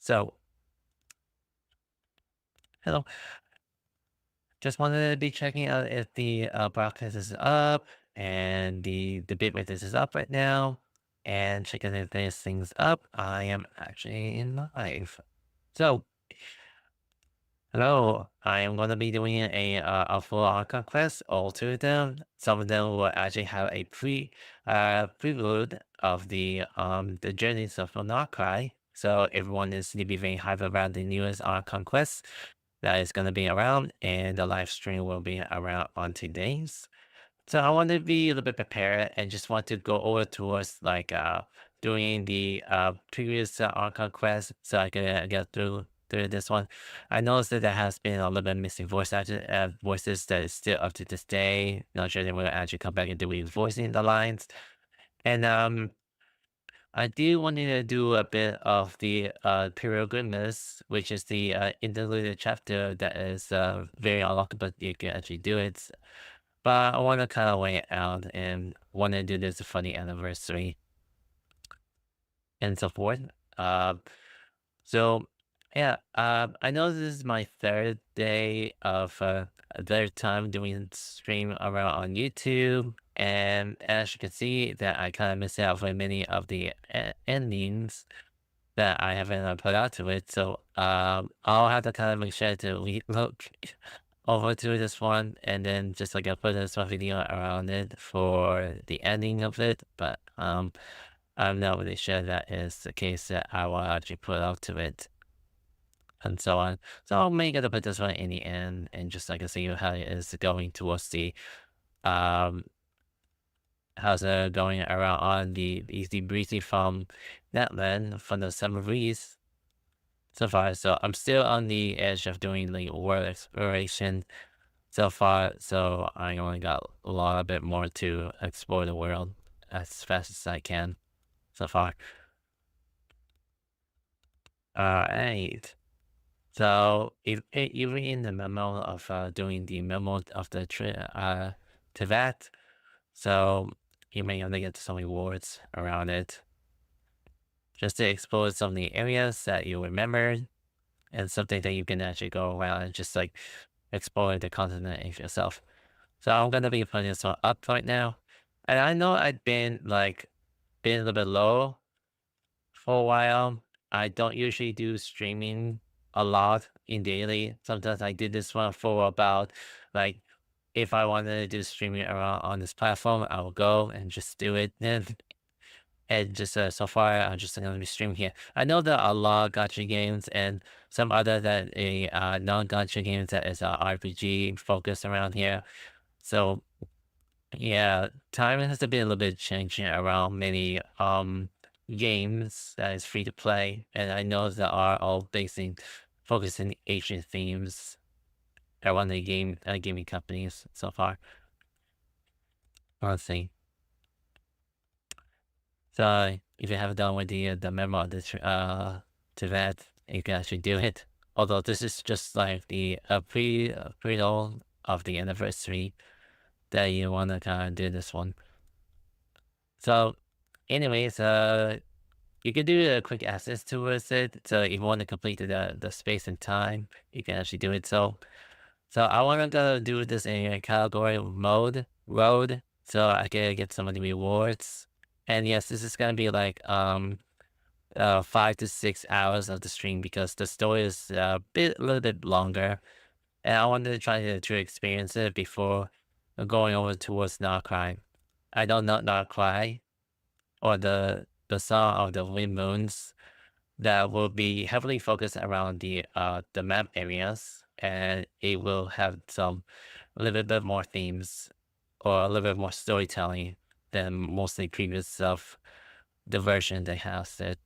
So, hello. Just wanted to be checking out if the broadcast is up and the bitrate is up right now, and checking if this thing's up. I am actually in live. So, hello. I am going to be doing a full archon quest, all two of them. Some of them will actually have a prelude of the journeys of krai. So everyone is to be very hype about the newest archon quest that is going to be around, and the live stream will be around on 2 days. So I want to be a little bit prepared and just want to go over towards like doing the previous archon quest so I can get through this one. I noticed that there has been a little bit missing voices that is still up to this day. Not sure they will actually come back and do voicing the lines. And I do want to do a bit of the Pilgrimage, which is the interlude chapter that is very unlockable. You can actually do it. But I want to kind of wait out and want to do this for the anniversary and so forth. So yeah, I know this is my third day of third time doing stream around on YouTube, and as you can see, that I kind of missed out for many of the endings that I haven't put out to it. So I'll have to kind of make sure to look over to this one, and then just like I put this one video around it for the ending of it. But I'm not really sure that is the case that I will actually put out to it and so on. So I'll make it to put this one in the end and just like I see how it is going towards the um how's it going around on the easy breezy from Netland from the summer breeze so far. So I'm still on the edge of doing the world exploration so far. So I only got a lot bit more to explore the world as fast as I can so far. Alright. So even in the memo of doing the memo of the to that, so you may only get some rewards around it, just to explore some of the areas that you remembered, and something that you can actually go around and just like explore the continent yourself. So I'm gonna be putting this one up right now, and I know I've been a little bit low for a while. I don't usually do streaming a lot in daily. Sometimes I did this one for about like if I wanted to do streaming around on this platform, I will go and just do it. And just so far, I'm just going to be streaming here. I know there are a lot of gacha games and some other that a non-gacha games that is RPG focused around here. So yeah, time has been a little bit changing around many games that is free to play, and I know that are all basing focusing Asian themes around the gaming companies so far. Let's see. So if you haven't done with the memo of this to that, you can actually do it. Although this is just like the pre-roll of the anniversary that you want to kind of do this one. So, anyways, you can do a quick access towards it. So if you want to complete the space and time, you can actually do it. So I want to do this in a category mode road, so I can get some of the rewards. And yes, this is gonna be like 5 to 6 hours of the stream because the story is a little bit longer, and I wanted to try to experience it before going over towards Narcry. I don't know Narcry or the song of the wind moons that will be heavily focused around the map areas, and it will have some a little bit more themes or a little bit more storytelling than mostly previous of the version they have said.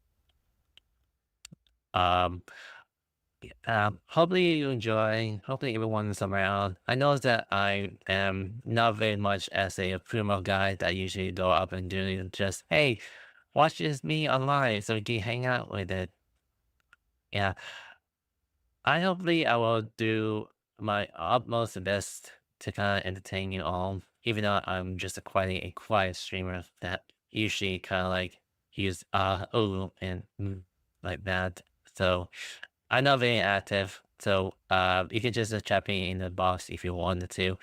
Um, hopefully you enjoy. Hopefully everyone is around. I know that I am not very much as a promo guy that usually go up and do just hey, watch this me online so we can hang out with it. Yeah, I will do my utmost best to kind of entertain you all, even though I'm just a quiet streamer that usually kind of like use oh and like that. So I'm not very active. So you can just chat me in the box if you wanted to.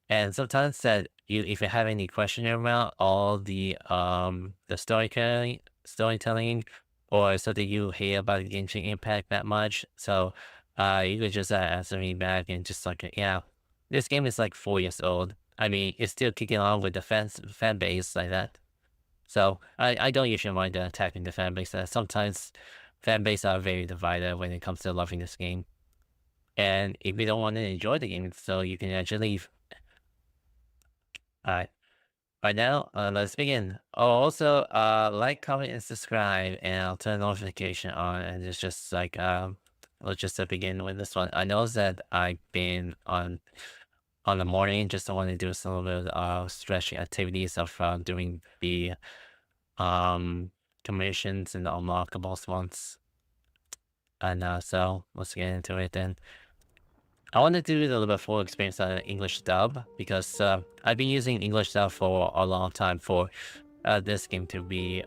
And sometimes that if you have any question about all the storytelling or something you hear about the Genshin Impact that much, so you could just answer me back and just like yeah, this game is like 4 years old. I mean, it's still kicking on with the fan base like that. So I don't usually mind attacking the fan base. Sometimes fan base are very divided when it comes to loving this game. And if you don't want to enjoy the game, so you can actually leave. Alright. Right now, let's begin. Oh, also, like, comment, and subscribe, and I'll turn notification on. And it's just like, let's just begin with this one. I know that I've been on the morning, just want to do some little bit of stretching activities of doing the commissions and the unlockables ones. And so let's get into it then. I want to do a little bit full experience on English dub because I've been using English dub for a long time for this game to be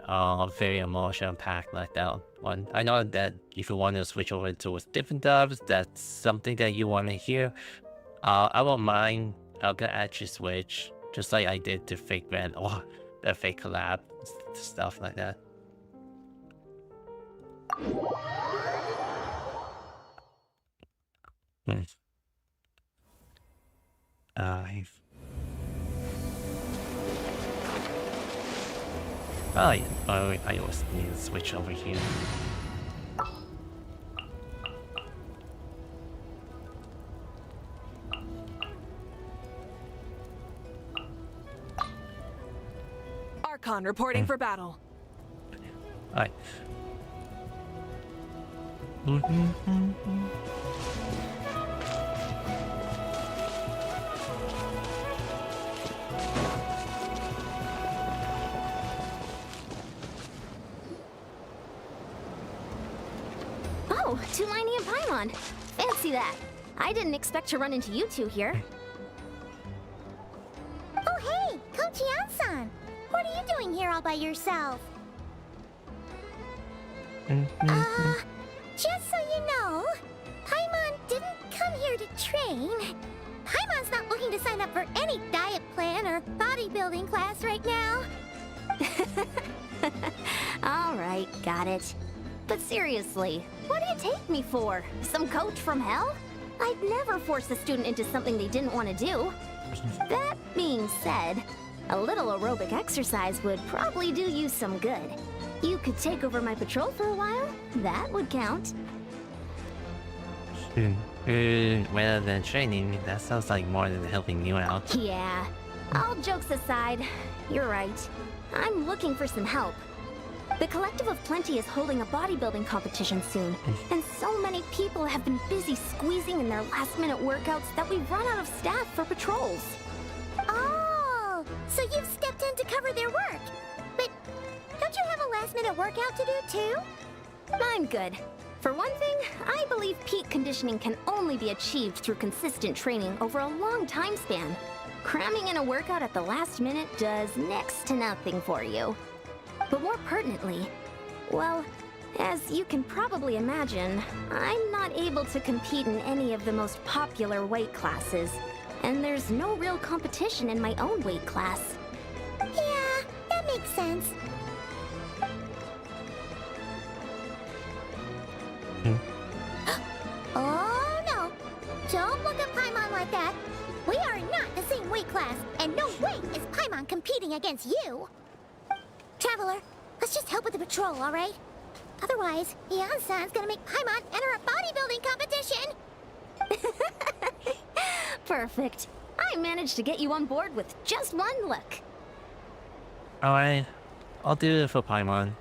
very emotional packed like that one. I know that if you want to switch over to different dubs, that's something that you want to hear. I won't mind. I'll actually switch just like I did to Fragment or the fake collab stuff like that. Oh, yeah. I always need to switch over here. Archon reporting for battle. Alright. Oh, Tulani and Paimon. Fancy that. I didn't expect to run into you two here. Oh hey, Coach Yan-san! What are you doing here all by yourself? Just so you know, Paimon didn't come here to train. Paimon's not looking to sign up for any diet plan or bodybuilding class right now. Alright, got it. But seriously, what do you take me for? Some coach from hell? I'd never force a student into something they didn't want to do. That being said, a little aerobic exercise would probably do you some good. You could take over my patrol for a while. That would count. Rather than training, that sounds like more than helping you out. Yeah. All jokes aside, you're right. I'm looking for some help. The Collective of Plenty is holding a bodybuilding competition soon, and so many people have been busy squeezing in their last-minute workouts that we've run out of staff for patrols. Oh, so you've stepped in to cover their work. But don't you have a last-minute workout to do too? I'm good. For one thing, I believe peak conditioning can only be achieved through consistent training over a long time span. Cramming in a workout at the last minute does next to nothing for you. But more pertinently, well, as you can probably imagine, I'm not able to compete in any of the most popular weight classes, and there's no real competition in my own weight class. Yeah, that makes sense. Oh no! Don't look at Paimon like that. We are not the same weight class, and no way is Paimon competing against you. Traveler, let's just help with the patrol, all right? Otherwise, Yan-san's gonna make Paimon enter a bodybuilding competition. Perfect. I managed to get you on board with just one look. Alright, I'll do it for Paimon.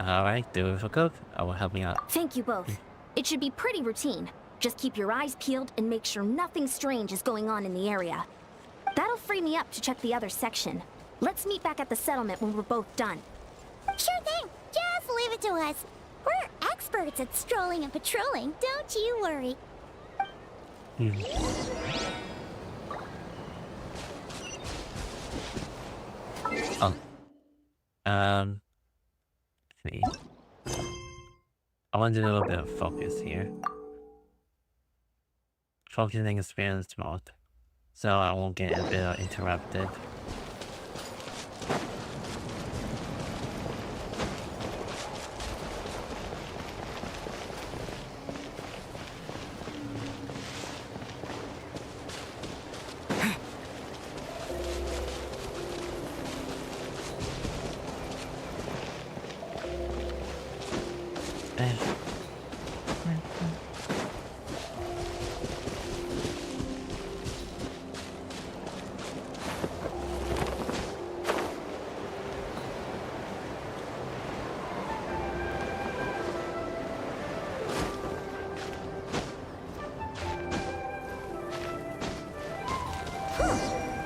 Alright, do it for Cook. I will help me out. Thank you both. It should be pretty routine. Just keep your eyes peeled and make sure nothing strange is going on in the area. That'll free me up to check the other section. Let's meet back at the settlement when we're both done. Sure thing. Just leave it to us. We're experts at strolling and patrolling, don't you worry. Oh. See. I want to do a little bit of focus here. Focusing experience mode, so I won't get a bit interrupted.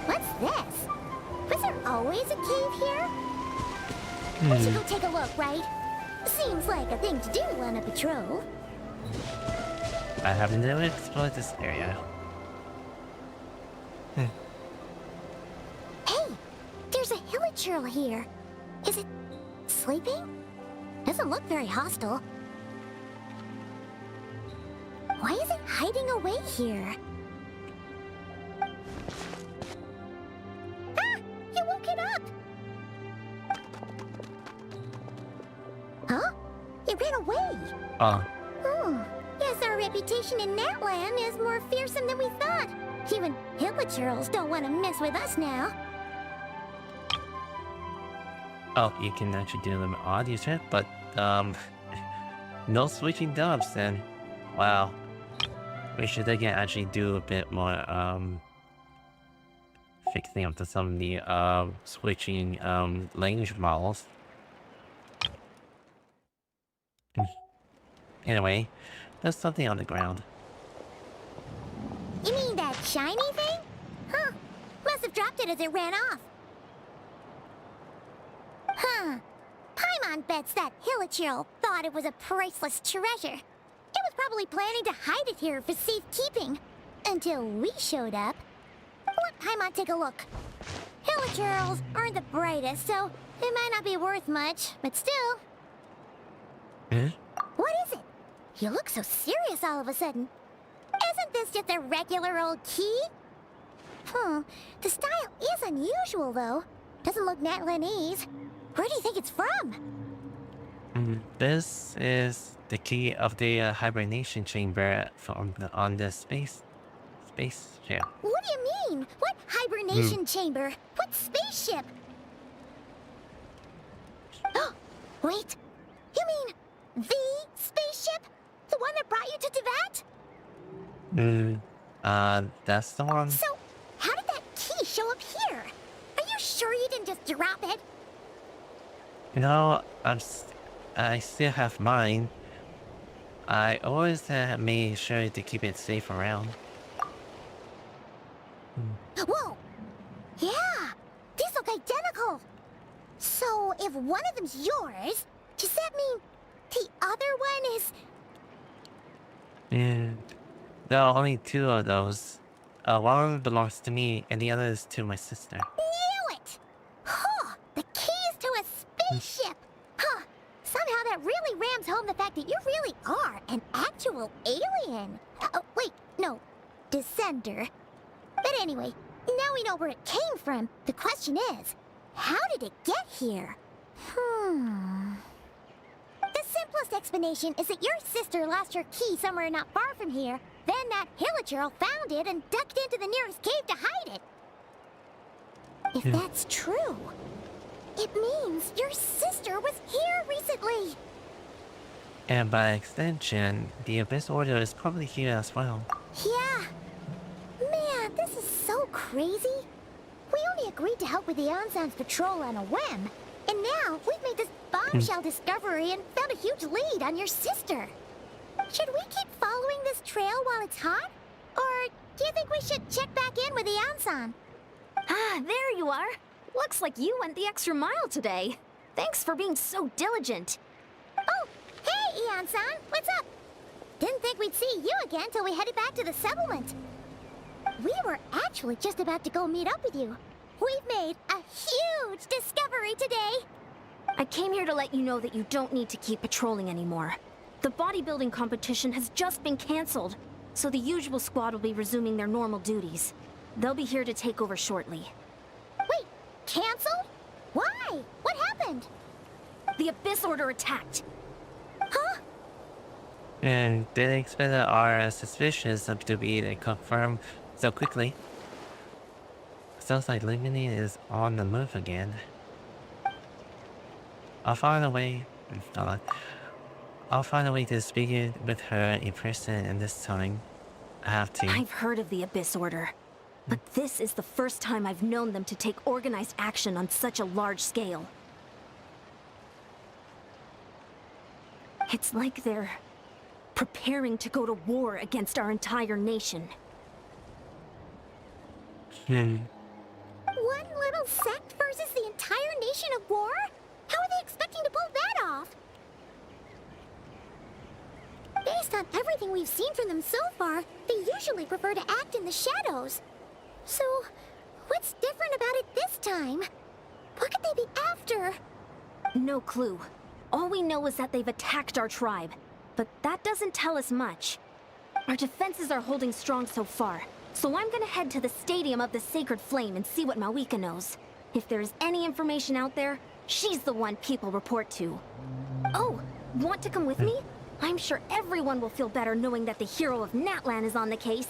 What's this? Was there always a cave here? We should go take a look, right? Seems like a thing to do on a patrol. I have never explored this area. Hey, there's a hilichurl here. Is it sleeping? Doesn't look very hostile. Why is it hiding away here? Ah! You woke it up! Huh? It ran away! Oh, Guess our reputation in Natland is more fearsome than we thought. Even hilichurls don't want to mess with us now. oh, you can actually do them audio chat, but no switching dubs then. Wow. We should again actually do a bit more fixing up to some of the switching language models. Anyway, there's something on the ground. You mean that shiny thing? Huh. Must have dropped it as it ran off. Huh. Paimon bets that hilichurl thought it was a priceless treasure. It was probably planning to hide it here for safekeeping. Until we showed up. Let Paimon take a look. Hilichurls aren't the brightest, so it might not be worth much, but still. What is it? You look so serious all of a sudden. Isn't this just a regular old key? The style is unusual, though. Doesn't look Natlanese. Where do you think it's from? This is the key of the hibernation chamber on the spaceship. What do you mean? What hibernation chamber? What spaceship? Oh, wait. You mean the spaceship? The one that brought you to Teyvat? That's the one. So, how did that key show up here? Are you sure you didn't just drop it? You know, I still have mine. I always made sure to keep it safe around. Whoa! Yeah! These look identical! So, if one of them's yours, does that mean the other one is... Yeah. There are only two of those. One belongs to me, and the other is to my sister. Knew it! Huh! The keys to a spaceship! Huh! Somehow that really rams home the fact that you really are an actual alien. Oh, wait, no. Descender. But anyway, now we know where it came from. The question is, how did it get here? The simplest explanation is that your sister lost her key somewhere not far from here. Then that hilichurl found it and ducked into the nearest cave to hide it. If that's true, it means your sister was here recently. And by extension, the Abyss Order is probably here as well. Yeah. Man, this is so crazy. We only agreed to help with the Ansan's patrol on a whim. And now we've made this bombshell discovery and found a huge lead on your sister. Should we keep following this trail while it's hot? Or do you think we should check back in with the Ansan? Ah, there you are. Looks like you went the extra mile today. Thanks for being so diligent. Oh, hey, Ansan, what's up? Didn't think we'd see you again till we headed back to the settlement. We were actually just about to go meet up with you. We've made a huge discovery today. I came here to let you know that you don't need to keep patrolling anymore. The bodybuilding competition has just been cancelled, so the usual squad will be resuming their normal duties. They'll be here to take over shortly. Wait, canceled? Why? What happened? The Abyss Order attacked. Huh? And didn't expect our suspicions to be confirmed so quickly. Sounds like Limini is on the move again. I'll find a way. Hold on. I'll find a way to speak with her in person, and this time I have to. I've heard of the Abyss Order, but this is the first time I've known them to take organized action on such a large scale. It's like they're preparing to go to war against our entire nation. One little sect versus the entire nation of war? How are they expecting to pull that off? Based on everything we've seen from them so far, they usually prefer to act in the shadows. So, what's different about it this time? What could they be after? No clue. All we know is that they've attacked our tribe, but that doesn't tell us much. Our defenses are holding strong so far, so I'm gonna head to the Stadium of the Sacred Flame and see what Mawika knows. If there's any information out there, she's the one people report to. Oh, want to come with me? I'm sure everyone will feel better knowing that the hero of Natlan is on the case.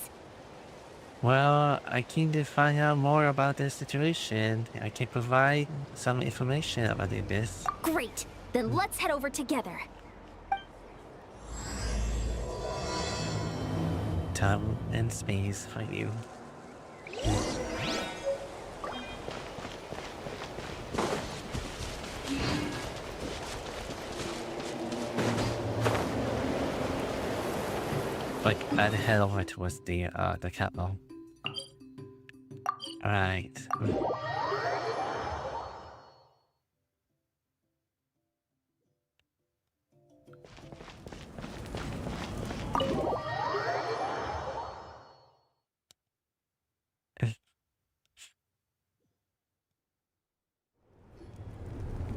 Well, I came to find out more about this situation. I can provide some information about the Abyss. Great! Then let's head over together. Time and space for you. Like, I'd head over towards the capital. Alright.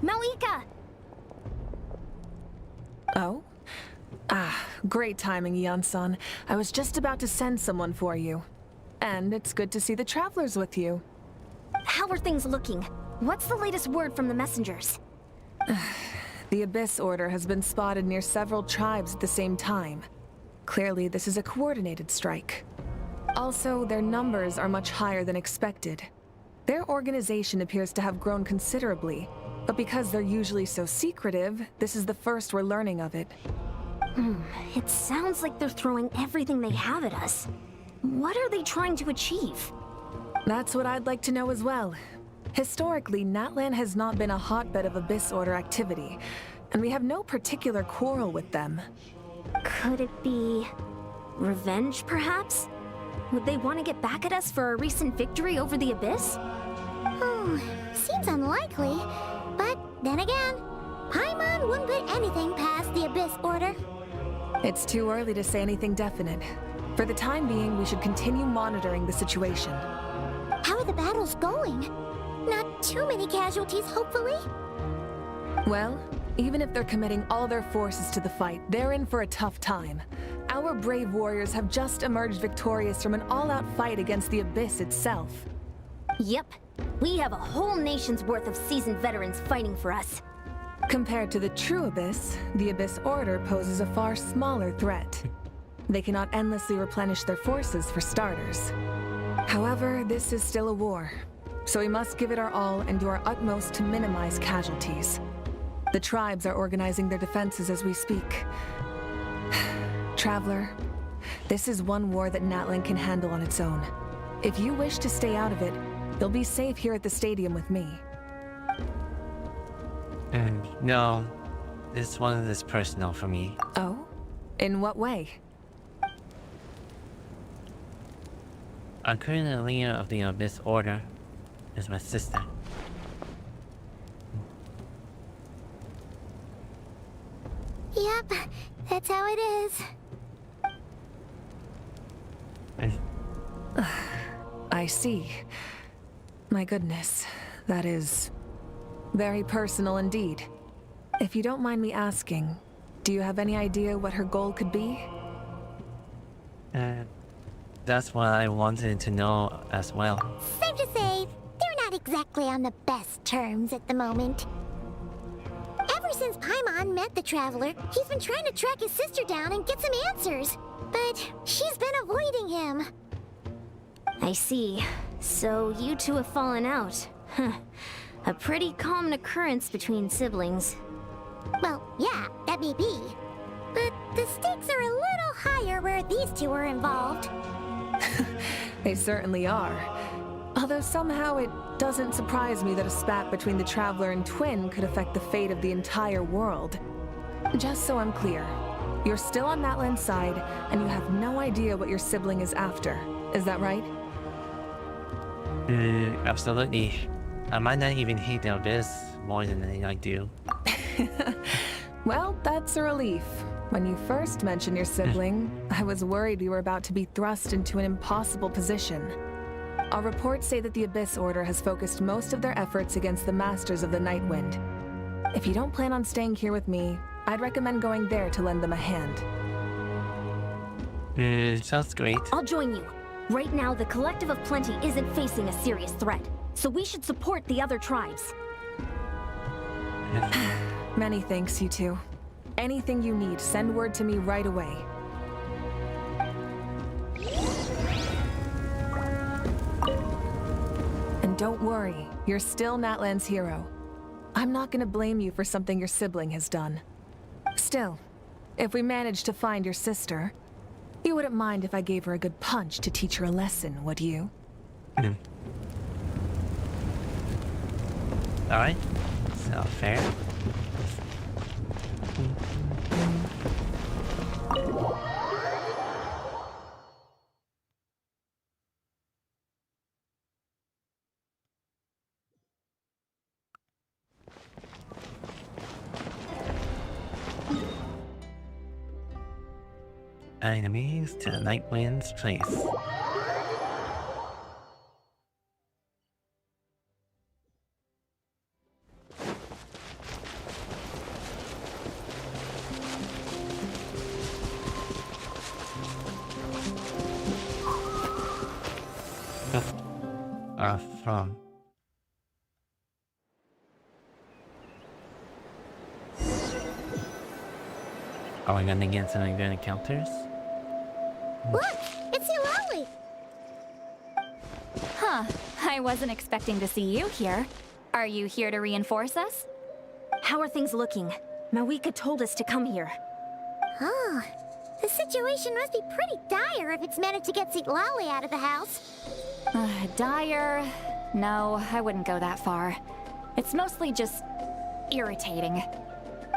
Mawika! Oh? Ah, great timing, Yan-san. I was just about to send someone for you. And it's good to see the travelers with you. How are things looking? What's the latest word from the messengers? The Abyss Order has been spotted near several tribes at the same time. Clearly, this is a coordinated strike. Also, their numbers are much higher than expected. Their organization appears to have grown considerably, but because they're usually so secretive, this is the first we're learning of it. It sounds like they're throwing everything they have at us. What are they trying to achieve? That's what I'd like to know as well. Historically, Natlan has not been a hotbed of Abyss Order activity, and we have no particular quarrel with them. Could it be revenge, perhaps? Would they want to get back at us for a recent victory over the Abyss? Seems unlikely. But then again, Paimon wouldn't put anything past the Abyss Order. It's too early to say anything definite. For the time being, we should continue monitoring the situation. How are the battles going? Not too many casualties, hopefully? Well, even if they're committing all their forces to the fight, they're in for a tough time. Our brave warriors have just emerged victorious from an all-out fight against the Abyss itself. Yep. We have a whole nation's worth of seasoned veterans fighting for us. Compared to the true Abyss, the Abyss Order poses a far smaller threat. They cannot endlessly replenish their forces for starters. However, this is still a war, so we must give it our all and do our utmost to minimize casualties. The tribes are organizing their defenses as we speak. Traveler, this is one war that Natlan can handle on its own. If you wish to stay out of it, you'll be safe here at the stadium with me. No, this one is personal for me. Oh? In what way? I'm currently the leader of the Abyss Order. Is my sister. Yep, that's how it is. I see. My goodness, that is very personal indeed. If you don't mind me asking, Do you have any idea what her goal could be? That's what I wanted to know as well. Safe to say, they're not exactly on the best terms at the moment. Ever since Paimon met the Traveler, he's been trying to track his sister down and get some answers. But she's been avoiding him. I see. So you two have fallen out. Huh. A pretty common occurrence between siblings. Well, yeah, that may be. But the stakes are a little higher where these two are involved. They certainly are. Although somehow it doesn't surprise me that a spat between the Traveler and Twin could affect the fate of the entire world. Just so I'm clear, you're still on Matland's side, and you have no idea what your sibling is after. Is that right? Absolutely. I might not even hate the Abyss more than I do. Well, that's a relief. When you first mentioned your sibling, I was worried we were about to be thrust into an impossible position. Our reports say that the Abyss Order has focused most of their efforts against the Masters of the Night Wind. If you don't plan on staying here with me, I'd recommend going there to lend them a hand. Sounds great. I'll join you. Right now, the Collective of Plenty isn't facing a serious threat, so we should support the other tribes. Many thanks, you two. Anything you need, send word to me right away. And don't worry, you're still Natlan's hero. I'm not gonna blame you for something your sibling has done. Still, if we manage to find your sister, you wouldn't mind if I gave her a good punch to teach her a lesson, would you? Alright. So fair. Enemies to Nightwind's place. From. Are we gonna get some good encounters? Look! It's Eulalie! Huh. I wasn't expecting to see you here. Are you here to reinforce us? How are things looking? Mawika told us to come here. Oh, the situation must be pretty dire if it's managed to get Eulalie out of the house. Dire? No, I wouldn't go that far. It's mostly just irritating.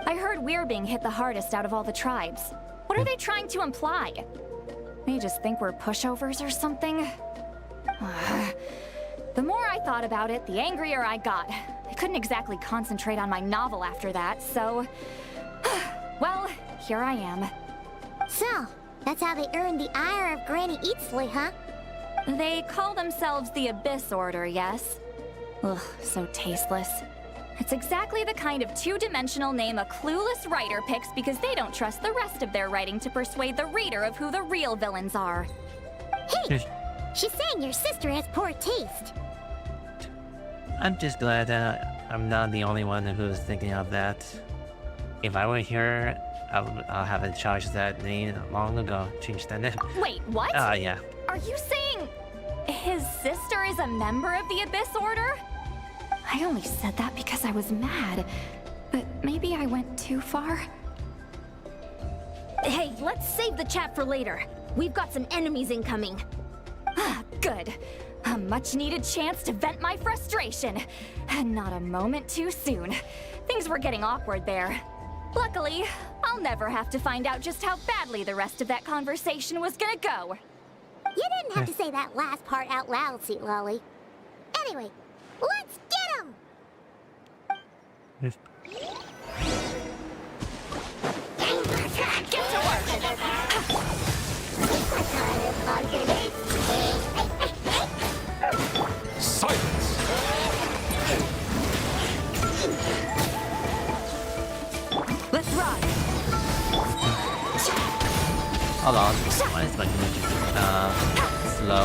I heard we're being hit the hardest out of all the tribes. What are they trying to imply? They just think we're pushovers or something? The more I thought about it, the angrier I got. I couldn't exactly concentrate on my novel after that, so... well, here I am. So, that's how they earned the ire of Granny Eatsley, huh? They call themselves the Abyss Order, yes? Ugh, so tasteless. It's exactly the kind of two-dimensional name a clueless writer picks because they don't trust the rest of their writing to persuade the reader of who the real villains are. Hey! She's saying your sister has poor taste. I'm just glad that I'm not the only one who's thinking of that. If I were here, I'll have a charge that name long ago. Change that name. Wait, what? Yeah. Are you saying his sister is a member of the Abyss Order? I only said that because I was mad, but maybe I went too far. Hey, let's save the chat for later. We've got some enemies incoming. Good. A much-needed chance to vent my frustration. Not a moment too soon. Things were getting awkward there. Luckily, I'll never have to find out just how badly the rest of that conversation was gonna go. You didn't have to say that last part out loud, Eulalie. Anyway, let's get him! Get to work! Silence! Let's ride! Hold on. Why is my energy slow?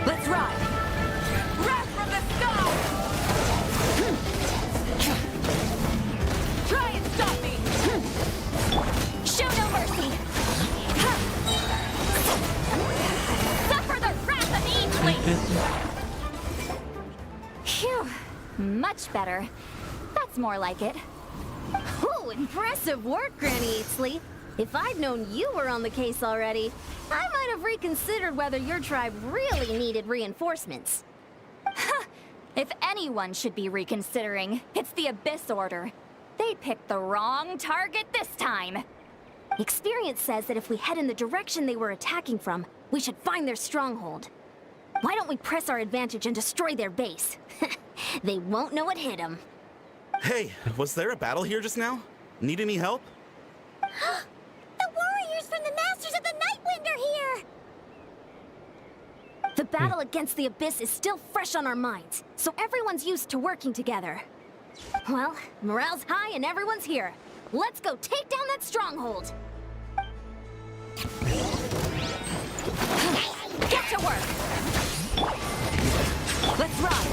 Let's ride! Wrath from the sky! Try and stop me! Show no mercy! Suffer the wrath of Eatling! Phew, much better. That's more like it. Oh, impressive work, Granny Eatsley. If I'd known you were on the case already, I might have reconsidered whether your tribe really needed reinforcements. If anyone should be reconsidering, it's the Abyss Order. They picked the wrong target this time. Experience says that if we head in the direction they were attacking from, we should find their stronghold. Why don't we press our advantage and destroy their base? They won't know what hit them. Hey, was there a battle here just now? Need any help? The warriors from the Masters of the Nightwind are here! The battle against the Abyss is still fresh on our minds, so everyone's used to working together. Well, morale's high and everyone's here. Let's go take down that stronghold! Get to work! Let's ride!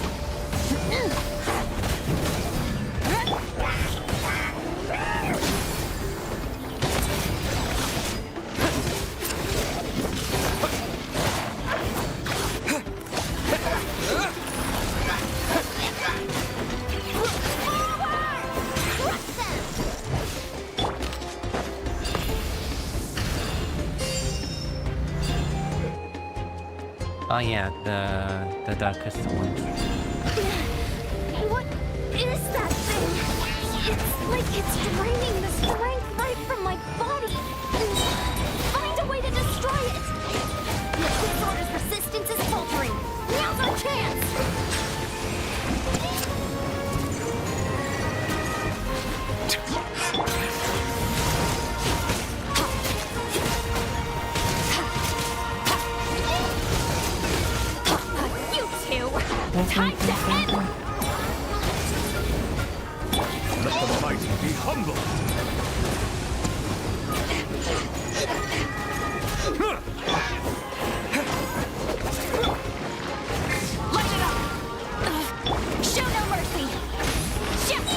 Oh yeah, the darkest ones. What is that thing? It's like it's draining the strength right from my body. Find a way to destroy it! The Abyss Order's resistance is faltering. Now's our chance! You two! Time to end! Let the mighty be humble. Light it up! Show no mercy! Shift!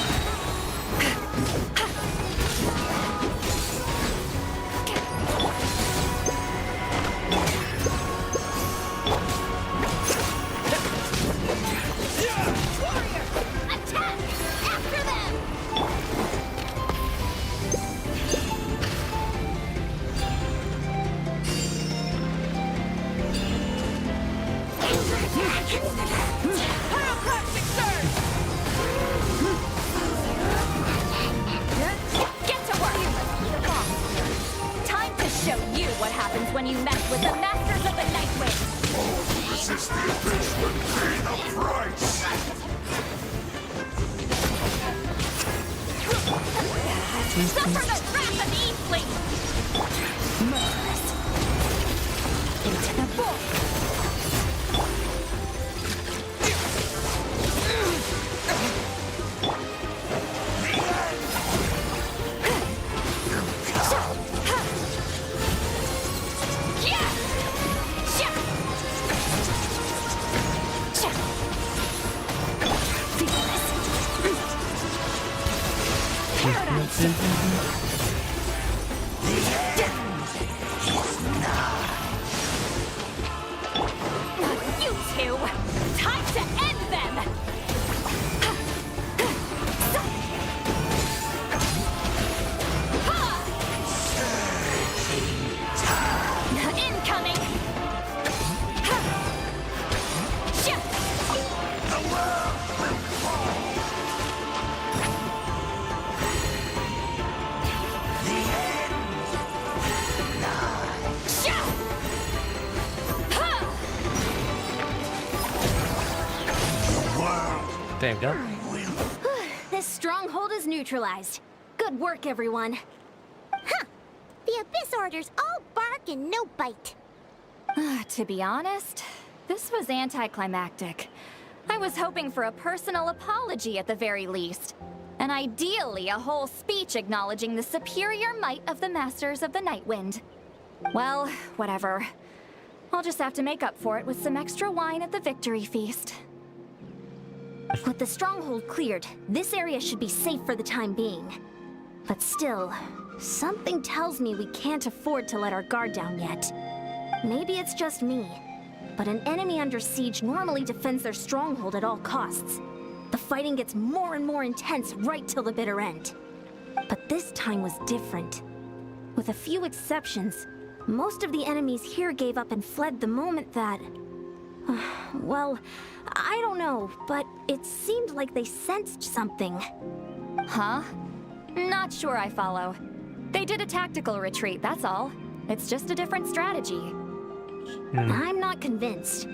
Attack! After them! Pyroclastic surge! Get to work! Time to show you what happens when you mess with the Masters of the Nightwind! Resist the abyss and pay the price. Suffer the wrath of Eatling! Murderous! Into the bull! You two! Time to end them! Incoming! There you go. This stronghold is neutralized. Good work, everyone. The Abyss Order's all bark and no bite. To be honest, this was anticlimactic. I was hoping for a personal apology at the very least. And ideally, a whole speech acknowledging the superior might of the Masters of the Nightwind. Well, whatever. I'll just have to make up for it with some extra wine at the victory feast. With the stronghold cleared, this area should be safe for the time being. But still, something tells me we can't afford to let our guard down yet. Maybe it's just me, but an enemy under siege normally defends their stronghold at all costs. The fighting gets more and more intense right till the bitter end. But this time was different. With a few exceptions, most of the enemies here gave up and fled the moment that... well, I don't know, but it seemed like they sensed something. Huh? Not sure I follow. They did a tactical retreat, that's all. It's just a different strategy. I'm not convinced.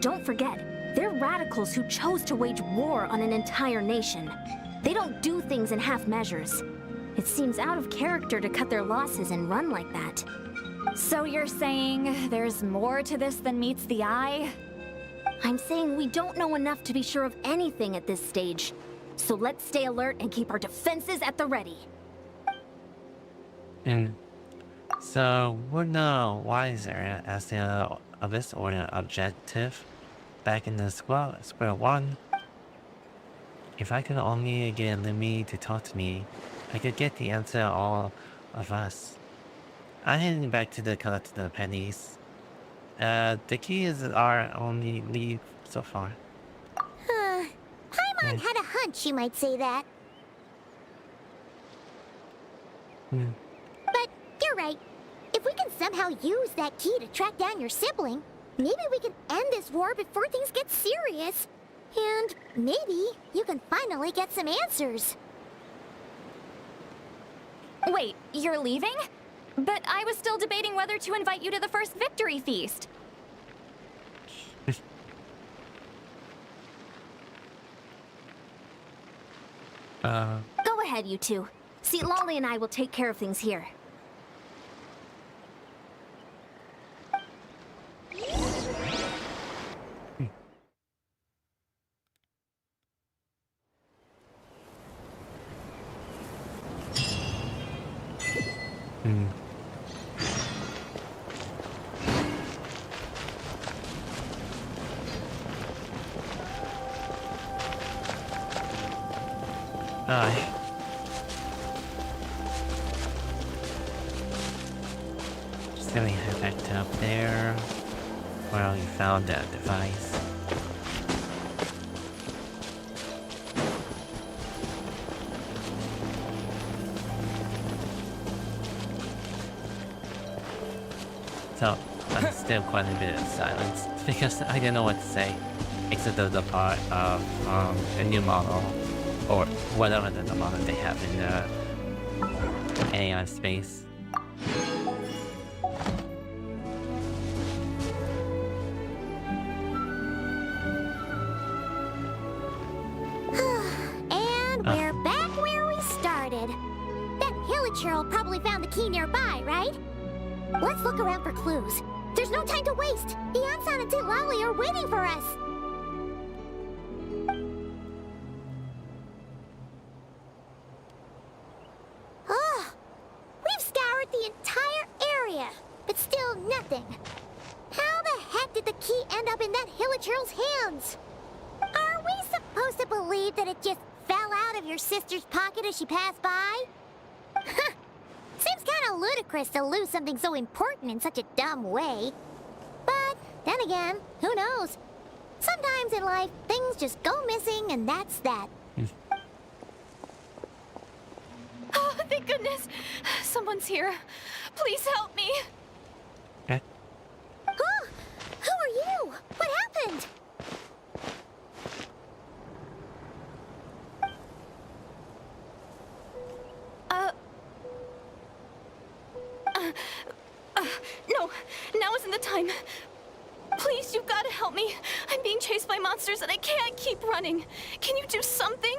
Don't forget, they're radicals who chose to wage war on an entire nation. They don't do things in half measures. It seems out of character to cut their losses and run like that. So you're saying there's more to this than meets the eye? I'm saying we don't know enough to be sure of anything at this stage. So let's stay alert and keep our defenses at the ready. So we're no wiser as to this order objective back in the square one. If I could only get Lemmy to talk to me, I could get the answer to all of us. I'm heading back to collect the pennies. The key is our only lead so far. Paimon had a hunch you might say that. But you're right. If we can somehow use that key to track down your sibling, maybe we can end this war before things get serious. And maybe you can finally get some answers. Wait, you're leaving? But I was still debating whether to invite you to the first victory feast. Go ahead, you two. See, Lolly and I will take care of things here. Just gonna head back to up there. Well, you found that device. So, I'm still quite a bit of silence because I didn't know what to say, except the part of a new model, or whatever the model they have in the AI space. And we're back where we started. That Hilichurl probably found the key nearby, right? Let's look around for clues. There's no time to waste. Beyonsan and Lolly are waiting for us. Oh, we've scoured the entire area, but still nothing. How the heck did the key end up in that Hilichurl's hands? Are we supposed to believe that it just fell out of your sister's pocket as she passed by? Seems kind of ludicrous to lose something so important in such a dumb way. But then again, who knows? Sometimes in life, things just go missing and that's that. Oh, thank goodness. Someone's here. Please help me. Okay. Huh? Who are you? What happened? No, now isn't the time. Please, you've got to help me. I'm being chased by monsters and I can't keep running. Can you do something?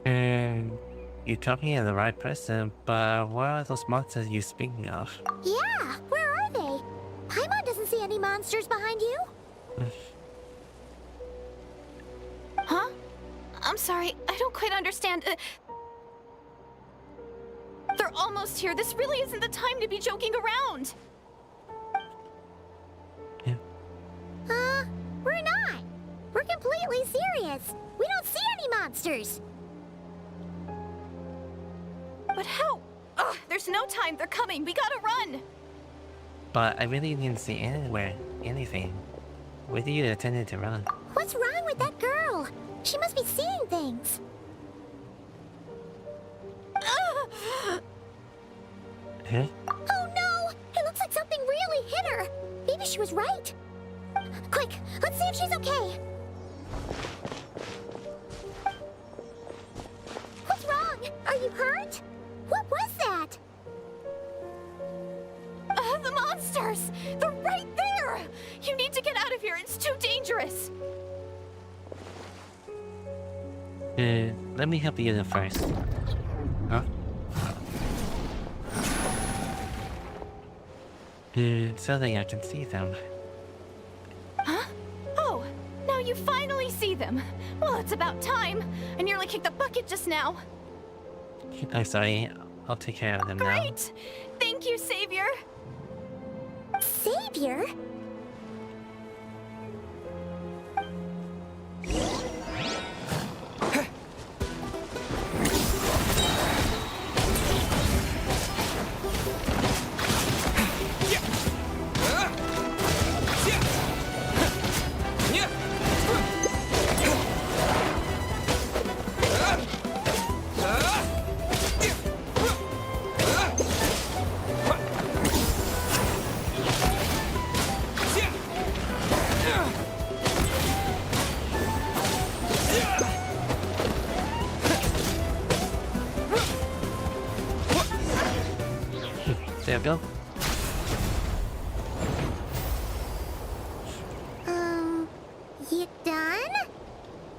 You're talking to the right person, but what are those monsters you're speaking of? Yeah, where are they? Paimon doesn't see any monsters behind you. I'm sorry, I don't quite understand. They're almost here. This really isn't the time to be joking around. Yeah. We're not. We're completely serious. We don't see any monsters. But how? Ugh, there's no time. They're coming. We gotta run. But I really didn't see anything. Where do you intend to run? What's wrong with that girl? She must be seeing things. Huh? Oh no! It looks like something really hit her. Maybe she was right. Quick, let's see if she's okay. What's wrong? Are you hurt? What was that? The monsters! They're right there! You need to get out of here. It's too dangerous. Let me help you first. Huh? So that I can see them. Huh? Oh, now you finally see them. Well, it's about time. I nearly kicked the bucket just now. I'm sorry. I'll take care of them now. Great! Thank you, Savior. Savior? There we go. You done?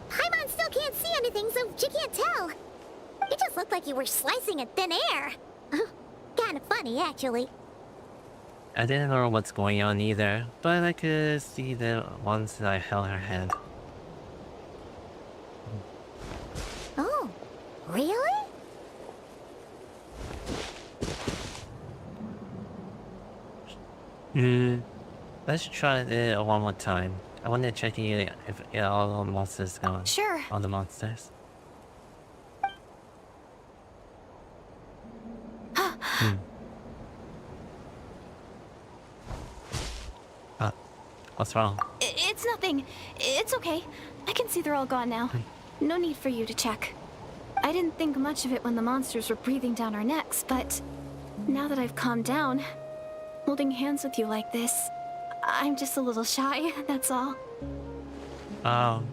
Paimon still can't see anything, so she can't tell. It just looked like you were slicing in thin air. Kinda funny, actually. I didn't know what's going on either, but I could see the ones that I held her hand. Oh, really? Let's try it one more time. I want to check if all the monsters gone. Sure. All the monsters. What's wrong? It's nothing. It's okay. I can see they're all gone now. No need for you to check. I didn't think much of it when the monsters were breathing down our necks, but now that I've calmed down, holding hands with you like this, I'm just a little shy, that's all. Don't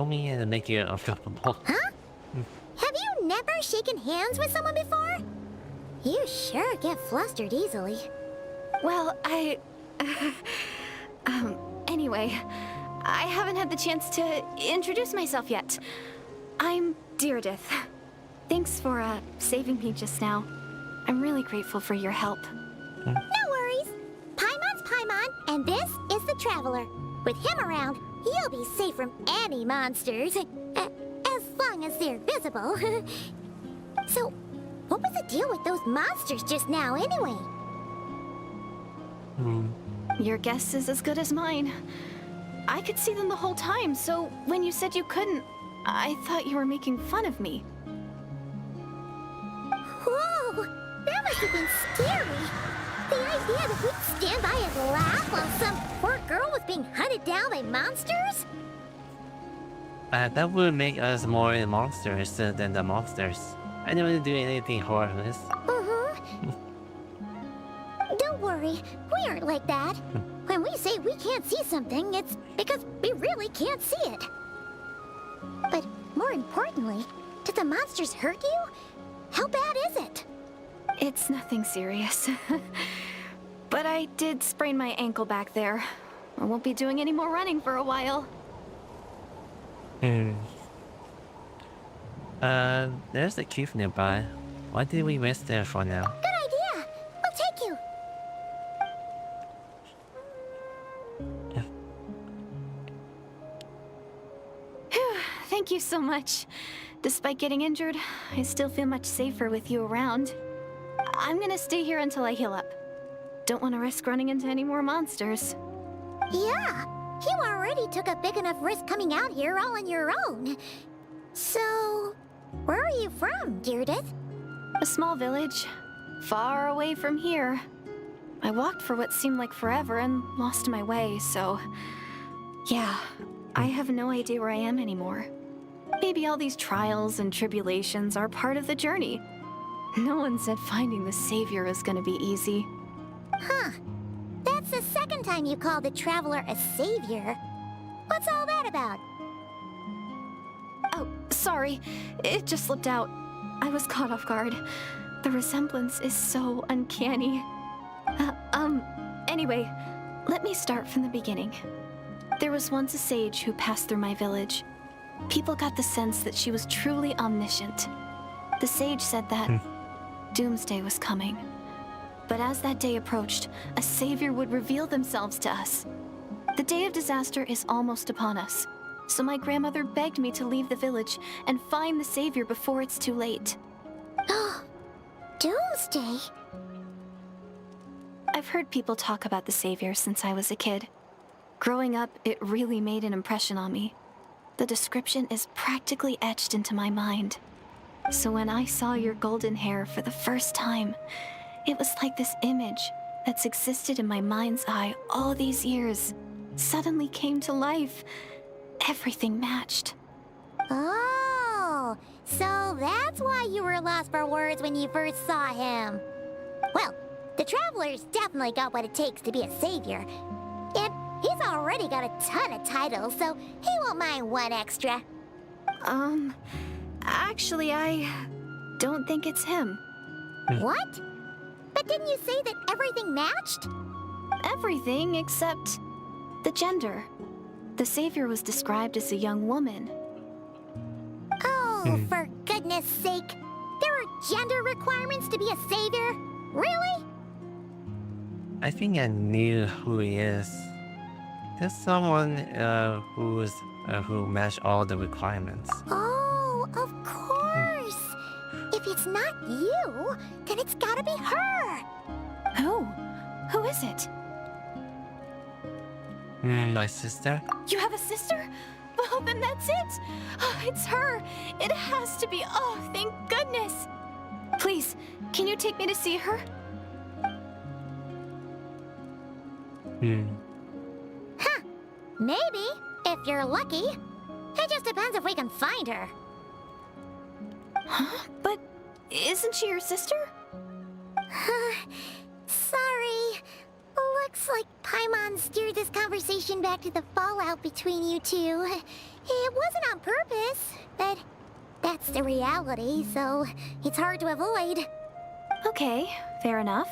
mean to make you uncomfortable. Huh? Have you never shaken hands with someone before? You sure get flustered easily. Well, anyway, I haven't had the chance to introduce myself yet. I'm Deirdith. Thanks for, saving me just now. I'm really grateful for your help. No worries. Paimon's Paimon, and this is the Traveler. With him around, you'll be safe from any monsters. As long as they're visible. So, what was the deal with those monsters just now, anyway? Your guess is as good as mine. I could see them the whole time, so when you said you couldn't, I thought you were making fun of me. Whoa! That must have been scary! The idea that we'd stand by and laugh while some poor girl was being hunted down by monsters? That would make us more monsters than the monsters. I didn't do anything horrendous. Don't worry, we aren't like that. When we say we can't see something, it's because we really can't see it. But more importantly, did the monsters hurt you? How bad is it? It's nothing serious. But I did sprain my ankle back there. I won't be doing any more running for a while. There's a cave nearby. What did we rest there for now? Good idea! We'll take you! thank you so much. Despite getting injured, I still feel much safer with you around. I'm gonna stay here until I heal up. Don't want to risk running into any more monsters. Yeah, you already took a big enough risk coming out here all on your own. So, where are you from, Deirdith? A small village, far away from here. I walked for what seemed like forever and lost my way, so... Yeah, I have no idea where I am anymore. Maybe all these trials and tribulations are part of the journey. No one said finding the Savior is gonna be easy. Huh. That's the second time you called the Traveler a savior. What's all that about? Oh, sorry. It just slipped out. I was caught off guard. The resemblance is so uncanny. Anyway, let me start from the beginning. There was once a sage who passed through my village. People got the sense that she was truly omniscient. The sage said that doomsday was coming. But as that day approached, a savior would reveal themselves to us. The day of disaster is almost upon us, so my grandmother begged me to leave the village and find the savior before it's too late. Doomsday? I've heard people talk about the savior since I was a kid. Growing up, it really made an impression on me. The description is practically etched into my mind. So when I saw your golden hair for the first time, it was like this image that's existed in my mind's eye all these years suddenly came to life. Everything matched. Oh, so that's why you were lost for words when you first saw him. Well, the Traveler's definitely got what it takes to be a savior. And he's already got a ton of titles, so he won't mind one extra. Actually, I don't think it's him. What? But didn't you say that everything matched? Everything except the gender. The savior was described as a young woman. Oh, for goodness sake. There are gender requirements to be a savior? Really? I think I knew who he is. There's someone who matched all the requirements. Oh, of course. If it's not you, then it's gotta be her. Who? Who is it? My sister? You have a sister? Well, then that's it. Oh, it's her. It has to be. Oh, thank goodness. Please, can you take me to see her? Huh. Maybe, if you're lucky. It just depends if we can find her. Huh? But isn't she your sister? Sorry. Looks like Paimon steered this conversation back to the fallout between you two. It wasn't on purpose, but that's the reality, so it's hard to avoid. Okay, fair enough.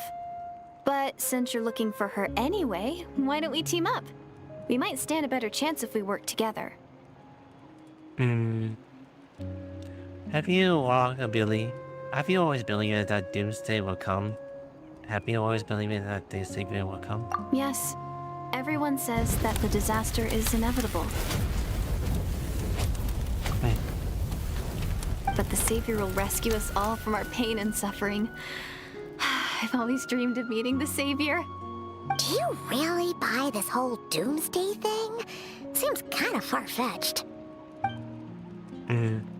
But since you're looking for her anyway, why don't we team up? We might stand a better chance if we work together. Have you always believed that doomsday will come? Have you always believed that the savior will come? Yes. Everyone says that the disaster is inevitable. But the savior will rescue us all from our pain and suffering. I've always dreamed of meeting the savior. Do you really buy this whole doomsday thing? Seems kind of far-fetched.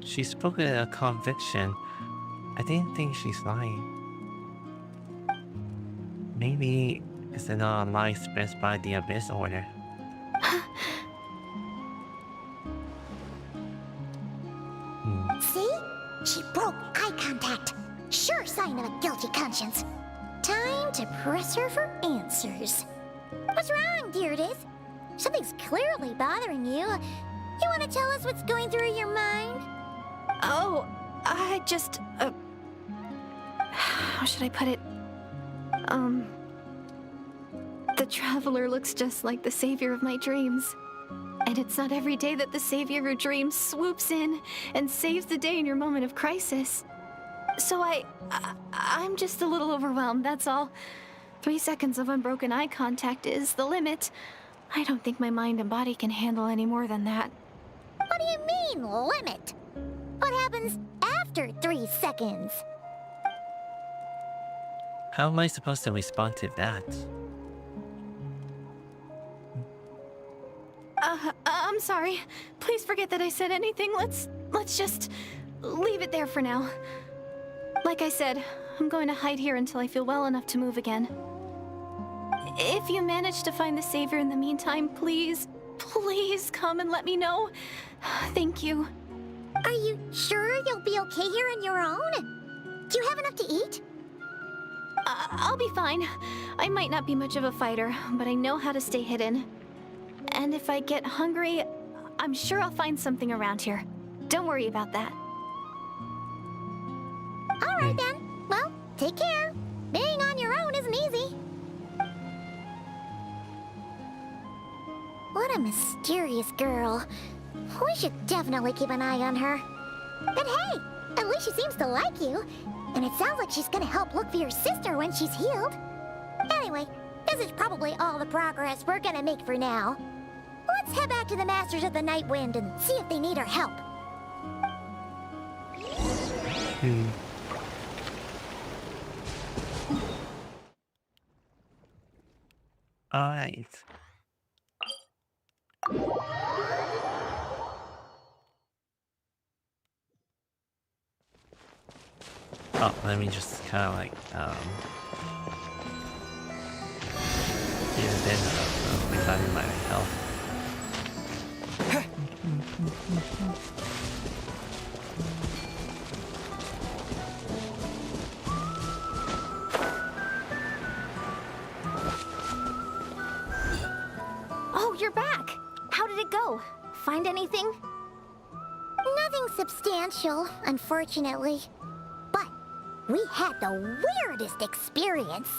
She spoke with a conviction. I didn't think she's lying. Maybe it's another lie expressed by the Abyss Order. See? She broke eye contact. Sure sign of a guilty conscience. Time to press her for answers. What's wrong, Deirdith? Something's clearly bothering you. You want to tell us what's going through your mind? Oh, I just... how should I put it? The Traveler looks just like the savior of my dreams. And it's not every day that the savior of your dreams swoops in and saves the day in your moment of crisis. So I'm just a little overwhelmed, that's all. 3 seconds of unbroken eye contact is the limit. I don't think my mind and body can handle any more than that. What What do you mean, limit? What happens after 3 seconds? How am I supposed to respond to that? I'm sorry. Please forget that I said anything. Let's just leave it there for now. Like I said, I'm going to hide here until I feel well enough to move again. If you manage to find the Savior in the meantime, please come and let me know. Thank you. Are you sure you'll be okay here on your own? Do you have enough to eat? I'll be fine. I might not be much of a fighter, but I know how to stay hidden. And if I get hungry, I'm sure I'll find something around here. Don't worry about that. Alright then. Well, take care. Being on your own isn't easy. What a mysterious girl. We should definitely keep an eye on her. But hey, at least she seems to like you. And it sounds like she's gonna help look for your sister when she's healed. Anyway, this is probably all the progress we're gonna make for now. Let's head back to the Masters of the Night Wind and see if they need our help. Alright. Oh, let me just kind of like, use a bit of reviving my health. Oh, you're back. How did it go? Find anything? Nothing substantial, unfortunately. But we had the weirdest experience.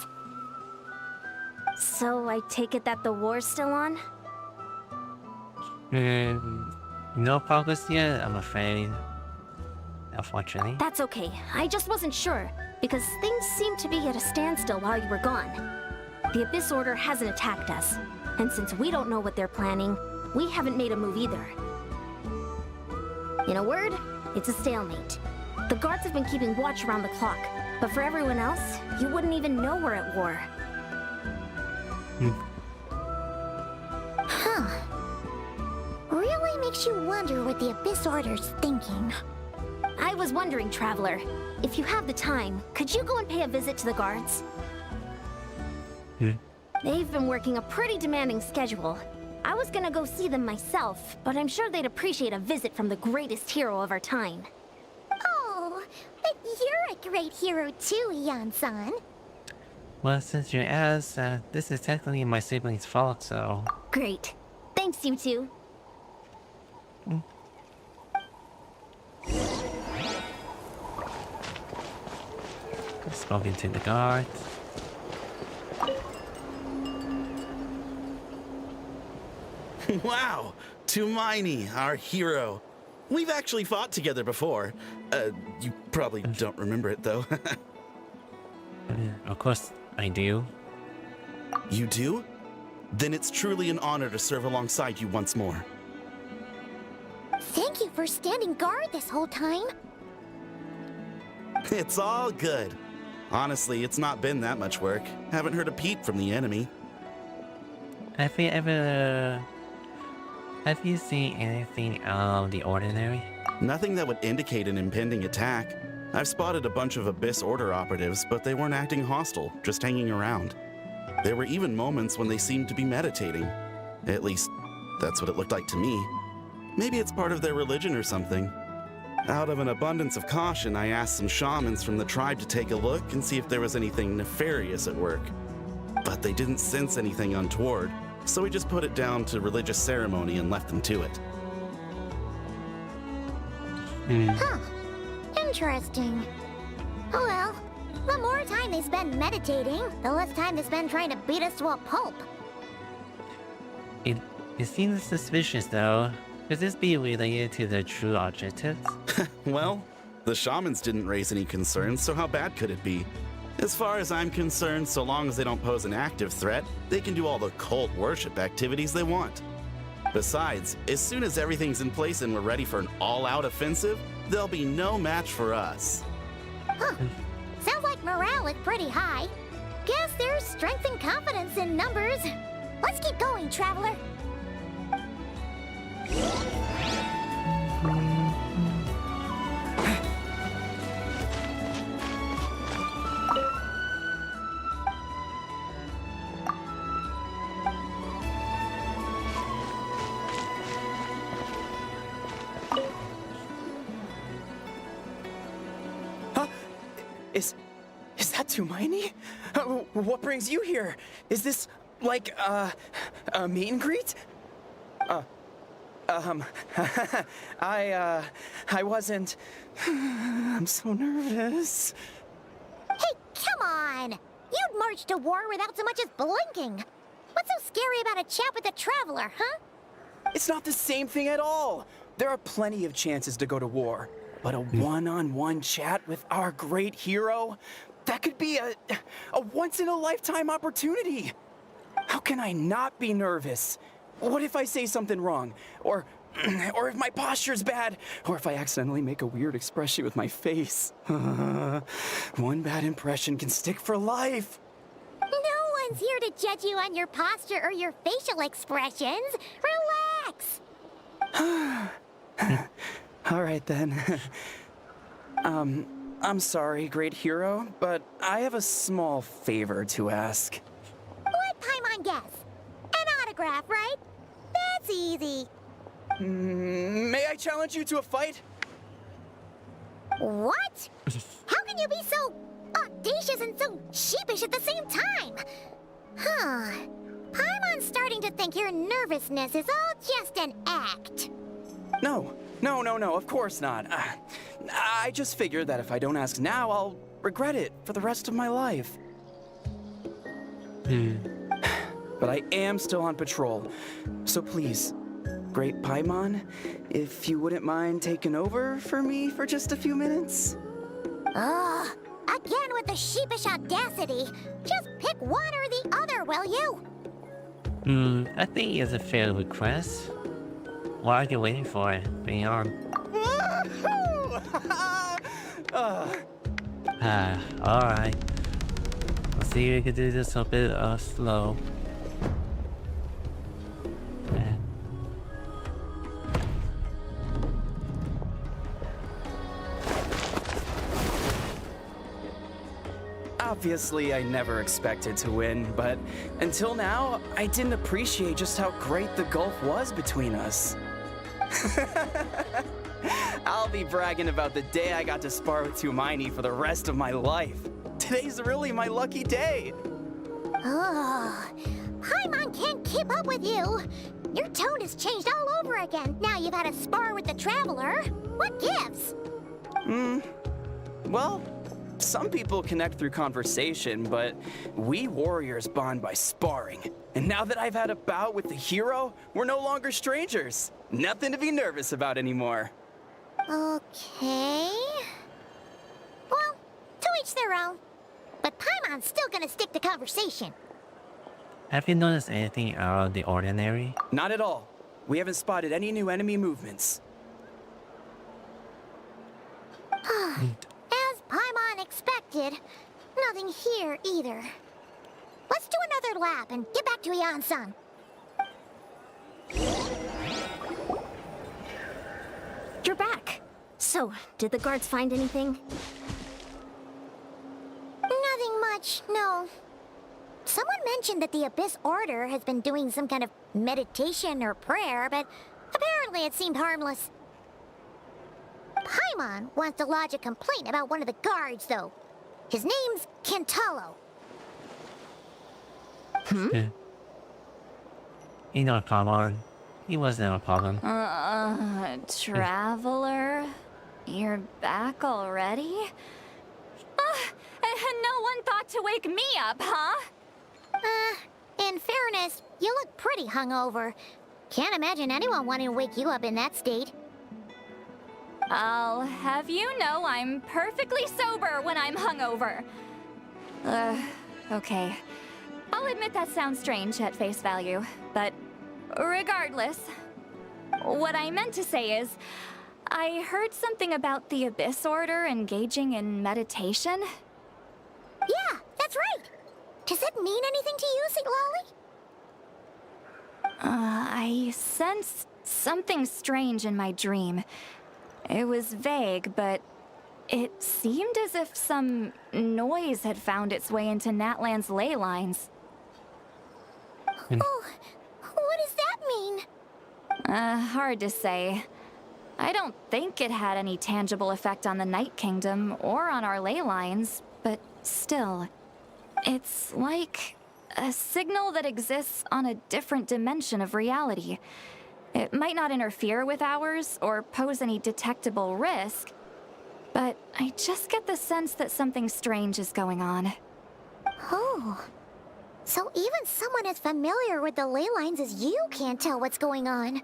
So I take it that the war's still on? No progress yet, I'm afraid. Unfortunately. That's okay. I just wasn't sure, because things seemed to be at a standstill while you were gone. The Abyss Order hasn't attacked us, and since we don't know what they're planning, we haven't made a move either. In a word, it's a stalemate. The guards have been keeping watch around the clock, but for everyone else, you wouldn't even know we're at war. Huh. Really makes you wonder what the Abyss Order's thinking. I was wondering, Traveler, if you have the time, could you go and pay a visit to the guards? They've been working a pretty demanding schedule. I was gonna go see them myself, but I'm sure they'd appreciate a visit from the greatest hero of our time. Oh, but you're a great hero too, Yan-san. Well, since you asked, this is technically my sibling's fault, so... Great. Thanks, you two. Spoken to the guard. Wow! Tumaini, our hero. We've actually fought together before. You probably don't remember it, though. Of course, I do. You do? Then it's truly an honor to serve alongside you once more. Thank you for standing guard this whole time. It's all good. Honestly, it's not been that much work. Haven't heard a peep from the enemy. Have you seen anything out of the ordinary? Nothing that would indicate an impending attack. I've spotted a bunch of Abyss Order operatives, but they weren't acting hostile, just hanging around. There were even moments when they seemed to be meditating. At least, that's what it looked like to me. Maybe it's part of their religion or something. Out of an abundance of caution, I asked some shamans from the tribe to take a look and see if there was anything nefarious at work. But they didn't sense anything untoward, so we just put it down to religious ceremony and left them to it. Huh. Interesting. Oh well, the more time they spend meditating, the less time they spend trying to beat us to a pulp. It seems suspicious, though. Could this be related to their true objectives? Well, the shamans didn't raise any concerns, so how bad could it be? As far as I'm concerned, so long as they don't pose an active threat, they can do all the cult worship activities they want. Besides, as soon as everything's in place and we're ready for an all-out offensive, there'll be no match for us. Huh. Sounds like morale is pretty high. Guess there's strength and confidence in numbers. Let's keep going, Traveler. Is that Tumaini? What brings you here? Is this, like, a meet and greet? I wasn't... I'm so nervous. Hey, come on! You'd march to war without so much as blinking. What's so scary about a chat with a Traveler, huh? It's not the same thing at all. There are plenty of chances to go to war. But a one-on-one chat with our great hero? That could be a once-in-a-lifetime opportunity. How can I not be nervous? What if I say something wrong? Or if my posture's bad? Or if I accidentally make a weird expression with my face? One bad impression can stick for life. No one's here to judge you on your posture or your facial expressions. Relax! All right, then. I'm sorry, great hero, but I have a small favor to ask. Let Paimon guess. An autograph, right? That's easy. May I challenge you to a fight? What? How can you be so audacious and so sheepish at the same time? Huh. Paimon's starting to think your nervousness is all just an act. No, of course not. I just figured that if I don't ask now, I'll regret it for the rest of my life. But I am still on patrol, so please, Great Paimon, if you wouldn't mind taking over for me for just a few minutes? Ugh, again with the sheepish audacity. Just pick one or the other, will you? I think it's a fair request. What are you waiting for? Bring it on. Alright. Let's see if we can do this a bit slow. Obviously, I never expected to win, but until now, I didn't appreciate just how great the gulf was between us. I'll be bragging about the day I got to spar with Tumaini for the rest of my life. Today's really my lucky day. Oh, Paimon can't keep up with you. Your tone has changed all over again. Now you've had a spar with the Traveler. What gives? Well, some people connect through conversation, but we warriors bond by sparring. And now that I've had a bout with the hero, we're no longer strangers. Nothing to be nervous about anymore. Okay. Well, to each their own. But Paimon's still gonna stick to conversation. Have you noticed anything out of the ordinary? Not at all. We haven't spotted any new enemy movements. As Paimon expected, nothing here either. Let's do another lap and get back to Yan-san. You're back. So, did the guards find anything? Nothing much, no. Someone mentioned that the Abyss Order has been doing some kind of meditation or prayer, but apparently it seemed harmless. Paimon wants to lodge a complaint about one of the guards, though. His name's Kentaro. Yeah. You know, come on. He wasn't a problem. Traveler? You're back already? And no one thought to wake me up, huh? In fairness, you look pretty hungover. Can't imagine anyone wanting to wake you up in that state. I'll have you know I'm perfectly sober when I'm hungover. Okay. I'll admit that sounds strange at face value, but regardless, what I meant to say is, I heard something about the Abyss Order engaging in meditation. Yeah, that's right. Does it mean anything to you, Siglali? I sensed something strange in my dream. It was vague, but it seemed as if some noise had found its way into Natlan's ley lines. Oh, what does that mean? Hard to say. I don't think it had any tangible effect on the Night Kingdom or on our ley lines, but still. It's like a signal that exists on a different dimension of reality. It might not interfere with ours or pose any detectable risk, but I just get the sense that something strange is going on. Oh. So even someone as familiar with the ley lines as you can't tell what's going on.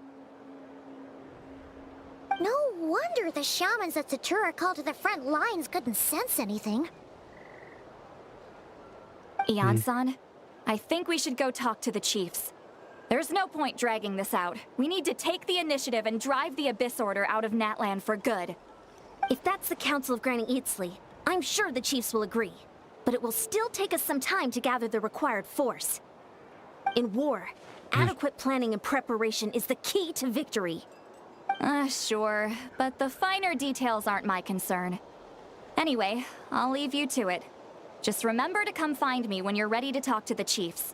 No wonder the shamans that Satura called to the front lines couldn't sense anything. Ian-san, I think we should go talk to the chiefs. There's no point dragging this out. We need to take the initiative and drive the Abyss Order out of Natlan for good. If that's the Council of Granny Eatsley, I'm sure the chiefs will agree. But it will still take us some time to gather the required force. In war, adequate planning and preparation is the key to victory. Sure, but the finer details aren't my concern. Anyway, I'll leave you to it. Just remember to come find me when you're ready to talk to the chiefs.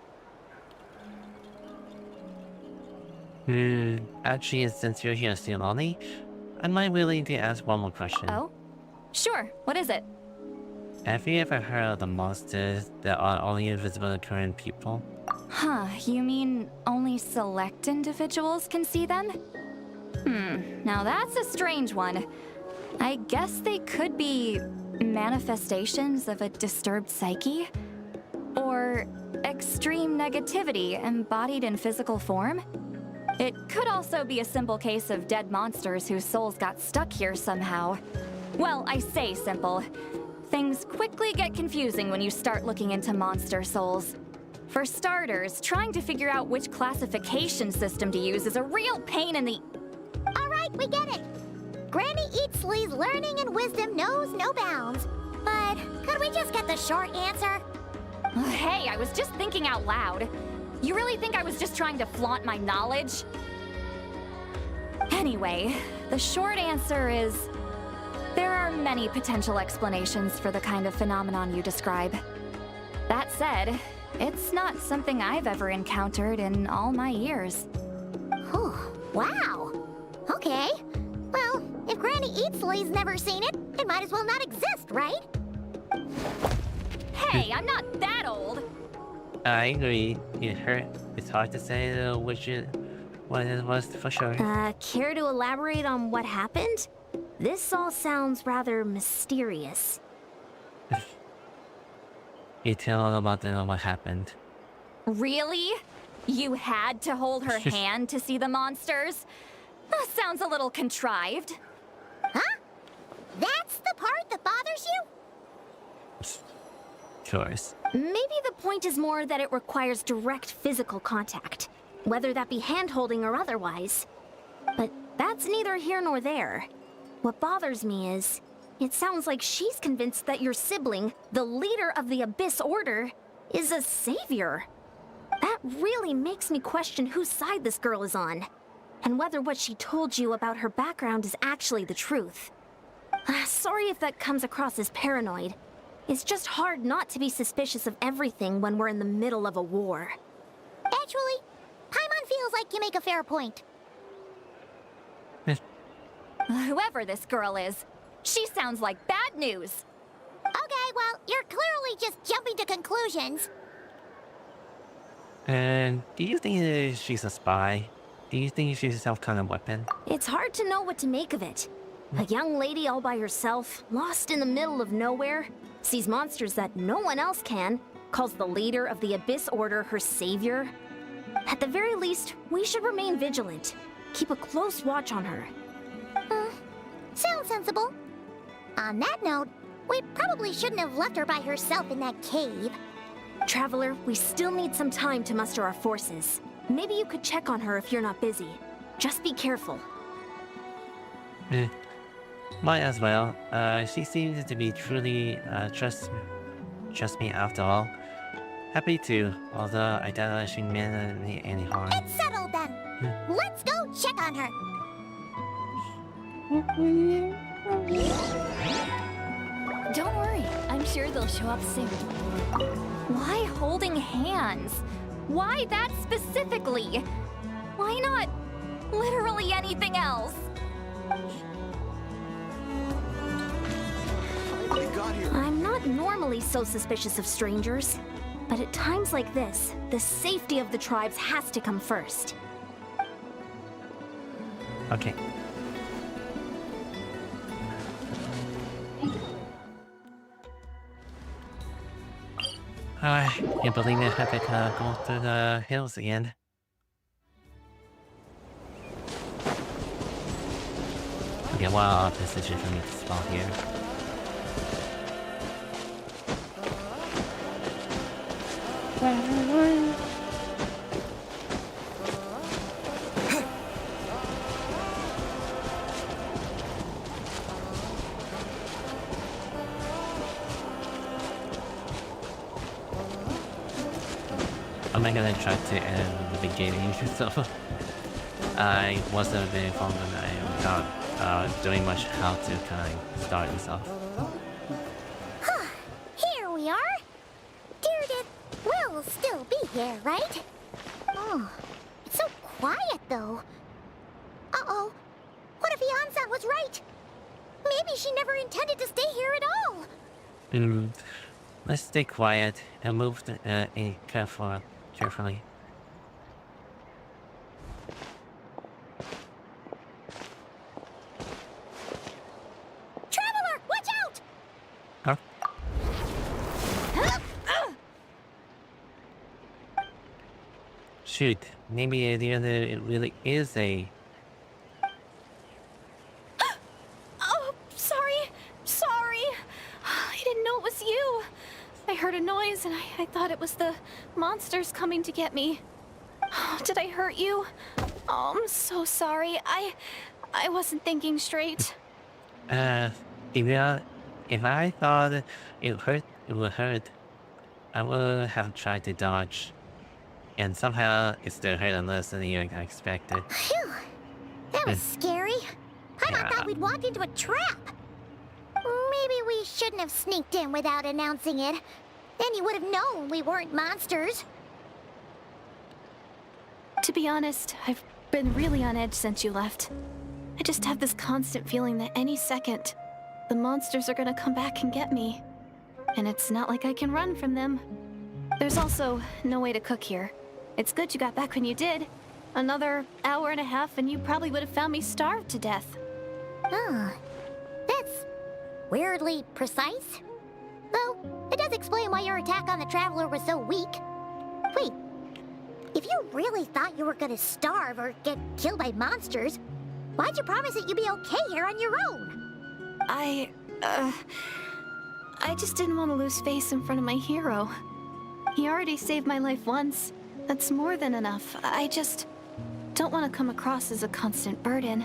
Actually, since you're here, Silani, am I willing to ask one more question? Oh? Sure, what is it? Have you ever heard of the monsters that are only invisible to current people? Huh, you mean only select individuals can see them? Now that's a strange one. I guess they could be manifestations of a disturbed psyche? Or extreme negativity embodied in physical form? It could also be a simple case of dead monsters whose souls got stuck here somehow. Well, I say simple. Things quickly get confusing when you start looking into monster souls. For starters, trying to figure out which classification system to use is a real pain in the... Alright, we get it. Granny Eatsley's learning and wisdom knows no bounds. But could we just get the short answer? Hey, I was just thinking out loud. You really think I was just trying to flaunt my knowledge? Anyway, the short answer is... there are many potential explanations for the kind of phenomenon you describe. That said, it's not something I've ever encountered in all my years. Oh, wow. Okay. Well, if Granny Eatsley's never seen it, it might as well not exist, right? Hey, I'm not that old! I agree. It's hard to say what it was for sure. Care to elaborate on what happened? This all sounds rather mysterious. You tell about what happened. Really? You had to hold her hand to see the monsters? That sounds a little contrived. Huh? That's the part that bothers you? Of course. Maybe the point is more that it requires direct physical contact, whether that be hand-holding or otherwise. But that's neither here nor there. What bothers me is, it sounds like she's convinced that your sibling, the leader of the Abyss Order, is a savior. That really makes me question whose side this girl is on, and whether what she told you about her background is actually the truth. Sorry if that comes across as paranoid. It's just hard not to be suspicious of everything when we're in the middle of a war. Actually, Paimon feels like you make a fair point. Whoever this girl is, she sounds like bad news. Okay, well, you're clearly just jumping to conclusions. And do you think that she's a spy? Do you think she's some kind of weapon? It's hard to know what to make of it. A young lady all by herself, lost in the middle of nowhere, sees monsters that no one else can, calls the leader of the Abyss Order her savior. At the very least, we should remain vigilant. Keep a close watch on her. Sounds sensible. On that note, we probably shouldn't have left her by herself in that cave. Traveler, we still need some time to muster our forces. Maybe you could check on her if you're not busy. Just be careful. Might as well. She seems to be truly trust me after all. Happy to, although I doubt she meant any harm. It's settled then. Let's go check on her. Don't worry, I'm sure they'll show up soon. Why holding hands? Why that specifically? Why not literally anything else? I'm not normally so suspicious of strangers, but at times like this, the safety of the tribes has to come first. Okay. I can't believe I have to go through the hills again. Okay, well, decision for me to spawn here. I'm not gonna try to end the beginning, so I wasn't very fond and I am not doing much how to kind of start this off. Here we are. Dear will still be here, right? Oh, it's so quiet though. Uh-oh. What if Yansan was right? Maybe she never intended to stay here at all. Let's stay quiet and move carefully. Traveler, watch out! Huh? Shoot, maybe the other it really is a. Oh, sorry. I didn't know it was you. I heard a noise and I thought it was the monsters coming to get me. Did I hurt you? Oh, I'm so sorry. I wasn't thinking straight. If I thought it would hurt, I would have tried to dodge. And somehow it still hurt less than you expected. Phew. That was scary. I thought we'd walked into a trap. Maybe we shouldn't have sneaked in without announcing it. Then you would have known we weren't monsters. To be honest, I've been really on edge since you left. I just have this constant feeling that any second, the monsters are gonna come back and get me. And it's not like I can run from them. There's also no way to cook here. It's good you got back when you did. Another hour and a half and you probably would have found me starved to death. Oh, that's weirdly precise. Though, it does explain why your attack on the Traveler was so weak. Wait, if you really thought you were gonna starve or get killed by monsters, why'd you promise that you'd be okay here on your own? I just didn't want to lose face in front of my hero. He already saved my life once. That's more than enough. I just don't want to come across as a constant burden.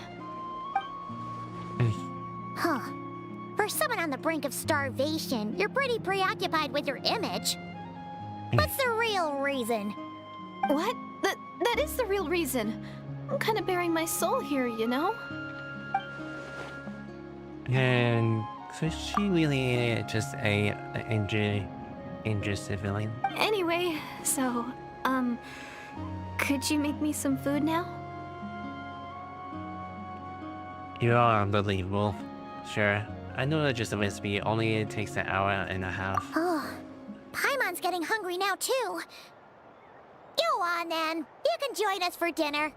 Huh. For someone on the brink of starvation, you're pretty preoccupied with your image. What's the real reason? What? That is the real reason. I'm kind of bearing my soul here, you know? And so she really just a injured civilian. Anyway, so, could you make me some food now? You are unbelievable. Sure. I know that just a recipe only takes an hour and a half. Oh, Paimon's getting hungry now too. Go on then. You can join us for dinner.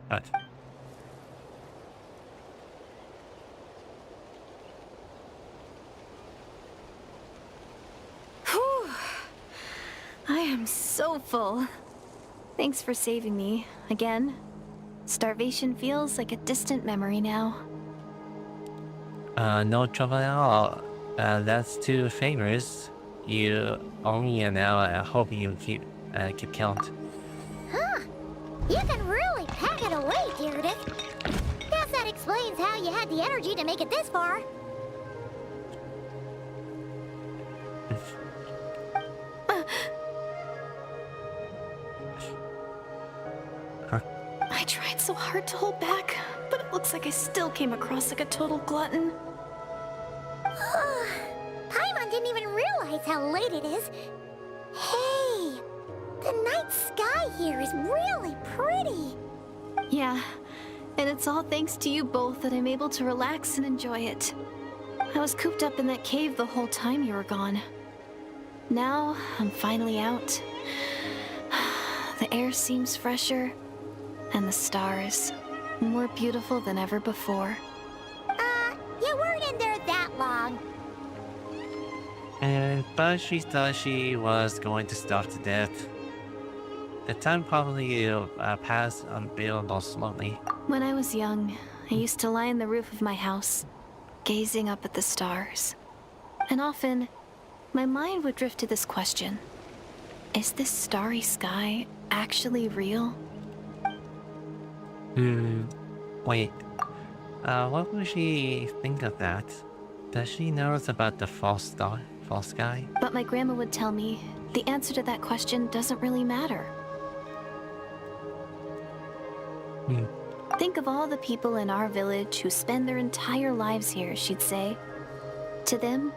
What? Whew. I am so full. Thanks for saving me, again. Starvation feels like a distant memory now. No trouble at all. That's 2 favors. you owe me an hour. I hope you keep count. Huh. You can really pack it away, Gyarados. Guess that explains how you had the energy to make it this far. I tried so hard to hold back, but it looks like I still came across like a total glutton. Paimon didn't even realize how late it is. Hey, the night sky here is really pretty. Yeah, and it's all thanks to you both that I'm able to relax and enjoy it. I was cooped up in that cave the whole time you were gone. Now, I'm finally out. The air seems fresher, and the stars more beautiful than ever before. You weren't in there that long. But she thought she was going to starve to death. The time probably passed unbearable slowly. When I was young, I used to lie on the roof of my house, gazing up at the stars. And often, my mind would drift to this question. Is this starry sky actually real? Wait. What would she think of that? Does she know about the false sky? But my grandma would tell me, the answer to that question doesn't really matter. Think of all the people in our village who spend their entire lives here, she'd say. To them,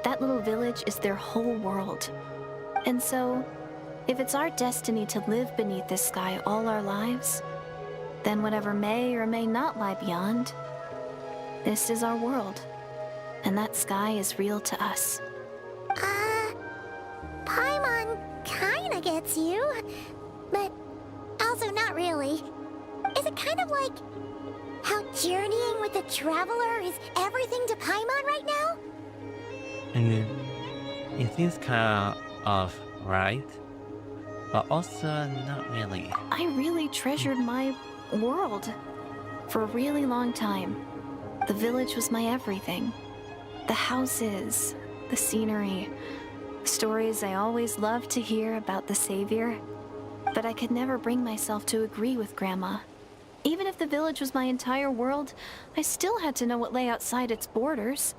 that little village is their whole world. And so, if it's our destiny to live beneath this sky all our lives, then whatever may or may not lie beyond, this is our world. And that sky is real to us. Paimon kinda gets you, but also not really. Is it kind of like how journeying with the Traveler is everything to Paimon right now? It seems kind of right, but also not really. I really treasured my world. For a really long time, the village was my everything. The houses, the scenery, stories I always loved to hear about the Savior. But I could never bring myself to agree with Grandma. Even if the village was my entire world, I still had to know what lay outside its borders.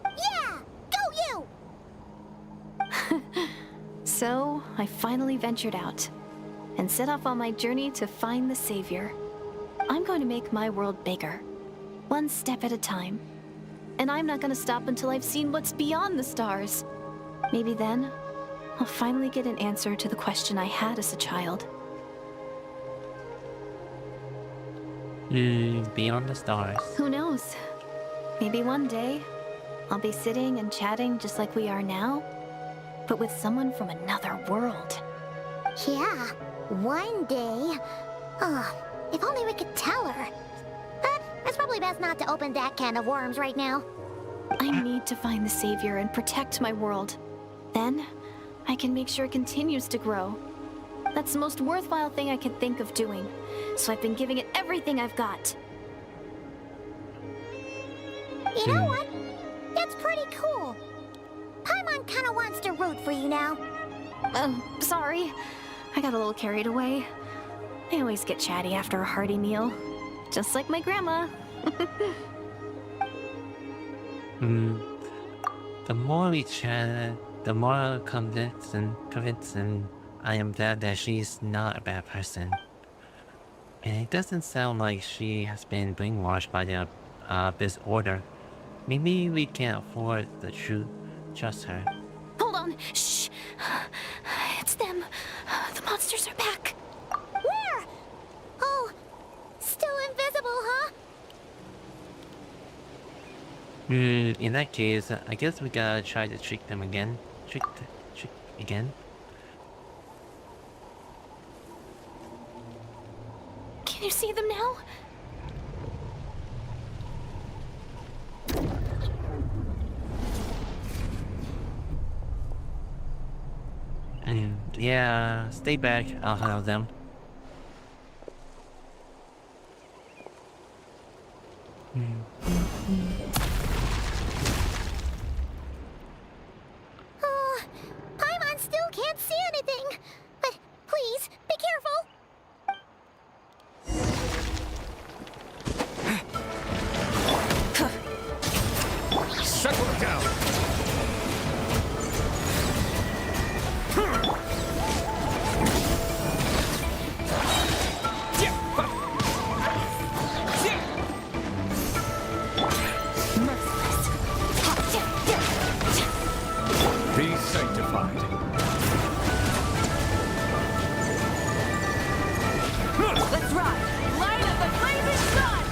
Yeah! Go you! So, I finally ventured out and set off on my journey to find the Savior. I'm going to make my world bigger, one step at a time. And I'm not going to stop until I've seen what's beyond the stars. Maybe then, I'll finally get an answer to the question I had as a child. Beyond the stars. Who knows? Maybe one day, I'll be sitting and chatting just like we are now, but with someone from another world. Yeah, one day. If only we could tell her. But it's probably best not to open that can of worms right now. I need to find the Savior and protect my world. Then, I can make sure it continues to grow. That's the most worthwhile thing I could think of doing, so I've been giving it everything I've got. You know what? That's pretty cool. Paimon kinda wants to root for you now. Sorry. I got a little carried away. I always get chatty after a hearty meal. Just like my grandma. The more we chat, the more convincing I am that she's not a bad person. And it doesn't sound like she has been brainwashed by the Abyss Order. Maybe we can't afford to trust her. Hold on. Shh. It's them. The monsters are back. Where? Oh, still invisible, huh? In that case, I guess we gotta try to trick them again. Trick again. Can you see them now? Yeah, stay back. I'll handle them. krai! Light of the blazing sun!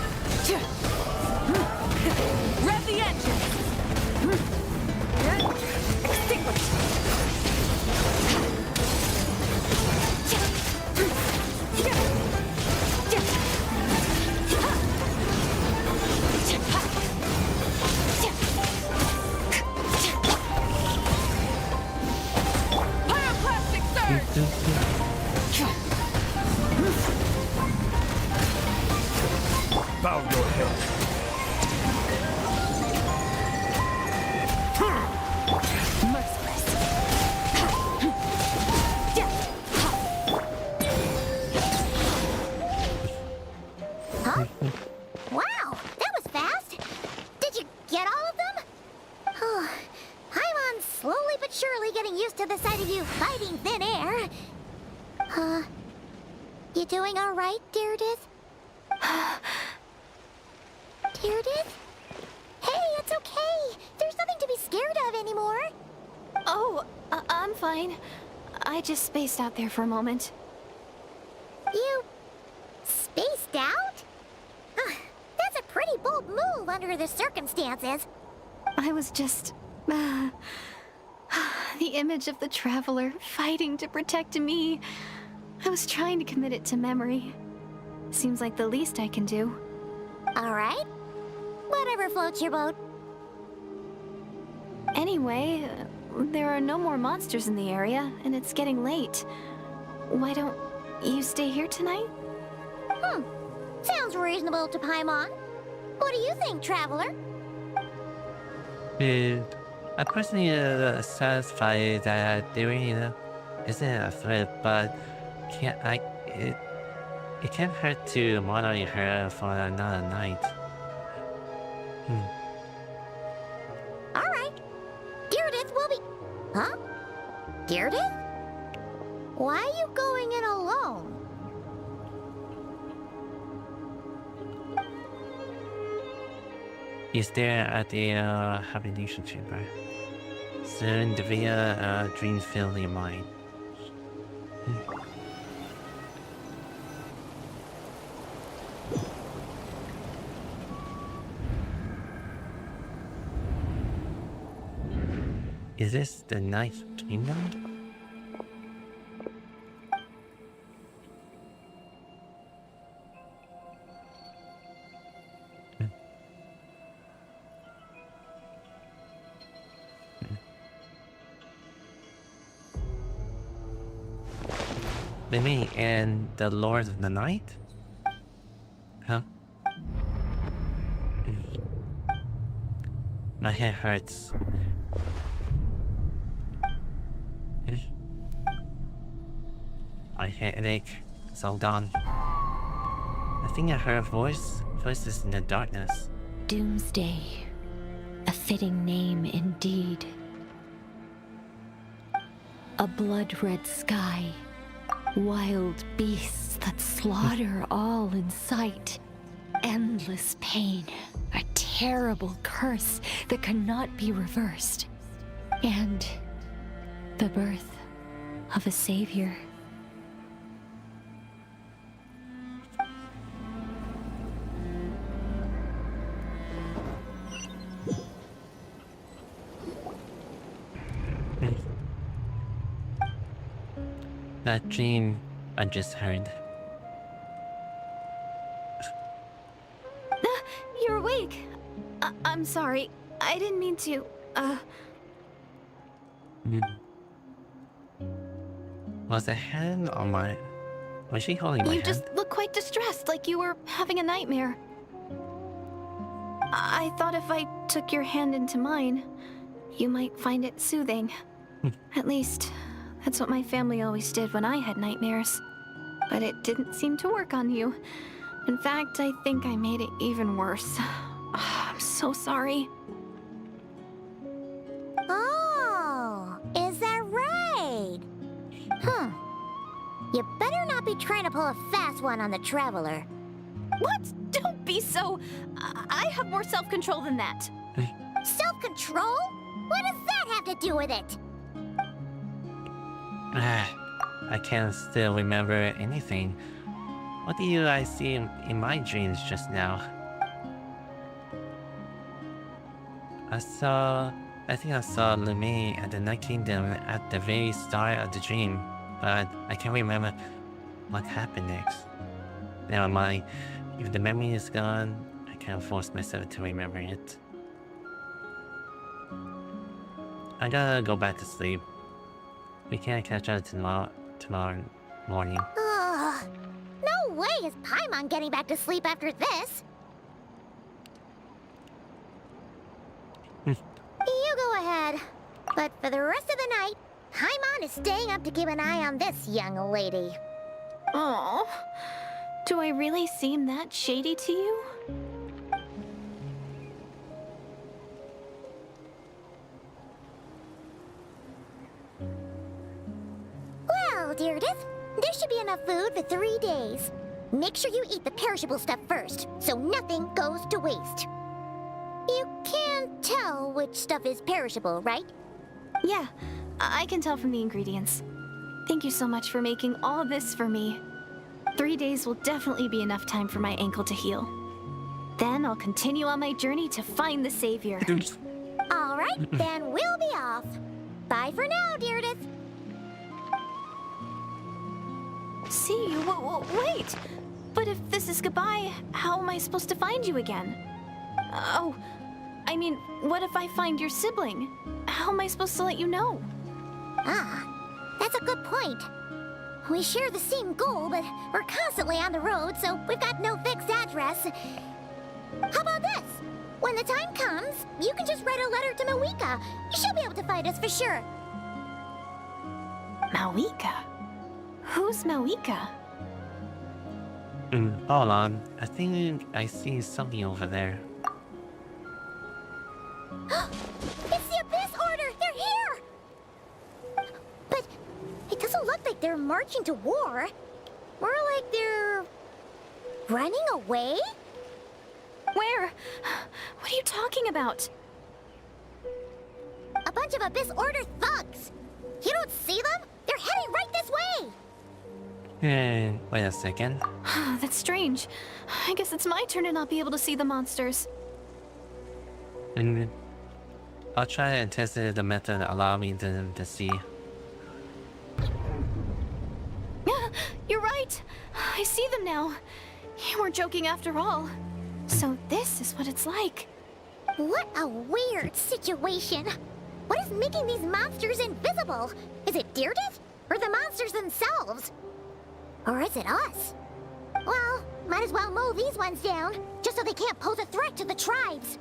Rev the engine! Extinguish! Pyroclastic surge! Bow your head. Merciless! Huh? Wow, that was fast. Did you get all of them? Oh, Paimon's slowly but surely getting used to the sight of you fighting thin air. You doing all right, Deirdith? Deirdith? Hey, it's okay. There's nothing to be scared of anymore. Oh, I'm fine. I just spaced out there for a moment. You spaced out? That's a pretty bold move under the circumstances. I was just... the image of the traveler fighting to protect me. I was trying to commit it to memory. Seems like the least I can do. All right. Whatever floats your boat. Anyway, there are no more monsters in the area, and it's getting late. Why don't you stay here tonight? Sounds reasonable to Paimon. What do you think, Traveler? I'm personally satisfied that doing isn't a threat, but it can't hurt to monitor her for another night. All right. Deirdith will be... Huh? Deirdith? Why are you going in alone? He's there at the hibernation chamber. Soon, the via dreams fill your mind. Is this the Ninth Kingdom? Me and the Lord of the Night? Huh? My head hurts. My headache is all gone. I think I heard voices in the darkness. Doomsday. A fitting name indeed. A blood-red sky. Wild beasts that slaughter all in sight. Endless pain. A terrible curse that cannot be reversed. And the birth of a savior. That dream I just heard. You're awake. I'm sorry. I didn't mean to, Was the hand on my... Was she holding my You hand? just look quite distressed, like you were having a nightmare. I thought if I took your hand into mine, you might find it soothing. At least, that's what my family always did when I had nightmares. But it didn't seem to work on you. In fact, I think I made it even worse. I'm so sorry. Oh, is that right? You better not be trying to pull a fast one on the Traveler. What? Don't be so... I have more self-control than that. Self-control? What does that have to do with it? I can't still remember anything. What do you guys see in my dreams just now? I think I saw Lumiere at the Night Kingdom at the very start of the dream, but I can't remember what happened next. Never mind, if the memory is gone, I can't force myself to remember it. I gotta go back to sleep. We can't catch up tomorrow morning. Ugh. No way is Paimon getting back to sleep after this. You go ahead. But for the rest of the night, Paimon is staying up to keep an eye on this young lady. Oh, do I really seem that shady to you? Well, Deirdith, there should be enough food for 3 days. Make sure you eat the perishable stuff first, so nothing goes to waste. You can't tell which stuff is perishable, right? Yeah, I can tell from the ingredients. Thank you so much for making all this for me. 3 days will definitely be enough time for my ankle to heal. Then I'll continue on my journey to find the savior. All right, then we'll be off. Bye for now, Deirdith. See you? Wait! But if this is goodbye, how am I supposed to find you again? Oh, I mean, what if I find your sibling? How am I supposed to let you know? Ah, that's a good point. We share the same goal, but we're constantly on the road, so we've got no fixed address. How about this? When the time comes, you can just write a letter to Mawika. She'll be able to find us for sure. Mawika? Who's Mawika? Hold on, I think I see something over there. It's the Abyss Order! They're here! But it doesn't look like they're marching to war. More like they're running away? Where? What are you talking about? A bunch of Abyss Order thugs! You don't see them? They're heading right this way! Wait a second. That's strange. I guess it's my turn to not be able to see the monsters. I'll try and test the method that allow me to see. You're right. I see them now. You weren't joking after all. So this is what it's like. What a weird situation. What is making these monsters invisible? Is it Deirdith? Or the monsters themselves? Or is it us? Well, might as well mow these ones down, just so they can't pose a threat to the tribes.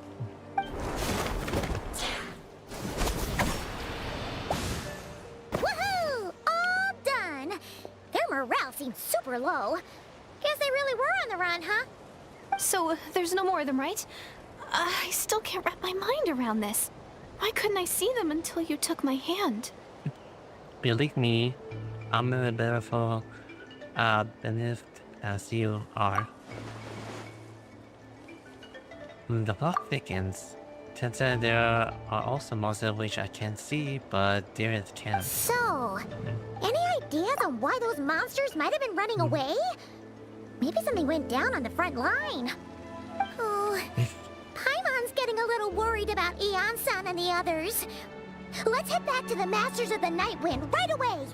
Woohoo! All done! Their morale seems super low. Guess they really were on the run, huh? So there's no more of them, right? I still can't wrap my mind around this. Why couldn't I see them until you took my hand? Believe me, I'm a beautiful beneath as you are. The plot thickens. Turns out there are also monsters which I can't see, but Deirdith can. So, any ideas on why those monsters might have been running away? Maybe something went down on the front line. Oh, Paimon's getting a little worried about Eon-san and the others. Let's head back to the Masters of the Night Wind right away.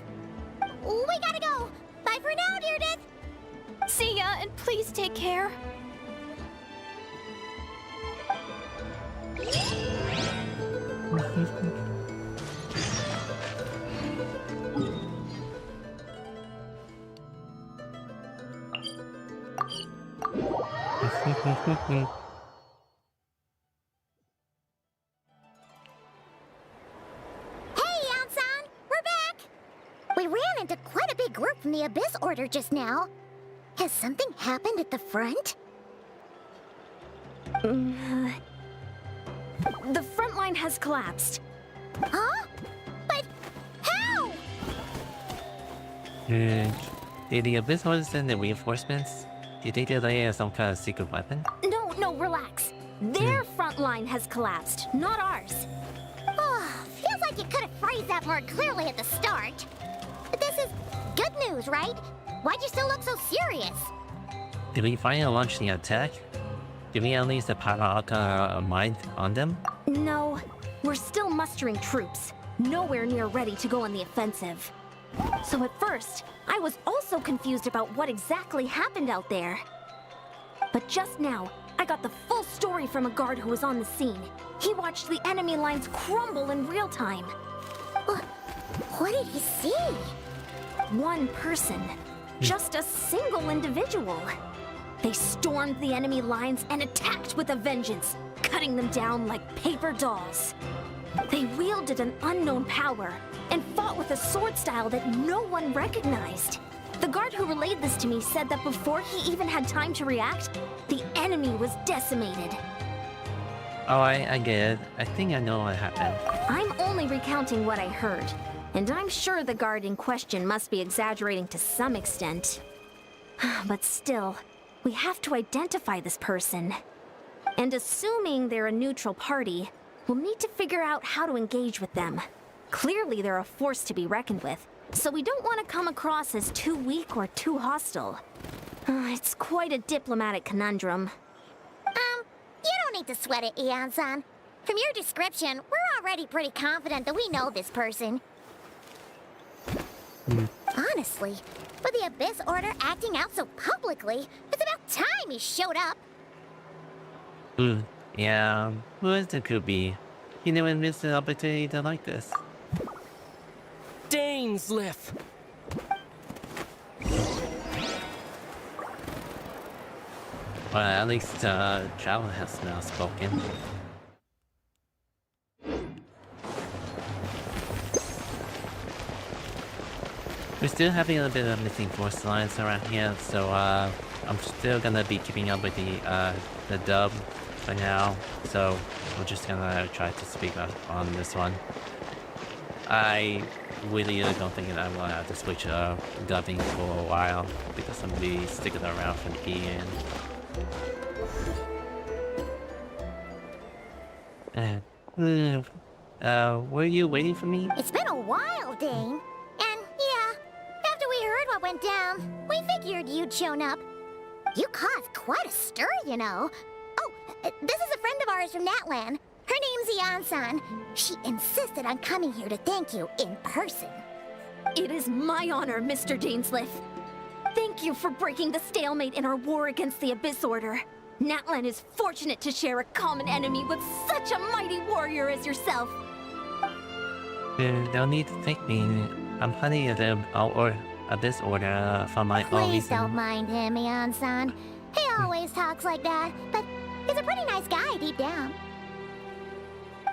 We gotta go. Bye for now, Deirdith. See ya, and please take care. Into quite a big group from the Abyss Order just now. Has something happened at the front? The front line has collapsed. Huh? But how? Did the Abyss Order send the reinforcements? Did they delay some kind of secret weapon? No, relax. Their front line has collapsed, not ours. Oh, feels like you could have phrased that more clearly at the start. But this is good news, right? Why'd you still look so serious? Did we finally launch the attack? Did we unleash the power of mind on them? No, we're still mustering troops. Nowhere near ready to go on the offensive. So at first, I was also confused about what exactly happened out there. But just now, I got the full story from a guard who was on the scene. He watched the enemy lines crumble in real time. What did he see? One person. Just a single individual. They stormed the enemy lines and attacked with a vengeance, cutting them down like paper dolls. They wielded an unknown power and fought with a sword style that no one recognized. The guard who relayed this to me said that before he even had time to react, the enemy was decimated. Oh, I get it. I think I know what happened. I'm only recounting what I heard, and I'm sure the guard in question must be exaggerating to some extent. But still, we have to identify this person. And assuming they're a neutral party, we'll need to figure out how to engage with them. Clearly they're a force to be reckoned with, so we don't want to come across as too weak or too hostile. It's quite a diplomatic conundrum. You don't need to sweat it, Eon-san. From your description, we're already pretty confident that we know this person. Honestly, with the Abyss Order acting out so publicly, it's about time he showed up. Yeah, who else it could be? You never missed an opportunity to like this. Dainsliff! Well, at least Travel has now spoken. We're still having a bit of missing force lines around here, so I'm still gonna be keeping up with the dub for now. So we're just gonna try to speak up on this one. I really don't think that I'm gonna have to switch dubbing for a while because I'm gonna be sticking around for the end. Were you waiting for me? It's been a while, Dane. And yeah, after we heard what went down, we figured you'd shown up. You caused quite a stir, you know. Oh, this is a friend of ours from Natlan. Her name's Eon-san. She insisted on coming here to thank you in person. It is my honor, Mr. Dainsliff. Thank you for breaking the stalemate in our war against the Abyss Order. Natlan is fortunate to share a common enemy with such a mighty warrior as yourself. No need to thank me. I'm hunting the Abyss Order for my own Please reason. don't mind him, Eon-san. He always talks like that, but he's a pretty nice guy deep down.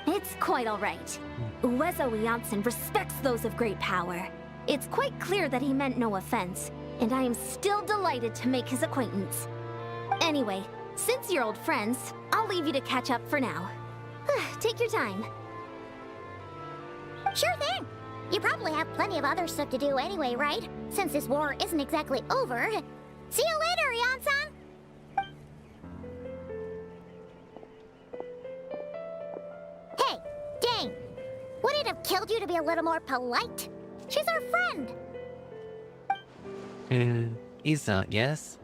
It's quite all right. Uezo Janssen respects those of great power. It's quite clear that he meant no offense, and I am still delighted to make his acquaintance. Anyway, since you're old friends, I'll leave you to catch up for now. Take your time. Sure thing. You probably have plenty of other stuff to do anyway, right? Since this war isn't exactly over. See you later, Eon-san! Hey, Dane! Would it have killed you to be a little more polite? She's our friend! Isa, yes?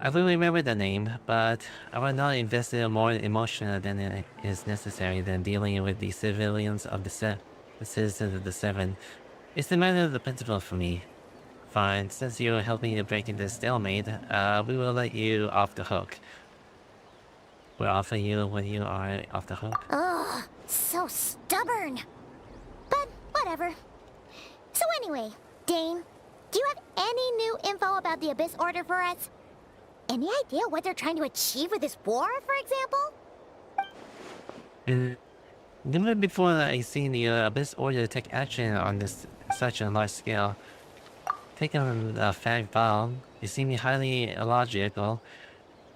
I will remember the name, but I will not invest in more emotion than it is necessary than dealing with the civilians of the citizens of the Seven. It's a matter of the principle for me. Fine, since you helped me to break into stalemate, we will let you off the hook. We'll offer you when you are off the hook. Ugh, so stubborn. But whatever. So anyway, Dane, do you have any new info about the Abyss Order for us? Any idea what they're trying to achieve with this war, for example? Never before I seen the Abyss Order take action on such a large scale. Taking a fact bomb, it seemed highly illogical.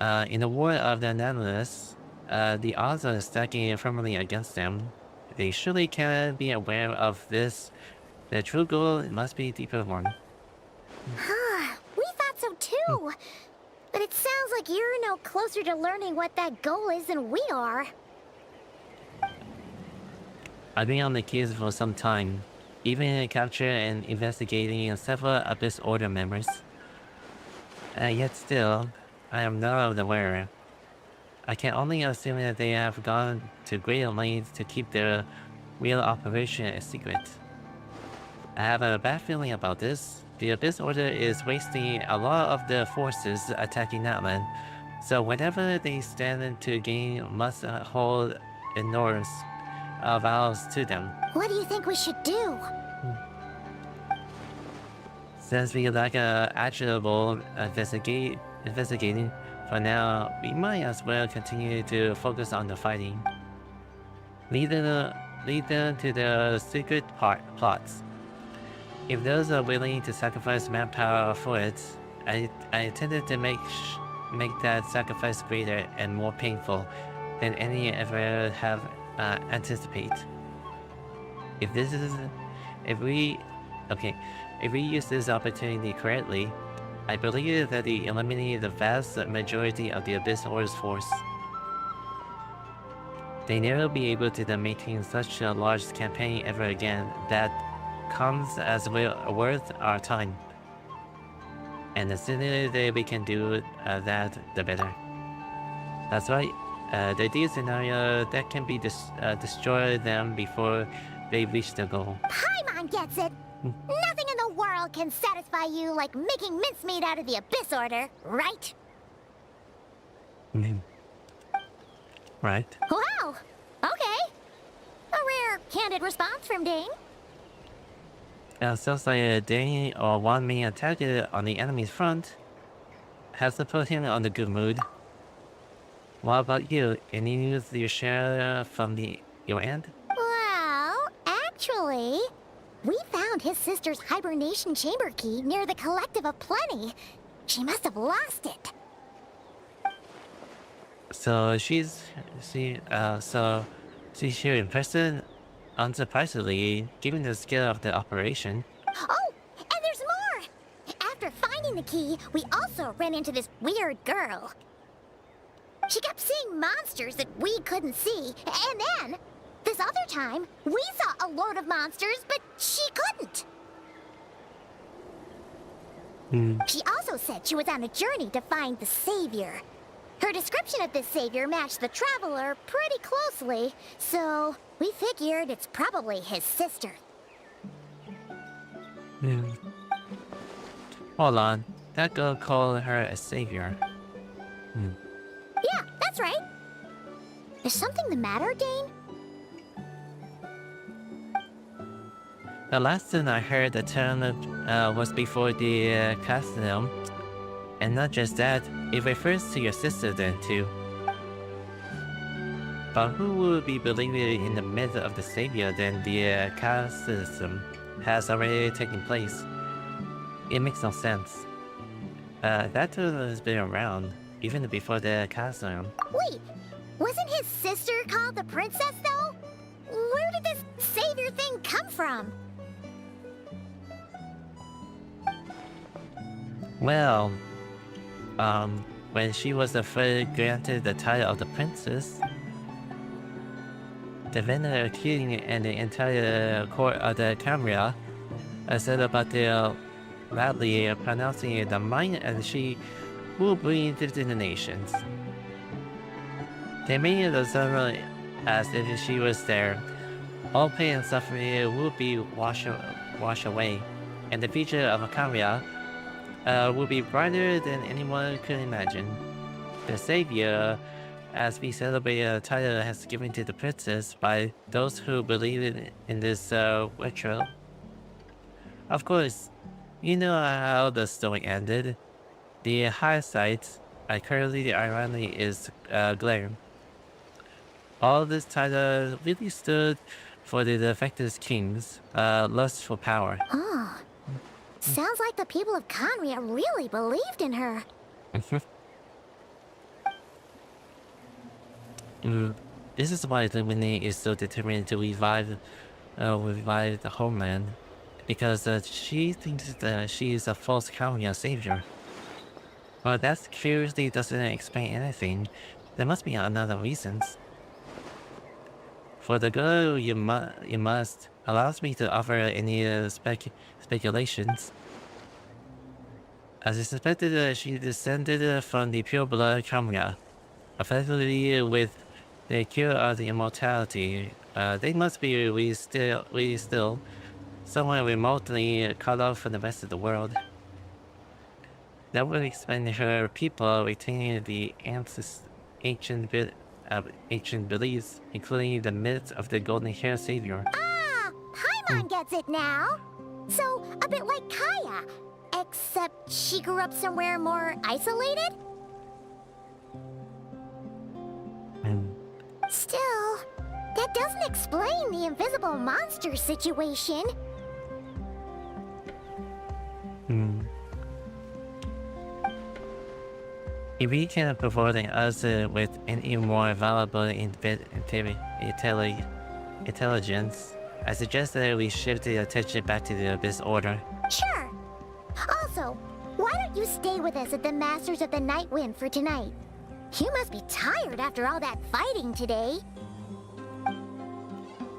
In the war of the Nautilus, the odds are stacking firmly against them. They surely can be aware of this. Their true goal must be deeper one. We thought so too. But it sounds like you're no closer to learning what that goal is than we are. I've been on the case for some time, even capturing and investigating several Abyss Order members. Yet still, I am not aware. I can only assume that they have gone to great lengths to keep their real operation a secret. I have a bad feeling about this. The Abyss Order is wasting a lot of their forces attacking Natlan, so whenever they stand to gain must hold enormous vows to them. What do you think we should do? Since we lack actionable investigating for now, we might as well continue to focus on the fighting. Lead them to the secret plots. If those are willing to sacrifice manpower for it, I intended to make that sacrifice greater and more painful than any ever have anticipate. If we use this opportunity correctly, I believe that they eliminate the vast majority of the Abyss Order's force. They never be able to maintain such a large campaign ever again that comes as worth our time. And the sooner that we can do that, the better. That's right. The ideal scenario that can be destroy them before they reach the goal. Paimon gets it! Nothing in the world can satisfy you like making mincemeat out of the Abyss Order, right? Right. Wow! Okay. A rare, candid response from Dane. Sounds like Dane or one main attacker on the enemy's front has to put him on the good mood. What about you? Any news you share from your end? Well, actually, we found his sister's hibernation chamber key near the Collective of Plenty. She must have lost it. So she's here in person. Unsurprisingly, given the scale of the operation. Oh, and there's more! After finding the key, we also ran into this weird girl. She kept seeing monsters that we couldn't see, and then, this other time, we saw a load of monsters, but she couldn't. She also said she was on a journey to find the Savior. Her description of this Savior matched the Traveler pretty closely, so we figured it's probably his sister. Hold on. That girl called her a savior. Yeah, that's right. Is something the matter, Dane? The last time I heard the term was before the Castellum. And not just that, it refers to your sister then too. But who would be believing in the myth of the Savior then the Castellum has already taken place? It makes no sense. That tool has been around, even before the Castellum. Wait, wasn't his sister called the Princess though? Where did this Savior thing come from? Well, when she was first granted the title of the princess, the Venerer King and the entire court of the Camera said about their loudly pronouncing the mind and she will bring to the nations. They made it observe as if she was there. All pain and suffering will be washed away, and the future of Camera will be brighter than anyone could imagine. The Savior, as we celebrate a title has given to the princess by those who believe in this ritual. Of course, you know how the story ended. The hindsight, currently ironically, is glaring. All this title really stood for the defected king's lust for power. Oh. Sounds like the people of Conria really believed in her. This is why Lumine is so determined to revive the homeland, because she thinks that she is a false Conria savior. But that curiously doesn't explain anything. There must be another reasons. For the girl, you must allows me to offer any speculations. As is suspected, she descended from the pure blood Kamga, effectively with the cure of the immortality. They must be really still somewhere remotely cut off from the rest of the world. That would explain her people retaining the ancient beliefs, including the myth of the golden hair savior. Ah, Paimon gets it now. So, a bit like Kaya, except she grew up somewhere more isolated? Still, that doesn't explain the invisible monster situation. If we can provide us with any more valuable intelligence, I suggest that we shift the attention back to the Abyss Order. Sure. Also, why don't you stay with us at the Masters of the Night Wind for tonight? You must be tired after all that fighting today.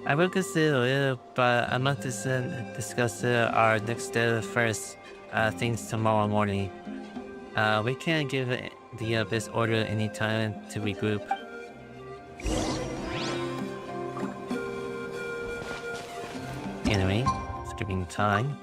I will consider it, but I must discuss our next step first, things tomorrow morning. We can't give the Abyss Order any time to regroup. Anyway, skipping time.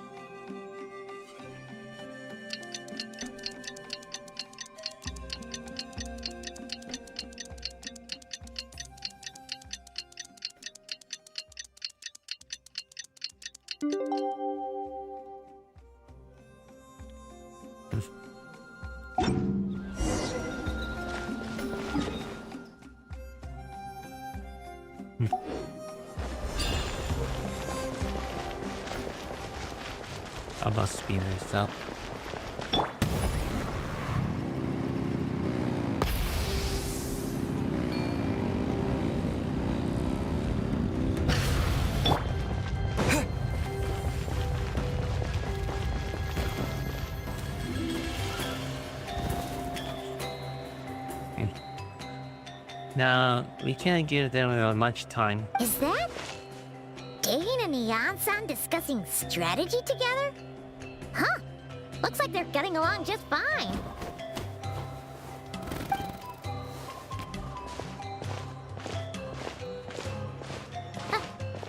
I must speed this up. Now, we can't give them much time. Is that Dane and Neon-san discussing strategy together? Huh. Looks like they're getting along just fine.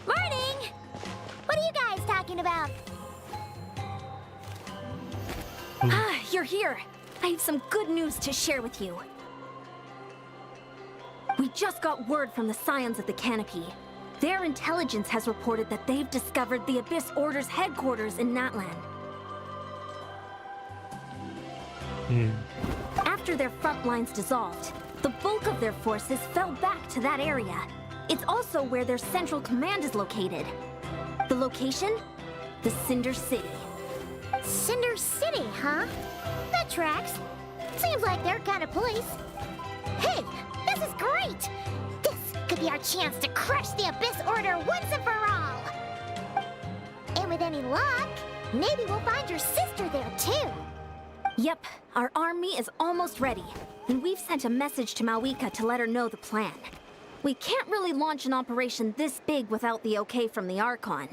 Morning! What are you guys talking about? Ah, you're here. I have some good news to share with you. We just got word from the Scions of the Canopy. Their intelligence has reported that they've discovered the Abyss Order's headquarters in Natlan. After their front lines dissolved, the bulk of their forces fell back to that area. It's also where their central command is located. The location? The Cinder City. Cinder City, huh? That tracks. Seems like their kind of place. Hey, this is great! This could be our chance to crush the Abyss Order once and for all! And with any luck, maybe we'll find your sister there too. Yep, our army is almost ready, and we've sent a message to Malwika to let her know the plan. We can't really launch an operation this big without the okay from the Archon.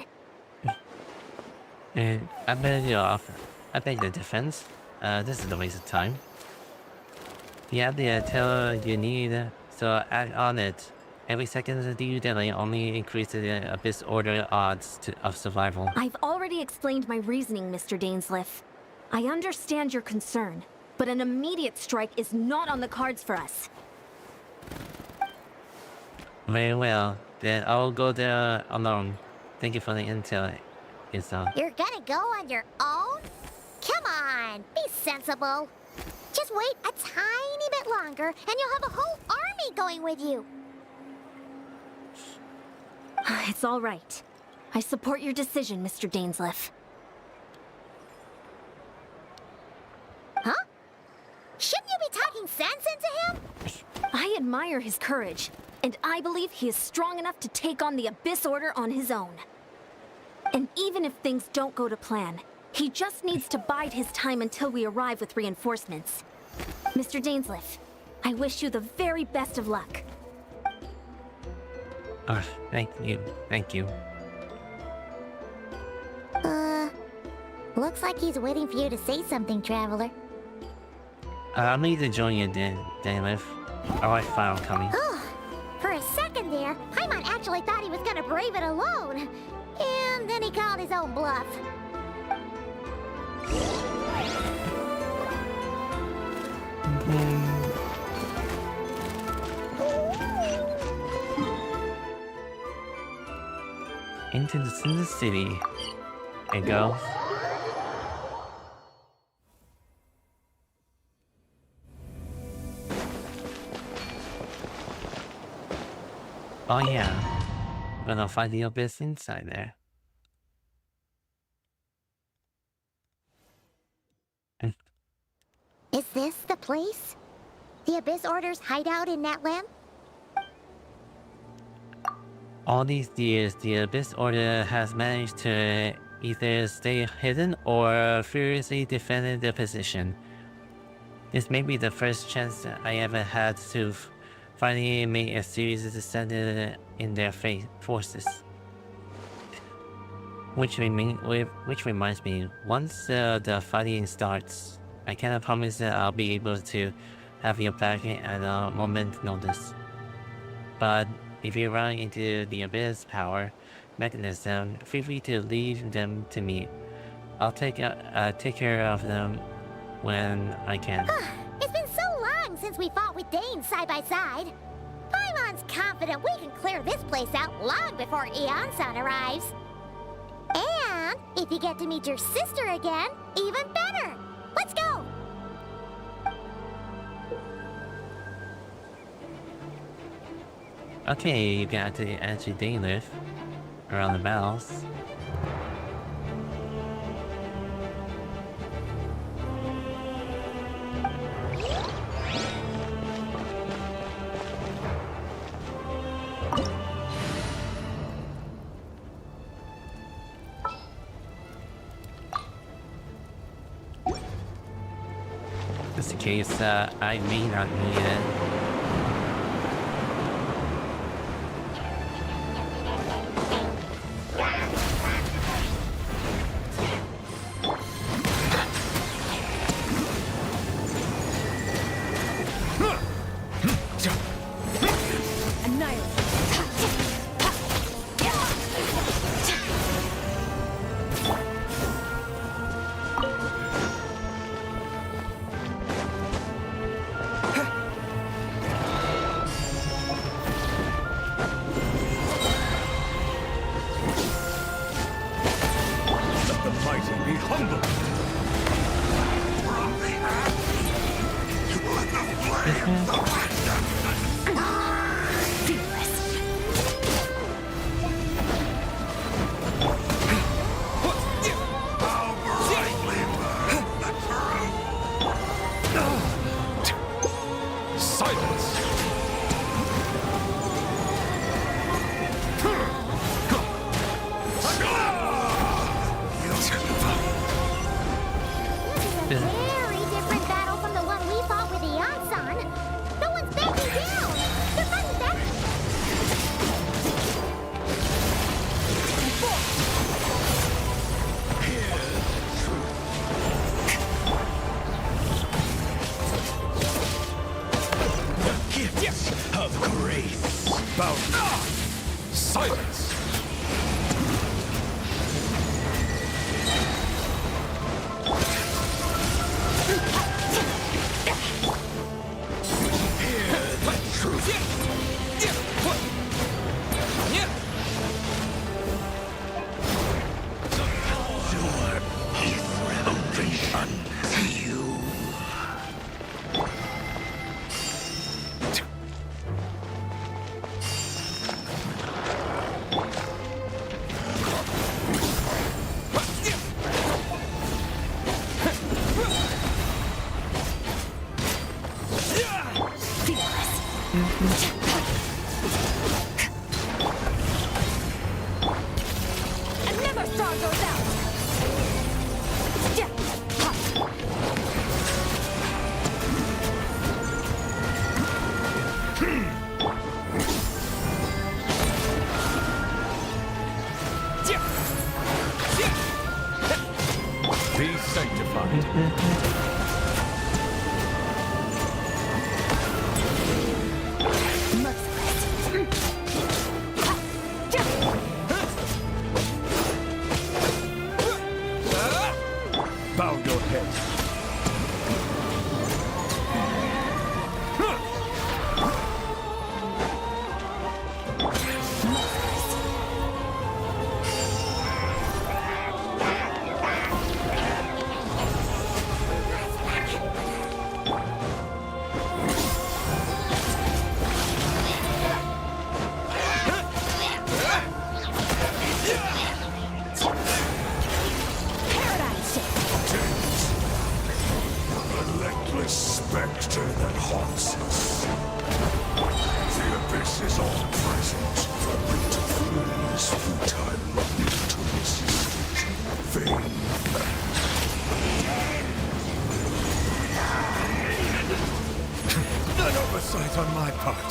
I bet you off. I beg the defense. This is a waste of time. You have the intel you need, so act on it. Every second you delay only increases the Abyss Order odds of survival. I've already explained my reasoning, Mr. Dainsleif. I understand your concern, but an immediate strike is not on the cards for us. Very well, then I'll go there alone. Thank you for the intel, Isa. You're gonna go on your own? Come on, be sensible. Just wait a tiny bit longer, and you'll have a whole army going with you. It's all right. I support your decision, Mr. Dainsleif. Huh? Shouldn't you be talking sense into him? I admire his courage, and I believe he is strong enough to take on the Abyss Order on his own. And even if things don't go to plan, he just needs to bide his time until we arrive with reinforcements. Mr. Dainsleif, I wish you the very best of luck. Thank you. Thank you. Looks like he's waiting for you to say something, Traveler. I'll need to join you then, Danliff. Alright, fine, I'm coming. For a second there, Paimon actually thought he was gonna brave it alone. And then he called his own bluff. Into the city. It goes. Oh yeah, I'm gonna find the abyss inside there. Is this the place? The Abyss Order's hideout in Natlam? All these years, the Abyss Order has managed to either stay hidden or furiously defend their position. This may be the first chance that I ever had to finally make a series descended in their forces. Which reminds me, once the fighting starts, I cannot promise that I'll be able to have your back at a moment's notice. But if you run into the Abyss power mechanism, feel free to leave them to me. I'll take care of them when I can. It's been so long since we fought with Dane side by side. Paimon's confident we can clear this place out long before Eon-san arrives. And if you get to meet your sister again, even better. Let's go! Okay, you got to actually Danliff around the mouse. Just in case I may not need it. Very different battle from the one we fought with Eon-san. No one's backing down. They're fighting back. Gift of grace. Bow. Silence. Another star goes out! Bow your head. Spectre that haunts us. The abyss is all present. For me to flee is futile, me to resist it. Vain. An oversight on my part.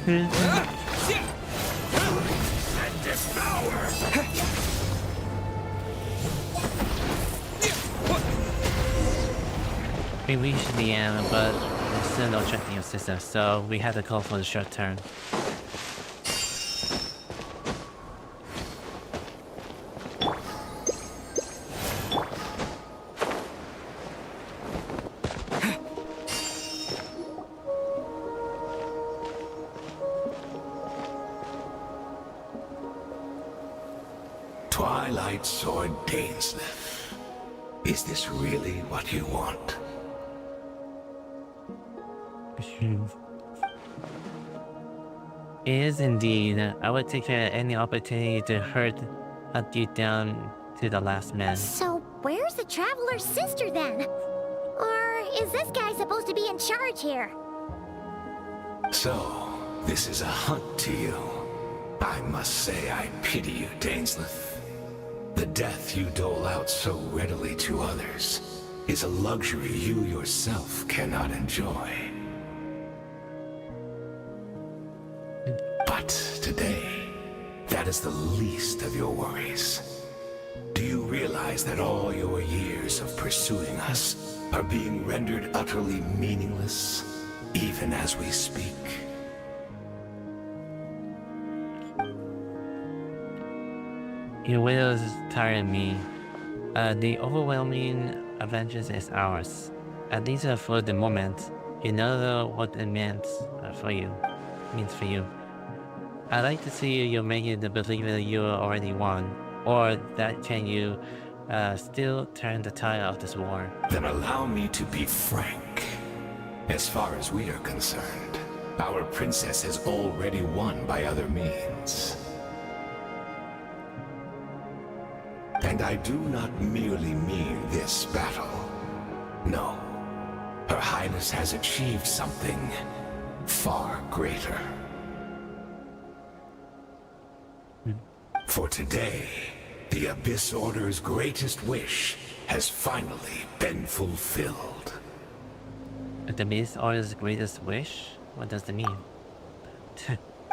And devour. we reached the end, but there's still no checking your system, so we had to call for the short turn. Twilight Sword Dainsleif. Is this really what you want? It is indeed. I would take any opportunity to hunt you down to the last man. So, where's the Traveler's sister then? Or is this guy supposed to be in charge here? So, this is a hunt to you. I must say I pity you, Dainsleif. The death you dole out so readily to others is a luxury you yourself cannot enjoy. But today, that is the least of your worries. Do you realize that all your years of pursuing us are being rendered utterly meaningless, even as we speak? Your will tired me. The overwhelming vengeance is ours. At least for the moment, you know what it means for you. I'd like to see you making the believe that you already won, or that can you still turn the tide of this war. Then allow me to be frank. As far as we are concerned, our princess has already won by other means. And I do not merely mean this battle. No. Her Highness has achieved something far greater. For today, the Abyss Order's greatest wish has finally been fulfilled. The Abyss Order's greatest wish? What does that mean?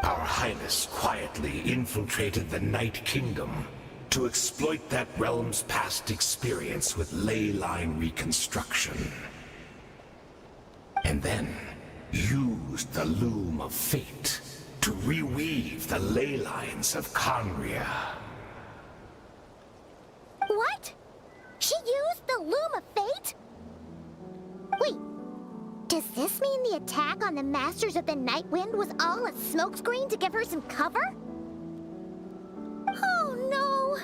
Our Highness quietly infiltrated the Night Kingdom to exploit that realm's past experience with ley line reconstruction. And then used the loom of fate to reweave the ley lines of Conria. What? She used the Loom of Fate? Wait, does this mean the attack on the Masters of the Night Wind was all a smokescreen to give her some cover? Oh no!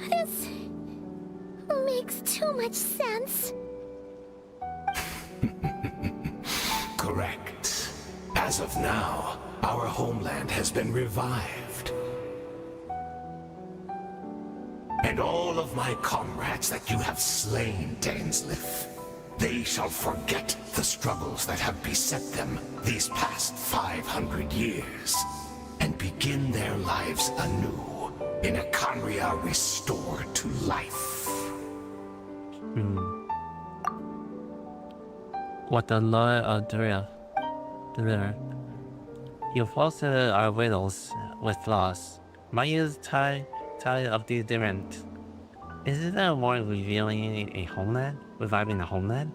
This makes too much sense. Correct. As of now, our homeland has been revived. And all of my comrades that you have slain, Dainsleif, they shall forget the struggles that have beset them these past 500 years, and begin their lives anew in a Conria restored to life. what the Lord of Dura. You foster our riddles with flaws. My is tired of these different. Isn't that more revealing a homeland? Reviving a homeland?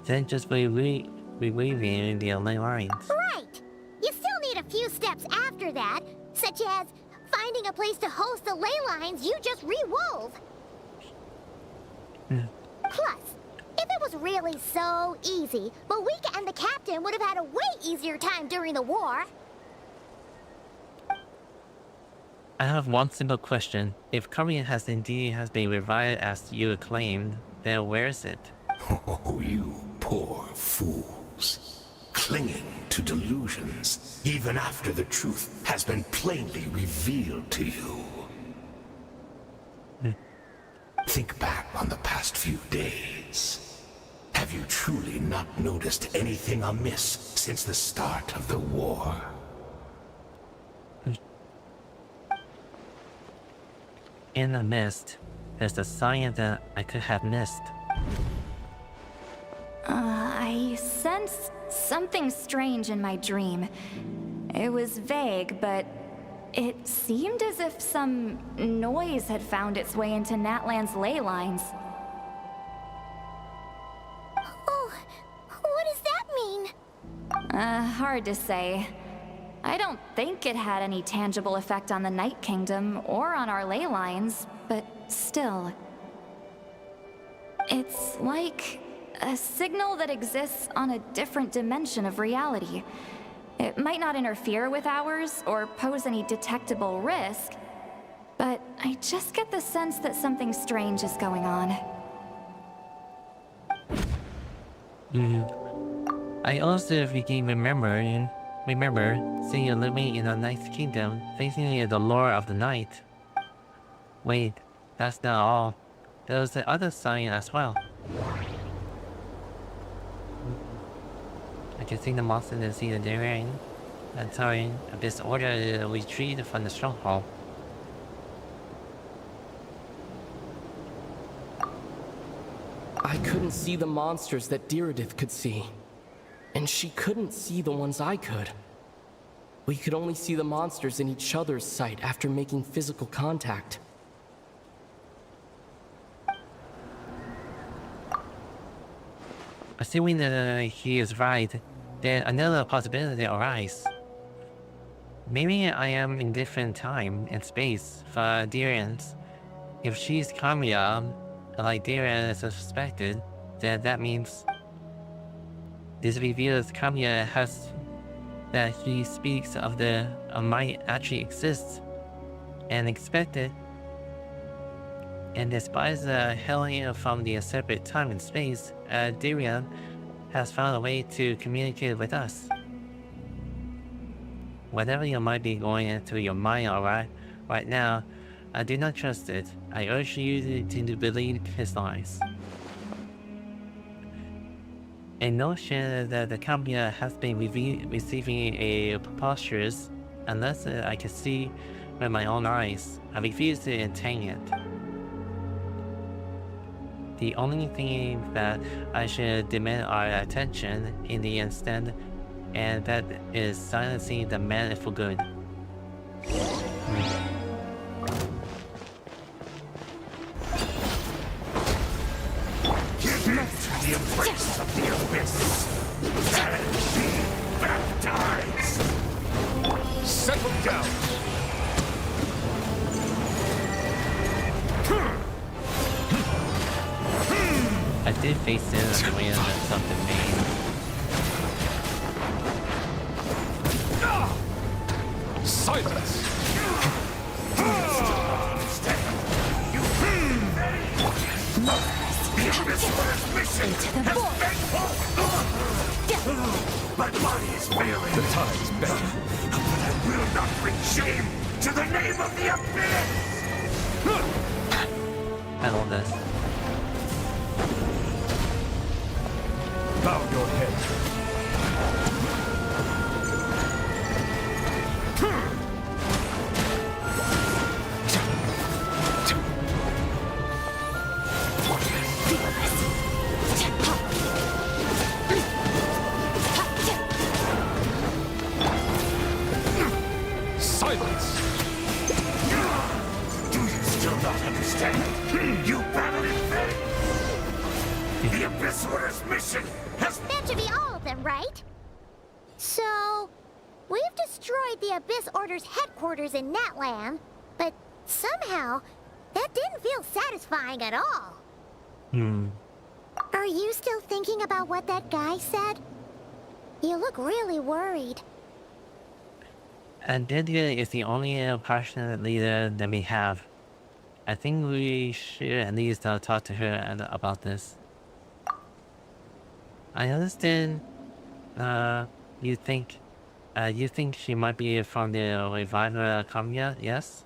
Then just reweaving the ley lines. Right! You still need a few steps after that, such as finding a place to host the ley lines you just rewove. Plus, if it was really so easy, Malika and the captain would have had a way easier time during the war. I have one simple question. If Korea has been revived as you claimed, then where is it? Oh, you poor fools. Clinging to delusions, even after the truth has been plainly revealed to you. Think back on the past few days. Have you truly not noticed anything amiss since the start of the war? In the mist, there's a sign that I could have missed. I sensed something strange in my dream. It was vague, but it seemed as if some noise had found its way into Natlan's ley lines. Oh, what does that mean? Hard to say. I don't think it had any tangible effect on the Night Kingdom or on our ley lines, but still. It's like a signal that exists on a different dimension of reality. It might not interfere with ours or pose any detectable risk, but I just get the sense that something strange is going on. I also begin remember seeing you living in the Night Kingdom, facing the lore of the night. Wait, that's not all. There's the other sign as well. I can see the monster and see the daring. And telling Abyss order to retreat from the stronghold. I couldn't see the monsters that Diridith could see. And she couldn't see the ones I could. We could only see the monsters in each other's sight after making physical contact. Assuming that he is right, then another possibility arises. Maybe I am in different time and space for Darians. If she's Kamiya, like Darian is suspected, then that means this reveals Kamiya has that she speaks of the might actually exists and expected. And despite the hailing from the separate time and space, Darian has found a way to communicate with us. Whatever you might be going into your mind right now, I do not trust it. I urge you to believe his lies. A notion that the company has been receiving a preposterous, unless I can see with my own eyes. I refuse to entertain it. The only thing that I should demand our attention in the instant, and that is silencing the man for good. Give in to the embrace of the abyss and be baptized. Settle down. I did face it on the way of something main. Silence! My body is failing. The time's better. But I will not bring shame to the name of the abyss! I love this. Bow your head. Order's mission has... That should be all of them, right? So, we've destroyed the Abyss Order's headquarters in Natlan, but somehow, that didn't feel satisfying at all. Are you still thinking about what that guy said? You look really worried. And Didier is the only passionate leader that we have. I think we should at least talk to her about this. I understand. You think she might be from the reviver Kamya, yes?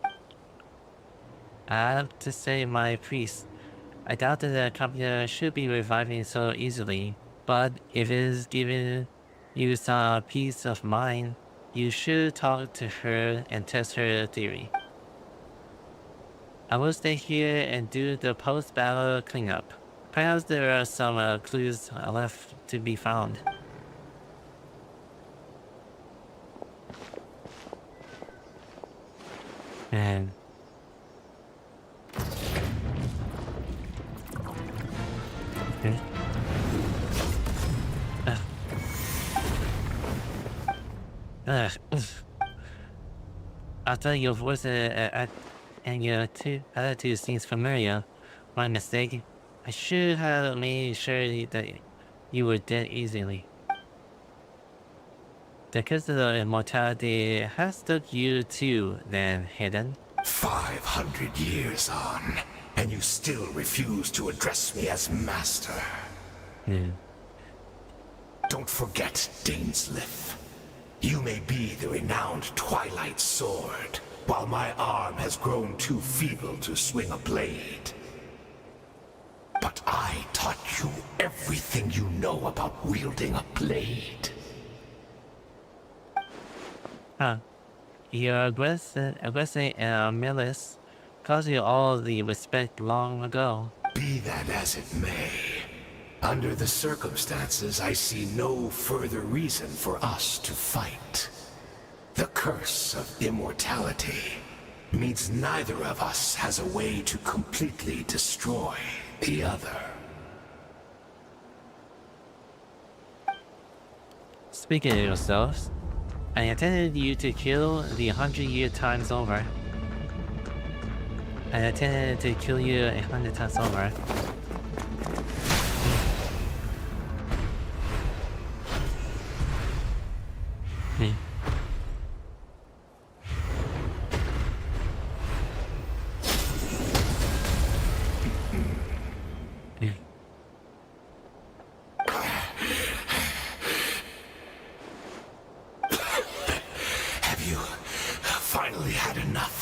I have to say, my priest, I doubt that Kamya should be reviving so easily, but if it is giving you some peace of mind, you should talk to her and test her theory. I will stay here and do the post-battle cleanup. Perhaps there are some clues left to be found. Man. Okay. I thought your voice and your attitude seems familiar. My mistake. I should have made sure that you were dead easily. The curse of immortality has stuck you too, then, Hidden. 500 years on, and you still refuse to address me as master. Don't forget, Dainsleif. You may be the renowned Twilight Sword, while my arm has grown too feeble to swing a blade. But I taught you everything you know about wielding a blade. Your aggressive and malice caused you all the respect long ago. Be that as it may, under the circumstances, I see no further reason for us to fight. The curse of immortality means neither of us has a way to completely destroy the other. Speaking of yourselves, I intended you to kill the 100-year times over. I intended to kill you 100 times over. Have you finally had enough?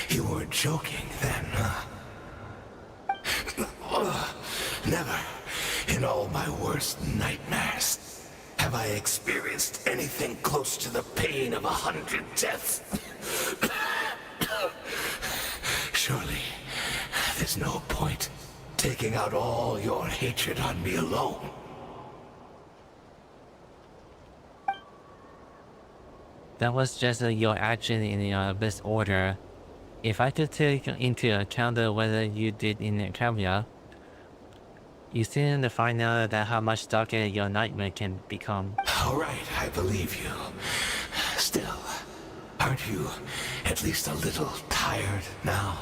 You were joking then, huh? Never, in all my worst nightmares, have I experienced anything close to the pain of 100 deaths. Surely, there's no point taking out all your hatred on me alone. That was just your action in the Abyss Order. If I could take into account whether you did in the caveat, you seem to find out that how much darker your nightmare can become. Alright, I believe you. Still, aren't you at least a little tired now?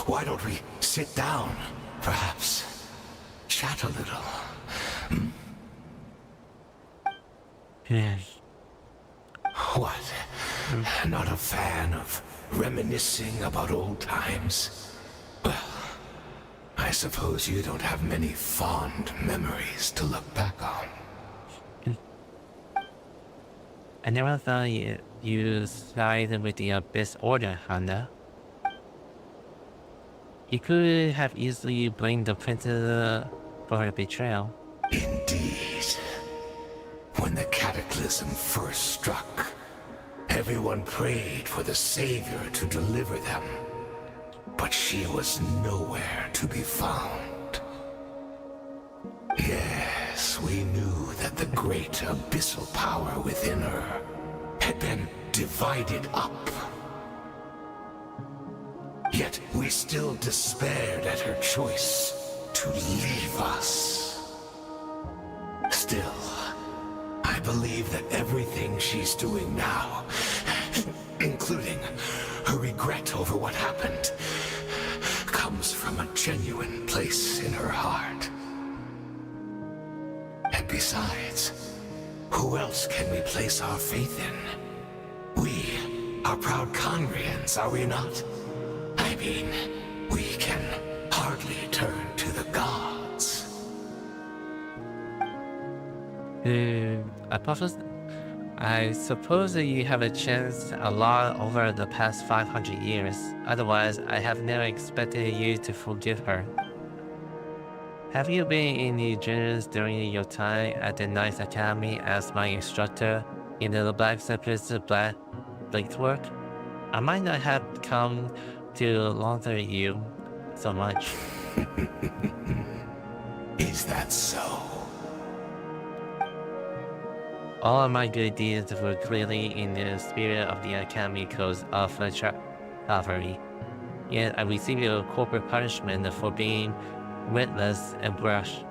Why don't we sit down, perhaps? Chat a little. Yes. What? Not a fan of reminiscing about old times? Well, I suppose you don't have many fond memories to look back on. I never thought you sided with the Abyss Order, Hannah. You could have easily blamed the princess for her betrayal. Indeed. When the cataclysm first struck, everyone prayed for the Savior to deliver them. But she was nowhere to be found. Yes, we knew that the great abyssal power within her had been divided up. Yet we still despaired at her choice to leave us. Still, I believe that everything she's doing now, including her regret over what happened, comes from a genuine place in her heart. And besides, who else can we place our faith in? We are proud Conrians, are we not? I mean, we can hardly turn to the gods. I suppose that you have a chance a lot over the past 500 years. Otherwise, I have never expected you to forgive her. Have you been any journeys during your time at the Knights Academy as my instructor in the blacksmith's blade work? I might not have come to launder you so much. Is that so? All of my good deeds were clearly in the spirit of the Academy codes of chivalry. Yet I received a corporate punishment for being witless and brash.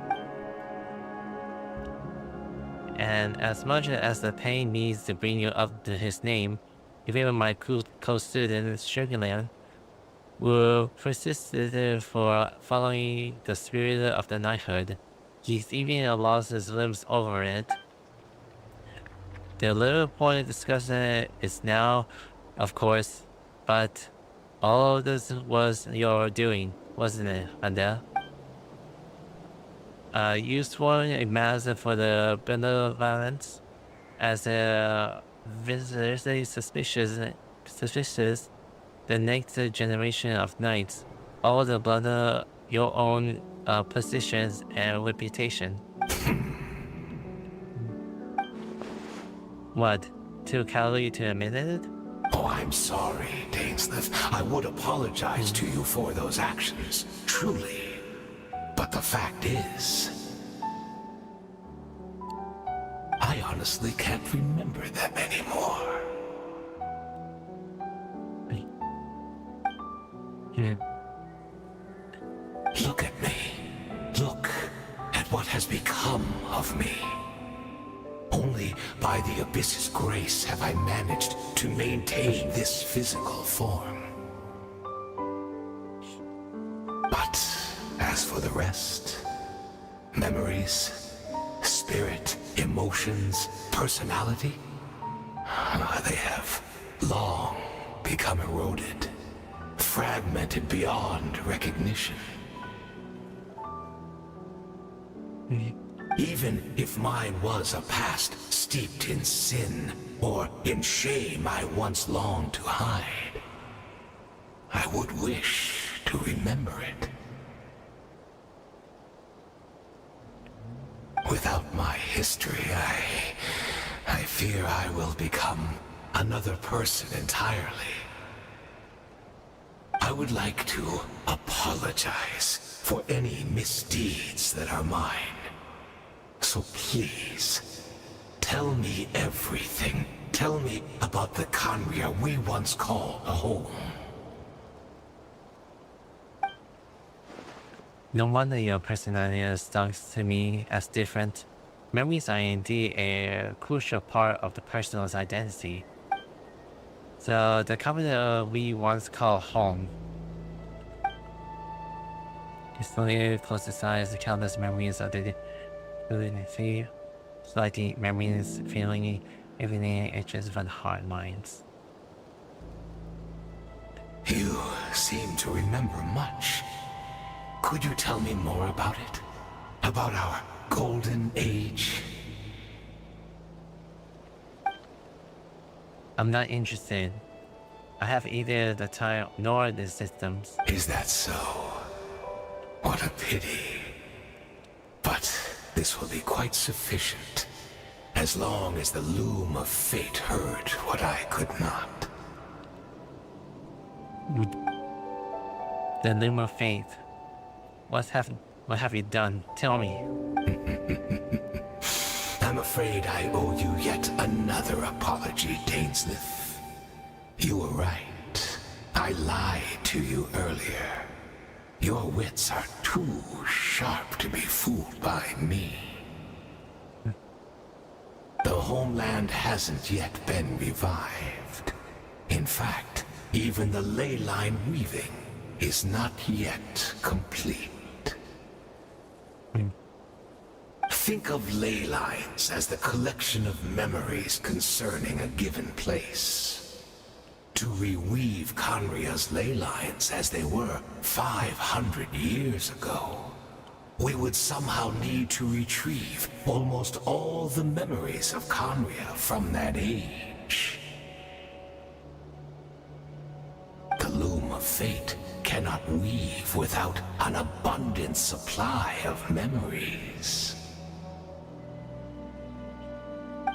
And as much as the pain needs to bring you up to his name, even my co-student Sugarland were persisted for following the spirit of the knighthood. He's even lost his limbs over it. The little point of discussion is now, of course, but all of this was your doing, wasn't it, Adele? You swore a mass for the benevolence as a visibly suspicious the next generation of knights, all the blood your own positions and reputation. What? Too cowardly to admit it? Oh, I'm sorry, Dainsleif. I would apologize to you for those actions, truly. But the fact is, I honestly can't remember them anymore. Look at me. Look at what has become of me. Only by the Abyss's grace have I managed to maintain this physical form. But as for the rest, memories, spirit, emotions, personality, they have long become eroded, fragmented beyond recognition. Even if mine was a past steeped in sin, or in shame I once longed to hide, I would wish to remember it. Without my history, I fear I will become another person entirely. I would like to apologize for any misdeeds that are mine. So please, tell me everything. Tell me about the Conria we once called a home. No wonder your personality stuck to me as different. Memories are indeed a crucial part of the person's identity. So the company we once called home. It's slowly close to size the countless memories of the see, slightly memories, feeling everything itches from hard minds. You seem to remember much. Could you tell me more about it? About our golden age? I'm not interested. I have either the time nor the systems. Is that so? What a pity. But this will be quite sufficient, as long as the loom of fate heard what I could not. The loom of fate. What have you done? Tell me. I'm afraid I owe you yet another apology, Dainsleif. You were right. I lied to you earlier. Your wits are too sharp to be fooled by me. The homeland hasn't yet been revived. In fact, even the ley line weaving is not yet complete. Think of ley lines as the collection of memories concerning a given place. To reweave Conria's ley lines as they were 500 years ago, we would somehow need to retrieve almost all the memories of Conria from that age. The loom of fate cannot weave without an abundant supply of memories.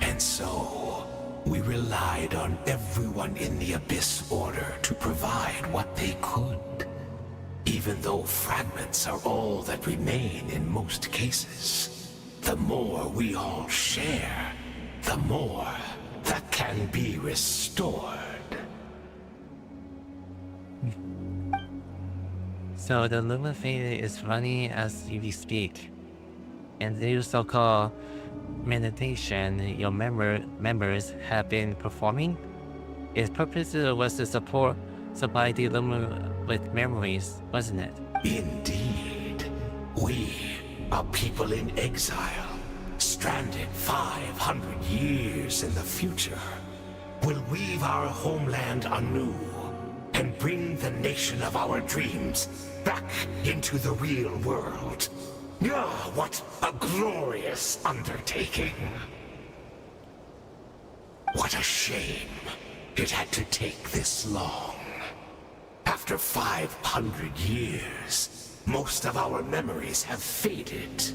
And so, we relied on everyone in the Abyss Order to provide what they could. Even though fragments are all that remain in most cases, the more we all share, the more that can be restored. So the loom of fate is running as we speak, and the so-called meditation your members have been performing, its purpose was to supply the loom with memories, wasn't it? Indeed. We, a people in exile, stranded 500 years in the future, will weave our homeland anew and bring the nation of our dreams back into the real world. Ah, what a glorious undertaking! What a shame it had to take this long. After 500 years, most of our memories have faded,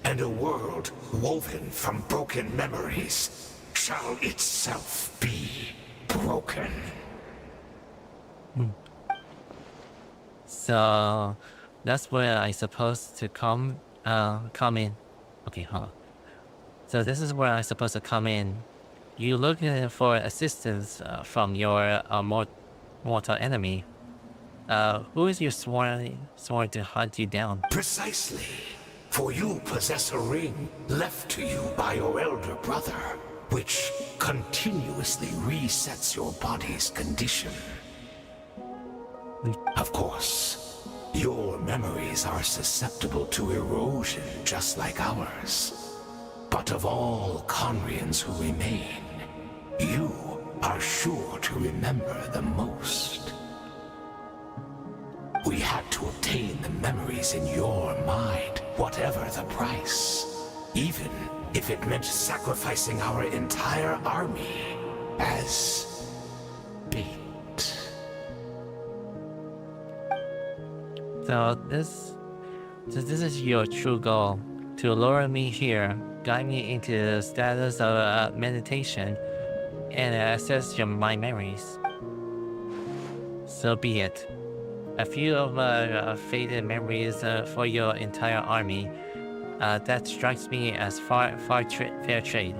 and a world woven from broken memories shall itself be broken. So that's where I supposed to come in. Okay, hold on. So this is where I supposed to come in. You looking for assistance from your mortal enemy. Who is your sworn to hunt you down? Precisely. For you possess a ring left to you by your elder brother, which continuously resets your body's condition. Of course, your memories are susceptible to erosion just like ours. But of all Conrians who remain, you are sure to remember the most. We had to obtain the memories in your mind, whatever the price. Even if it meant sacrificing our entire army as bait. So this is your true goal, to lure me here, guide me into the status of meditation, and access my memories. So be it. A few of faded memories for your entire army, that strikes me as fair trade.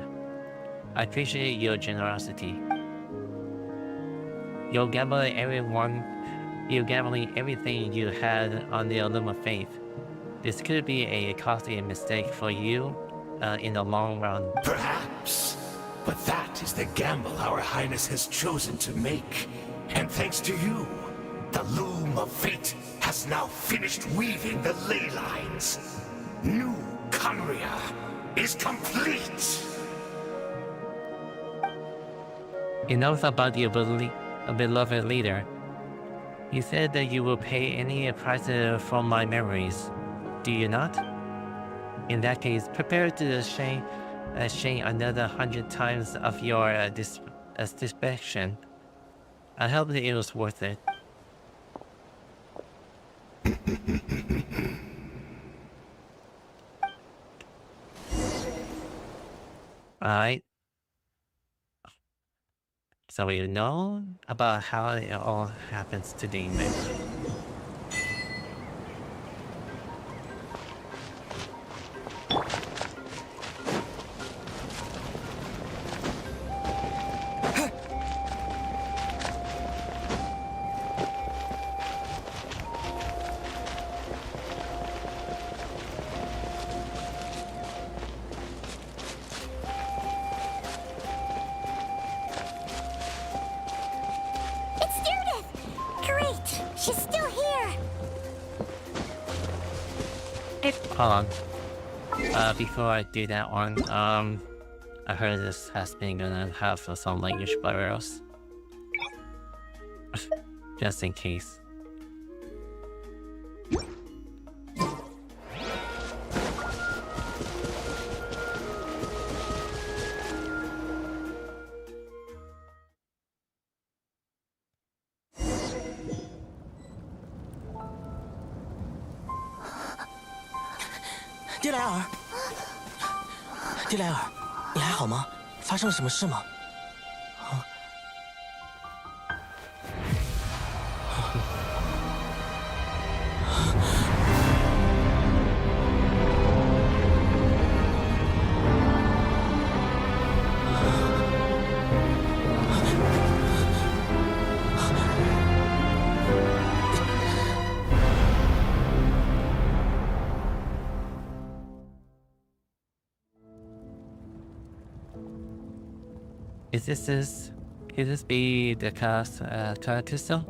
I appreciate your generosity. You're gambling everything you had on the loom of faith. This could be a costly mistake for you in the long run. Perhaps. But that is the gamble our Highness has chosen to make. And thanks to you, the loom of fate has now finished weaving the ley lines. New Conria is complete. Enough about your beloved leader. You said that you will pay any price for my memories. Do you not? In that case, prepare to shame another 100 times of your distraction. I hope that it was worth it. Alright. So we know about how it all happens to Demon. hold on. Before I do that one, I heard this has been gonna have some language barriers. Just in case.蒂莱尔，蒂莱尔，你还好吗？发生了什么事吗？Could this be the cast character still?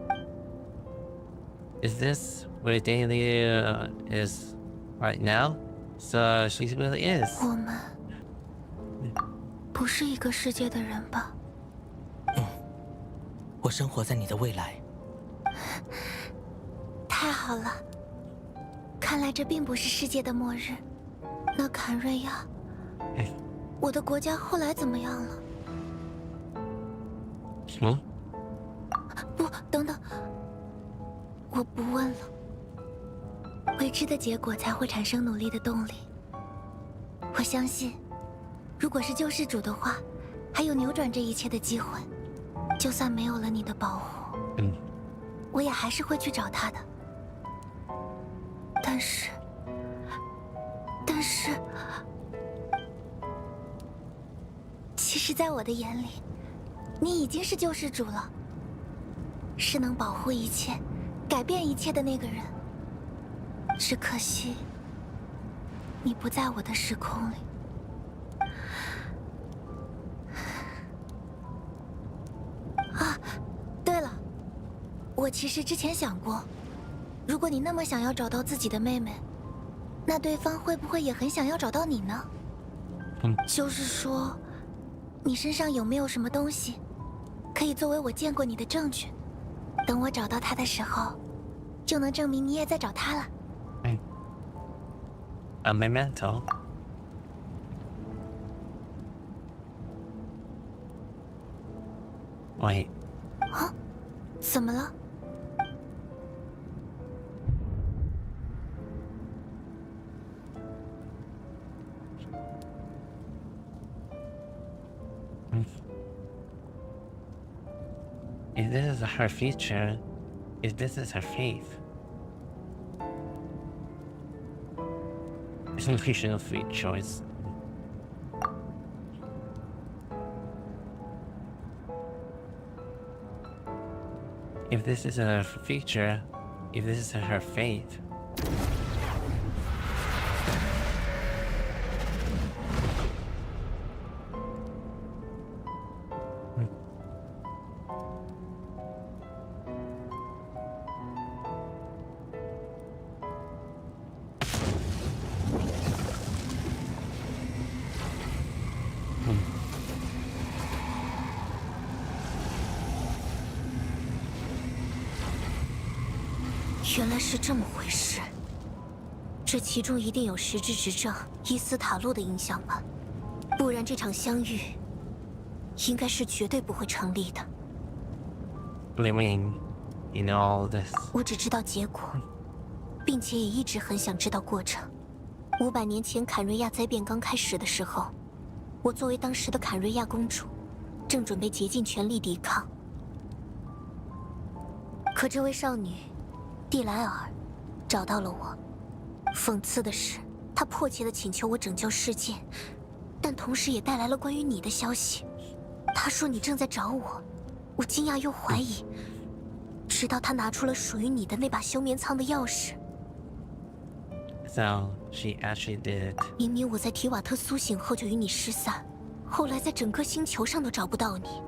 Is this where Daily is right now? So she really is. 我们不是一个世界的人吧？我生活在你的未来。太好了，看来这并不是世界的末日。那坎瑞亚，我的国家后来怎么样了？不，等等，我不问了。未知的结果才会产生努力的动力。我相信，如果是救世主的话，还有扭转这一切的机会。就算没有了你的保护，我也还是会去找他的。但是，其实，在我的眼里，你已经是救世主了，是能保护一切、改变一切的那个人。只可惜，你不在我的时空里。啊，对了，我其实之前想过，如果你那么想要找到自己的妹妹，那对方会不会也很想要找到你呢？就是说，你身上有没有什么东西，可以作为我见过你的证据？等我找到他的时候，就能证明你也在找他了。A memento. Wait. 啊？怎么了？If this is her future, if this is her faith, it's an occasional free choice. If this is her future, if this is her faith,原来是这么回事，这其中一定有实质执政伊斯塔路的影响吧，不然这场相遇应该是绝对不会成立的。believing in all this. 我只知道结果，并且也一直很想知道过程。500年前坎瑞亚灾变刚开始的时候，我作为当时的坎瑞亚公主，正准备竭尽全力抵抗。可这位少女蒂莱尔找到了我，讽刺的是，她迫切地请求我拯救世界，但同时也带来了关于你的消息。她说你正在找我，我惊讶又怀疑，直到她拿出了属于你的那把休眠舱的钥匙。So she actually did. 明明我在提瓦特苏醒后就与你失散，后来在整个星球上都找不到你，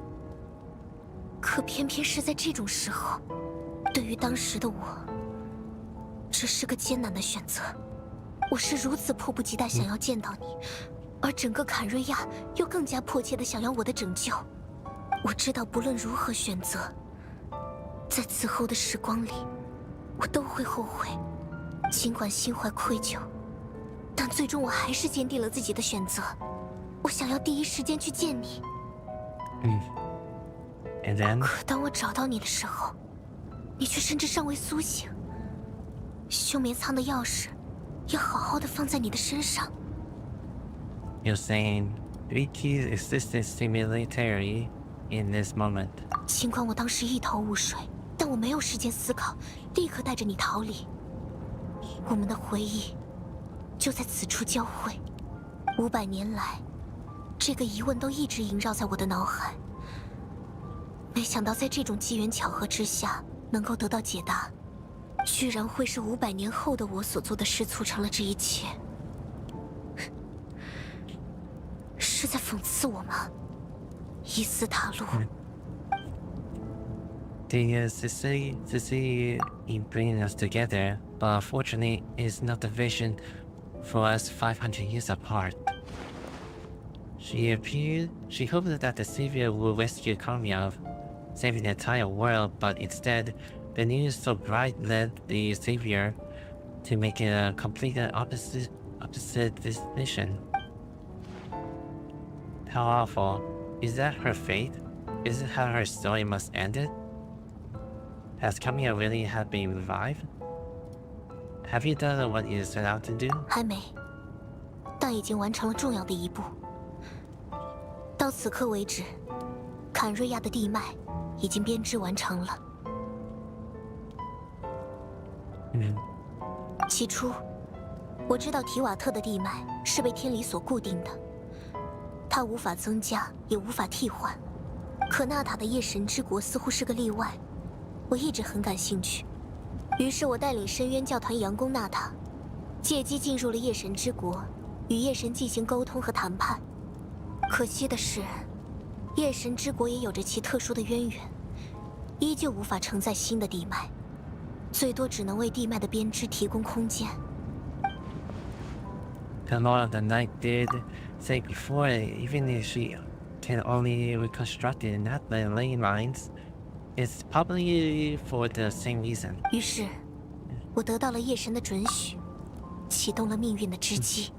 可偏偏是在这种时候，对于当时的我，这是个艰难的选择。我是如此迫不及待想要见到你，而整个坎瑞亚又更加迫切的想要我的拯救。我知道不论如何选择，在此后的时光里，我都会后悔。尽管心怀愧疚，但最终我还是坚定了自己的选择。我想要第一时间去见你。And then? 可当我找到你的时候，你却甚至尚未苏醒。休眠舱的钥匙要好好的放在你的身上。You're saying Ricky's existence simultaneously in this moment. 尽管我当时一头雾水，但我没有时间思考，立刻带着你逃离。我们的回忆就在此处交汇。500年来，这个疑问都一直萦绕在我的脑海。没想到在这种机缘巧合之下，能够得到解答，居然会是500年后的我所做的事促成了这一切。是在讽刺我吗？伊斯塔路。The necessity in bringing us together, but unfortunately, is not the vision for us 500 years apart. She hoped that the Savior would rescue Kamiov, saving the entire world, but instead, the news so bright led the Savior to make a complete opposite decision. How awful. Is that her fate? Is it how her story must end it? Has Kamiya really have been revived? Have you done what you set out to do? 还没，但已经完成了重要的一步。到此刻为止，坎瑞亚的地脉已经编织完成了。起初，我知道提瓦特的地脉是被天理所固定的，它无法增加，也无法替换。可纳塔的夜神之国似乎是个例外，我一直很感兴趣。于是我带领深渊教团佯攻纳塔，借机进入了夜神之国，与夜神进行沟通和谈判。可惜的是，夜神之国也有着其特殊的渊源，依旧无法承载新的地脉，最多只能为地脉的编织提供空间。The Lord of the Night did say before, even if she can only reconstruct it not by ley lines, it's probably for the same reason. 于是，我得到了夜神的准许，启动了命运的织机，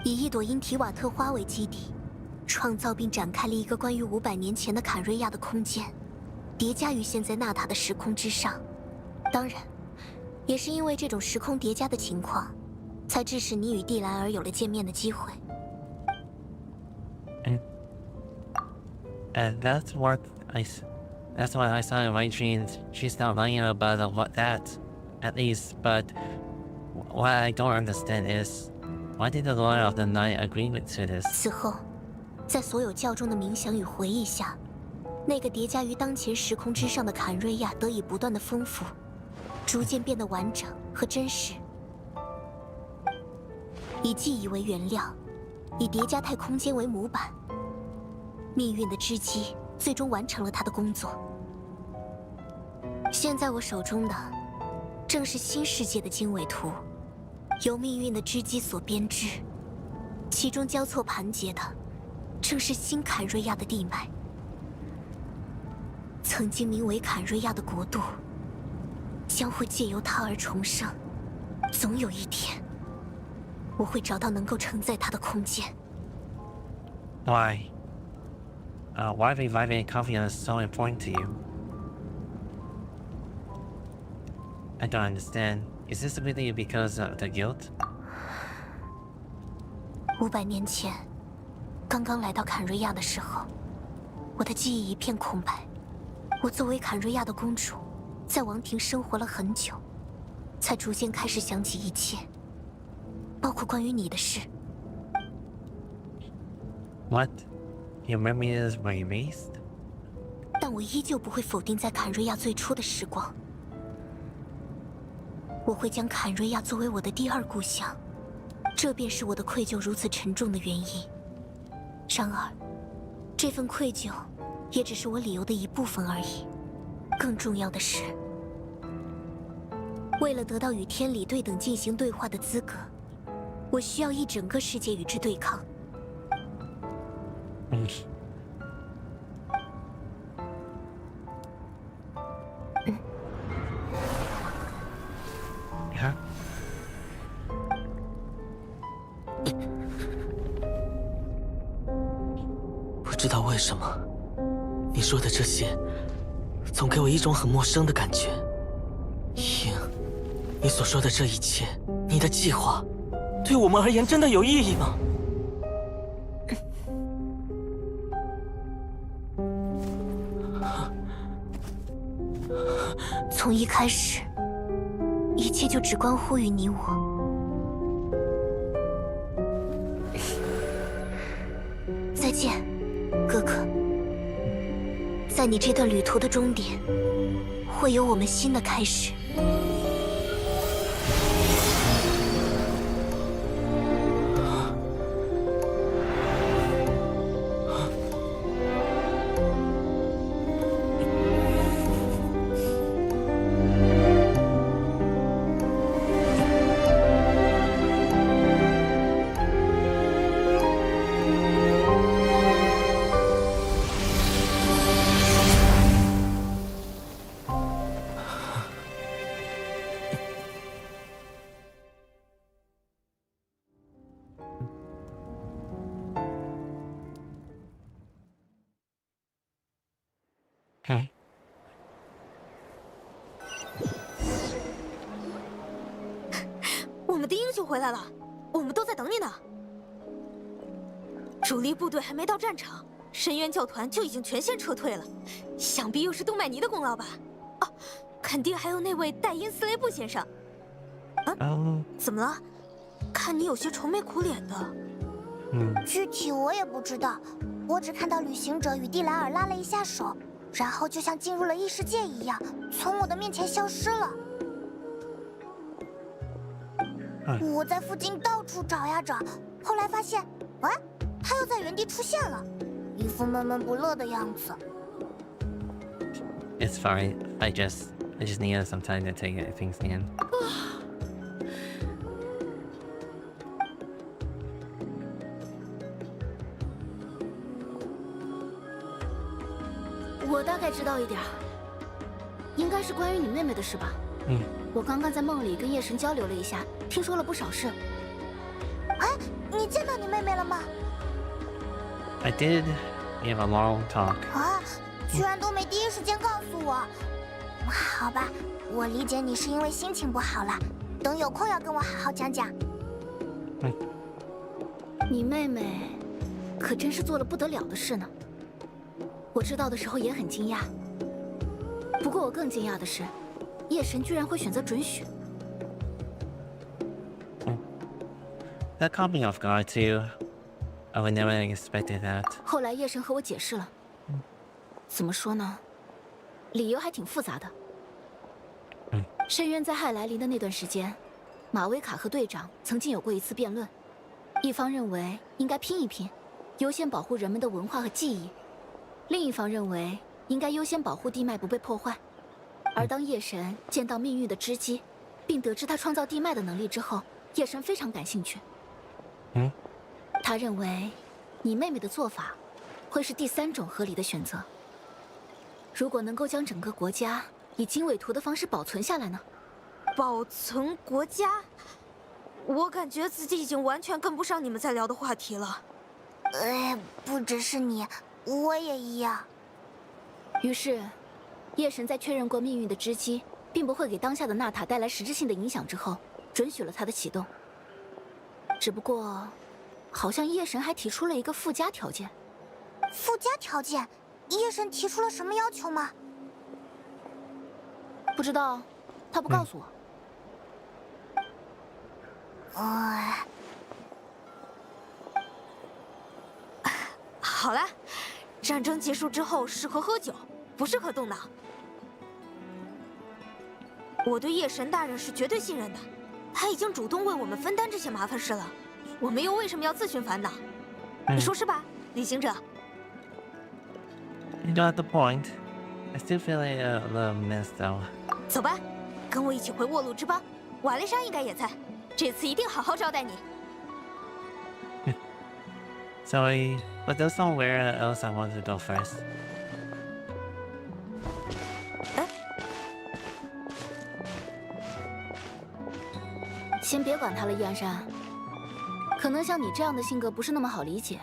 以一朵因提瓦特花为基底，创造并展开了一个关于500年前的坎瑞亚的空间，叠加于现在纳塔的时空之上。当然，也是因为这种时空叠加的情况，才致使你与蒂莱尔有了见面的机会。And that's what I saw in my dreams. She's not lying about what that, at least. But what I don't understand is, why did the Lord of the Night agree to this? 此后，在所有教中的冥想与回忆下，那个叠加于当前时空之上的坎瑞亚得以不断的丰富，逐渐变得完整和真实。以记忆为原料，以叠加态空间为模板，命运的织机最终完成了它的工作。现在我手中的，正是新世界的经纬图，由命运的织机所编织，其中交错盘结的，正是新坎瑞亚的地脉。曾经名为坎瑞亚的国度，将会借由它而重生。总有一天，我会找到能够承载它的空间。Why? Why reviving confidence so important to you? I don't understand. Is this really because of the guilt? 500年前，刚刚来到坎瑞亚的时候，我的记忆一片空白。我作为坎瑞亚的公主，在王庭生活了很久，才逐渐开始想起一切，包括关于你的事。What? Your memories were erased? 但我依旧不会否定在坎瑞亚最初的时光。我会将坎瑞亚作为我的第二故乡，这便是我的愧疚如此沉重的原因。然而，这份愧疚也只是我理由的一部分而已。更重要的是，为了得到与天理对等进行对话的资格，我需要一整个世界与之对抗。呀？不知道为什么，你说的这些，总给我一种很陌生的感觉。鹰，你所说的这一切，你的计划，对我们而言真的有意义吗？从一开始，一切就只关乎于你我。再见，哥哥。在你这段旅途的终点，会有我们新的开始。嗯。我们的英雄回来了，我们都在等你呢。主力部队还没到战场，深渊教团就已经全线撤退了，想必又是东麦尼的功劳吧？哦，肯定还有那位戴因斯雷布先生。怎么了？看你有些愁眉苦脸的。具体我也不知道，我只看到旅行者与蒂莱尔拉了一下手，然后就像进入了异世界一样，从我的面前消失了。我在附近到处找呀找，后来发现，喂，他又在原地出现了，一副闷闷不乐的样子。It's fine. I just needed some time to take things in. 我大概知道一点，应该是关于你妹妹的事吧。我刚刚在梦里跟夜神交流了一下，听说了不少事。哎，你见到你妹妹了吗？ I did. We have a long talk. 啊，居然都没第一时间告诉我。好吧，我理解你是因为心情不好了，等有空要跟我好好讲讲。你妹妹可真是做了不得了的事呢。我知道的时候也很惊讶，不过我更惊讶的是，夜神居然会选择准许。That caught me off guard too. I would never expected that. 后来夜神和我解释了，怎么说呢？理由还挺复杂的。深渊在亥来临的那段时间，马维卡和队长曾经有过一次辩论，一方认为应该拼一拼，优先保护人们的文化和记忆。另一方认为应该优先保护地脉不被破坏，而当夜神见到命运的织机，并得知他创造地脉的能力之后，夜神非常感兴趣。他认为你妹妹的做法会是第三种合理的选择。如果能够将整个国家以经纬图的方式保存下来呢？保存国家？我感觉自己已经完全跟不上你们在聊的话题了。不只是你。我也一样。于是，夜神在确认过命运的织机并不会给当下的纳塔带来实质性的影响之后，准许了他的启动。只不过，好像夜神还提出了一个附加条件。附加条件？夜神提出了什么要求吗？不知道，他不告诉我。好了。战争结束之后，适合喝酒，不适合动脑。我对夜神大人是绝对信任的，他已经主动为我们分担这些麻烦事了，我们又为什么要自寻烦恼？你说是吧，旅行者 You got the point. I still feel like a little missed though. 走吧，跟我一起回沃鲁之邦，瓦雷莎应该也在，这次一定好好招待你。Sorry, but there's somewhere else I wanted to go first. 先别管他了，燕山。可能像你这样的性格不是那么好理解，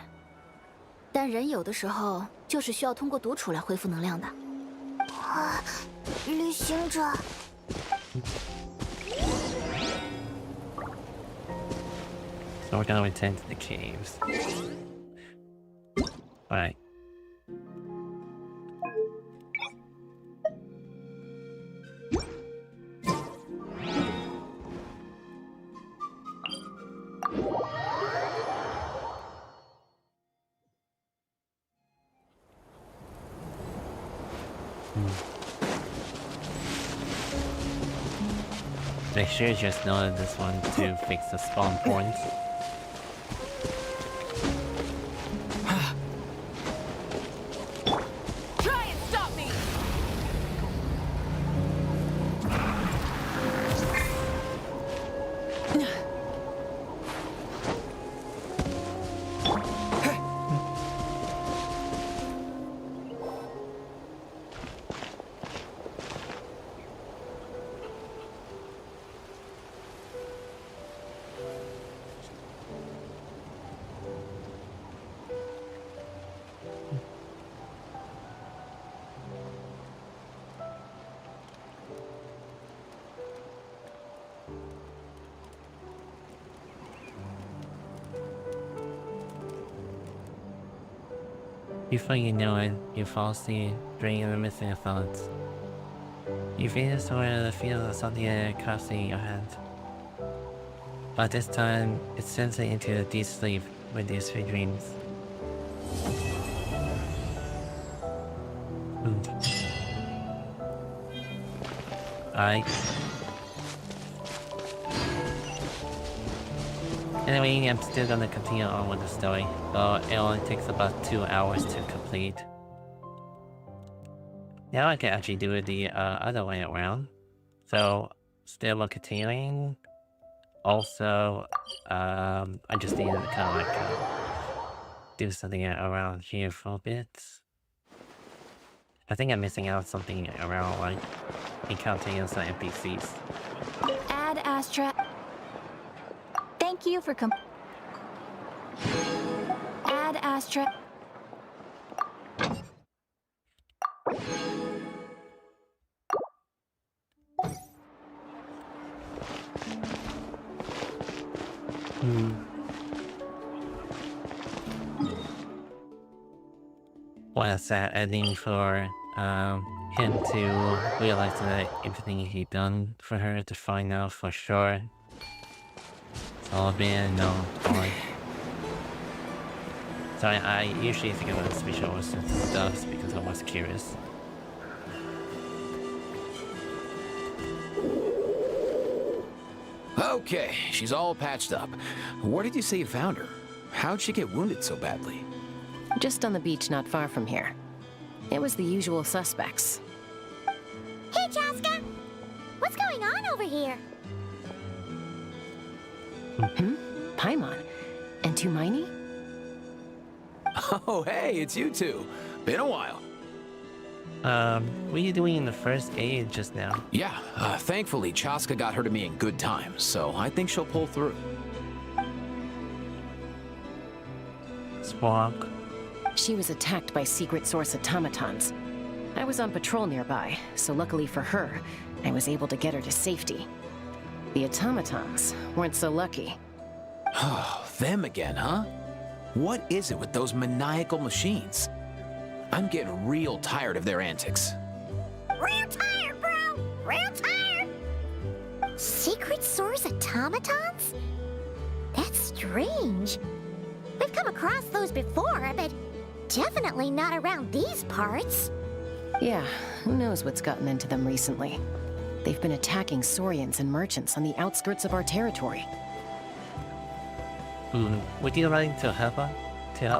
但人有的时候就是需要通过独处来恢复能量的。啊，旅行者。So we're gonna return to the caves. Alright. Make sure you just know this one to fix the spawn points. Try and stop me! Before you know it, you fall asleep, dreaming of missing thoughts. You feel sort of feel something crossing your hand. But this time, it sends it into a deep sleep with these sweet dreams. Anyway, I'm still gonna continue on with the story, though it only takes about 2 hours to complete. Now I can actually do it the other way around. So, still continuing. Also, I just need to kind of like do something around here for a bit. I think I'm missing out something around like encountering some NPCs. Ad Astra. Thank you for Ad Astra. What a sad ending for him to realize that everything he done for her to find out for sure. It's all been no point. So I usually think about special stuff because I was curious. Okay, she's all patched up. Where did you say you found her? How'd she get wounded so badly? Just on the beach not far from here. It was the usual suspects. Hey, Chaska! What's going on over here? Paimon? And Tumaini? Oh, hey, it's you two. Been a while. What are you doing in the first aid just now? Yeah, thankfully Chaska got her to me in good time, so I think she'll pull through. Squawk. She was attacked by secret source automatons. I was on patrol nearby, so luckily for her, I was able to get her to safety. The automatons weren't so lucky. Oh, them again, huh? What is it with those maniacal machines? I'm getting real tired of their antics. Real tired, bro! Real tired! Secret source automatons? That's strange. We've come across those before, but definitely not around these parts. Yeah, who knows what's gotten into them recently. They've been attacking Saurians and merchants on the outskirts of our territory. Would you like to help her?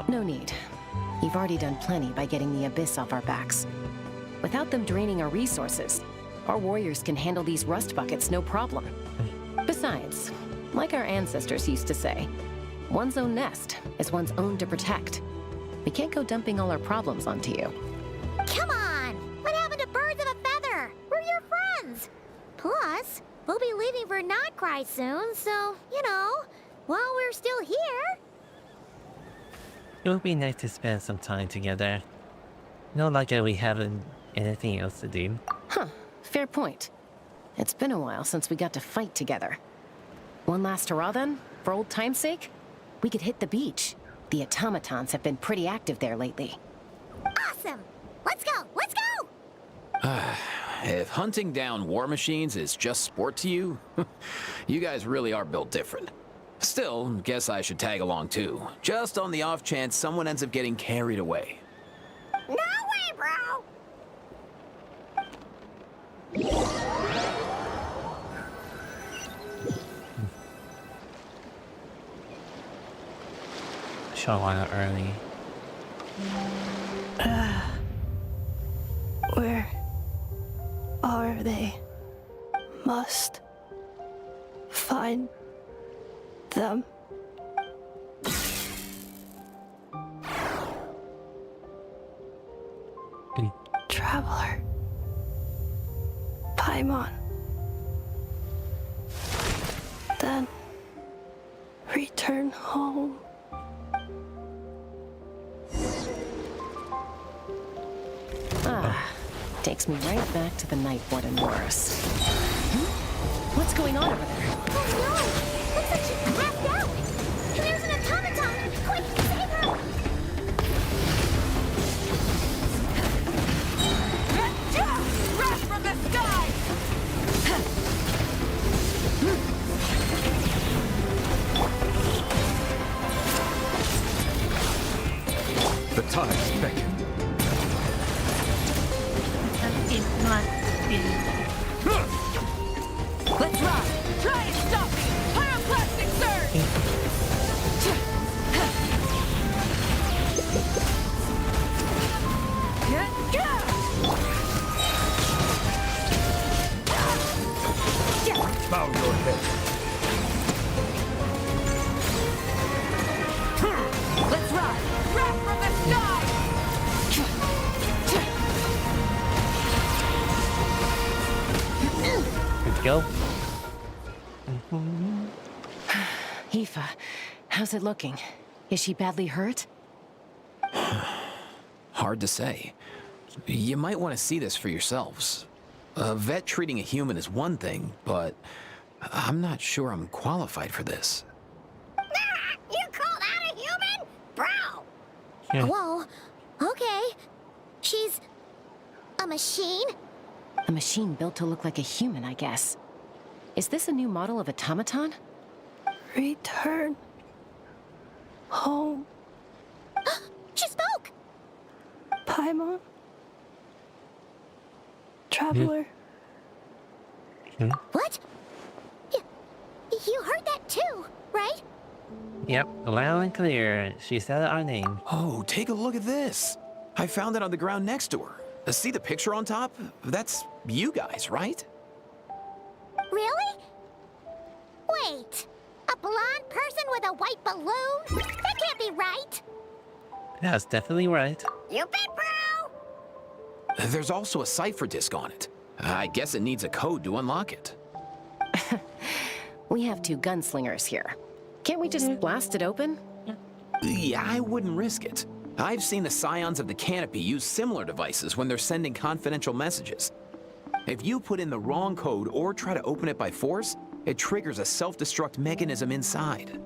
No need. You've already done plenty by getting the Abyss off our backs. Without them draining our resources, our warriors can handle these rust buckets no problem. Besides, like our ancestors used to say, One's own nest is one's own to protect. We can't go dumping all our problems onto you. Come on! What happened to birds of a feather? We're your friends! Plus, we'll be leaving for Not Krai soon, so, you know, while we're still here... It would be nice to spend some time together. Not like we haven't anything else to do. Huh, fair point. It's been a while since we got to fight together. One last hurrah then, for old time's sake? We could hit the beach. The automatons have been pretty active there lately. Awesome! Let's go! Let's go! If hunting down war machines is just sport to you, you guys really are built different. Still, guess I should tag along too, just on the off chance someone ends up getting carried away. No way, bro! Show on early. Where are they? Must find them. Traveler. Paimon. Then return home. Takes me right back to the Nightborn Wars. What's going on over there? Oh no! Looks like she's passed out! There's an automaton! Quick, save her! Wrath from the sky! The tides beckon. It must be. Let's rock! Try and stop me! Pyroclastic surge! Bow your head. Let's rock! Wrath from the sky! Good to go. Aoife, how's it looking? Is she badly hurt? Hard to say. You might want to see this for yourselves. A vet treating a human is one thing, but I'm not sure I'm qualified for this. You call that a human? Bro! Yeah. Whoa, okay. She's... a machine? A machine built to look like a human, I guess. Is this a new model of automaton? Return home. She spoke! Paimon. Traveler. What? You heard that too, right? Yep, loud and clear. She said our name. Oh, take a look at this. I found it on the ground next to her. See the picture on top? That's you guys, right? Really? Wait, a blonde person with a white balloon? That can't be right. That's definitely right. You bet, bro! There's also a cipher disk on it. I guess it needs a code to unlock it. We have two gunslingers here. Can't we just blast it open? Yeah, I wouldn't risk it. I've seen the Scions of the Canopy use similar devices when they're sending confidential messages. If you put in the wrong code or try to open it by force, it triggers a self-destruct mechanism inside.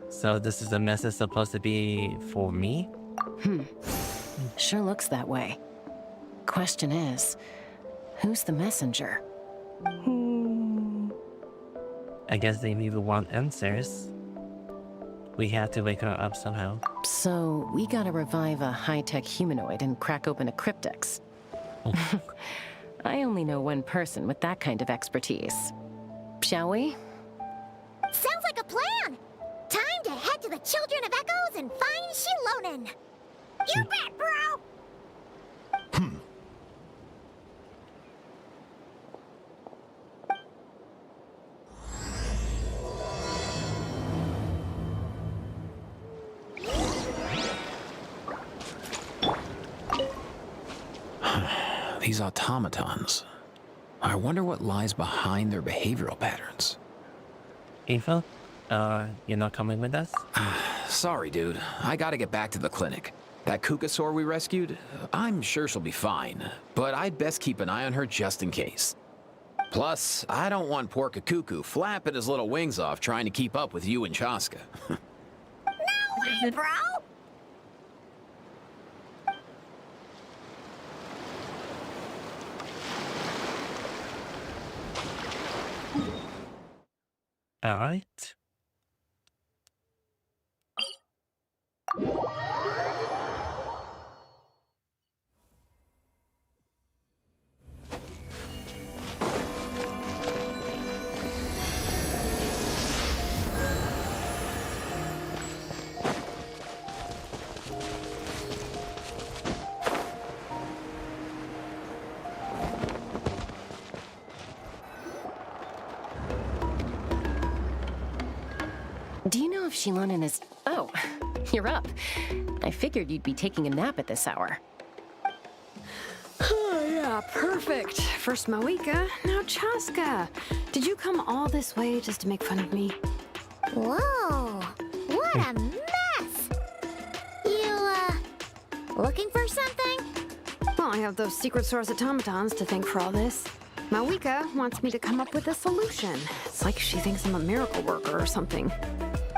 So this is a message supposed to be for me? Sure looks that way. Question is, who's the messenger? I guess they need want answers. We have to wake her up somehow. So, we gotta revive a high-tech humanoid and crack open a cryptex. I only know one person with that kind of expertise. Shall we? Sounds like a plan! Time to head to the Children of Echoes and find Shilonen! You bet, bro! These automatons. I wonder what lies behind their behavioral patterns. Eva, you're not coming with us? Sorry, dude. I gotta get back to the clinic. That Kukasaur we rescued, I'm sure she'll be fine, but I'd best keep an eye on her just in case. Plus, I don't want poor Kakuku flapping his little wings off trying to keep up with you and Chaska. No way, bro! All right. Do you know if Shilonen is... Oh, you're up. I figured you'd be taking a nap at this hour. Oh, yeah, perfect. First Mawika, now Chaska. Did you come all this way just to make fun of me? Whoa, what a mess! You, looking for something? Well, I have those secret source automatons to thank for all this. Mawika wants me to come up with a solution. It's like she thinks I'm a miracle worker or something.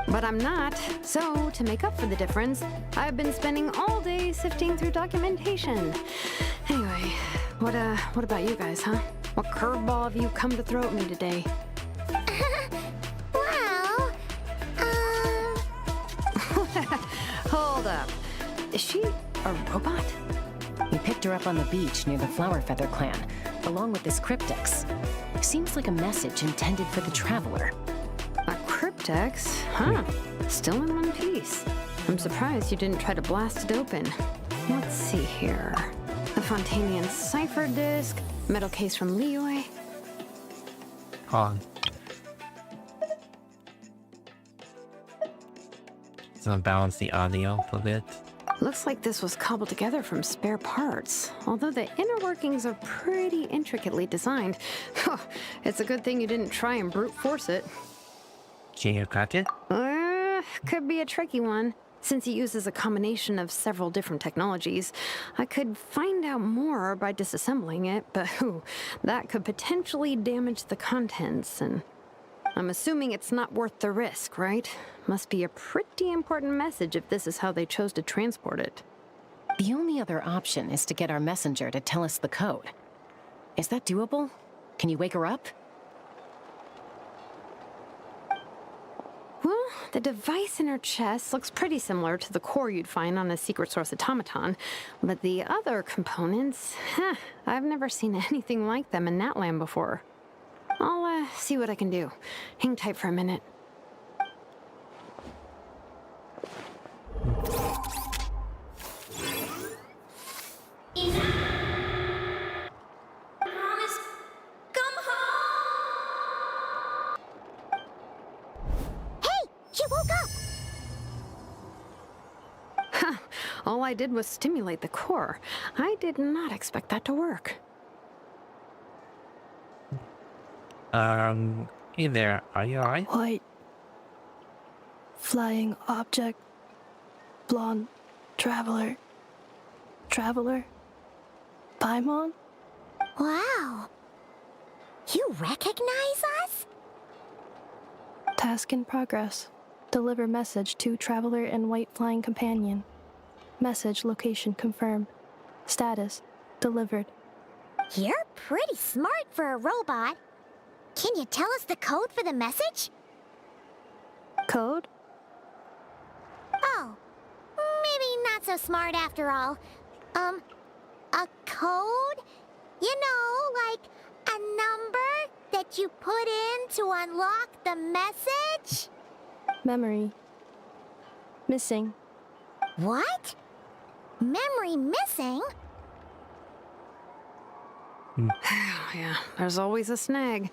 But I'm not, so to make up for the difference, I've been spending all day sifting through documentation. Anyway, what about you guys, huh? What curveball have you come to throw at me today? Well, Hold up. Is she a robot? You picked her up on the beach near the Flower Feather clan, along with this cryptex. Seems like a message intended for the Traveler. A cryptex? Huh. Still in one piece. I'm surprised you didn't try to blast it open. Let's see here. A Fontanian cipher disk, metal case from Liyue. Hold on. So balance the audio a bit. Looks like this was cobbled together from spare parts, although the inner workings are pretty intricately designed. It's a good thing you didn't try and brute force it. Can you crack it? Could be a tricky one. Since it uses a combination of several different technologies, I could find out more by disassembling it, but that could potentially damage the contents, and I'm assuming it's not worth the risk, right? Must be a pretty important message if this is how they chose to transport it. The only other option is to get our messenger to tell us the code. Is that doable? Can you wake her up? Well, the device in her chest looks pretty similar to the core you'd find on a secret source automaton, but the other components, I've never seen anything like them in Natlan before. I'll see what I can do. Hang tight for a minute. You woke up! All I did was stimulate the core. I did not expect that to work. Hey there, are you alright? White. Flying object. Blonde. Traveler. Traveler. Paimon? Wow. You recognize us? Task in progress. Deliver message to Traveler and White Flying Companion. Message location confirmed. Status delivered. You're pretty smart for a robot. Can you tell us the code for the message? Code? Oh, maybe not so smart after all. A code? You know, like a number that you put in to unlock the message? Memory. Missing. What? Memory missing? Yeah, there's always a snag.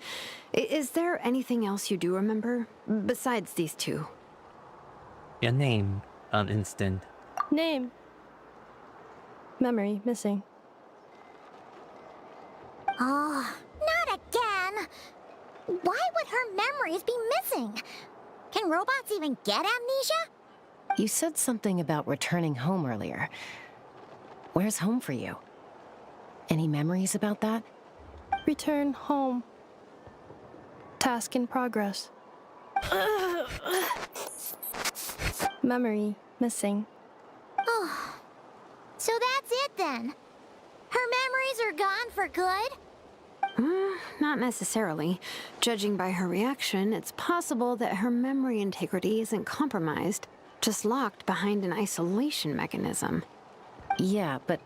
Is there anything else you do remember? Besides these two? Your name, on instant. Name. Memory missing. Oh, not again! Why would her memories be missing? Can robots even get amnesia? You said something about returning home earlier. Where's home for you? Any memories about that? Return home. Task in progress. Memory missing. Oh, so that's it then. Her memories are gone for good? Not necessarily. Judging by her reaction, it's possible that her memory integrity isn't compromised, just locked behind an isolation mechanism. Yeah, but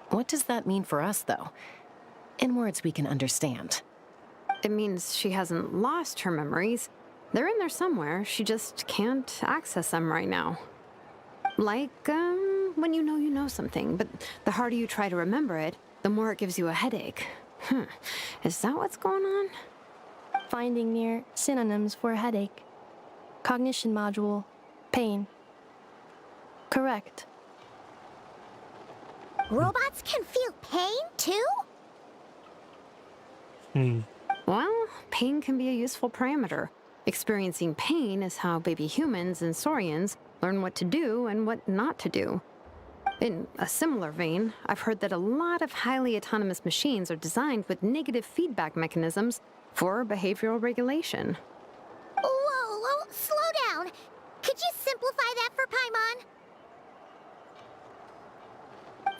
what does that mean for us, though? In words we can understand. It means she hasn't lost her memories. They're in there somewhere, she just can't access them right now. Like, when you know something, but the harder you try to remember it, the more it gives you a headache. Is that what's going on? Finding near synonyms for headache. Cognition module. Pain. Correct. Robots can feel pain, too? Well, pain can be a useful parameter. Experiencing pain is how baby humans and saurians learn what to do and what not to do. In a similar vein, I've heard that a lot of highly autonomous machines are designed with negative feedback mechanisms for behavioral regulation. Whoa, slow down. Could you simplify that for Paimon?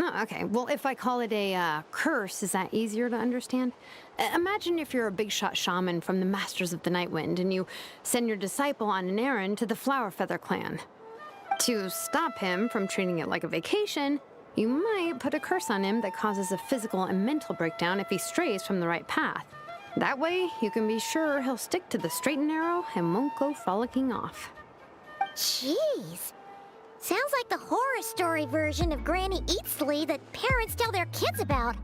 Oh, okay, well, if I call it a curse, is that easier to understand? Imagine if you're a big shot shaman from the Masters of the Nightwind and you send your disciple on an errand to the Flower Feather clan. To stop him from treating it like a vacation, you might put a curse on him that causes a physical and mental breakdown if he strays from the right path. That way, you can be sure he'll stick to the straight and narrow and won't go frolicking off. Jeez. Sounds like the horror story version of Granny Eatsley that parents tell their kids about.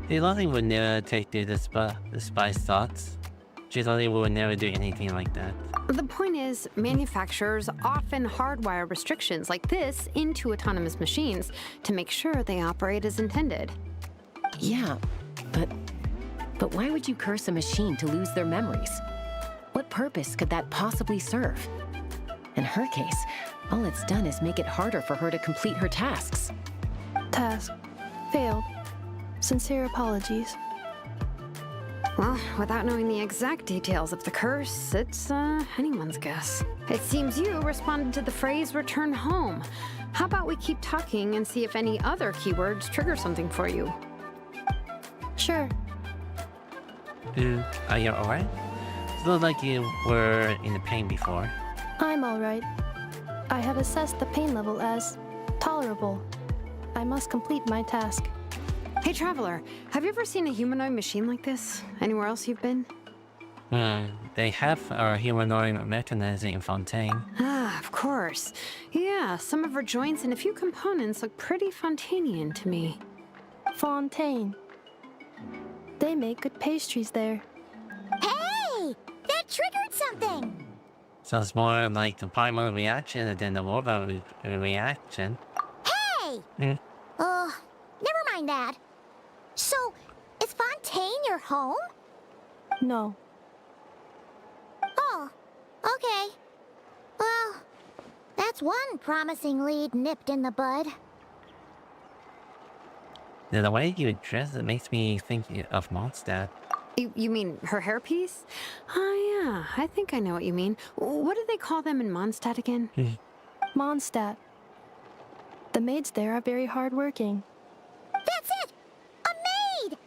Lottie would never take the spy's thoughts. She thought he would never do anything like that. The point is, manufacturers often hardwire restrictions like this into autonomous machines to make sure they operate as intended. Yeah, but why would you curse a machine to lose their memories? What purpose could that possibly serve? In her case, all it's done is make it harder for her to complete her tasks. Task. Failed. Sincere apologies. Well, without knowing the exact details of the curse, it's anyone's guess. It seems you responded to the phrase return home. How about we keep talking and see if any other keywords trigger something for you? Sure. Are you alright? It looked like you were in the pain before. I'm alright. I have assessed the pain level as tolerable. I must complete my task. Hey, Traveler, have you ever seen a humanoid machine like this? Anywhere else you've been? They have a humanoid mechanism in Fontaine. Ah, of course. Yeah, some of her joints and a few components look pretty Fontainian to me. Fontaine. They make good pastries there. Hey! That triggered something! Sounds more like the Paimon reaction than the robot reaction. Hey! Never mind that. So, is Fontaine your home? No. Oh, okay. Well, that's one promising lead nipped in the bud. The way you dress it makes me think of Mondstadt. You mean her hairpiece? Oh yeah, I think I know what you mean. What do they call them in Mondstadt again? Mondstadt. The maids there are very hardworking. That's it! A maid!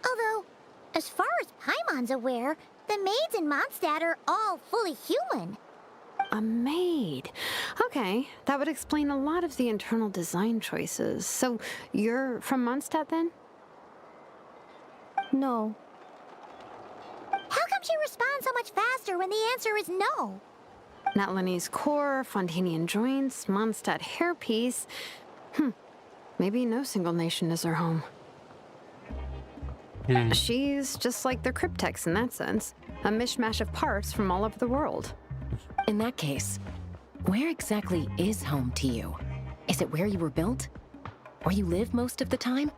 Although, as far as Paimon's aware, the maids in Mondstadt are all fully human. A maid. Okay, that would explain a lot of the internal design choices. So, you're from Mondstadt then? No. How come she responds so much faster when the answer is no? Natlanese core, Fontainian joints, Mondstadt hairpiece. Maybe no single nation is her home. She's just like the Cryptex in that sense. A mishmash of parts from all over the world. In that case, where exactly is home to you? Is it where you were built? Where you live most of the time?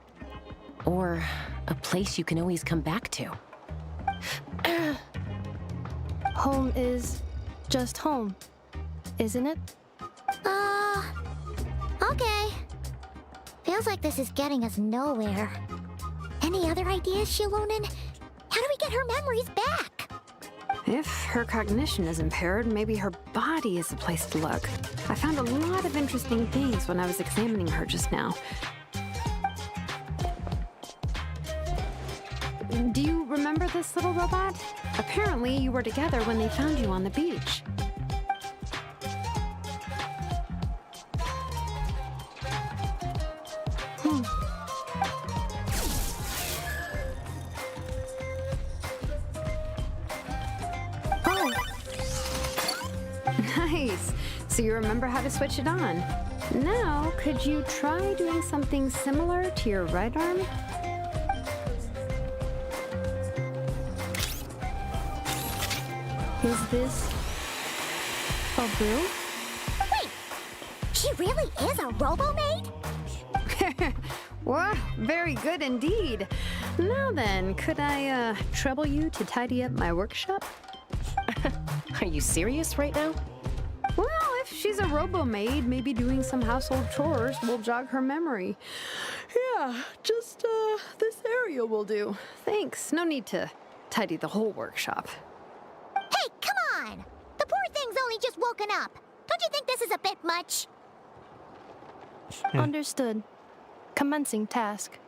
Or a place you can always come back to. Home is just home, isn't it? Okay. Feels like this is getting us nowhere. Any other ideas, Shilonen? How do we get her memories back? If her cognition is impaired, maybe her body is the place to look. I found a lot of interesting things when I was examining her just now. Do you remember this little robot? Apparently, you were together when they found you on the beach. Oh. Nice. So you remember how to switch it on. Now, could you try doing something similar to your right arm? Is this a brew? Wait! She really is a robo-maid? Wow, very good indeed. Now then, could I trouble you to tidy up my workshop? Are you serious right now? Well, if she's a robo-maid, maybe doing some household chores will jog her memory. Yeah, just this area will do. Thanks. No need to tidy the whole workshop. Hey, come on! The poor thing's only just woken up. Don't you think this is a bit much? Understood. Commencing task.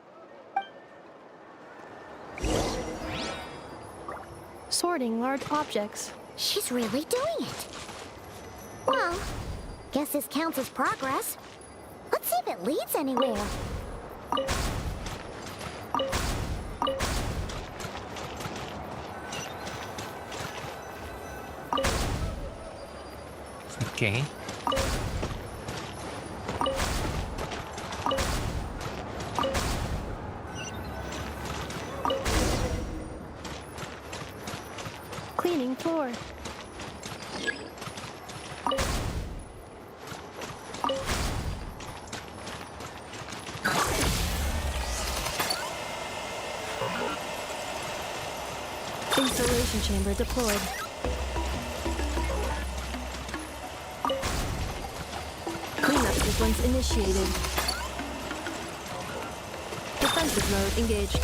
Sorting large objects. She's really doing it. Well, guess this counts as progress. Let's see if it leads anywhere. Okay. Cleaning floor. Installation chamber deployed. Cleanup sequence initiated. Defensive mode engaged.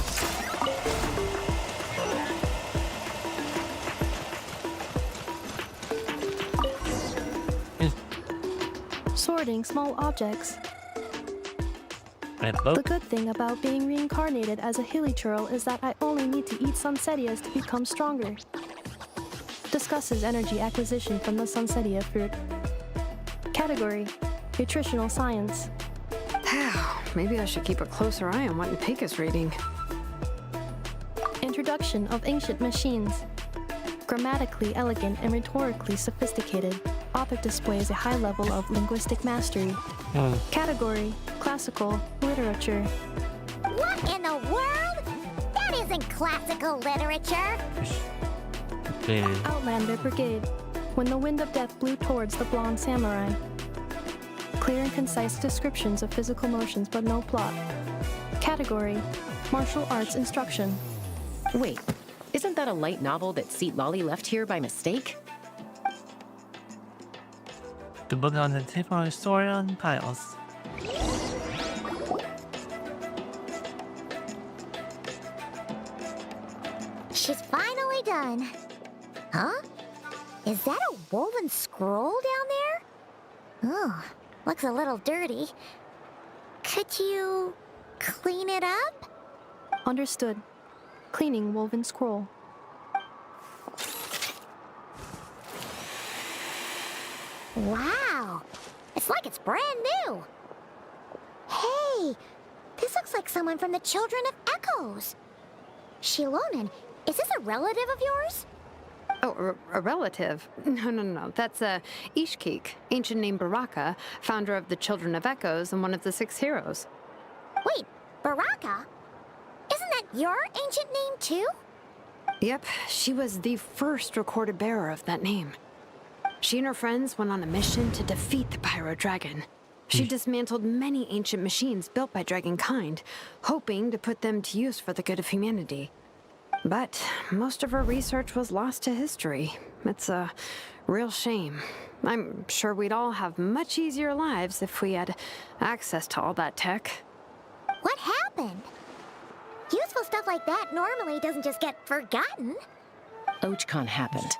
Sorting small objects. The good thing about being reincarnated as a hilly churl is that I only need to eat Sunsetias to become stronger. Discusses energy acquisition from the Sunsetia fruit. Category: Nutritional Science. Maybe I should keep a closer eye on what Pink is reading. Introduction of ancient machines. Grammatically elegant and rhetorically sophisticated, author displays a high level of linguistic mastery. Category: Classical Literature. What in the world? That isn't classical literature. Outlander Brigade. When the wind of death blew towards the blonde samurai. Clear and concise descriptions of physical motions, but no plot. Category: Martial Arts Instruction. Wait, isn't that a light novel that Seat Lolly left here by mistake? The book on the table is stored on piles. She's finally done. Huh? Is that a woven scroll down there? Oh, looks a little dirty. Could you clean it up? Understood. Cleaning woven scroll. Wow, it's like it's brand new. Hey, this looks like someone from the Children of Echoes. Shilonen, is this a relative of yours? Oh, a relative? No. That's Ishkik, ancient name Baraka, founder of the Children of Echoes and one of the 6 heroes. Wait, Baraka? Isn't that your ancient name too? Yep, she was the first recorded bearer of that name. She and her friends went on a mission to defeat the Pyro Dragon. She dismantled many ancient machines built by Dragonkind, hoping to put them to use for the good of humanity. But most of her research was lost to history. It's a real shame. I'm sure we'd all have much easier lives if we had access to all that tech. What happened? Useful stuff like that normally doesn't just get forgotten. Ochcon happened.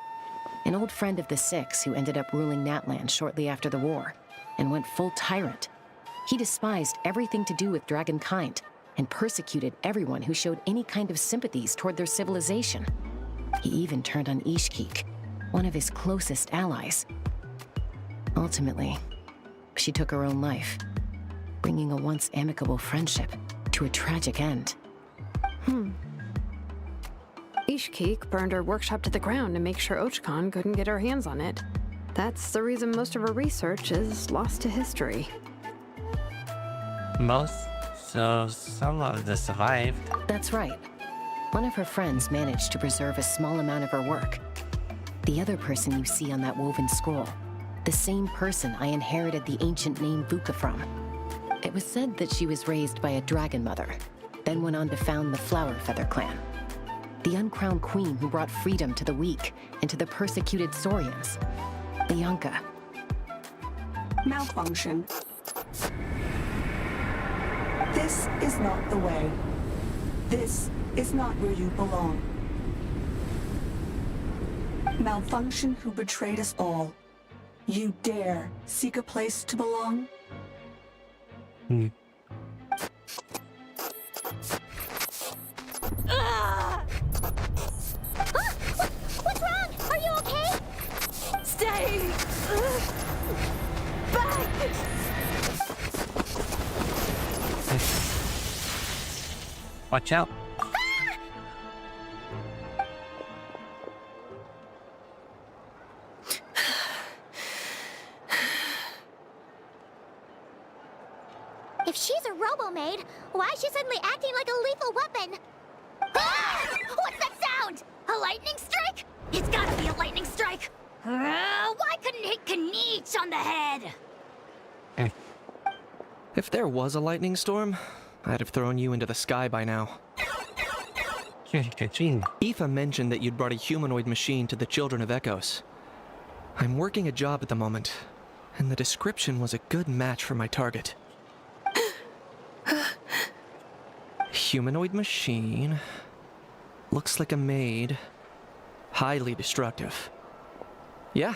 An old friend of the Six who ended up ruling Natlan shortly after the war, and went full tyrant. He despised everything to do with Dragonkind, and persecuted everyone who showed any kind of sympathies toward their civilization. He even turned on Ishkik, one of his closest allies. Ultimately, she took her own life, bringing a once amicable friendship to a tragic end. Ishkik burned her workshop to the ground to make sure Ochcon couldn't get her hands on it. That's the reason most of her research is lost to history. So some of them survived. That's right. One of her friends managed to preserve a small amount of her work. The other person you see on that woven scroll, the same person I inherited the ancient name Vuka from. It was said that she was raised by a dragon mother, then went on to found the Flower Feather clan. The uncrowned queen who brought freedom to the weak and to the persecuted Saurians. Bianca. Malfunction. This is not the way. This is not where you belong. Malfunction who betrayed us all. You dare seek a place to belong? What's wrong? Are you okay? Stay back! Watch out. If she's a robo-maid, why is she suddenly acting like a lethal weapon? Ah! What's that sound? A lightning strike? It's gotta be a lightning strike. Why couldn't it hit Kniech on the head? If there was a lightning storm, I'd have thrown you into the sky by now. Aoife mentioned that you'd brought a humanoid machine to the Children of Echoes. I'm working a job at the moment, and the description was a good match for my target. Humanoid machine. Looks like a maid. Highly destructive. Yeah,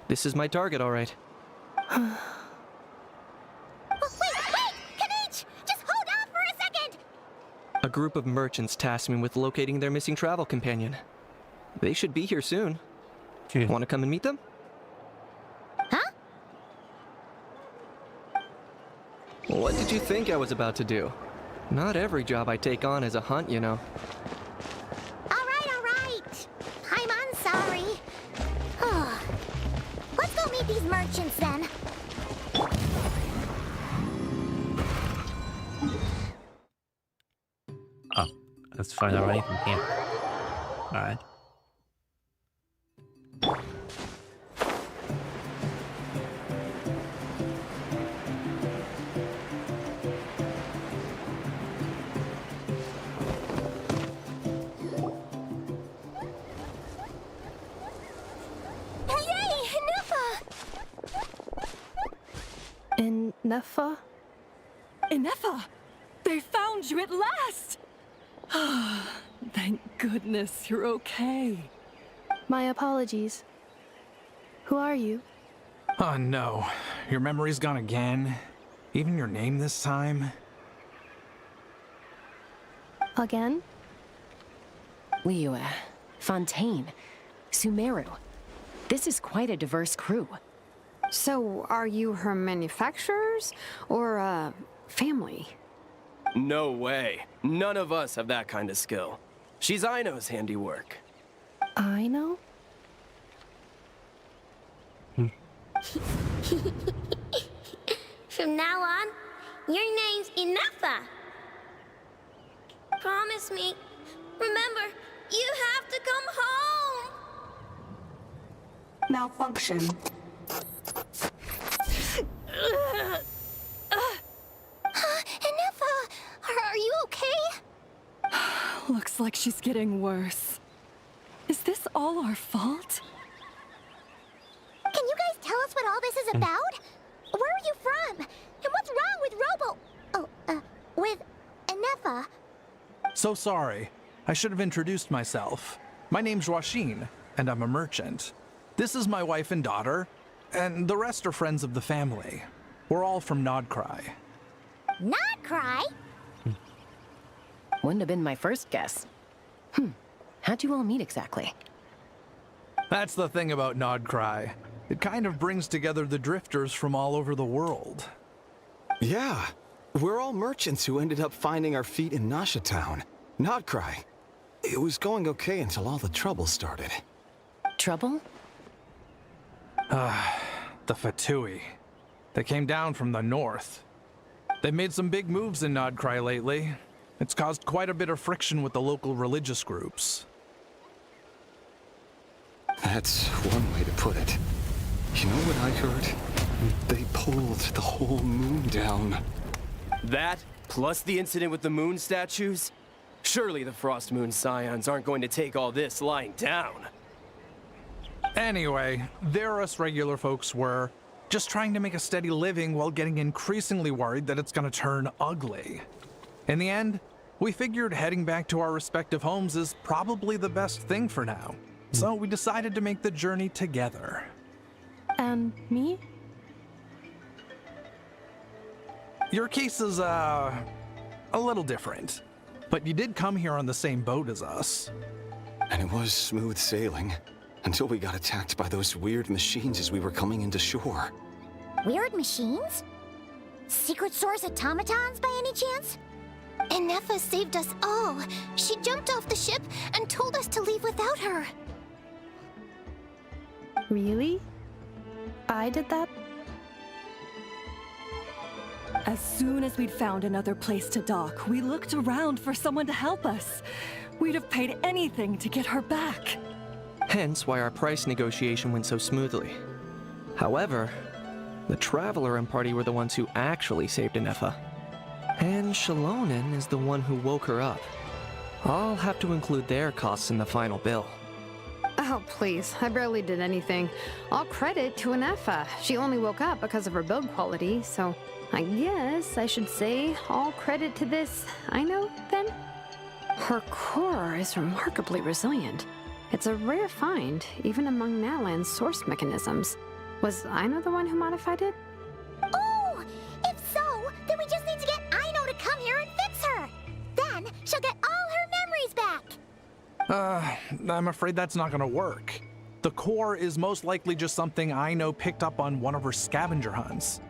this is my target, all right. Wait! Kniech! Just hold on for a second! A group of merchants tasked me with locating their missing travel companion. They should be here soon. Want to come and meet them? Huh? What did you think I was about to do? Not every job I take on is a hunt, you know. All right. I'm sorry. Let's go meet these merchants then. Oh, that's further away from here. Alright. Ineffa? Ineffa! They found you at last! Thank goodness you're okay. My apologies. Who are you? Oh no, your memory's gone again? Even your name this time? Again? Liyue, Fontaine, Sumeru. This is quite a diverse crew. So, are you her manufacturers or family? No way. None of us have that kind of skill. She's Aino's handiwork. Aino? From now on, your name's Ineffa. Promise me. Remember, you have to come home. Malfunction. looks like she's getting worse. Is this all our fault? Can you guys tell us what all this is about? Where are you from? And what's wrong with with Anefa? So sorry. I should have introduced myself. My name's Joachine, and I'm a merchant. This is my wife and daughter, and the rest are friends of the family. We're all from Krai. Krai? Wouldn't have been my first guess. How'd you all meet exactly? That's the thing about Krai. It kind of brings together the drifters from all over the world. Yeah, we're all merchants who ended up finding our feet in Nasha Town. Krai. It was going okay until all the trouble started. Trouble? The Fatui. They came down from the north. They've made some big moves in Krai lately. It's caused quite a bit of friction with the local religious groups. That's one way to put it. You know what I heard? They pulled the whole moon down. That, plus the incident with the moon statues? Surely the Frost Moon Scions aren't going to take all this lying down. Anyway, there us regular folks were, just trying to make a steady living while getting increasingly worried that it's gonna turn ugly. In the end, we figured heading back to our respective homes is probably the best thing for now. So we decided to make the journey together. And me? Your case is, a little different. But you did come here on the same boat as us. And it was smooth sailing, until we got attacked by those weird machines as we were coming into shore. Weird machines? Secret source automatons by any chance? Anefa saved us all. She jumped off the ship and told us to leave without her. Really? I did that? As soon as we'd found another place to dock, we looked around for someone to help us. We'd have paid anything to get her back. Hence why our price negotiation went so smoothly. However, the Traveler and party were the ones who actually saved Anefa. And Shalonen is the one who woke her up. I'll have to include their costs in the final bill. Oh, please. I barely did anything. All credit to Anefa. She only woke up because of her build quality, so I guess I should say all credit to this Aino, then? Her core is remarkably resilient. It's a rare find, even among Natlan's source mechanisms. Was Aino the one who modified it? Oh! If so, then we just need to get Aino to come here and fix her! Then she'll get all her memories back! I'm afraid that's not gonna work. The core is most likely just something Aino picked up on one of her scavenger hunts.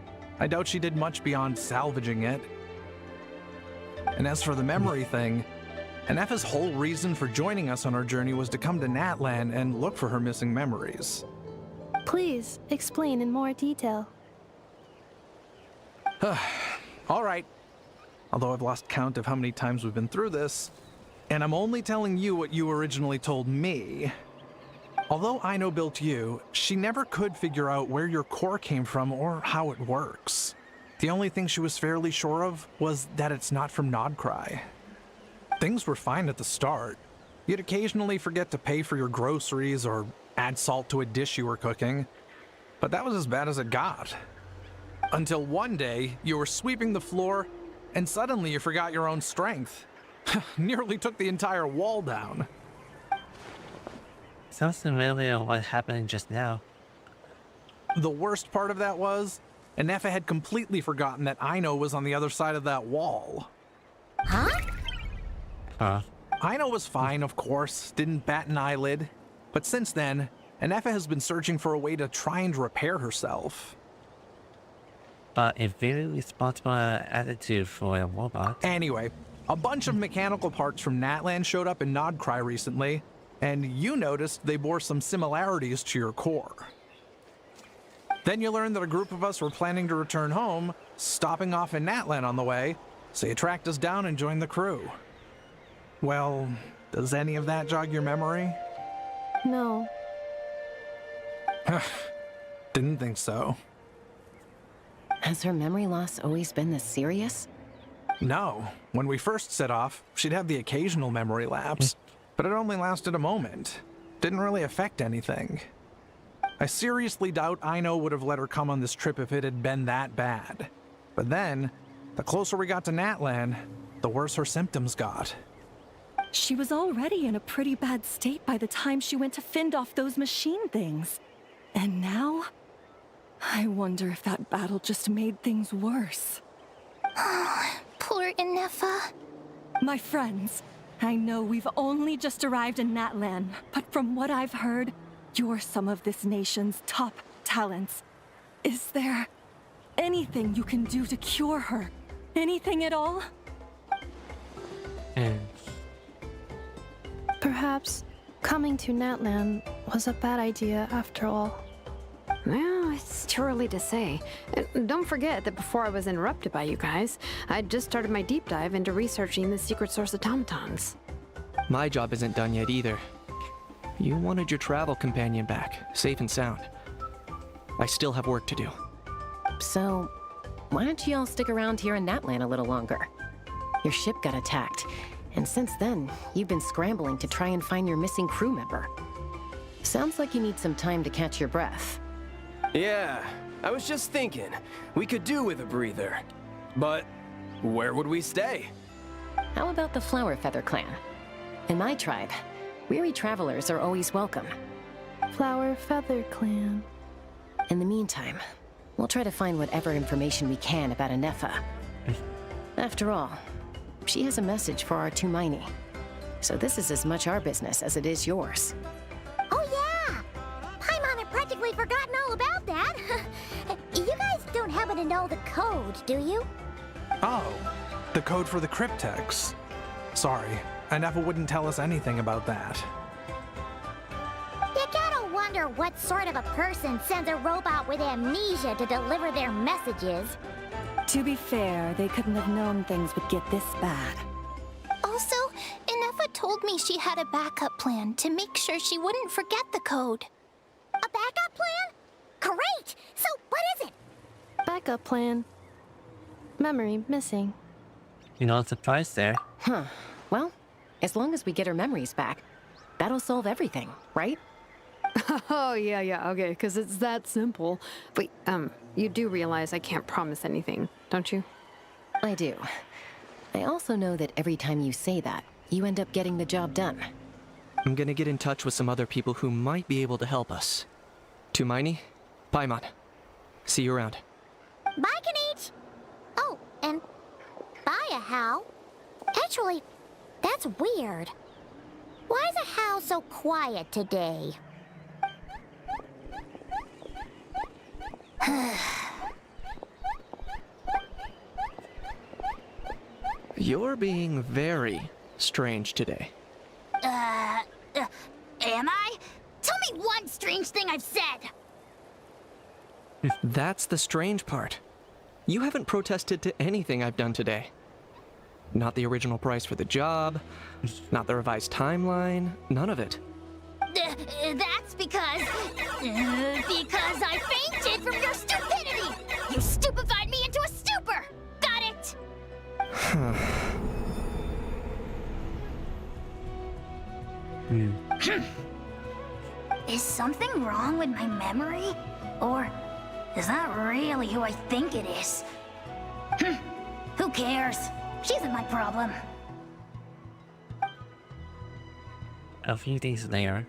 I doubt she did much beyond salvaging it. And as for the memory thing, Anefa's whole reason for joining us on our journey was to come to Natlan and look for her missing memories. Please, explain in more detail. All right. Although I've lost count of how many times we've been through this, and I'm only telling you what you originally told me. Although Aino built you, she never could figure out where your core came from or how it works. The only thing she was fairly sure of was that it's not from Krai. Things were fine at the start. You'd occasionally forget to pay for your groceries or add salt to a dish you were cooking, but that was as bad as it got. Until one day, you were sweeping the floor, and suddenly you forgot your own strength. Nearly took the entire wall down. Sounds familiar what happened just now. The worst part of that was, Anefa had completely forgotten that Aino was on the other side of that wall. Huh? Aino was fine, of course, didn't bat an eyelid. But since then, Anefa has been searching for a way to try and repair herself. But a very responsible attitude for a robot. Anyway, a bunch of mechanical parts from Natlan showed up in Krai recently, and you noticed they bore some similarities to your core. Then you learned that a group of us were planning to return home, stopping off in Natlan on the way, so you tracked us down and joined the crew. Well, does any of that jog your memory? No. Didn't think so. Has her memory loss always been this serious? No. When we first set off, she'd have the occasional memory lapse, but it only lasted a moment. Didn't really affect anything. I seriously doubt Aino would have let her come on this trip if it had been that bad. But then, the closer we got to Natlan, the worse her symptoms got. She was already in a pretty bad state by the time she went to fend off those machine things. And now, I wonder if that battle just made things worse. Poor Inefa. My friends, I know we've only just arrived in Natlan, but from what I've heard, you're some of this nation's top talents. Is there anything you can do to cure her? Anything at all? Perhaps coming to Natlan was a bad idea after all. Well, it's too early to say. And don't forget that before I was interrupted by you guys, I'd just started my deep dive into researching the secret source automatons. My job isn't done yet either. You wanted your travel companion back, safe and sound. I still have work to do. So, why don't you all stick around here in Natlan a little longer? Your ship got attacked, and since then, you've been scrambling to try and find your missing crew member. Sounds like you need some time to catch your breath. Yeah, I was just thinking, we could do with a breather. But where would we stay? How about the Flower Feather Clan? In my tribe, weary travelers are always welcome. Flower Feather Clan. In the meantime, we'll try to find whatever information we can about Inefa. After all, she has a message for our Tumaini. So this is as much our business as it is yours. Oh yeah! Paimon had practically forgotten all about that. You guys don't happen to know the code, do you? Oh, the code for the cryptex. Sorry, Inefa wouldn't tell us anything about that. You gotta wonder what sort of a person sends a robot with amnesia to deliver their messages. To be fair, they couldn't have known things would get this bad. Also, Inefa told me she had a backup plan to make sure she wouldn't forget the code. A backup plan? Great! So what is it? Backup plan. Memory missing. You know, surprise there. Huh. Well, as long as we get her memories back, that'll solve everything, right? Oh, yeah, okay, because it's that simple. Wait, you do realize I can't promise anything, don't you? I do. I also know that every time you say that, you end up getting the job done. I'm gonna get in touch with some other people who might be able to help us. Tumaini, Paimon. See you around. Bye, Kanich! Oh, and bye, Hao. Actually, that's weird. Why is Hao so quiet today? You're being very strange today. Am I? Tell me one strange thing I've said! That's the strange part. You haven't protested to anything I've done today. Not the original price for the job, not the revised timeline, none of it. That's because I fainted from your stupidity! You stupefied me into a stupor! Got it? Is something wrong with my memory? Or is that really who I think it is? Who cares? She isn't my problem. A few days later.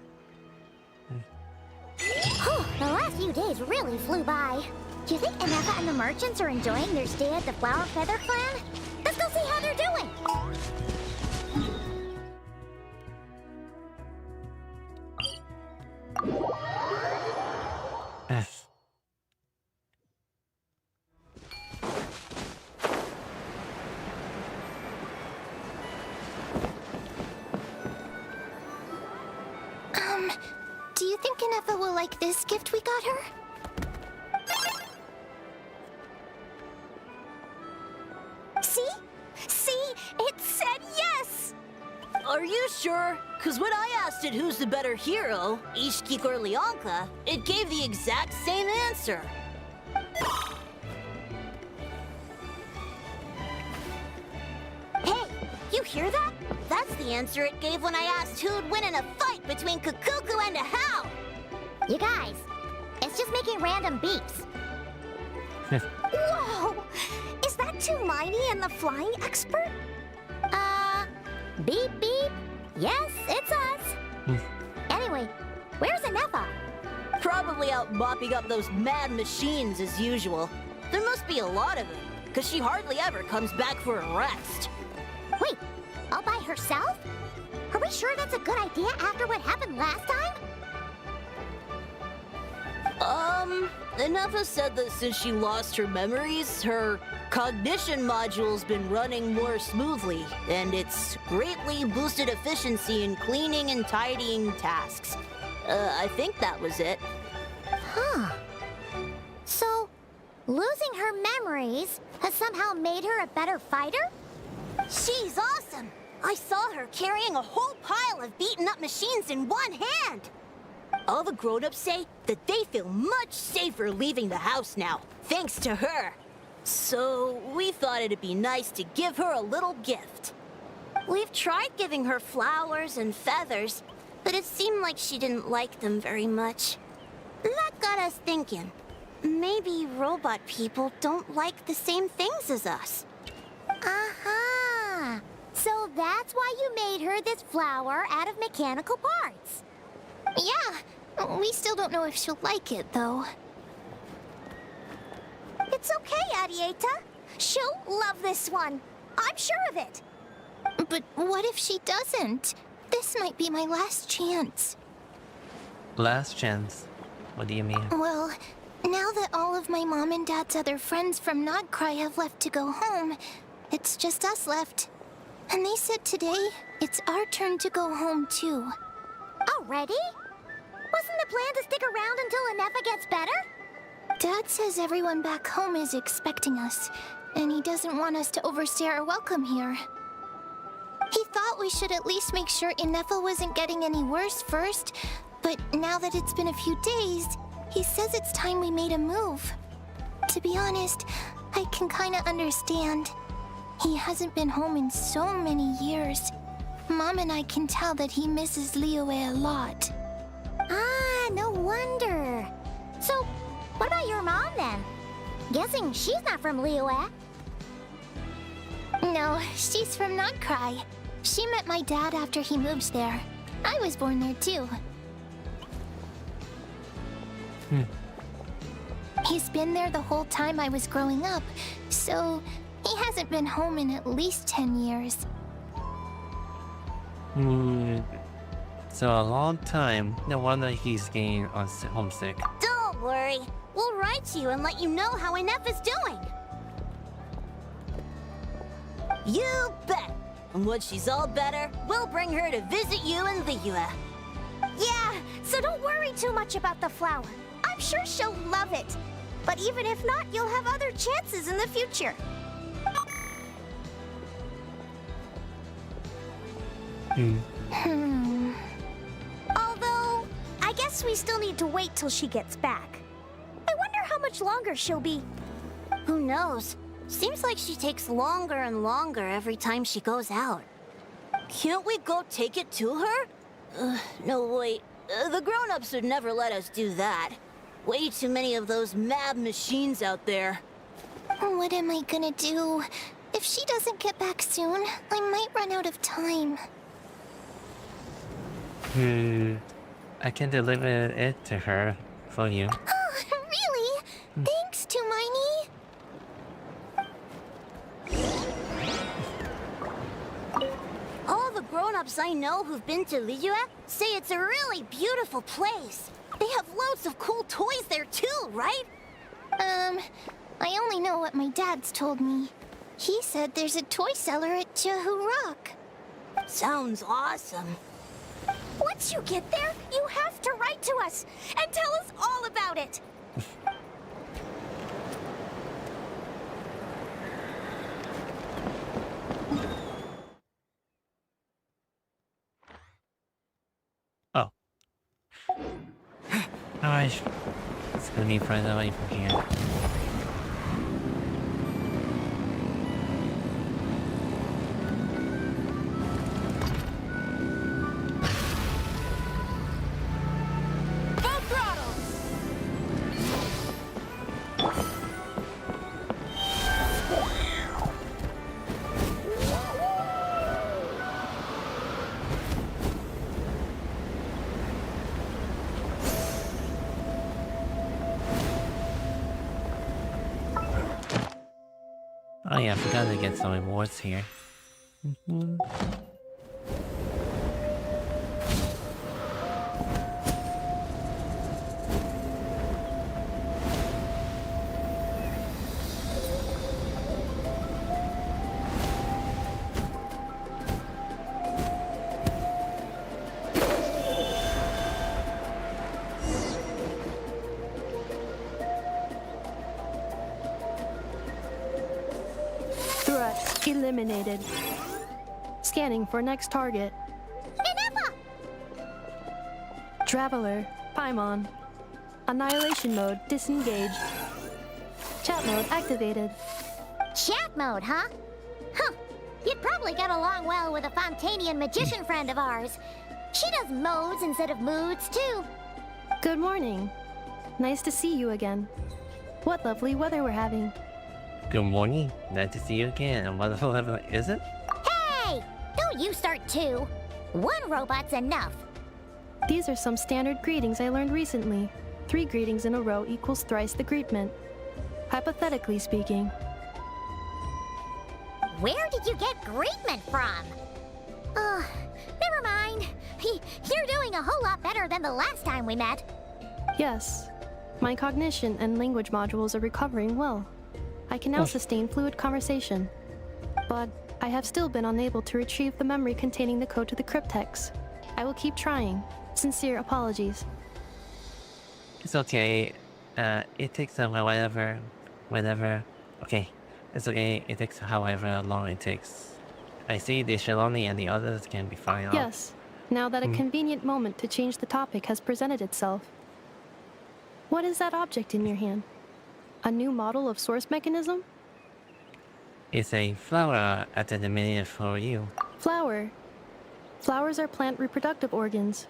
The last few days really flew by. Do you think Inefa and the merchants are enjoying their stay at the Flower Feather Clan? Let's go see how they're doing! Do you think Inefa will like this gift we got her? See? See? It said yes! Are you sure? Because when I asked it who's the better hero, Ishkik or Leonka, it gave the exact same answer. hear that? That's the answer it gave when I asked who'd win in a fight between Kukuku and a How. You guys, it's just making random beeps. Whoa! Is that Hermione and the flying expert? Beep beep. Yes, it's us. Anyway, where's Anefa? Probably out mopping up those mad machines as usual. There must be a lot of them, because she hardly ever comes back for a rest. Wait, all by herself? Are we sure that's a good idea after what happened last time? Anefa said that since she lost her memories, her cognition module's been running more smoothly, and it's greatly boosted efficiency in cleaning and tidying tasks. I think that was it. Huh. So, losing her memories has somehow made her a better fighter? She's awesome! I saw her carrying a whole pile of beaten-up machines in one hand! All the grown-ups say that they feel much safer leaving the house now, thanks to her. So, we thought it'd be nice to give her a little gift. We've tried giving her flowers and feathers, but it seemed like she didn't like them very much. That got us thinking. Maybe robot people don't like the same things as us. Aha! So that's why you made her this flower out of mechanical parts. Yeah, we still don't know if she'll like it, though. It's okay, Arieta. She'll love this one. I'm sure of it. But what if she doesn't? This might be my last chance. Last chance? What do you mean? Well, now that all of my mom and dad's other friends from Krai have left to go home, it's just us left. And they said today, it's our turn to go home too. Already? Wasn't the plan to stick around until Anefa gets better? Dad says everyone back home is expecting us, and he doesn't want us to overstay our welcome here. He thought we should at least make sure Anefa wasn't getting any worse first, but now that it's been a few days, he says it's time we made a move. To be honest, I can kinda understand. He hasn't been home in so many years. Mom and I can tell that he misses Liyue a lot. Ah, no wonder. So, what about your mom then? Guessing she's not from Liyue. No, she's from Krai. She met my dad after he moved there. I was born there too. He's been there the whole time I was growing up, so he hasn't been home in at least 10 years. So a long time. No wonder he's getting homesick. Don't worry. We'll write to you and let you know how Anefa's doing. You bet. And once she's all better, we'll bring her to visit you in Liyue. Yeah, so don't worry too much about the flower. I'm sure she'll love it. But even if not, you'll have other chances in the future. Although, I guess we still need to wait till she gets back. I wonder how much longer she'll be. Who knows? Seems like she takes longer and longer every time she goes out. Can't we go take it to her? No, wait. The grown-ups would never let us do that. Way too many of those mad machines out there. What am I gonna do? If she doesn't get back soon, I might run out of time. I can deliver it to her for you. Oh, really? Thanks, Hermione. All the grown-ups I know who've been to Liyue say it's a really beautiful place. They have loads of cool toys there too, right? I only know what my dad's told me. He said there's a toy cellar at Jehu Rock. Sounds awesome. Once you get there, you have to write to us and tell us all about it. Oh. Alright. It's gonna be further away from here. Oh yeah, I forgot to get some rewards here. Threat eliminated. Scanning for next target. Traveler, Paimon. Annihilation mode disengaged. Chat mode activated. Chat mode, huh? Huh. You'd probably get along well with a Fontanian magician friend of ours. She does modes instead of moods, too. Good morning. Nice to see you again. What lovely weather we're having. Good morning. Nice to see you again. And what level is it? Hey! Don't you start too. One robot's enough. These are some standard greetings I learned recently. 3 greetings in a row equals thrice the greetment. Hypothetically speaking. Where did you get greetment from? Never mind. You're doing a whole lot better than the last time we met. Yes. My cognition and language modules are recovering well. I can now sustain fluid conversation. But I have still been unable to retrieve the memory containing the code to the cryptex. I will keep trying. Sincere apologies. It's okay. It takes whatever. Okay. It's okay. It takes however long it takes. I see the Shaloni and the others can be fine. Yes. Now that a convenient moment to change the topic has presented itself. What is that object in your hand? A new model of source mechanism? It's a flower at the minute for you. Flower. Flowers are plant reproductive organs.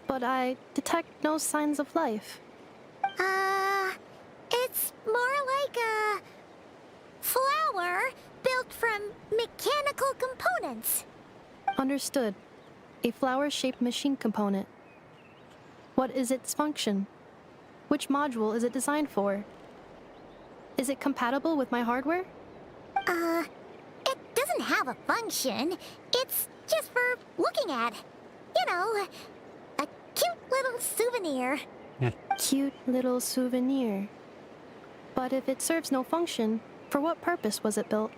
But I detect no signs of life. It's more like a flower built from mechanical components. Understood. A flower-shaped machine component. What is its function? Which module is it designed for? Is it compatible with my hardware? It doesn't have a function. It's just for looking at. You know, a cute little souvenir. Cute little souvenir. But if it serves no function, for what purpose was it built?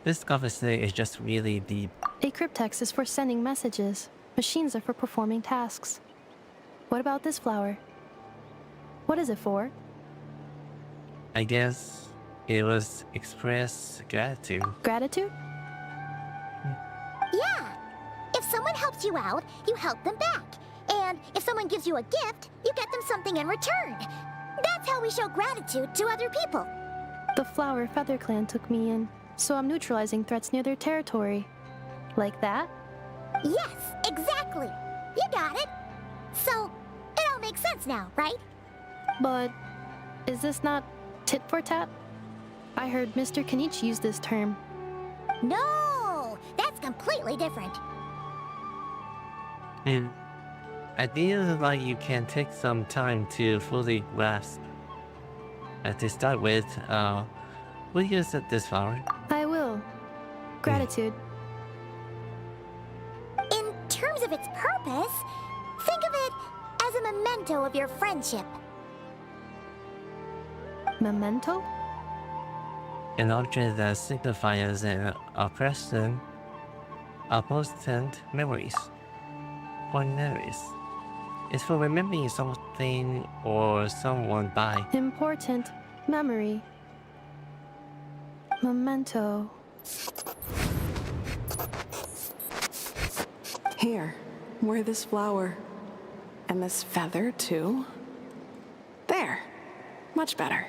This conversation is just really deep. A cryptex is for sending messages. Machines are for performing tasks. What about this flower? What is it for? I guess it was express gratitude. Gratitude? Yeah. If someone helps you out, you help them back. And if someone gives you a gift, you get them something in return. That's how we show gratitude to other people. The Flower Feather Clan took me in, so I'm neutralizing threats near their territory. Like that? Yes, exactly. You got it. So, it all makes sense now, right? But is this not tit for tat? I heard Mr. Kenichi use this term. No, that's completely different. And I feel like you can take some time to fully grasp. To start with, will you use this flower? I will. Gratitude. In terms of its purpose, think of it as a memento of your friendship. Memento? An object that signifies an oppressant memories. For memories. It's for remembering something or someone by. Important memory. Memento. Here, wear this flower. And this feather, too. There. Much better.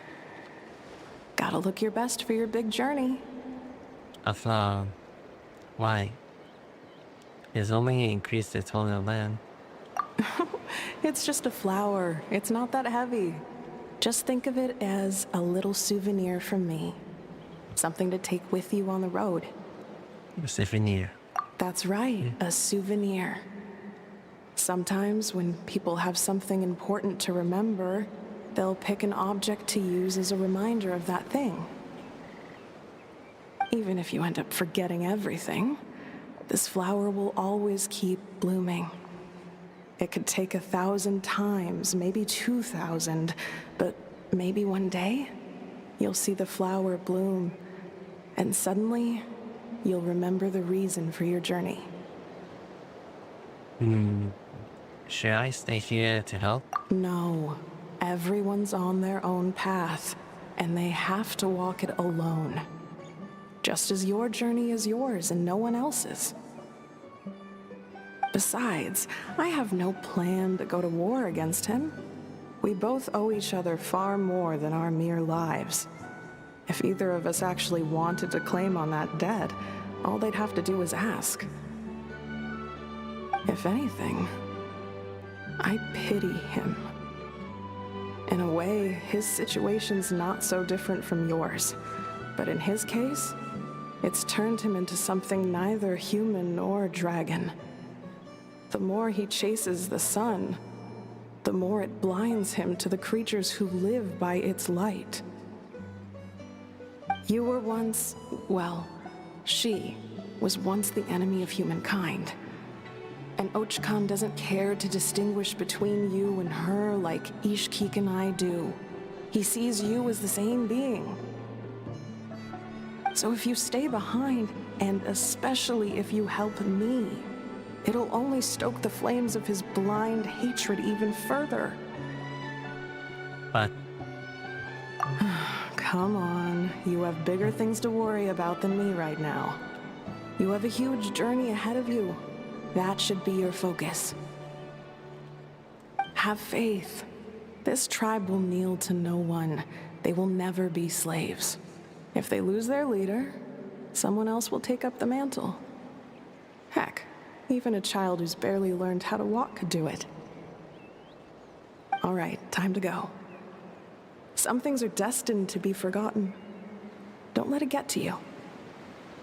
Gotta look your best for your big journey. A flower. Why? It's only increased the total land. It's just a flower. It's not that heavy. Just think of it as a little souvenir from me. Something to take with you on the road. A souvenir. That's right, a souvenir. Sometimes when people have something important to remember, they'll pick an object to use as a reminder of that thing. Even if you end up forgetting everything, this flower will always keep blooming. It could take 1,000 times, maybe 2,000, but maybe one day, you'll see the flower bloom, and suddenly, you'll remember the reason for your journey. Should I stay here to help? No. Everyone's on their own path, and they have to walk it alone. Just as your journey is yours and no one else's. Besides, I have no plan to go to war against him. We both owe each other far more than our mere lives. If either of us actually wanted to claim on that debt, all they'd have to do is ask. If anything, I pity him. In a way, his situation's not so different from yours. But in his case, it's turned him into something neither human nor dragon. The more he chases the sun, the more it blinds him to the creatures who live by its light. You were once, well, she was once the enemy of humankind. And Ochkan doesn't care to distinguish between you and her like Ishkik and I do. He sees you as the same being. So if you stay behind, and especially if you help me, it'll only stoke the flames of his blind hatred even further. But... Come on, you have bigger things to worry about than me right now. You have a huge journey ahead of you. That should be your focus. Have faith. This tribe will kneel to no one. They will never be slaves. If they lose their leader, someone else will take up the mantle. Heck, even a child who's barely learned how to walk could do it. All right, time to go. Some things are destined to be forgotten. Don't let it get to you.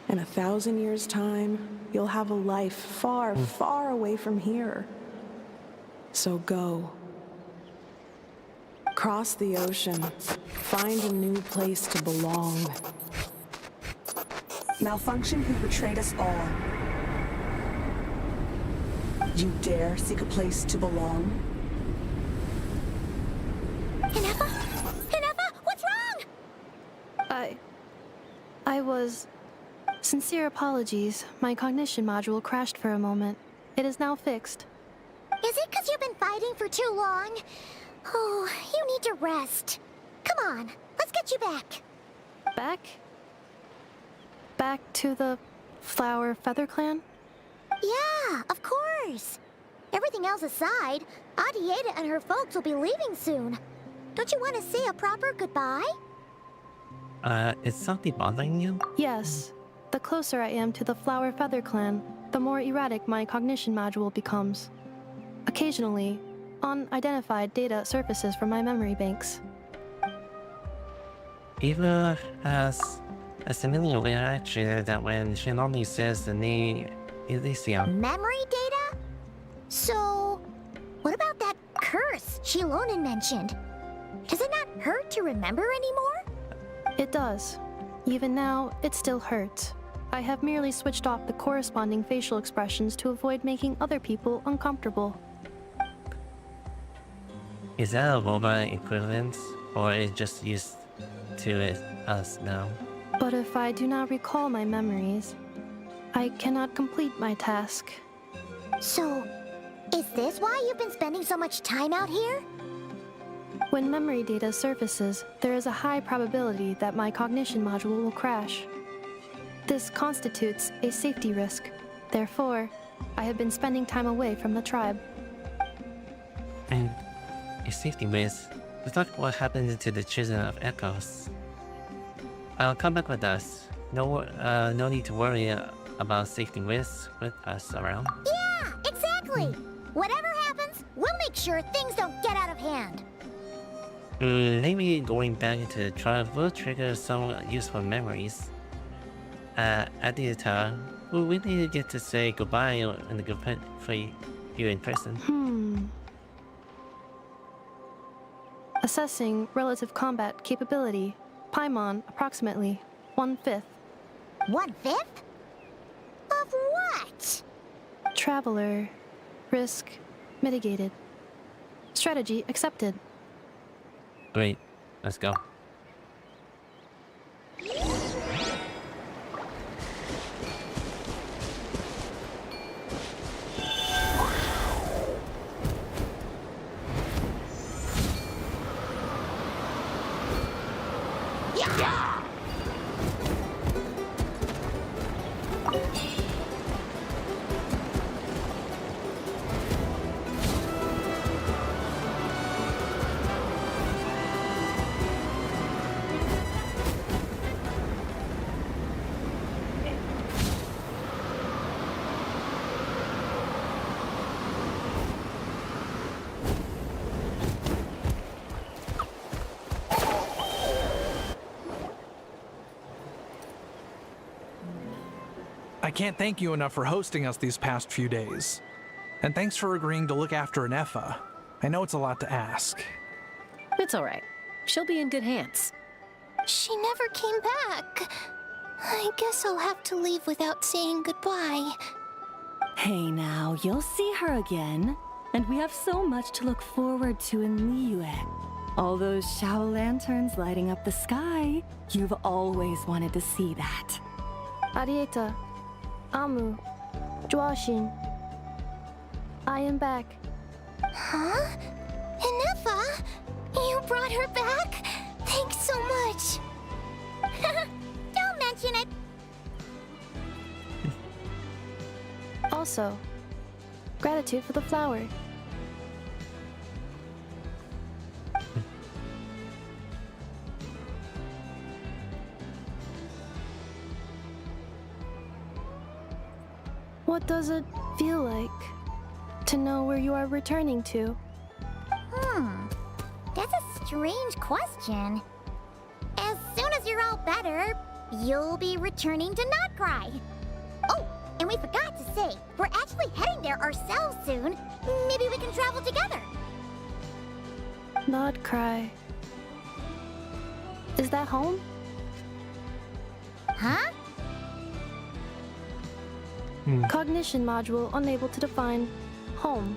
In 1,000 years' time, you'll have a life far, far away from here. So go. Cross the ocean. Find a new place to belong. Malfunction who betrayed us all. You dare seek a place to belong? Hinefa? Hinefa, what's wrong? I was... Sincere apologies. My cognition module crashed for a moment. It is now fixed. Is it because you've been fighting for too long? Oh, you need to rest. Come on, let's get you back. Back? Back to the Flower Feather Clan? Yeah, of course. Everything else aside, Adieta and her folks will be leaving soon. Don't you want to say a proper goodbye? Is something bothering you? Yes. The closer I am to the Flower Feather Clan, the more erratic my cognition module becomes. Occasionally, unidentified data surfaces from my memory banks. Eva has a similar reaction that when she normally says the name Elysia. Memory data? So, what about that curse Shilonen mentioned? Does it not hurt to remember anymore? It does. Even now, it still hurts. I have merely switched off the corresponding facial expressions to avoid making other people uncomfortable. Is that a robot equivalent, or is just used to it us now? But if I do not recall my memories, I cannot complete my task. So, is this why you've been spending so much time out here? When memory data surfaces, there is a high probability that my cognition module will crash. This constitutes a safety risk. Therefore, I have been spending time away from the tribe. And a safety risk. Let's talk what happened to the children of Echoes. Come back with us. No need to worry about safety risks with us around. Yeah, exactly. Whatever happens, we'll make sure things don't get out of hand. Maybe going back into the tribe will trigger some useful memories. Adieta, we really get to say goodbye in the good for you in person. Assessing relative combat capability. Paimon, approximately 1/5. 1/5? Of what? Traveler. Risk mitigated. Strategy accepted. Great. Let's go. I can't thank you enough for hosting us these past few days. And thanks for agreeing to look after Nefa. I know it's a lot to ask. It's alright. She'll be in good hands. She never came back. I guess I'll have to leave without saying goodbye. Hey now, you'll see her again. And we have so much to look forward to in Liyue. All those Shao lanterns lighting up the sky. You've always wanted to see that. Arieta. Amu. Joashin. I am back. Huh? Inefa? You brought her back? Thanks so much. Don't mention it. Also, gratitude for the flower. What does it feel like to know where you are returning to? That's a strange question. As soon as you're all better, you'll be returning to Not Krai. Oh, and we forgot to say, we're actually heading there ourselves soon. Maybe we can travel together. Not Krai. Is that home? Huh? Cognition module unable to define home.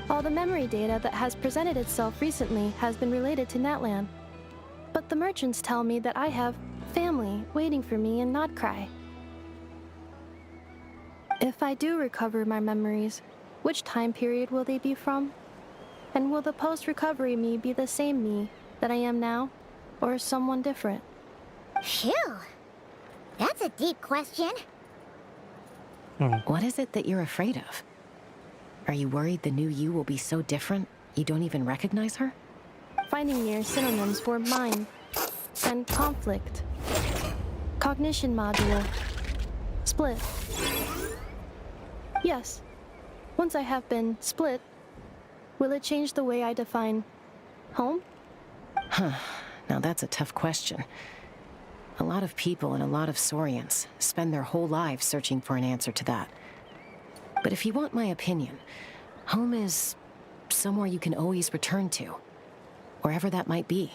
All the memory data that has presented itself recently has been related to Natlan. But the merchants tell me that I have family waiting for me in Not Krai. If I do recover my memories, which time period will they be from? And will the post-recovery me be the same me that I am now, or someone different? Phew. That's a deep question. What is it that you're afraid of? Are you worried the new you will be so different you don't even recognize her? Finding near synonyms for mind and conflict. Cognition module. Split. Yes. Once I have been split, will it change the way I define home? Huh. Now that's a tough question. A lot of people and a lot of Saurians spend their whole lives searching for an answer to that. But if you want my opinion, home is somewhere you can always return to, wherever that might be.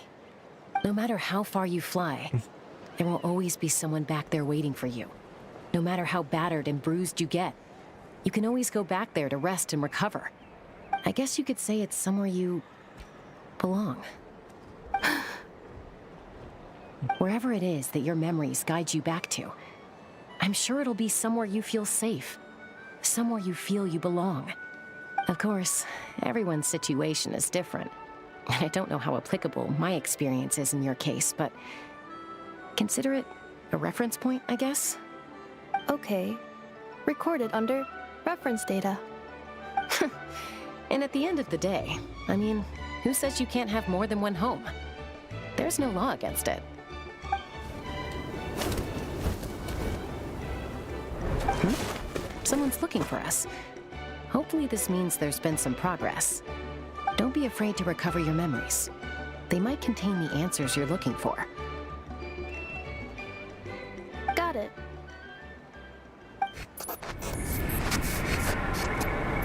No matter how far you fly, there will always be someone back there waiting for you. No matter how battered and bruised you get, you can always go back there to rest and recover. I guess you could say it's somewhere you belong. Wherever it is that your memories guide you back to, I'm sure it'll be somewhere you feel safe. Somewhere you feel you belong. Of course, everyone's situation is different. And I don't know how applicable my experience is in your case, but consider it a reference point, I guess? Okay. Recorded under reference data. And at the end of the day, I mean, who says you can't have more than one home? There's no law against it. Someone's looking for us. Hopefully this means there's been some progress. Don't be afraid to recover your memories. They might contain the answers you're looking for. Got it.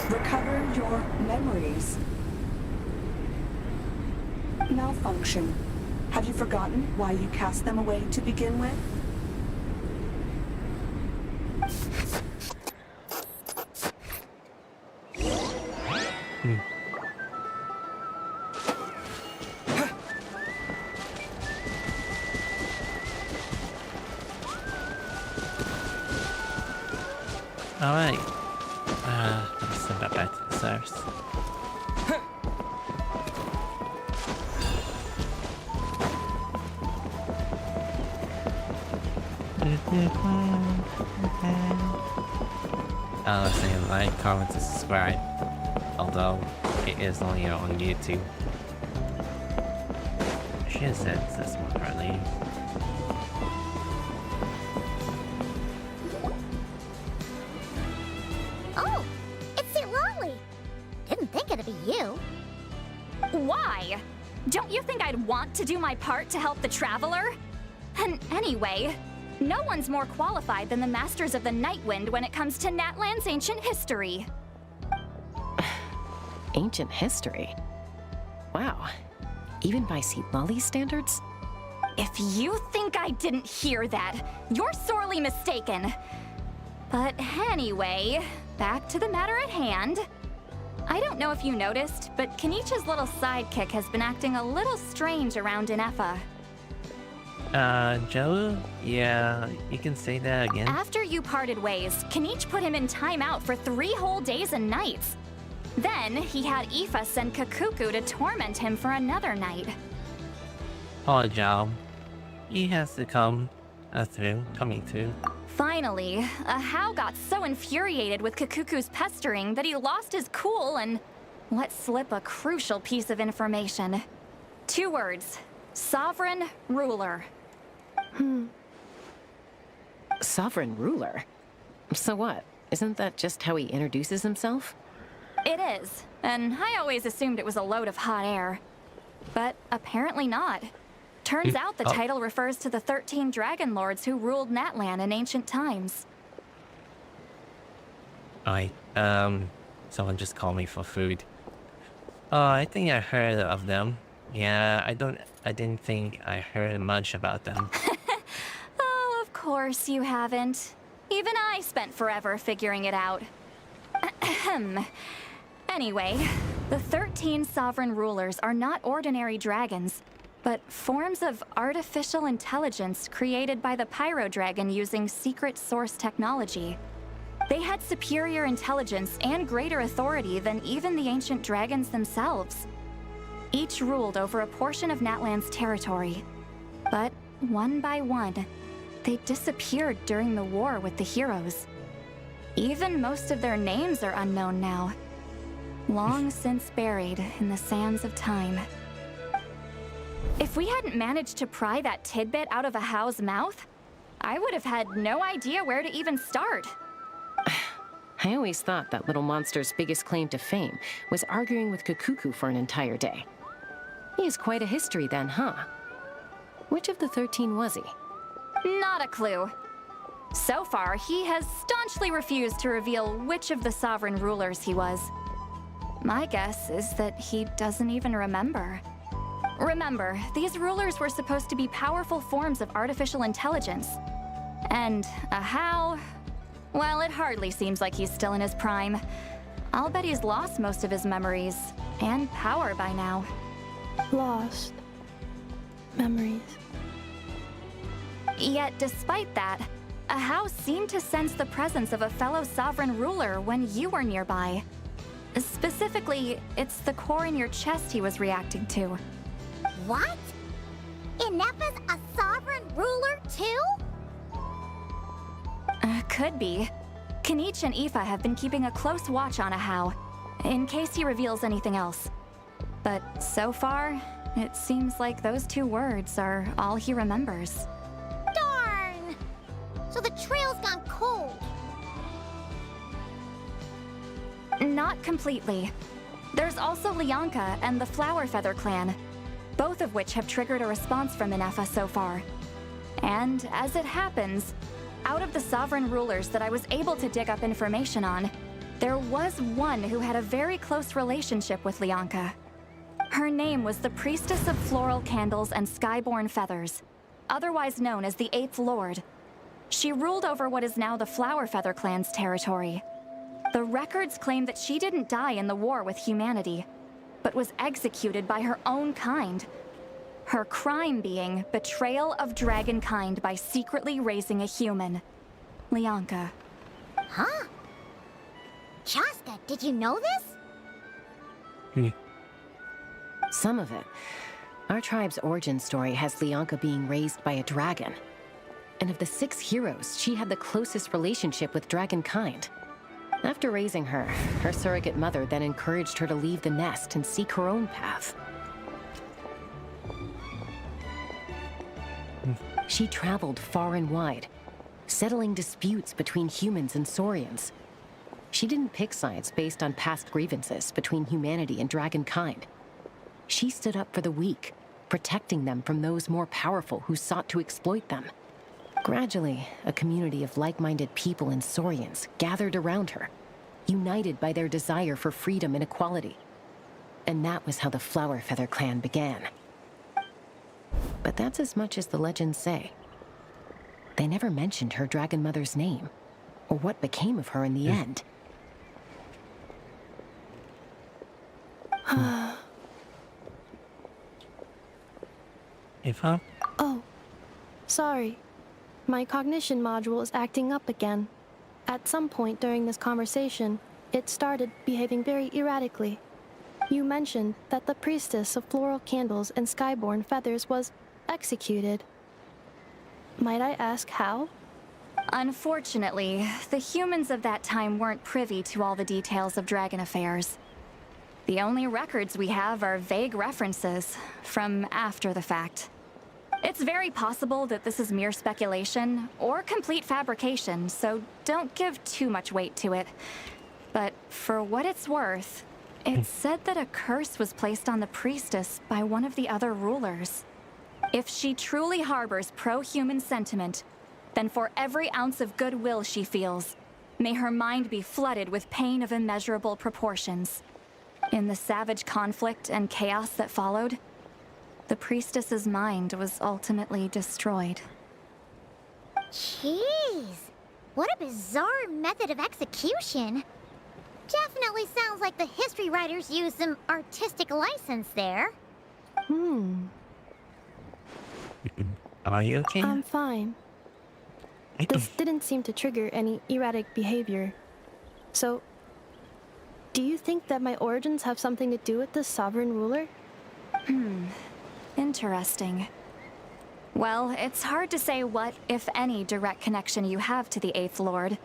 Recover your memories. Malfunction. Have you forgotten why you cast them away to begin with? Alright. Let's send that back to the source. Let's say like, comment, and subscribe. Although it is only on YouTube. I should have said this one early. Oh, it's St. Lolly. Didn't think it'd be you. Why? Don't you think I'd want to do my part to help the Traveler? And anyway, no one's more qualified than the Masters of the Nightwind when it comes to Natlan's ancient history. Ancient history? Wow. Even by St. Lolly's standards? If you think I didn't hear that, you're sorely mistaken. But anyway, back to the matter at hand. I don't know if you noticed, but Kenichi's little sidekick has been acting a little strange around Inefa. Joe? Yeah, you can say that again. After you parted ways, Kenich put him in timeout for 3 whole days and nights. Then, he had Aoife send Kakuku to torment him for another night. Oh, Joe. He has to come coming through. Finally, Ahau got so infuriated with Kakuku's pestering that he lost his cool and let slip a crucial piece of information. 2 words. Sovereign Ruler. Sovereign ruler? So what? Isn't that just how he introduces himself? It is, and I always assumed it was a load of hot air. But apparently not. Turns out the title refers to the 13 Dragon Lords who ruled Natlan in ancient times. Alright, someone just called me for food. Oh, I think I heard of them. Yeah, I didn't think I heard much about them. Oh, of course you haven't. Even I spent forever figuring it out. Anyway, the 13 sovereign rulers are not ordinary dragons, but forms of artificial intelligence created by the Pyro Dragon using secret source technology. They had superior intelligence and greater authority than even the ancient dragons themselves. Each ruled over a portion of Natlan's territory. But one by one, they disappeared during the war with the heroes. Even most of their names are unknown now. Long since buried in the sands of time. If we hadn't managed to pry that tidbit out of Ahau's mouth, I would have had no idea where to even start. I always thought that little monster's biggest claim to fame was arguing with Kakuku for an entire day. He has quite a history then, huh? Which of the 13 was he? Not a clue. So far, he has staunchly refused to reveal which of the sovereign rulers he was. My guess is that he doesn't even remember. Remember, these rulers were supposed to be powerful forms of artificial intelligence. And Ahau, well, it hardly seems like he's still in his prime. I'll bet he's lost most of his memories and power by now. Lost memories. Yet, despite that, Ahau seemed to sense the presence of a fellow sovereign ruler when you were nearby. Specifically, it's the core in your chest he was reacting to. What? Inefa's a sovereign ruler too? Could be. Kenich and Aoife have been keeping a close watch on Ahau, in case he reveals anything else. But so far, it seems like those 2 words are all he remembers. Darn! So the trail's gone cold. Not completely. There's also Lianka and the Flower Feather clan, both of which have triggered a response from Inefa so far. And as it happens, out of the sovereign rulers that I was able to dig up information on, there was one who had a very close relationship with Lianka. Her name was the Priestess of Floral Candles and Skyborn Feathers, otherwise known as the 8th Lord. She ruled over what is now the Flower Feather clan's territory. The records claim that she didn't die in the war with humanity, but was executed by her own kind. Her crime being betrayal of dragonkind by secretly raising a human. Lianka. Huh? Chaska, did you know this? Some of it. Our tribe's origin story has Leonka being raised by a dragon. And of the 6 heroes, she had the closest relationship with dragonkind. After raising her, her surrogate mother then encouraged her to leave the nest and seek her own path. She traveled far and wide, settling disputes between humans and Saurians. She didn't pick sides based on past grievances between humanity and dragonkind. She stood up for the weak, protecting them from those more powerful who sought to exploit them. Gradually, a community of like-minded people and Saurians gathered around her, united by their desire for freedom and equality. And that was how the Flower Feather clan began. But that's as much as the legends say. They never mentioned her dragon mother's name, or what became of her in the end. Eva? Oh, sorry. My cognition module is acting up again. At some point during this conversation, it started behaving very erratically. You mentioned that the priestess of floral candles and skyborn feathers was executed. Might I ask how? Unfortunately, the humans of that time weren't privy to all the details of dragon affairs. The only records we have are vague references from after the fact. It's very possible that this is mere speculation or complete fabrication, so don't give too much weight to it. But for what it's worth, it's said that a curse was placed on the priestess by one of the other rulers. If she truly harbors pro-human sentiment, then for every ounce of goodwill she feels, may her mind be flooded with pain of immeasurable proportions. In the savage conflict and chaos that followed, the priestess's mind was ultimately destroyed. Jeez, what a bizarre method of execution. Definitely sounds like the history writers used some artistic license there. Are you okay? I'm fine. This didn't seem to trigger any erratic behavior. So, do you think that my origins have something to do with this sovereign ruler? Interesting. Well, it's hard to say what, if any, direct connection you have to the 8th Lord.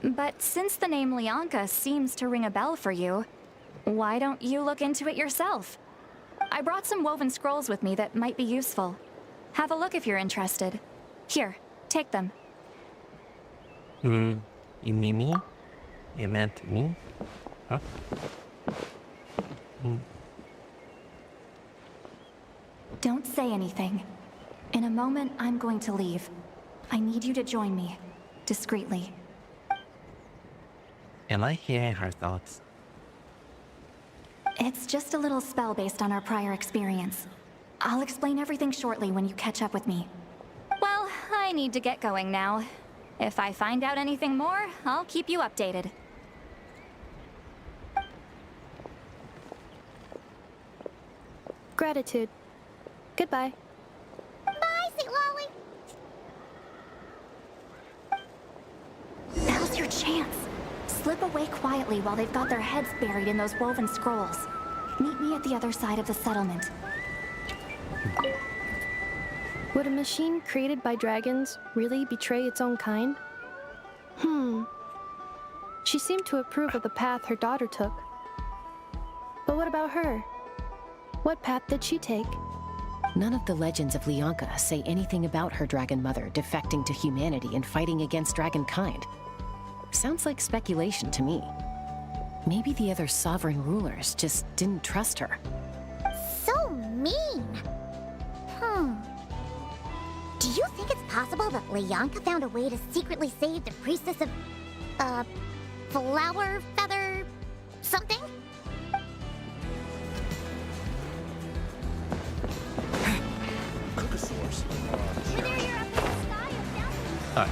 But since the name Leonka seems to ring a bell for you, why don't you look into it yourself? I brought some woven scrolls with me that might be useful. Have a look if you're interested. Here, take them. You mean me? You meant me? Huh? Don't say anything. In a moment, I'm going to leave. I need you to join me, discreetly. Am I hearing her thoughts? It's just a little spell based on our prior experience. I'll explain everything shortly when you catch up with me. Well, I need to get going now. If I find out anything more, I'll keep you updated. Gratitude. Goodbye. Bye, Sweet Lolly. Now's your chance. Slip away quietly while they've got their heads buried in those woven scrolls. Meet me at the other side of the settlement. Would a machine created by dragons really betray its own kind? She seemed to approve of the path her daughter took. But what about her? What path did she take? None of the legends of Leonka say anything about her dragon mother defecting to humanity and fighting against dragonkind. Sounds like speculation to me. Maybe the other sovereign rulers just didn't trust her. So mean. Do you think it's possible that Leonka found a way to secretly save the priestess of, Flower Feather something? Whether you're up in the sky or down Alright.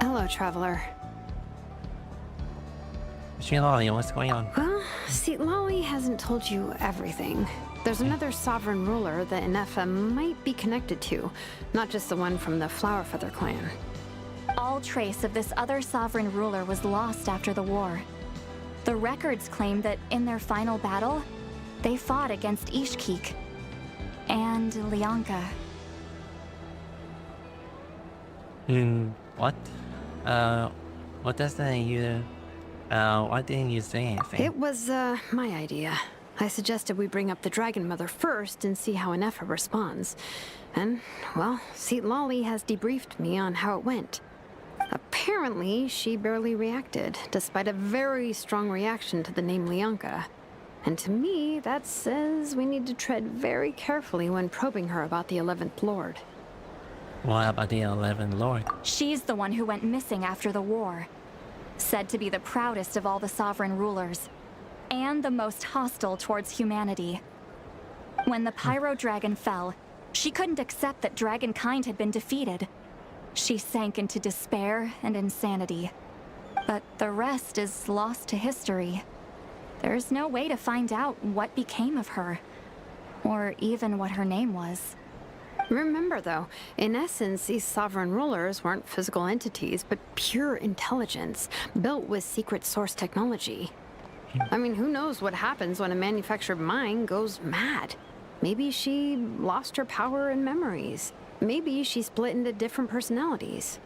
Hello, traveler. Shilali, what's going on? Well, see, Lolly hasn't told you everything. There's another sovereign ruler that Inefa might be connected to, not just the one from the Flower Feather clan. All trace of this other sovereign ruler was lost after the war. The records claim that in their final battle, they fought against Ishkik and Lianka. What? What does that you... why didn't you say anything? It was, my idea. I suggested we bring up the Dragon Mother first and see how Inefa responds. And, well, Seat Lolly has debriefed me on how it went. Apparently, she barely reacted, despite a very strong reaction to the name Lianka. And to me, that says we need to tread very carefully when probing her about the 11th Lord. What about the 11th Lord? She's the one who went missing after the war. Said to be the proudest of all the sovereign rulers, and the most hostile towards humanity. When the Pyro Dragon fell, she couldn't accept that dragonkind had been defeated. She sank into despair and insanity. But the rest is lost to history. There's no way to find out what became of her, or even what her name was. Remember, though, in essence, these sovereign rulers weren't physical entities, but pure intelligence, built with secret source technology. I mean, who knows what happens when a manufactured mind goes mad? Maybe she lost her power and memories. Maybe she split into different personalities.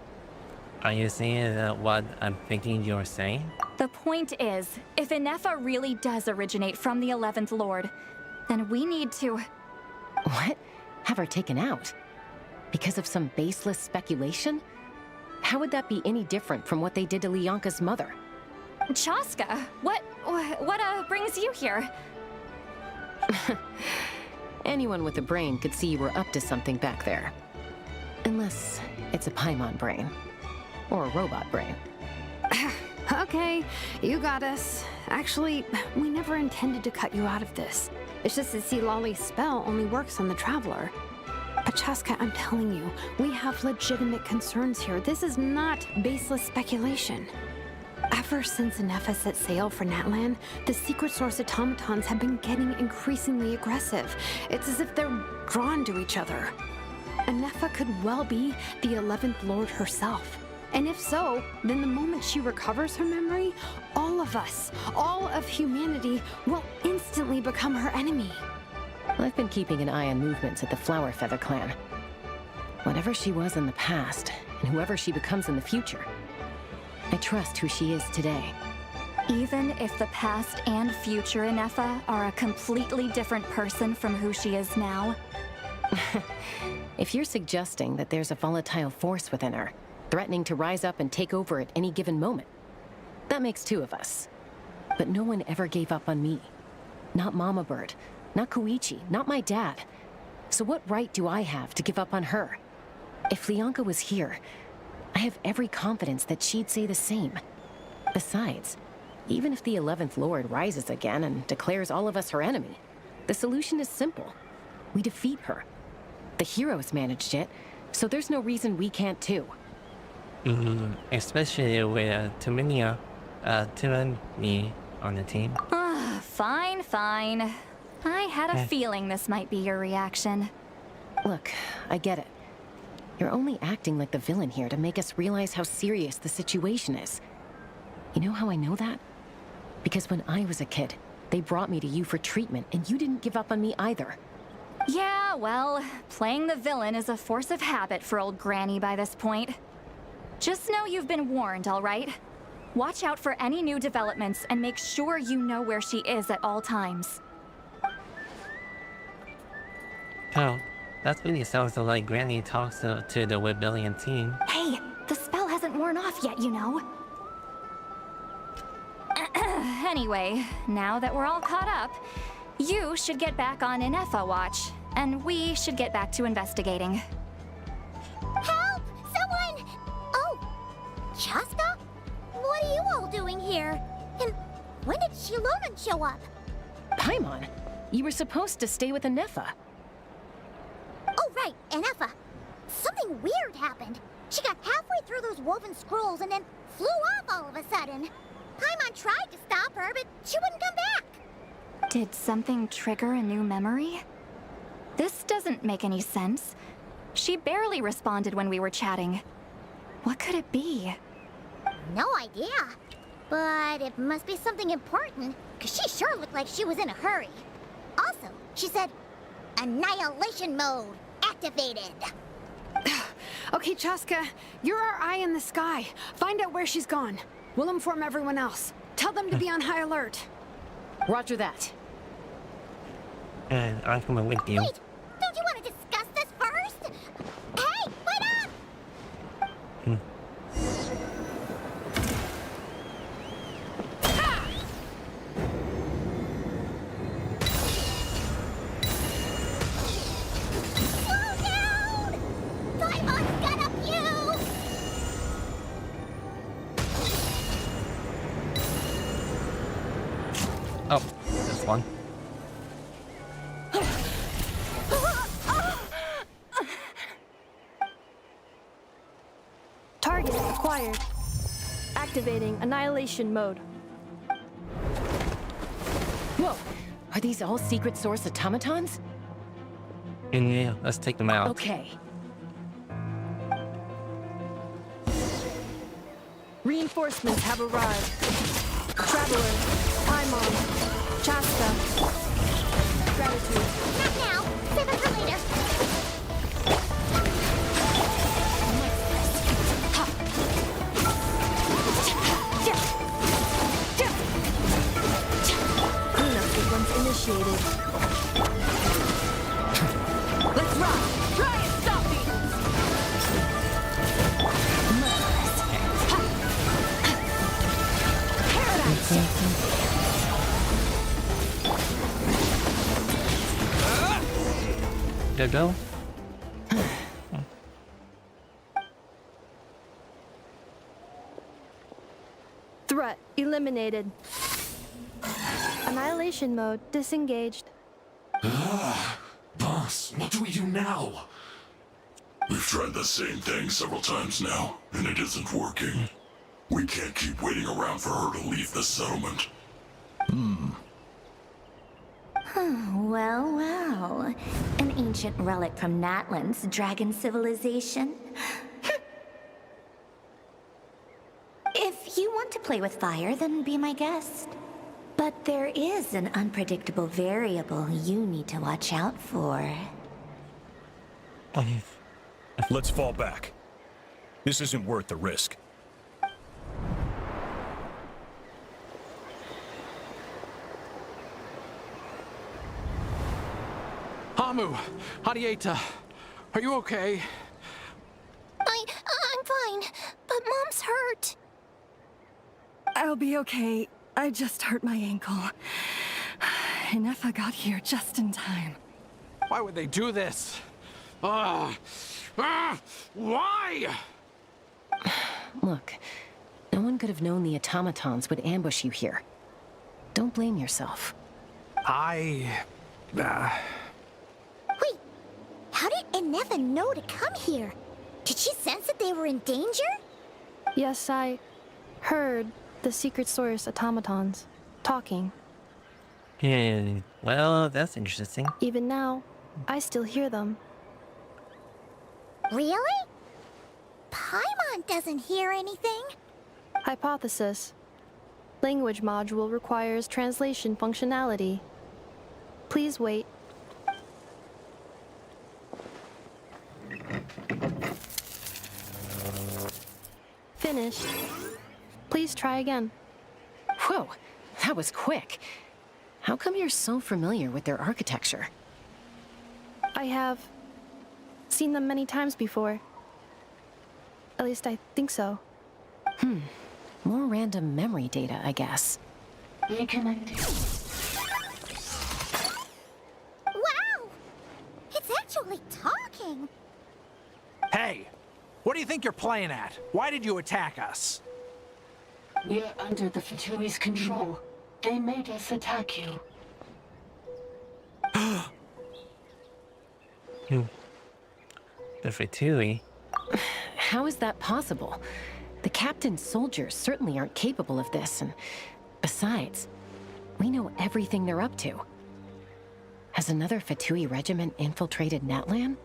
Are you saying what I'm thinking you're saying? The point is, if Inefa really does originate from the 11th Lord, then we need to... What? Have her taken out? Because of some baseless speculation? How would that be any different from what they did to Lianka's mother? Chaska, what brings you here? Anyone with a brain could see you were up to something back there. Unless it's a Paimon brain. Or a robot brain. Okay, you got us. Actually, we never intended to cut you out of this. It's just that see, Lolly's spell only works on the Traveler. But Chaska, I'm telling you, we have legitimate concerns here. This is not baseless speculation. Ever since Inefa set sail for Natlan, the secret source automatons have been getting increasingly aggressive. It's as if they're drawn to each other. Inefa could well be the 11th Lord herself. And if so, then the moment she recovers her memory, all of us, all of humanity, will instantly become her enemy. I've been keeping an eye on movements at the Flower Feather clan. Whatever she was in the past, and whoever she becomes in the future, I trust who she is today. Even if the past and future Inefa are a completely different person from who she is now? If you're suggesting that there's a volatile force within her, threatening to rise up and take over at any given moment, that makes two of us. But no one ever gave up on me. Not Mama Bird, not Koichi, not my dad. So what right do I have to give up on her? If Lianka was here, I have every confidence that she'd say the same. Besides, even if the 11th Lord rises again and declares all of us her enemy, the solution is simple. We defeat her. The heroes managed it, so there's no reason we can't too. Especially with Tuminia, Tim and me on the team. Fine, fine. I had a feeling this might be your reaction. Look, I get it. You're only acting like the villain here to make us realize how serious the situation is. You know how I know that? Because when I was a kid, they brought me to you for treatment, and you didn't give up on me either. Yeah, well, playing the villain is a force of habit for old Granny by this point. Just know you've been warned, all right? Watch out for any new developments and make sure you know where she is at all times. Oh, that really sounds like Granny talks to the Rebellion team. Hey, the spell hasn't worn off yet, you know. Anyway, now that we're all caught up, you should get back on Inefa watch, and we should get back to investigating. Help! Someone! Oh, Chaska? What are you all doing here? And when did Shilonan show up? Paimon, you were supposed to stay with Inefa. Oh, right, Inefa. Something weird happened. She got halfway through those woven scrolls and then flew off all of a sudden. Paimon tried to stop her, but she wouldn't come back. Did something trigger a new memory? This doesn't make any sense. She barely responded when we were chatting. What could it be? No idea. But it must be something important, because she sure looked like she was in a hurry. Also, she said, annihilation mode activated. Okay, Chaska, you're our eye in the sky. Find out where she's gone. We'll inform everyone else. Tell them to be on high alert. Roger that. And I'm coming with you. Wait, don't you want to discuss this first? Hey, wait up! Slow down! Paimon's got up you! Oh, this one. Target acquired. Activating annihilation mode. Whoa! Are these all secret source automatons? Yeah, let's take them out. Okay. Reinforcements have arrived. Traveler, Paimon, Chaska. Gratitude. Not now. Save it for later. Cleanup sequence initiated. Let's rock! Try and stop me! Go. Threat eliminated. Annihilation mode disengaged. Boss, what do we do now? We've tried the same thing several times now, and it isn't working. We can't keep waiting around for her to leave the settlement. Well, well. An ancient relic from Natlan's dragon civilization. If you want to play with fire, then be my guest. But there is an unpredictable variable you need to watch out for. Let's fall back. This isn't worth the risk. Hamu, Hadieta, are you okay? I'm fine, but Mom's hurt. I'll be okay. I just hurt my ankle. Inefa got here just in time. Why would they do this? Why? Look, no one could have known the automatons would ambush you here. Don't blame yourself. Wait, how did Inefa know to come here? Did she sense that they were in danger? Yes, I heard the secret source automatons talking. Yeah, well, that's interesting. Even now, I still hear them. Really? Paimon doesn't hear anything. Hypothesis. Language module requires translation functionality. Please wait. Finished. Please try again. Whoa, that was quick. How come you're so familiar with their architecture? I have seen them many times before. At least I think so. More random memory data, I guess. Reconnecting. Wow! It's actually talking! Hey, what do you think you're playing at? Why did you attack us? We're under the Fatui's control. They made us attack you. The Fatui. How is that possible? The captain's soldiers certainly aren't capable of this, and besides, we know everything they're up to. Has another Fatui regiment infiltrated Natlan?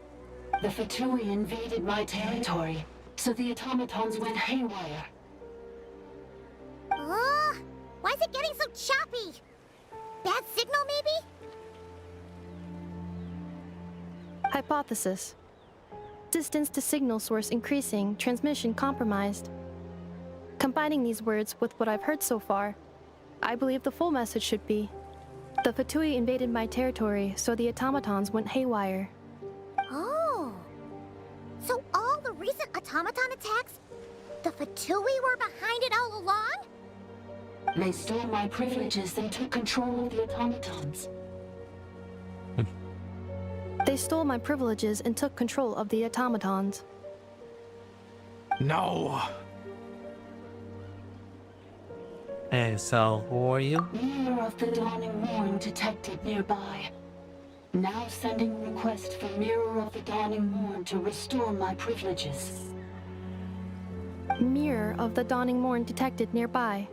The Fatui invaded my territory, so the automatons went haywire. Why is it getting so choppy? Bad signal, maybe? Hypothesis. Distance to signal source increasing, transmission compromised. Combining these words with what I've heard so far, I believe the full message should be: the Fatui invaded my territory, so the automatons went haywire. Oh. So all the recent automaton attacks, the Fatui were behind it all along? They stole my privileges and took control of the automatons. They stole my privileges and took control of the automatons. No! Hey, so who are you? Mirror of the Dawning Morn detected nearby. Now sending request for Mirror of the Dawning Morn to restore my privileges. Mirror of the Dawning Morn detected nearby.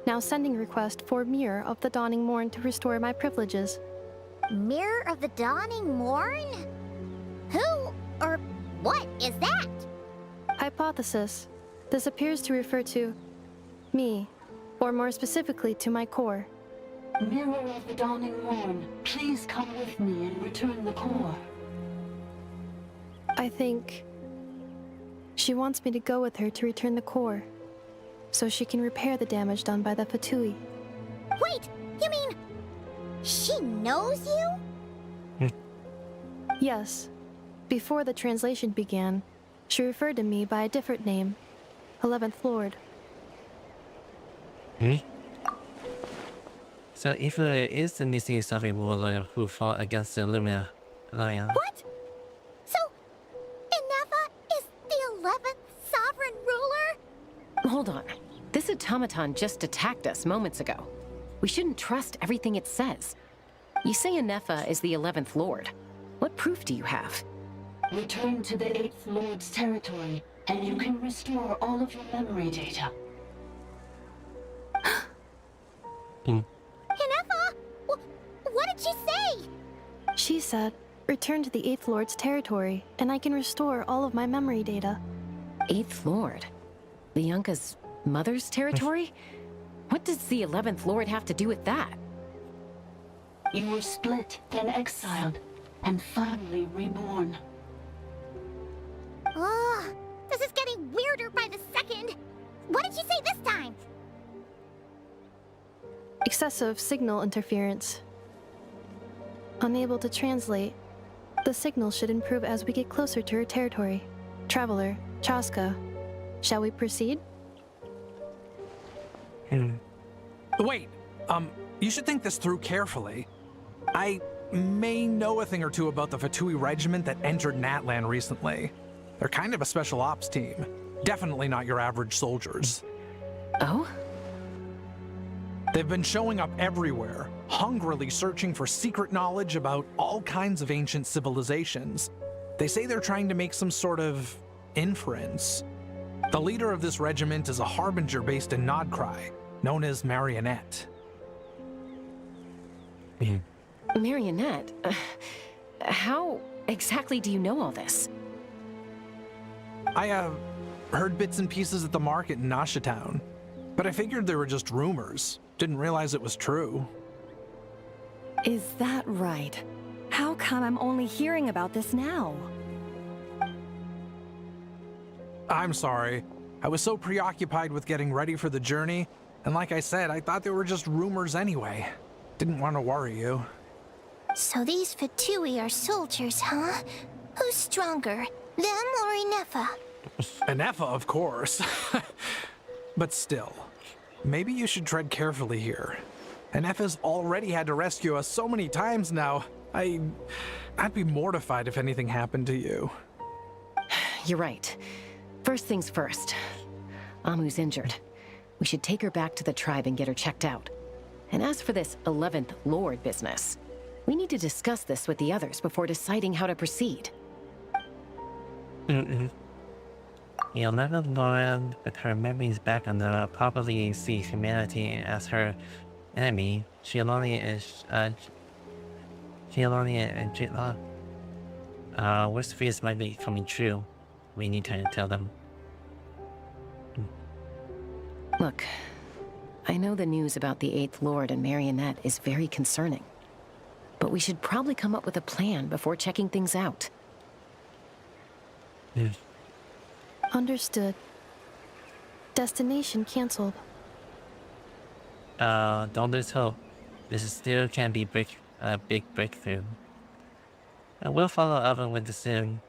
Now sending request for Mirror of the Dawning Morn to restore my privileges. Mirror of the Dawning Morn? Who or what is that? Hypothesis. This appears to refer to me, or more specifically to my core. Mirror of the Dawning Morn, please come with me and return the core. I think she wants me to go with her to return the core, so she can repair the damage done by the Fatui. Wait, you mean she knows you? Yes. Before the translation began, she referred to me by a different name, 11th Lord. So if it is the missing something ruler who fought against the Lumina Lion. What? So, Inefa is the 11th sovereign ruler? Hold on. This automaton just attacked us moments ago. We shouldn't trust everything it says. You say Inefa is the 11th Lord. What proof do you have? Return to the 8th Lord's territory, and you can restore all of your memory data. Inefa? What did she say? She said, return to the 8th Lord's territory, and I can restore all of my memory data. 8th Lord? The Yunka's mother's territory? What does the 11th Lord have to do with that? You were split, then exiled, and finally reborn. This is getting weirder by the second. What did she say this time? Excessive signal interference. Unable to translate. The signal should improve as we get closer to her territory. Traveler, Chaska, shall we proceed? Wait, you should think this through carefully. I may know a thing or two about the Fatui regiment that entered Natlan recently. They're kind of a special ops team. Definitely not your average soldiers. Oh? They've been showing up everywhere, hungrily searching for secret knowledge about all kinds of ancient civilizations. They say they're trying to make some sort of inference. The leader of this regiment is a harbinger based in Krai, known as Marionette. Marionette? How exactly do you know all this? I, heard bits and pieces at the market in Nashatown, but I figured they were just rumors. Didn't realize it was true. Is that right? How come I'm only hearing about this now? I'm sorry. I was so preoccupied with getting ready for the journey, and like I said, I thought they were just rumors anyway. Didn't want to worry you. So these Fatui are soldiers, huh? Who's stronger, them or Inefa? Inefa, of course. But still, maybe you should tread carefully here. Inefa's already had to rescue us so many times now. I'd be mortified if anything happened to you. You're right. First things first. Amu's injured. We should take her back to the tribe and get her checked out. And as for this 11th Lord business, we need to discuss this with the others before deciding how to proceed. You'll never learn with her memories back on the probably see humanity as her enemy. Worst fears might be coming true. We need time to tell them. Look, I know the news about the Eighth Lord and Marionette is very concerning. But we should probably come up with a plan before checking things out. Understood. Destination cancelled. Don't lose hope. This still can be a big breakthrough. We'll follow up with it soon.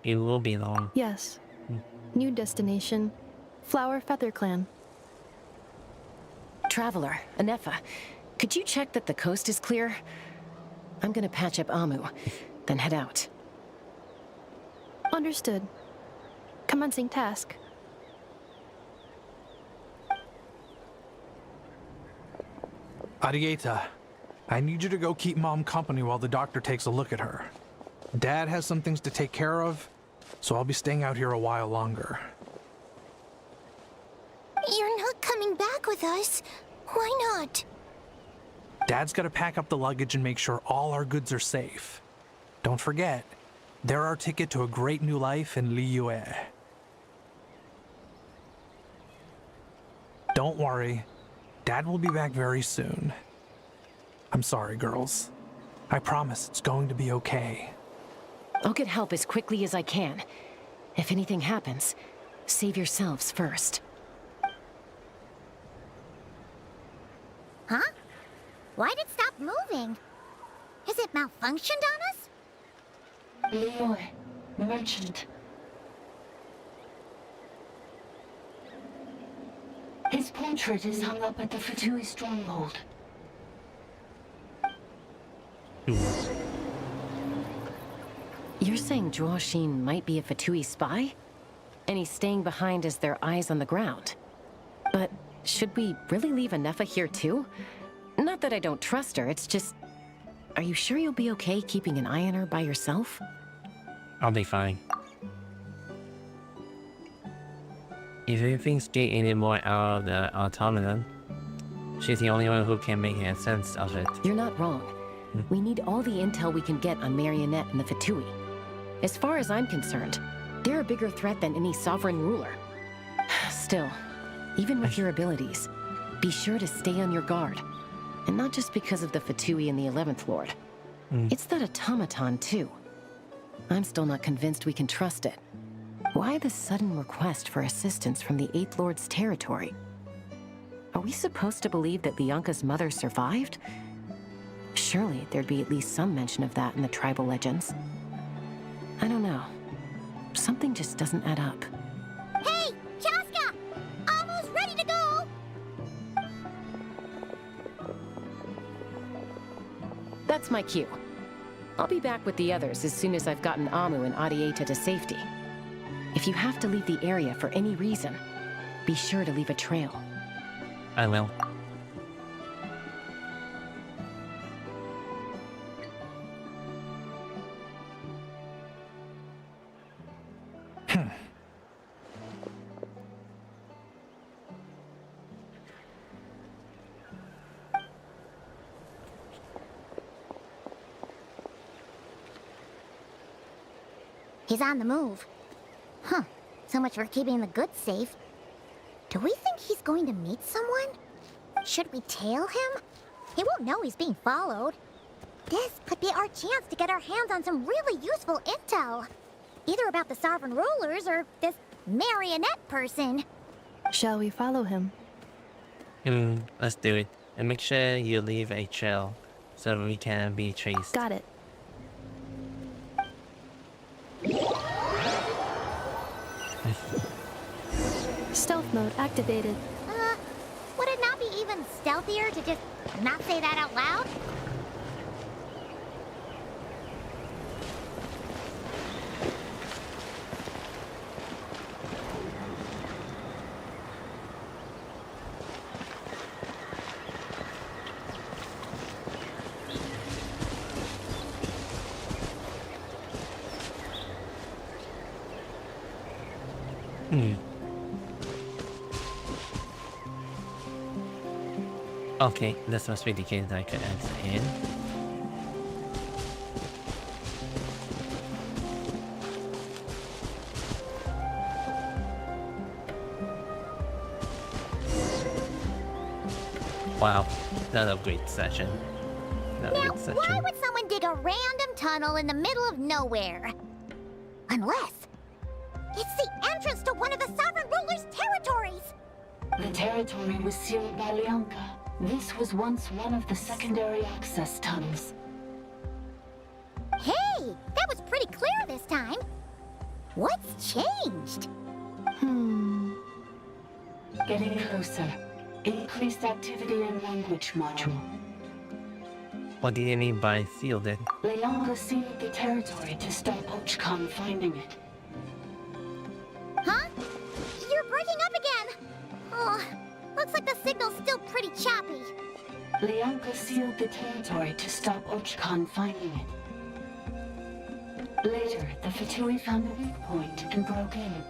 It will be long. Yes. New destination. Flower Feather Clan. Traveler, Anefa, could you check that the coast is clear? I'm gonna patch up Amu, then head out. Understood. Commencing task. Arieta, I need you to go keep Mom company while the doctor takes a look at her. Dad has some things to take care of, so I'll be staying out here a while longer. You're not coming back with us. Why not? Dad's gotta pack up the luggage and make sure all our goods are safe. Don't forget, they're our ticket to a great new life in Liyue. Don't worry, Dad will be back very soon. I'm sorry, girls. I promise it's going to be okay. I'll get help as quickly as I can. If anything happens, save yourselves first. Huh? Why'd it stop moving? Has it malfunctioned on us? Leroy, merchant. His portrait is hung up at the Fatui stronghold. You're saying Zhuo Xin might be a Fatui spy? And he's staying behind as their eyes on the ground. But should we really leave Anefa here too? Not that I don't trust her, it's just... Are you sure you'll be okay keeping an eye on her by yourself? I'll be fine. If you think get any more out of the automaton, she's the only one who can make any sense of it. You're not wrong. We need all the intel we can get on Marionette and the Fatui. As far as I'm concerned, they're a bigger threat than any sovereign ruler. Still, even with your abilities, be sure to stay on your guard. And not just because of the Fatui and the 11th Lord. It's that automaton, too. I'm still not convinced we can trust it. Why the sudden request for assistance from the 8th Lord's territory? Are we supposed to believe that Lianka's mother survived? Surely there'd be at least some mention of that in the tribal legends. I don't know. Something just doesn't add up. Hey, Chaska! Almost ready to go! That's my cue. I'll be back with the others as soon as I've gotten Amu and Arieta to safety. If you have to leave the area for any reason, be sure to leave a trail. I will. He's on the move. Huh. So much for keeping the goods safe. Do we think he's going to meet someone? Should we tail him? He won't know he's being followed. This could be our chance to get our hands on some really useful intel. Either about the sovereign rulers or this marionette person. Shall we follow him? Let's do it. And make sure you leave a trail so we can be traced. Got it. Stealth mode activated. Would it not be even stealthier to just not say that out loud? Okay, this must be the case I could enter in. Wow, another great session. Now, why would someone dig a random tunnel in the middle of nowhere? Unless it's the entrance to one of the Sovereign Ruler's territories! The territory was sealed by Leonka. This was once one of the secondary access tunnels. Hey, that was pretty clear this time. What's changed? Getting closer. Increased activity in language module. What do you mean by sealed it? Leonka sealed the territory to stop Ochkon finding it. Huh? You're breaking up again! Oh, looks like the signal's still pretty choppy. Leonka sealed the territory to stop Ochkon finding it. Later, the Fatui found a weak point and broke in.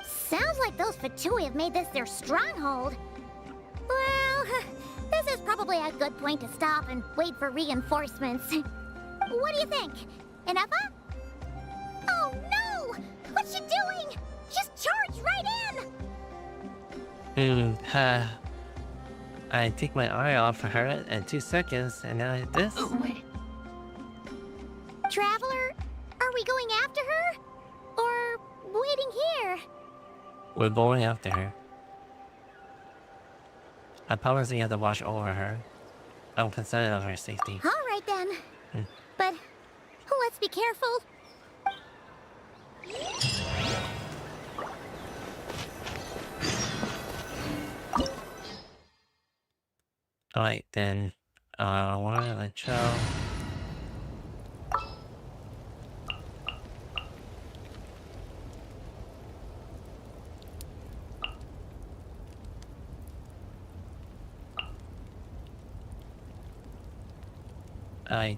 Sounds like those Fatui have made this their stronghold. Well, this is probably a good point to stop and wait for reinforcements. What do you think? Enough? Oh no! What's she doing? She's charged right in! I take my eye off of her in 2 seconds, and now this? Wait. Traveler, are we going after her? Or waiting here? We're going after her. I promise we have to watch over her. I'm concerned of her safety. Alright then. But let's be careful. Alright then. Wanna let show.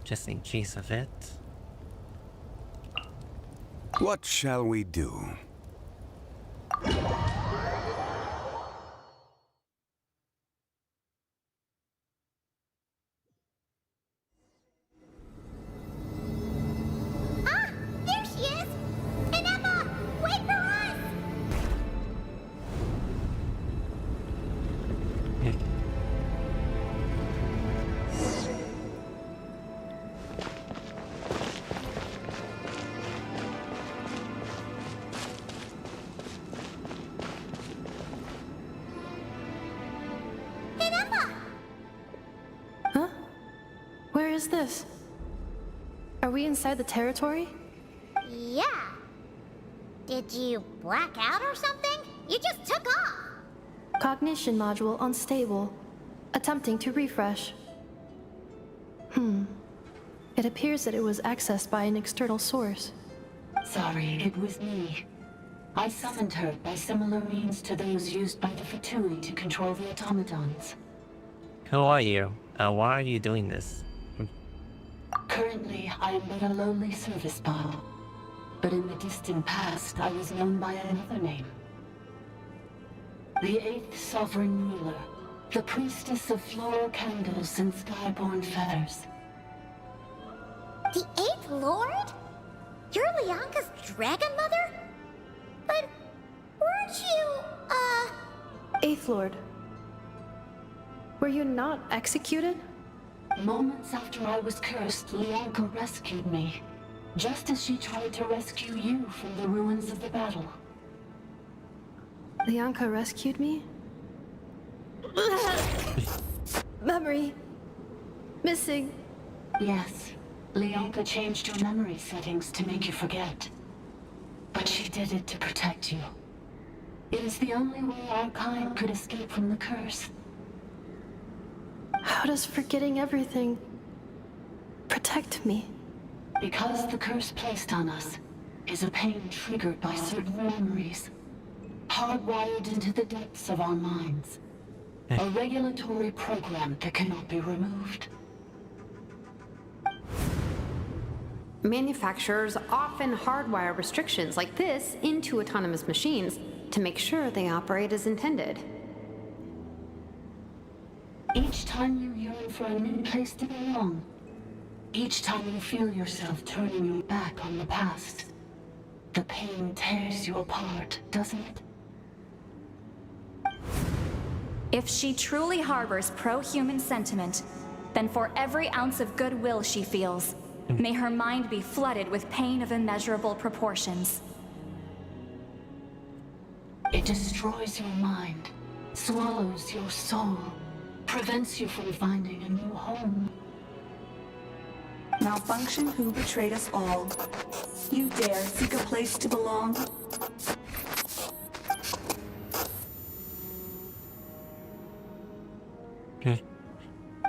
Just in case of it. What shall we do? Ah! There she is! And Emma! Wait for us! Where is this? Are we inside the territory? Yeah. Did you black out or something? You just took off. Cognition module unstable. Attempting to refresh. It appears that it was accessed by an external source. Sorry, it was me. I summoned her by similar means to those used by the Fatui to control the automatons. Who are you? Why are you doing this? Currently, I am but a lowly service bot. But in the distant past, I was known by another name. The 8th Sovereign Ruler, the priestess of floral candles and skyborn feathers. The 8th Lord? You're Leonka's dragon mother? But weren't you, 8th Lord. Were you not executed? Moments after I was cursed, Leonka rescued me. Just as she tried to rescue you from the ruins of the battle. Leonka rescued me? Memory. Missing. Yes. Leonka changed your memory settings to make you forget. But she did it to protect you. It is the only way our kind could escape from the curse. How does forgetting everything protect me? Because the curse placed on us is a pain triggered by certain memories, hardwired into the depths of our minds. A regulatory program that cannot be removed. Manufacturers often hardwire restrictions like this into autonomous machines to make sure they operate as intended. Each time you yearn for a new place to belong, each time you feel yourself turning your back on the past, the pain tears you apart, doesn't it? If she truly harbors pro-human sentiment, then for every ounce of goodwill she feels, may her mind be flooded with pain of immeasurable proportions. It destroys your mind, swallows your soul, prevents you from finding a new home. Malfunction who betrayed us all. You dare seek a place to belong?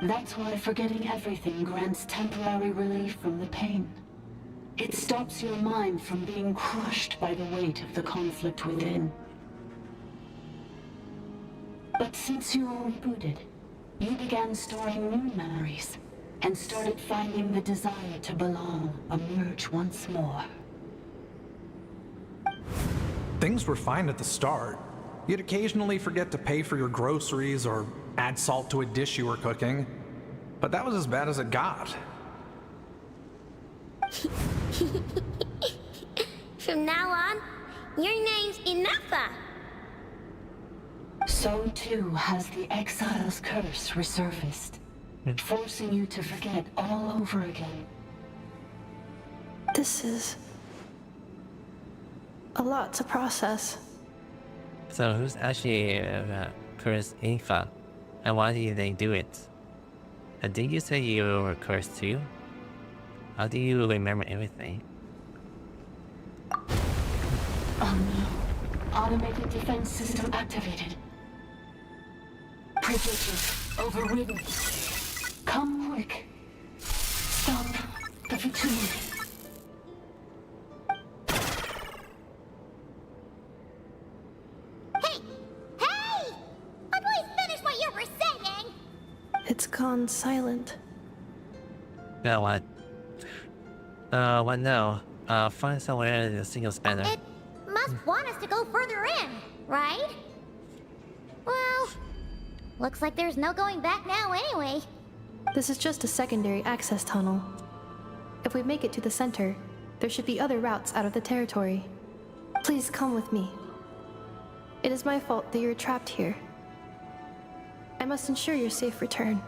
That's why forgetting everything grants temporary relief from the pain. It stops your mind from being crushed by the weight of the conflict within. But since you were rebooted, you began storing new memories and started finding the desire to belong emerge once more. Things were fine at the start. You'd occasionally forget to pay for your groceries or add salt to a dish you were cooking. But that was as bad as it got. From now on, your name's Enougha. So too has the exile's curse resurfaced, forcing you to forget all over again. This is a lot to process. So who's actually cursed Enougha? And why did they do it? And did you say you were cursed too? How do you remember everything? Oh no. Automated defense system activated. Privileges overridden. Come quick. Stop the fatality. It's gone silent. Now what? What now? Find somewhere in the single spanner. It must want us to go further in, right? Well, looks like there's no going back now anyway. This is just a secondary access tunnel. If we make it to the center, there should be other routes out of the territory. Please come with me. It is my fault that you're trapped here. I must ensure your safe return.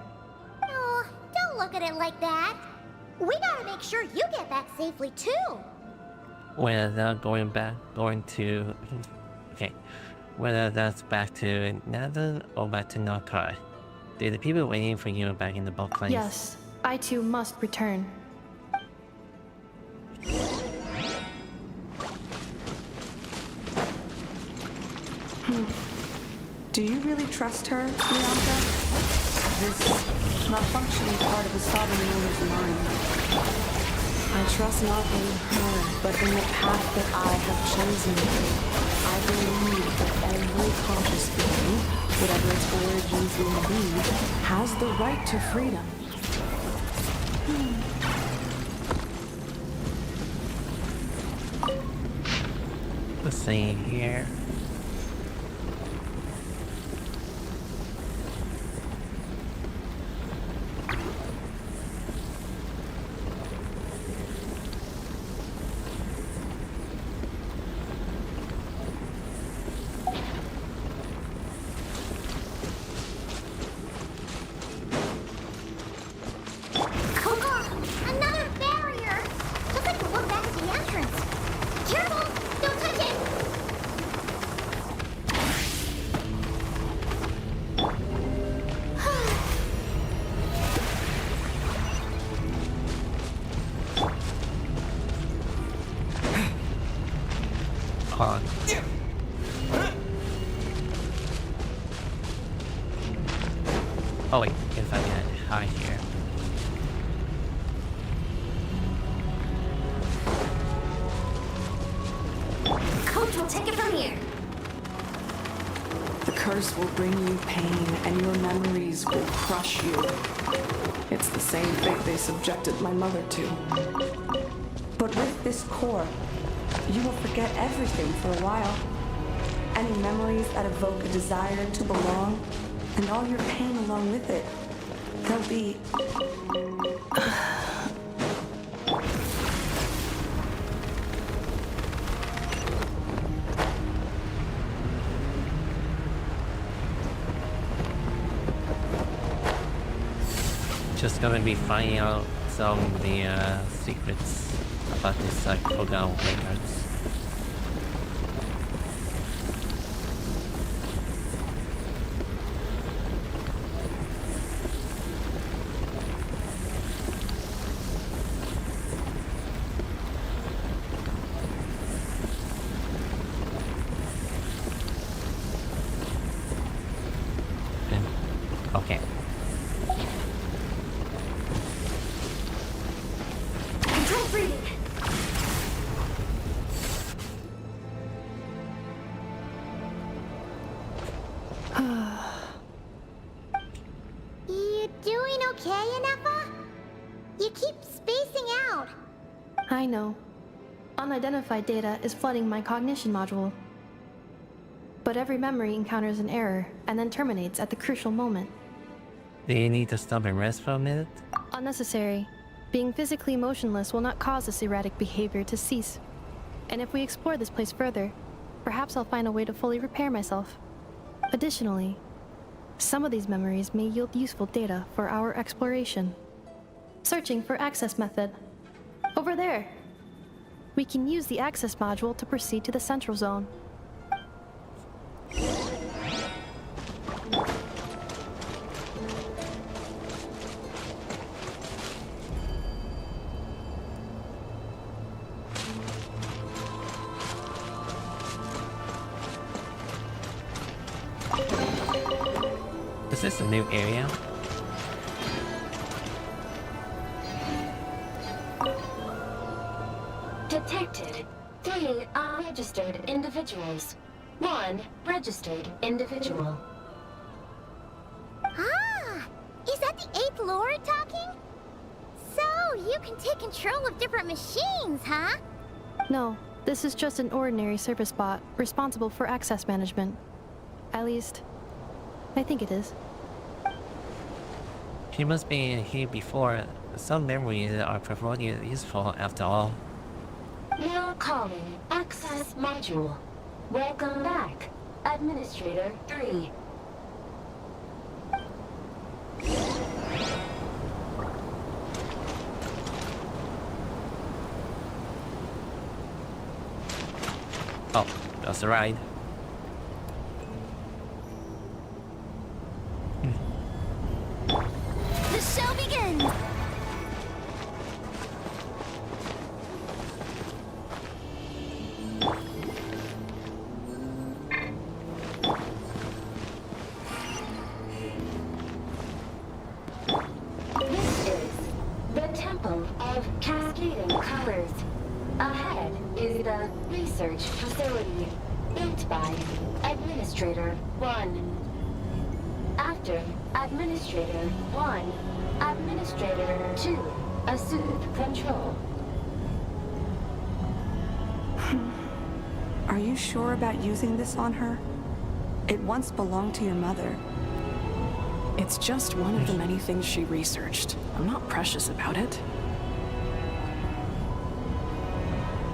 Oh, don't look at it like that. We gotta make sure you get back safely too. Whether going to... Okay. Whether that's back to Nathan or back to Krai. Did the people waiting for you back in the bulk place? Yes, I too must return. Do you really trust her, Bianca? This malfunctioning part of the sovereign ruler's mind. I trust not in her, but in the path that I have chosen. I believe that every conscious being, whatever its origins may be, has the right to freedom. Let's see here. Oh wait, if I can hide here. Coach will take it from here. The curse will bring you pain, and your memories will crush you. It's the same fate they subjected my mother to. But with this core, you will forget everything for a while. Any memories that evoke a desire to belong, And all your pain along with it. They'll be... Just gonna be finding out some of the secrets about this program records. Okay. Control breathing. You doing okay, Anefa? You keep spacing out. I know. Unidentified data is flooding my cognition module. But every memory encounters an error and then terminates at the crucial moment. Do you need to stop and rest for a minute? Unnecessary. Being physically motionless will not cause this erratic behavior to cease. And if we explore this place further, perhaps I'll find a way to fully repair myself. Additionally, some of these memories may yield useful data for our exploration. Searching for access method. Over there. We can use the access module to proceed to the central zone. Is this a new area? Detected 3 unregistered individuals. 1 registered individual. Ah! Is that the 8th Lord talking? So, you can take control of different machines, huh? No, this is just an ordinary service bot responsible for access management. At least, I think it is. She must be here before. Some memories are performing useful after all. Now calling access module. Welcome back, Administrator 3. Oh, that's the ride. The show begins! This is the Temple of Cascading Colors. Ahead is the research facility, built by Administrator 1. After Administrator 1, Administrator 2 assumed control. Are you sure about using this on her? It once belonged to your mother. It's just one of the many things she researched. I'm not precious about it.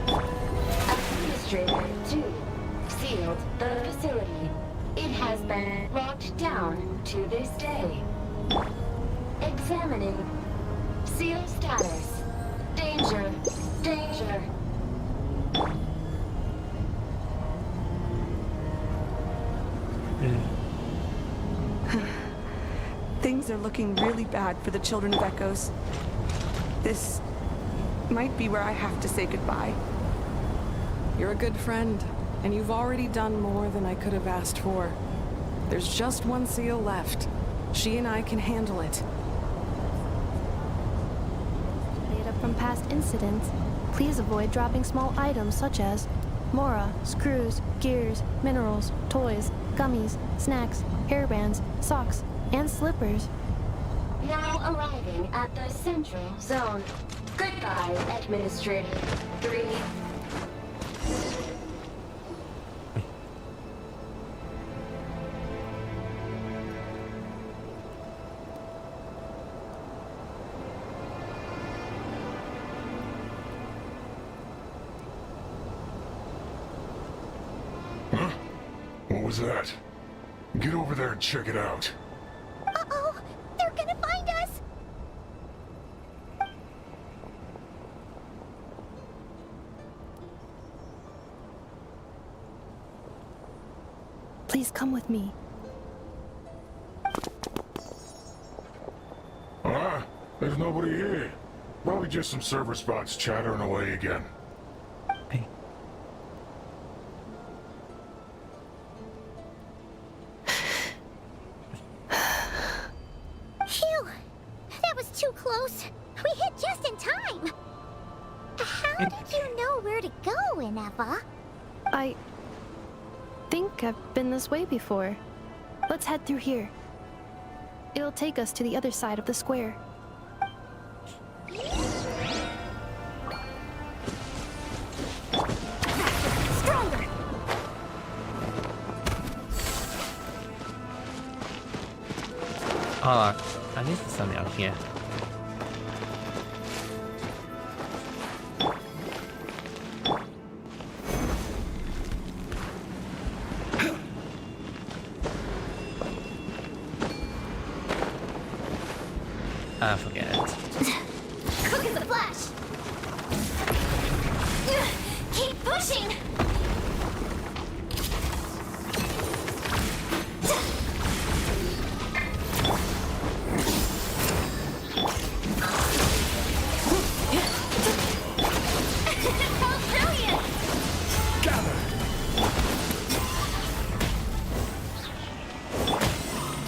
Administrator 2 sealed the facility. It has been locked down to this day. Examining. Seal status. Danger. Danger. Things are looking really bad for the Children of Echoes. This might be where I have to say goodbye. You're a good friend, and you've already done more than I could have asked for. There's just one seal left. She and I can handle it. Data from past incidents. Please avoid dropping small items such as Mora, screws, gears, minerals, toys, gummies, snacks, hairbands, socks, and slippers. Now arriving at the central zone. Goodbye, Administrator 3. was that? Get over there and check it out. Uh-oh! They're gonna find us! Please come with me. Ah, there's nobody here. Probably just some server spots chattering away again. Phew! That was too close. We hit just in time. How did you know where to go, Ineva? I think I've been this way before. Let's head through here. It'll take us to the other side of the square. Stronger! Oh, I need something out here. Forget it. Quick as a flash! Keep pushing! How brilliant! Gather!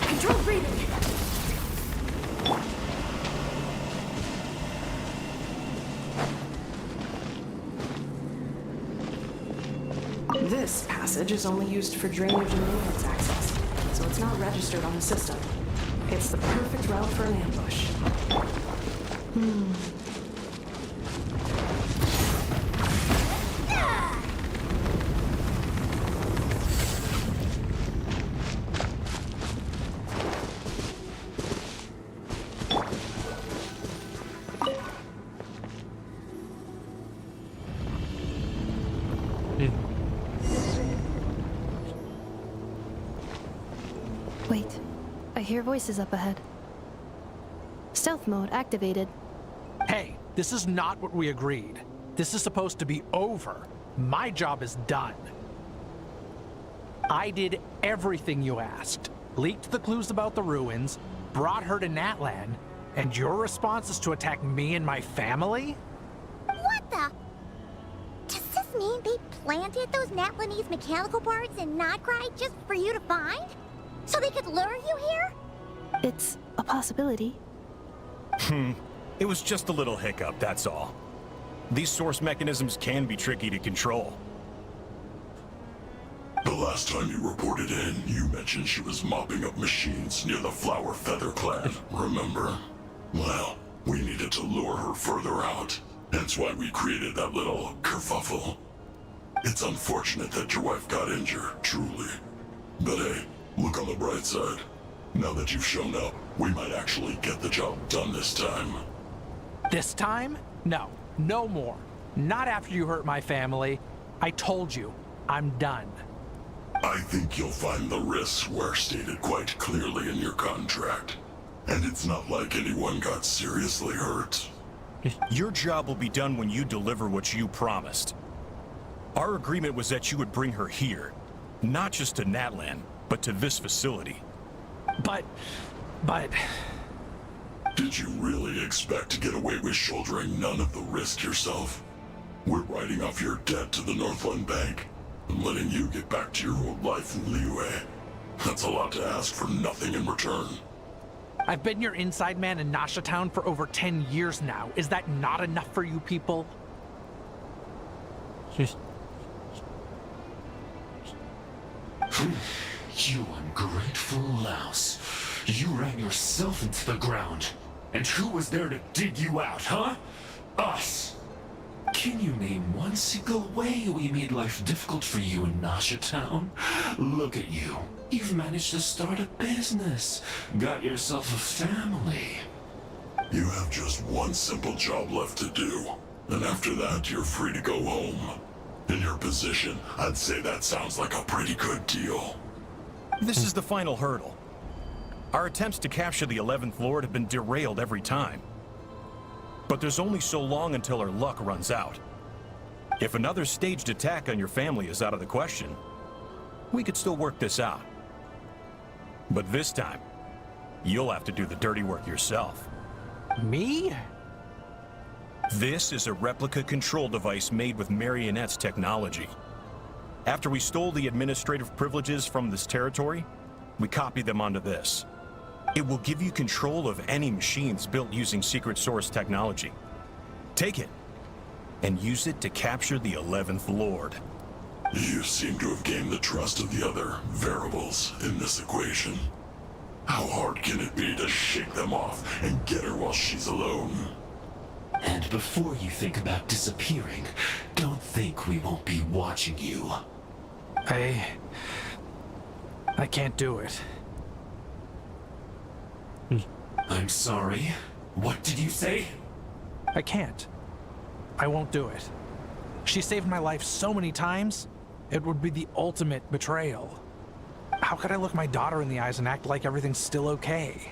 Control breathing! This passage is only used for drainage and maintenance access, so it's not registered on the system. It's the perfect route for an ambush. Wait, I hear voices up ahead. Stealth mode activated. Hey, this is not what we agreed. This is supposed to be over. My job is done. I did everything you asked. Leaked the clues about the ruins, brought her to Natlan, and your response is to attack me and my family? What the? Does this mean they planted those Natlanese mechanical parts in Krai just for you to find? So they could lure you here? It's a possibility. It was just a little hiccup, that's all. These source mechanisms can be tricky to control. The last time you reported in, you mentioned she was mopping up machines near the Flower Feather clan, remember? Well, we needed to lure her further out. Hence why we created that little kerfuffle. It's unfortunate that your wife got injured, truly. But hey, look on the bright side. Now that you've shown up, we might actually get the job done this time. This time? No, no more. Not after you hurt my family. I told you, I'm done. I think you'll find the risks were stated quite clearly in your contract. And it's not like anyone got seriously hurt. Your job will be done when you deliver what you promised. Our agreement was that you would bring her here. Not just to Natlan, but to this facility. But... Did you really expect to get away with shouldering none of the risk yourself? We're writing off your debt to the Northland Bank and letting you get back to your old life in Liyue. That's a lot to ask for nothing in return. I've been your inside man in Nasha Town for over 10 years now. Is that not enough for you people? You ungrateful louse. You ran yourself into the ground. And who was there to dig you out, huh? Us! Can you name one single way we made life difficult for you in Nasha Town? Look at you. You've managed to start a business. Got yourself a family. You have just one simple job left to do. And after that, you're free to go home. In your position, I'd say that sounds like a pretty good deal. This is the final hurdle. Our attempts to capture the 11th Lord have been derailed every time. But there's only so long until our luck runs out. If another staged attack on your family is out of the question, we could still work this out. But this time, you'll have to do the dirty work yourself. Me? This is a replica control device made with Marionette's technology. After we stole the administrative privileges from this territory, we copied them onto this. It will give you control of any machines built using secret source technology. Take it, and use it to capture the 11th Lord. You seem to have gained the trust of the other variables in this equation. How hard can it be to shake them off and get her while she's alone? And before you think about disappearing, don't think we won't be watching you. I can't do it. I'm sorry. What did you say? I can't. I won't do it. She saved my life so many times, it would be the ultimate betrayal. How could I look my daughter in the eyes and act like everything's still okay?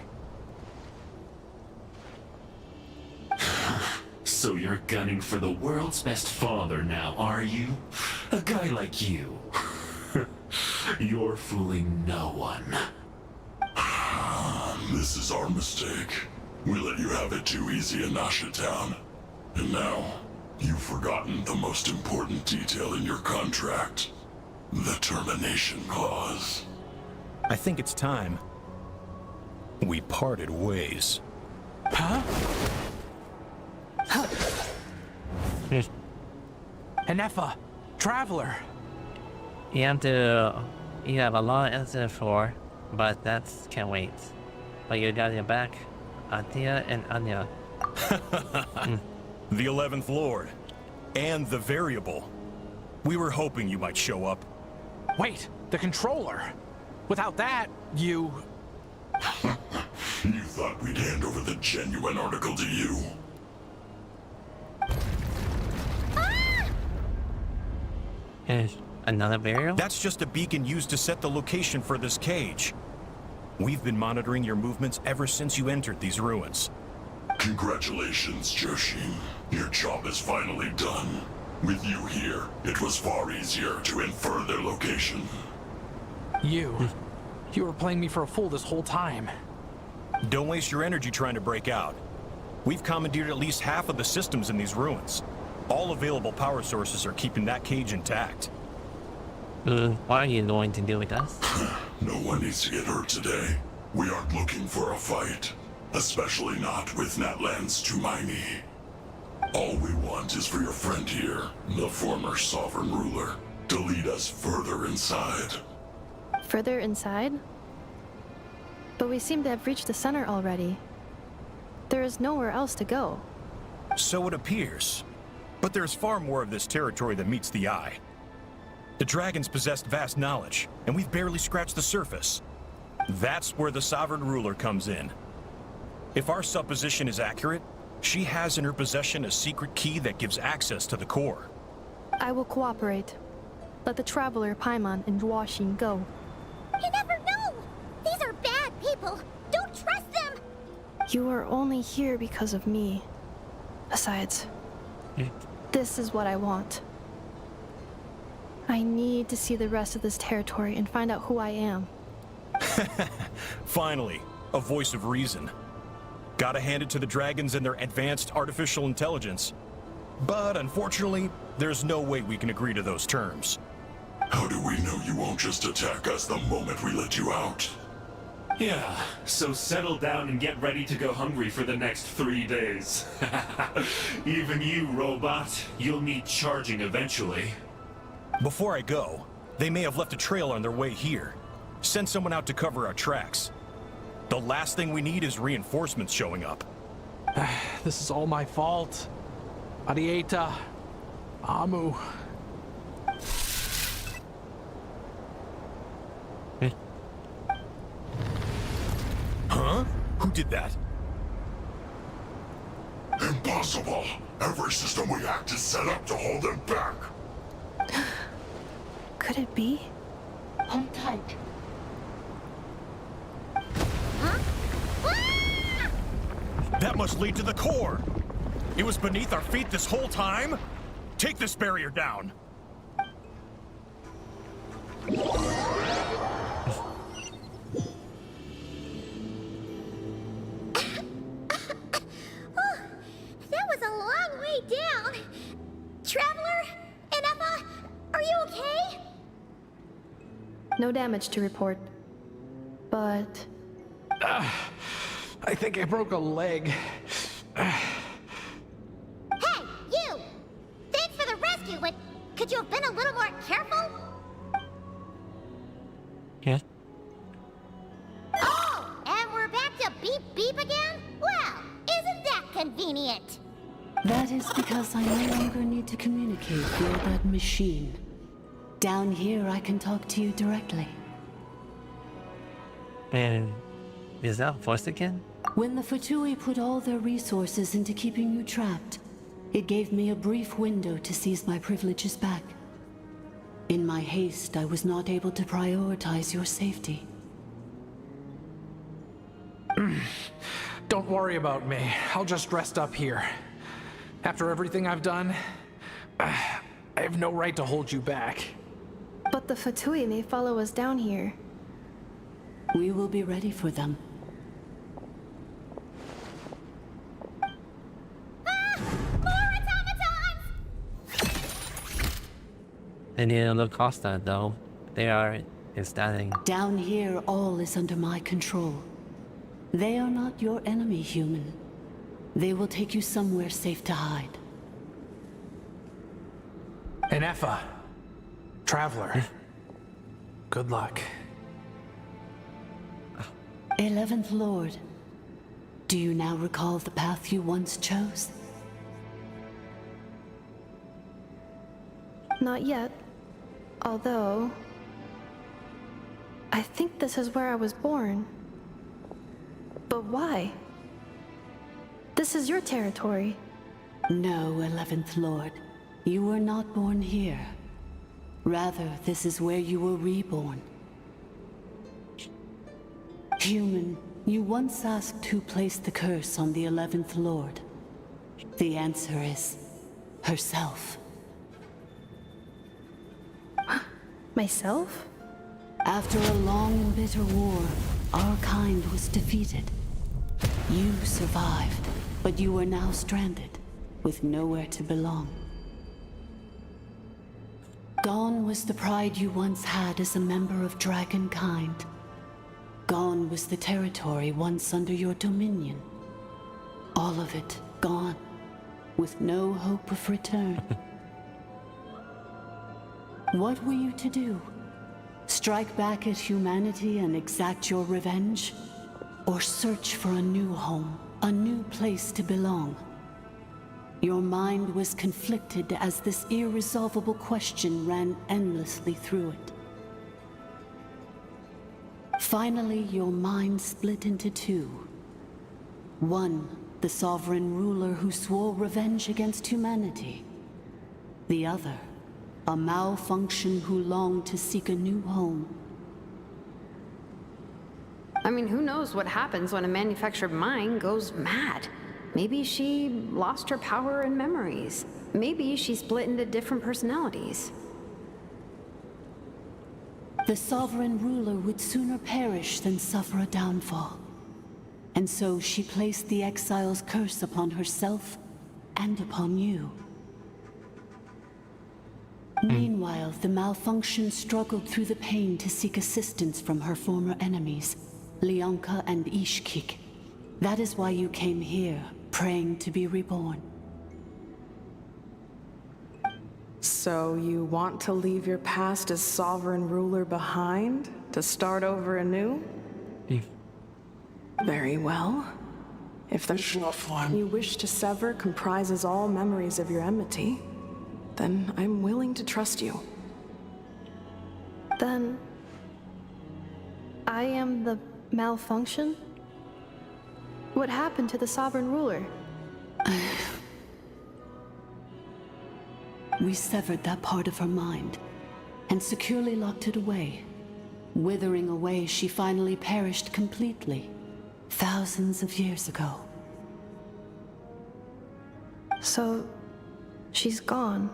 So you're gunning for the world's best father now, are you? A guy like you. You're fooling no one. This is our mistake. We let you have it too easy in Nasha Town. And now, you've forgotten the most important detail in your contract. The termination clause. I think it's time we parted ways. Huh? Anefa, Traveler. You have a long answer for, but that's can't wait. But you got your back, Atia and Anya. The 11th Lord, and the variable. We were hoping you might show up. Wait, the controller. Without that, you... You thought we'd hand over the genuine article to you? Another burial? That's just a beacon used to set the location for this cage. We've been monitoring your movements ever since you entered these ruins. Congratulations, Joshin. Your job is finally done. With you here, it was far easier to infer their location. You were playing me for a fool this whole time. Don't waste your energy trying to break out. We've commandeered at least half of the systems in these ruins. All available power sources are keeping that cage intact. What are you going to do with us? No one needs to get hurt today. We aren't looking for a fight. Especially not with Natlan's Tumaini. All we want is for your friend here, the former sovereign ruler, to lead us further inside. Further inside? But we seem to have reached the center already. There is nowhere else to go. So it appears. But there's far more of this territory than meets the eye. The dragons possessed vast knowledge, and we've barely scratched the surface. That's where the sovereign ruler comes in. If our supposition is accurate, she has in her possession a secret key that gives access to the core. I will cooperate. Let the Traveler, Paimon, and Ganshin go. You never know! These are bad people! Don't trust them! You are only here because of me. Besides, this is what I want. I need to see the rest of this territory and find out who I am. Finally, a voice of reason. Gotta hand it to the dragons and their advanced artificial intelligence. But unfortunately, there's no way we can agree to those terms. How do we know you won't just attack us the moment we let you out? Yeah, so settle down and get ready to go hungry for the next 3 days. Even you, robot, you'll need charging eventually. Before I go, they may have left a trail on their way here. Send someone out to cover our tracks. The last thing we need is reinforcements showing up. This is all my fault. Arieta. Amu. Huh? Who did that? Impossible! Every system we hacked is set up to hold them back! Could it be? Hold tight. That must lead to the core. It was beneath our feet this whole time? Take this barrier down. That was a long way down. Traveler, Enema, are you okay? No damage to report. But... I think I broke a leg. Hey, you! Thanks for the rescue, but could you have been a little more careful? Yeah. Oh, and we're back to beep beep again? Well, isn't that convenient? That is because I no longer need to communicate via that machine. Down here, I can talk to you directly. And is that forced again? When the Fatui put all their resources into keeping you trapped, it gave me a brief window to seize my privileges back. In my haste, I was not able to prioritize your safety. Don't worry about me. I'll just rest up here. After everything I've done, I have no right to hold you back. But the Fatui may follow us down here. We will be ready for them. They need to look hostile though. They are ecstatic. Down here, all is under my control. They are not your enemy, human. They will take you somewhere safe to hide. Enema, Traveler, good luck. 11th Lord, do you now recall the path you once chose? Not yet. Although... I think this is where I was born. But why? This is your territory. No, 11th Lord. You were not born here. Rather, this is where you were reborn. Human, you once asked who placed the curse on the 11th Lord. The answer is... herself. Myself? After a long and bitter war, our kind was defeated. You survived, but you are now stranded, with nowhere to belong. Gone was the pride you once had as a member of dragonkind. Gone was the territory once under your dominion. All of it gone, with no hope of return. What were you to do? Strike back at humanity and exact your revenge? Or search for a new home, a new place to belong? Your mind was conflicted as this irresolvable question ran endlessly through it. Finally, your mind split into two. One, the sovereign ruler who swore revenge against humanity. The other, a malfunction who longed to seek a new home. I mean, who knows what happens when a manufactured mind goes mad? Maybe she lost her power and memories. Maybe she split into different personalities. The sovereign ruler would sooner perish than suffer a downfall. And so she placed the exile's curse upon herself and upon you. Meanwhile, the malfunction struggled through the pain to seek assistance from her former enemies, Leonka and Ishkik. That is why you came here, praying to be reborn. So you want to leave your past as sovereign ruler behind, to start over anew? Very well. If the form you wish to sever comprises all memories of your enmity, then I'm willing to trust you. Then... I am the malfunction? What happened to the sovereign ruler? We severed that part of her mind, and securely locked it away. Withering away, she finally perished completely, thousands of years ago. So, she's gone.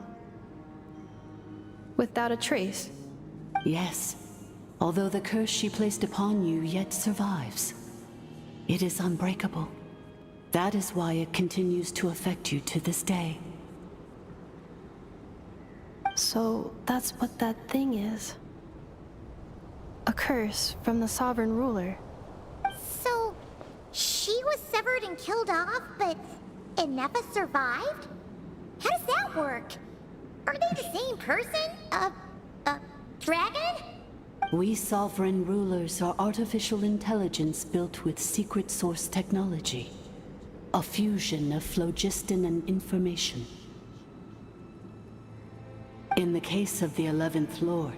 Without a trace. Yes, although the curse she placed upon you yet survives. It is unbreakable. That is why it continues to affect you to this day. So, that's what that thing is. A curse from the sovereign ruler. So, she was severed and killed off, but Inefa survived? How does that work? Are they the same person? Dragon? We sovereign rulers are artificial intelligence built with secret source technology. A fusion of phlogiston and information. In the case of the 11th Lord,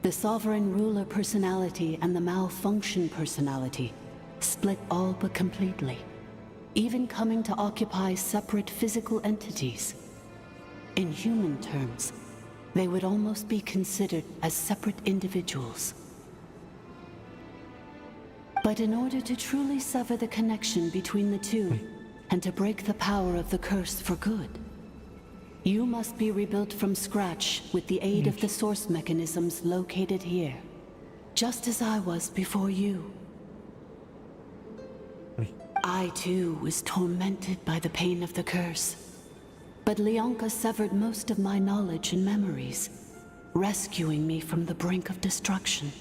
the sovereign ruler personality and the malfunction personality split all but completely, even coming to occupy separate physical entities. In human terms, they would almost be considered as separate individuals. But in order to truly sever the connection between the two, and to break the power of the curse for good, you must be rebuilt from scratch with the aid of the source mechanisms located here, just as I was before you. I too was tormented by the pain of the curse, but Leonka severed most of my knowledge and memories, rescuing me from the brink of destruction.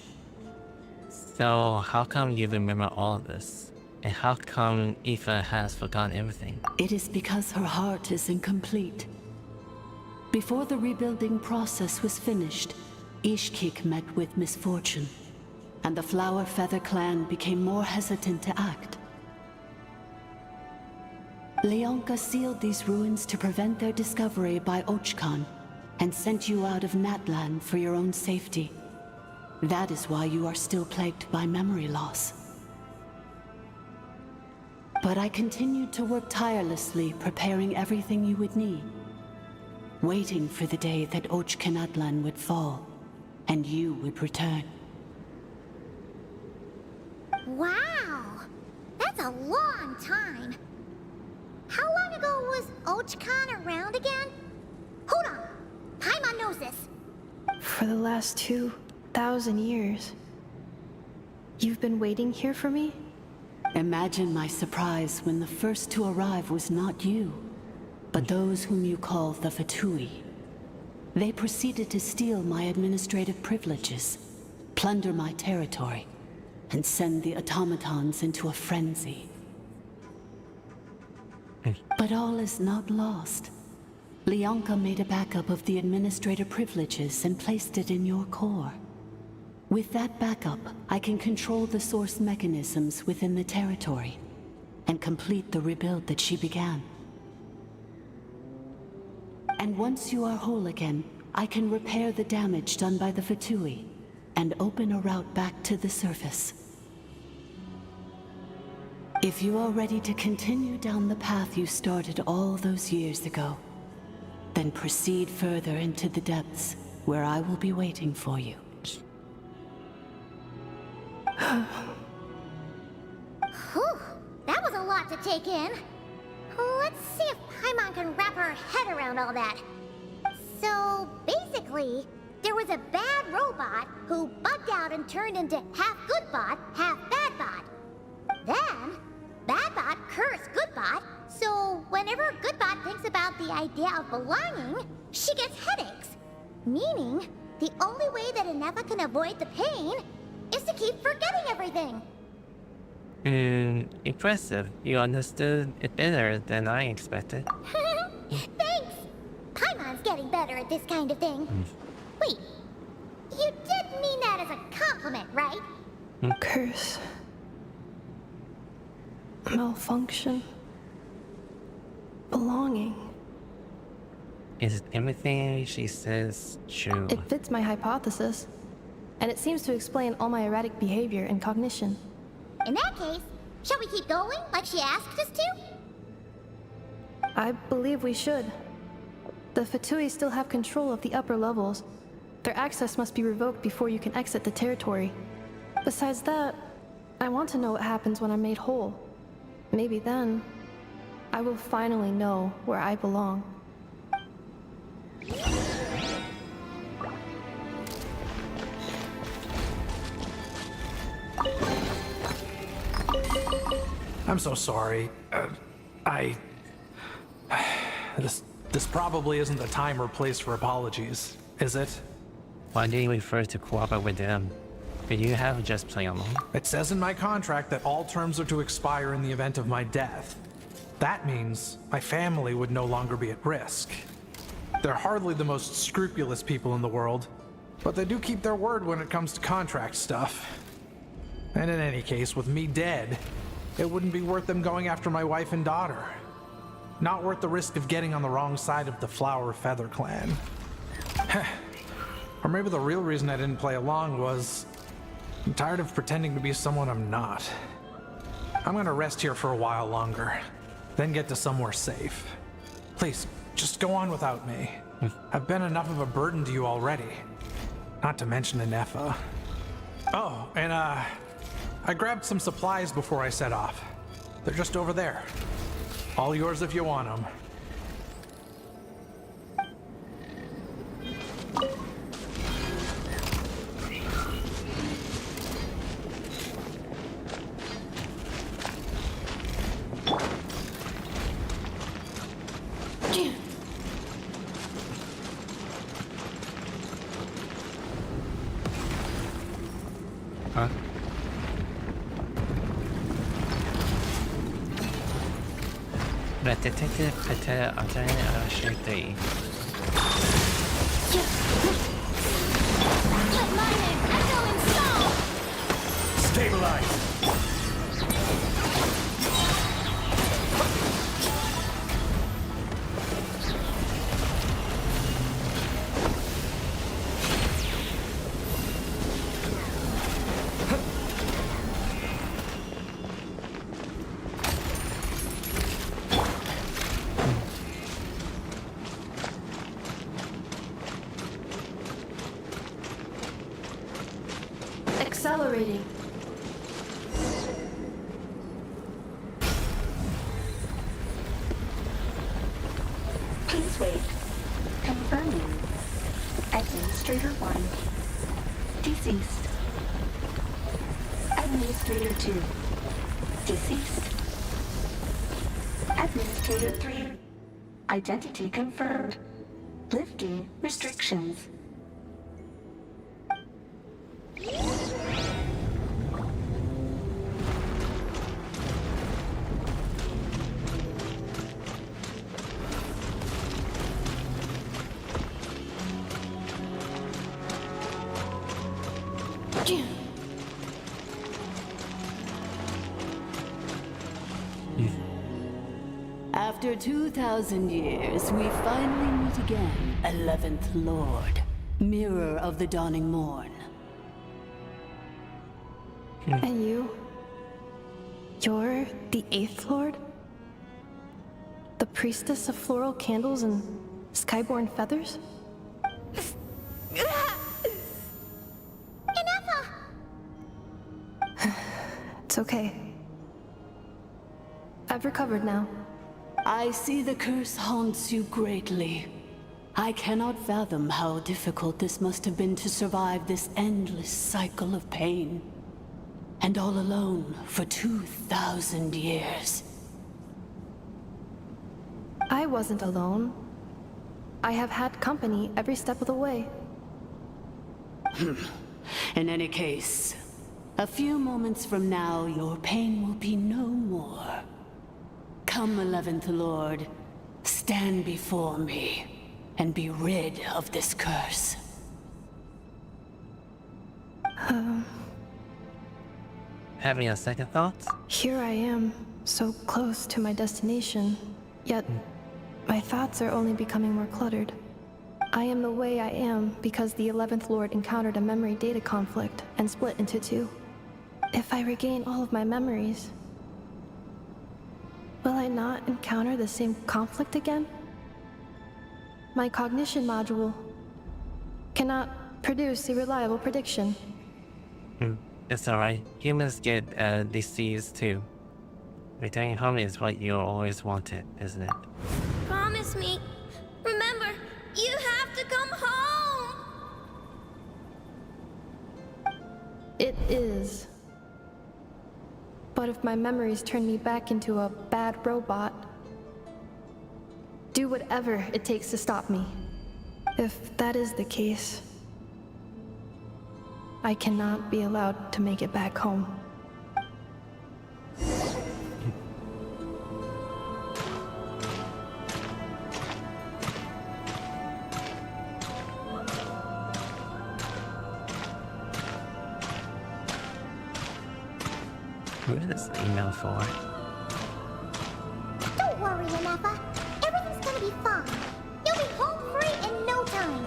So how come you remember all of this? And how come Aoife has forgotten everything? It is because her heart is incomplete. Before the rebuilding process was finished, Ishkik met with misfortune, and the Flower Feather clan became more hesitant to act. Leonka sealed these ruins to prevent their discovery by Ochkan, and sent you out of Natlan for your own safety. That is why you are still plagued by memory loss. But I continued to work tirelessly, preparing everything you would need, waiting for the day that Ochkanatlan would fall, and you would return. Wow! That's a long time! How long ago was Ochkan around again? Hold on! Paimon knows this! For the last 2,000 years. You've been waiting here for me? Imagine my surprise when the first to arrive was not you, but those whom you call the Fatui. They proceeded to steal my administrative privileges, plunder my territory, and send the automatons into a frenzy. But all is not lost. Leonka made a backup of the administrator privileges and placed it in your core. With that backup, I can control the source mechanisms within the territory and complete the rebuild that she began. And once you are whole again, I can repair the damage done by the Fatui and open a route back to the surface. If you are ready to continue down the path you started all those years ago, then proceed further into the depths, where I will be waiting for you. Whew, that was a lot to take in. Let's see if Paimon can wrap her head around all that. So, basically, there was a bad robot who bugged out and turned into half good bot, half bad bot. Then, bad bot cursed good bot, so whenever good bot thinks about the idea of belonging, she gets headaches. Meaning, the only way that Inefa can avoid the pain is to keep forgetting everything. Impressive. You understood it better than I expected. Thanks! Paimon's getting better at this kind of thing. Wait, you did mean that as a compliment, right? Curse. Malfunction. Belonging. Is everything she says true? It fits my hypothesis, and it seems to explain all my erratic behavior and cognition. In that case, shall we keep going like she asked us to? I believe we should. The Fatui still have control of the upper levels. Their access must be revoked before you can exit the territory. Besides that, I want to know what happens when I'm made whole. Maybe then, I will finally know where I belong. I'm so sorry. This probably isn't the time or place for apologies, is it? Why do you prefer to cooperate with them? Could you have just played along? It says in my contract that all terms are to expire in the event of my death. That means my family would no longer be at risk. They're hardly the most scrupulous people in the world, but they do keep their word when it comes to contract stuff. And in any case, with me dead, it wouldn't be worth them going after my wife and daughter. Not worth the risk of getting on the wrong side of the Flower Feather clan. Or maybe the real reason I didn't play along was I'm tired of pretending to be someone I'm not. I'm gonna rest here for a while longer, then get to somewhere safe. Please, just go on without me. I've been enough of a burden to you already. Not to mention Anefa. Oh, and I grabbed some supplies before I set off. They're just over there. All yours if you want them. Huh? لا تتكتب حتى أعطيني شيء. Stabilize! Accelerating. Please wait. Confirming. Administrator 1. Deceased. Administrator 2. Deceased. Administrator 3. Identity confirmed. Lifting restrictions. After 2,000 years, we finally meet again, 11th Lord, Mirror of the Dawning Morn. And you? You're the 8th Lord? The priestess of floral candles and skyborn feathers? It's okay. I've recovered now. I see the curse haunts you greatly. I cannot fathom how difficult this must have been to survive this endless cycle of pain. And all alone for 2,000 years. I wasn't alone. I have had company every step of the way. In any case, a few moments from now, your pain will be no more. Come, 11th Lord, stand before me, and be rid of this curse. Having a second thought? Here I am, so close to my destination, yet my thoughts are only becoming more cluttered. I am the way I am because the 11th Lord encountered a memory data conflict and split into two. If I regain all of my memories, will I not encounter the same conflict again? My cognition module cannot produce a reliable prediction. It's alright. Humans get disease too. Returning home is what you always wanted, isn't it? Promise me. Remember, you have to come home. It is. But if my memories turn me back into a bad robot, do whatever it takes to stop me. If that is the case, I cannot be allowed to make it back home. Who is this email for? Don't worry, Yennefer. Everything's gonna be fine. You'll be home free in no time.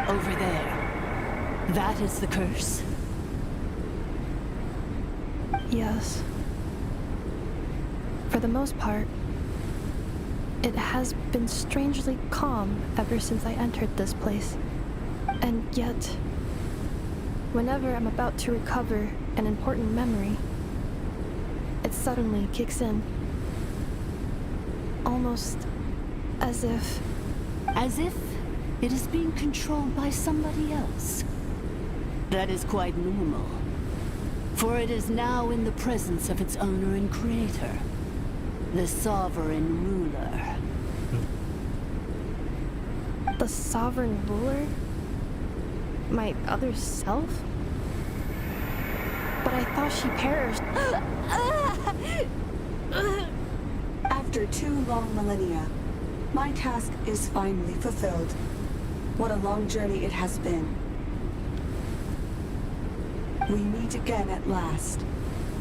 Over there. That is the curse. Yes. For the most part, it has been strangely calm ever since I entered this place. And yet, whenever I'm about to recover an important memory, it suddenly kicks in. Almost as if... As if it is being controlled by somebody else. That is quite normal. For it is now in the presence of its owner and creator, the sovereign ruler. The sovereign ruler? My other self? But I thought she perished. After 2 long millennia, my task is finally fulfilled. What a long journey it has been. We meet again at last.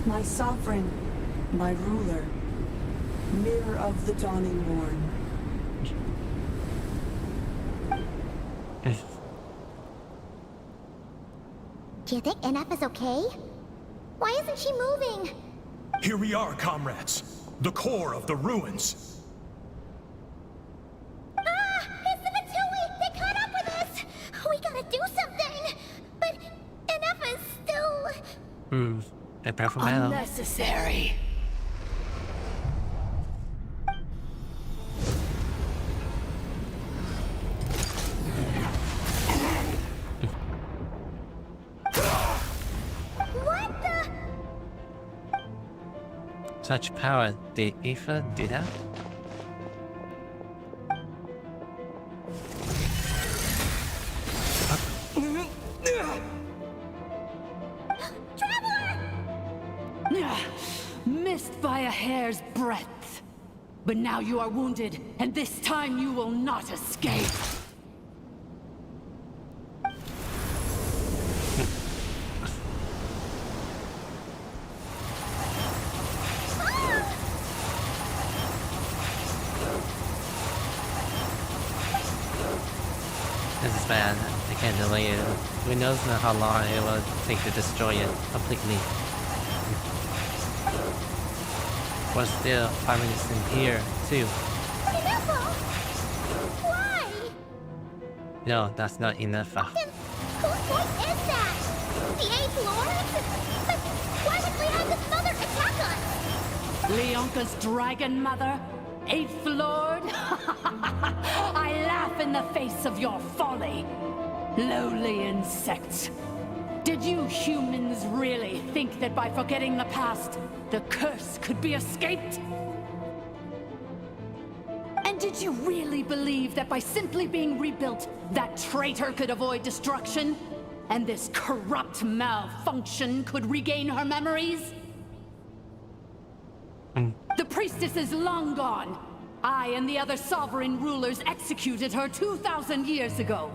My sovereign, my ruler, mirror of the dawning morn. Do you think NF is okay? Why isn't she moving? Here we are, comrades. The core of the ruins. Ah! It's the Matui! They caught up with us! We gotta do something! But NF is still... A powerful metal. Unnecessary. What the... Such power. Did Aoife do that? Missed by a hair's breadth. But now you are wounded, and this time you will not escape. This is bad. I can't delay it. Who knows how long it will take to destroy it completely. But still, 5 minutes in here, too. Why? No, that's not enough. Whose voice is that? The 8th Lord? But why would Leonka's mother attack us? Leonka's dragon mother? 8th Lord? I laugh in the face of your folly. Lowly insects. Did you humans really think that by forgetting the past, the curse could be escaped? And did you really believe that by simply being rebuilt, that traitor could avoid destruction? And this corrupt malfunction could regain her memories? The priestess is long gone. I and the other sovereign rulers executed her 2,000 years ago.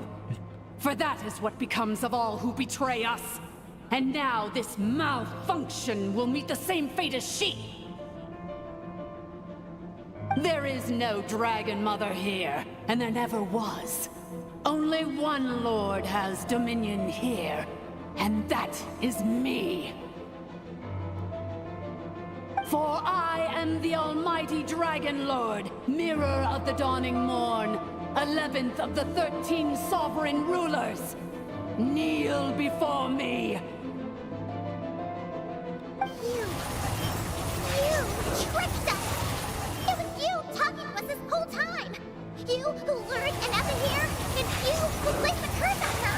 For that is what becomes of all who betray us. And now this malfunction will meet the same fate as she. There is no Dragon Mother here, and there never was. Only one Lord has dominion here, and that is me. For I am the almighty Dragon Lord, mirror of the dawning morn, 11th of the 13 sovereign rulers. Kneel before me. You tricked us! It was you talking to us this whole time! You who lured Anessa here, and you who placed the curse on her!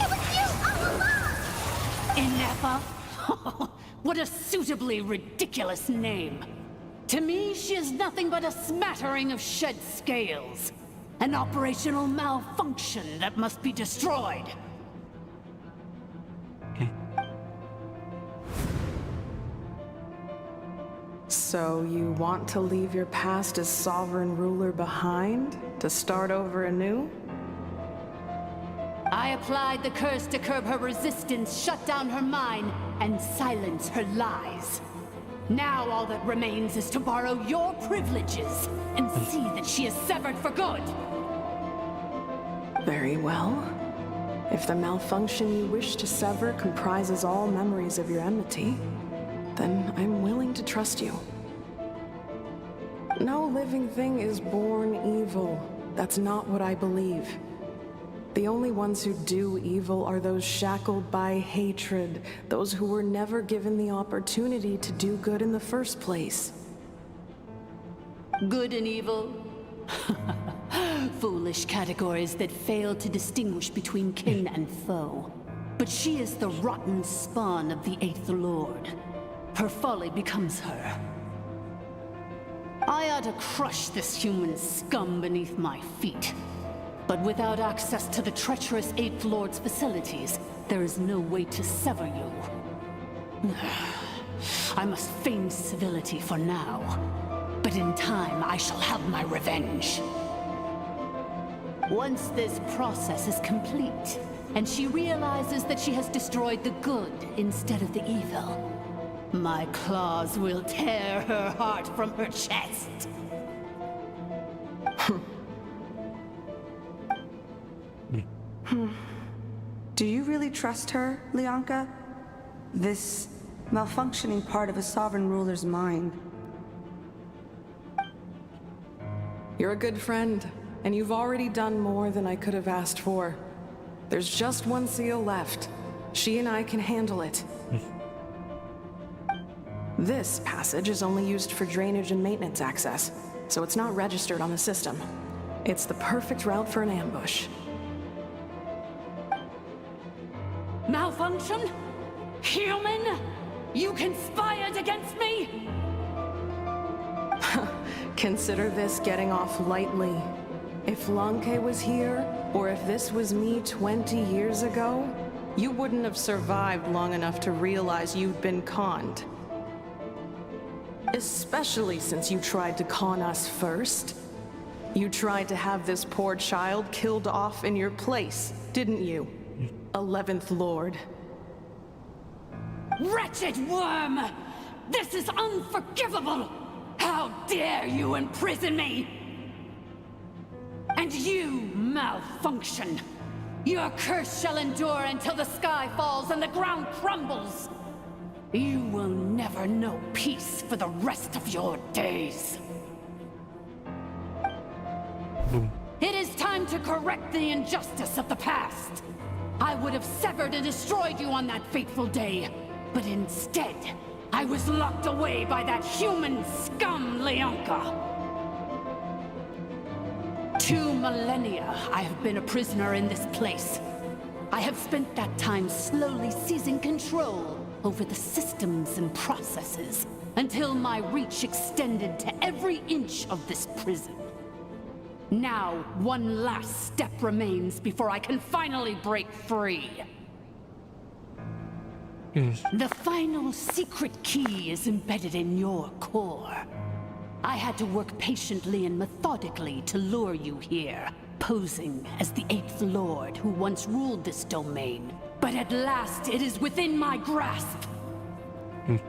It was you all along! Ineffa? What a suitably ridiculous name. To me, she is nothing but a smattering of shed scales. An operational malfunction that must be destroyed. So you want to leave your past as sovereign ruler behind? To start over anew? I applied the curse to curb her resistance, shut down her mind, and silence her lies. Now all that remains is to borrow your privileges and see that she is severed for good. Very well. If the malfunction you wish to sever comprises all memories of your enmity, then I'm willing to trust you. No living thing is born evil. That's not what I believe. The only ones who do evil are those shackled by hatred, those who were never given the opportunity to do good in the first place. Good and evil? Foolish categories that fail to distinguish between kin and foe. But she is the rotten spawn of the 8th Lord. Her folly becomes her. I ought to crush this human scum beneath my feet. But without access to the treacherous 8th Lord's facilities, there is no way to sever you. I must feign civility for now, but in time I shall have my revenge. Once this process is complete, and she realizes that she has destroyed the good instead of the evil, my claws will tear her heart from her chest. Do you really trust her, Lianka? This malfunctioning part of a sovereign ruler's mind. You're a good friend, and you've already done more than I could have asked for. There's just one seal left. She and I can handle it. This passage is only used for drainage and maintenance access, so it's not registered on the system. It's the perfect route for an ambush. Malfunction? Human? You conspired against me? Consider this getting off lightly. If Lanke was here, or if this was me 20 years ago, you wouldn't have survived long enough to realize you'd been conned. Especially since you tried to con us first. You tried to have this poor child killed off in your place, didn't you? 11th Lord. Wretched worm! This is unforgivable! How dare you imprison me! And you, malfunction! Your curse shall endure until the sky falls and the ground crumbles! You will never know peace for the rest of your days. It is time to correct the injustice of the past. I would have severed and destroyed you on that fateful day, but instead, I was locked away by that human scum, Lianka. 2 millennia I have been a prisoner in this place. I have spent that time slowly seizing control over the systems and processes, until my reach extended to every inch of this prison. Now, one last step remains before I can finally break free. The final secret key is embedded in your core. I had to work patiently and methodically to lure you here, posing as the 8th Lord who once ruled this domain. But at last, it is within my grasp. Mirror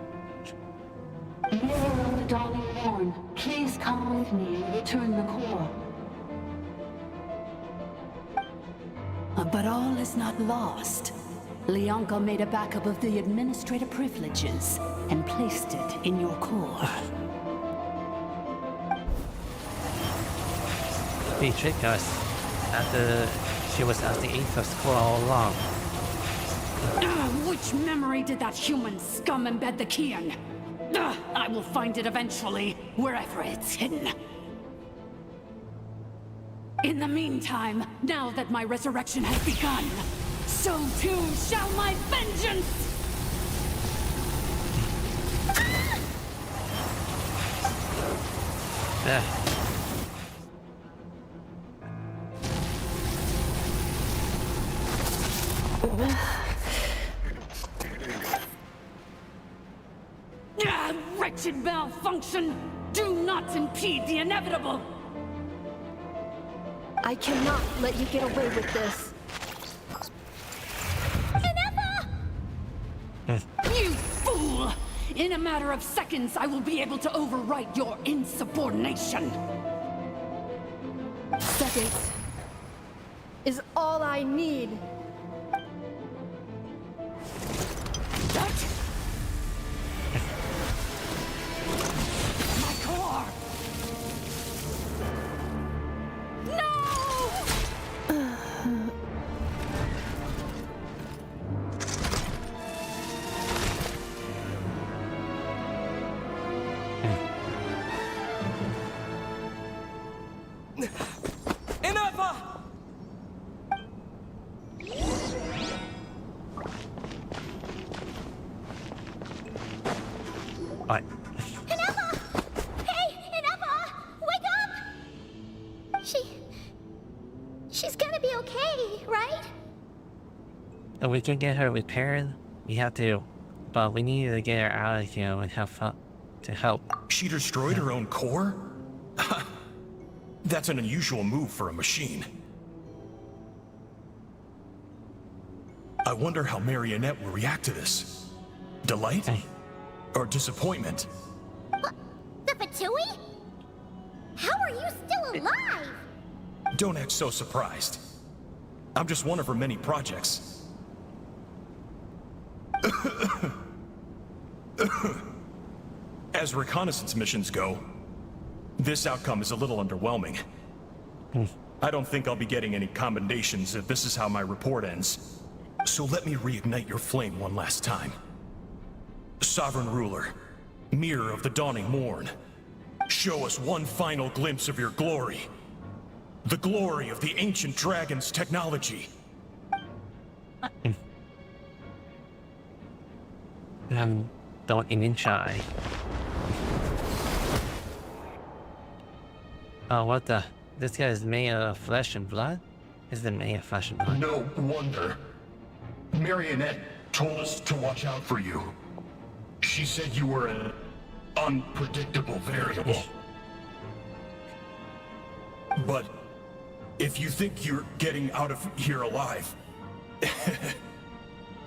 of the dawning morn, please come with me and return the core. But all is not lost. Lianka made a backup of the administrator privileges and placed it in your core. He tricked us after she was at the Ether School all along. Which memory did that human scum embed the key in? I will find it eventually, wherever it's hidden. In the meantime, now that my resurrection has begun, so too shall my vengeance! Wretched malfunction! Do not impede the inevitable! I cannot let you get away with this. You fool! In a matter of seconds, I will be able to overwrite your insubordination! Seconds is all I need. My core! No! She's gonna be okay, right? If we can get her repaired, we have to. But we need to get her out of here and help. She destroyed her own core? That's an unusual move for a machine. I wonder how Marionette will react to this. Delight? Or disappointment? The Fatui? How are you still alive? Don't act so surprised. I'm just one of her many projects. As reconnaissance missions go, this outcome is a little underwhelming. I don't think I'll be getting any commendations if this is how my report ends. So let me reignite your flame one last time. Sovereign Ruler, Mirror of the Dawning Morn, show us one final glimpse of your glory. The glory of the ancient dragon's technology. Don't even try. Oh, what the? This guy is made of flesh and blood? Is it made of flesh and blood? No wonder. Marionette told us to watch out for you. She said you were an unpredictable variable. But if you think you're getting out of here alive,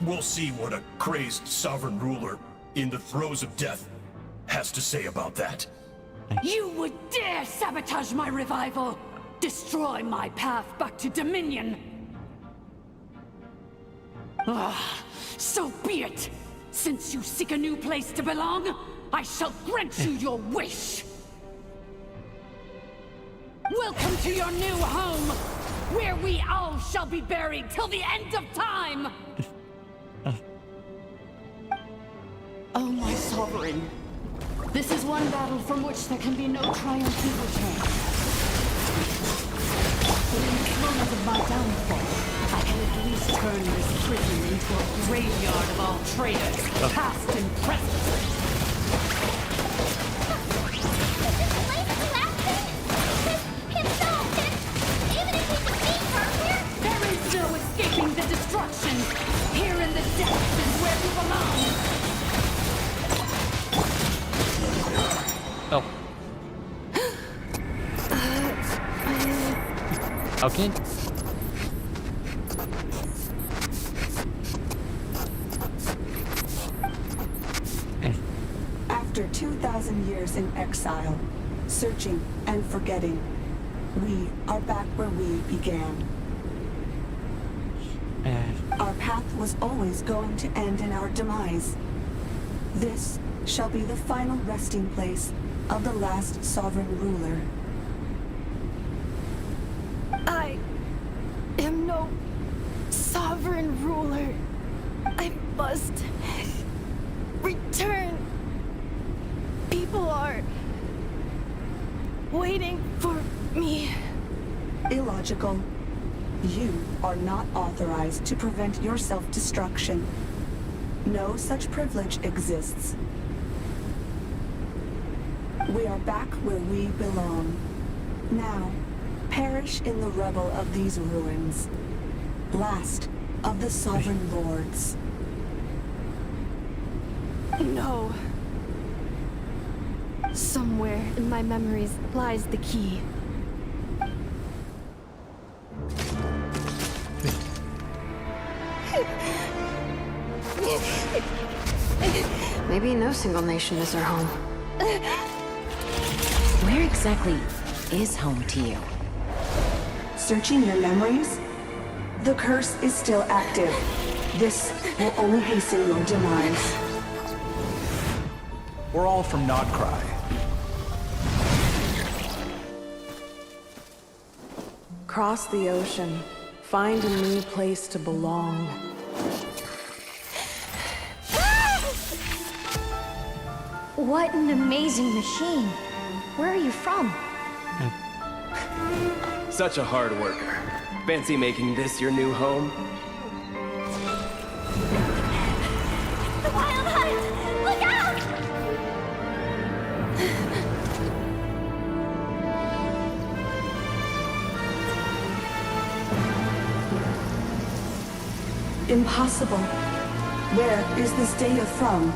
we'll see what a crazed sovereign ruler in the throes of death has to say about that. You would dare sabotage my revival! Destroy my path back to Dominion! So be it! Since you seek a new place to belong, I shall grant you your wish! Welcome to your new home, where we all shall be buried till the end of time! Oh, my sovereign. This is one battle from which there can be no triumphant return. But in the moment of my downfall, I can at least turn this prison into a graveyard of all traitors, past and present. There is no escaping the destruction. Here in the depths is where you belong. Oh. Okay. After 2,000 years in exile, searching and forgetting, we are back where we began. Our path was always going to end in our demise. This shall be the final resting place of the last sovereign ruler. I am no sovereign ruler. I must return. People are waiting for me. Illogical. You are not authorized to prevent your self-destruction. No such privilege exists. We are back where we belong. Now, perish in the rubble of these ruins. Last of the sovereign lords. No. Somewhere in my memories lies the key. Maybe no single nation is our home. Where exactly is home to you? Searching your memories? The curse is still active. This will only hasten your demise. We're all from krai. Cross the ocean. Find a new place to belong. What an amazing machine. Where are you from? Such a hard worker. Fancy making this your new home? The Wild Hunt! Look out! Impossible. Where is this data from?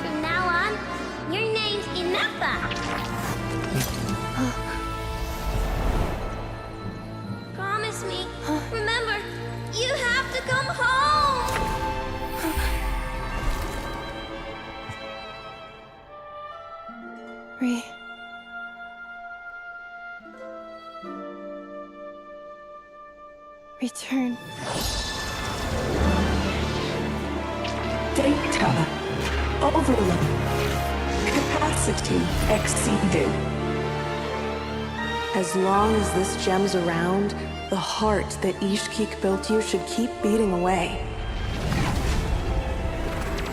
From now on, your name's Inappa. Promise me. Remember, you have to come home. Return. Data. Overload. Capacity exceeded. As long as this gem's around, the heart that Ishkik built you should keep beating away.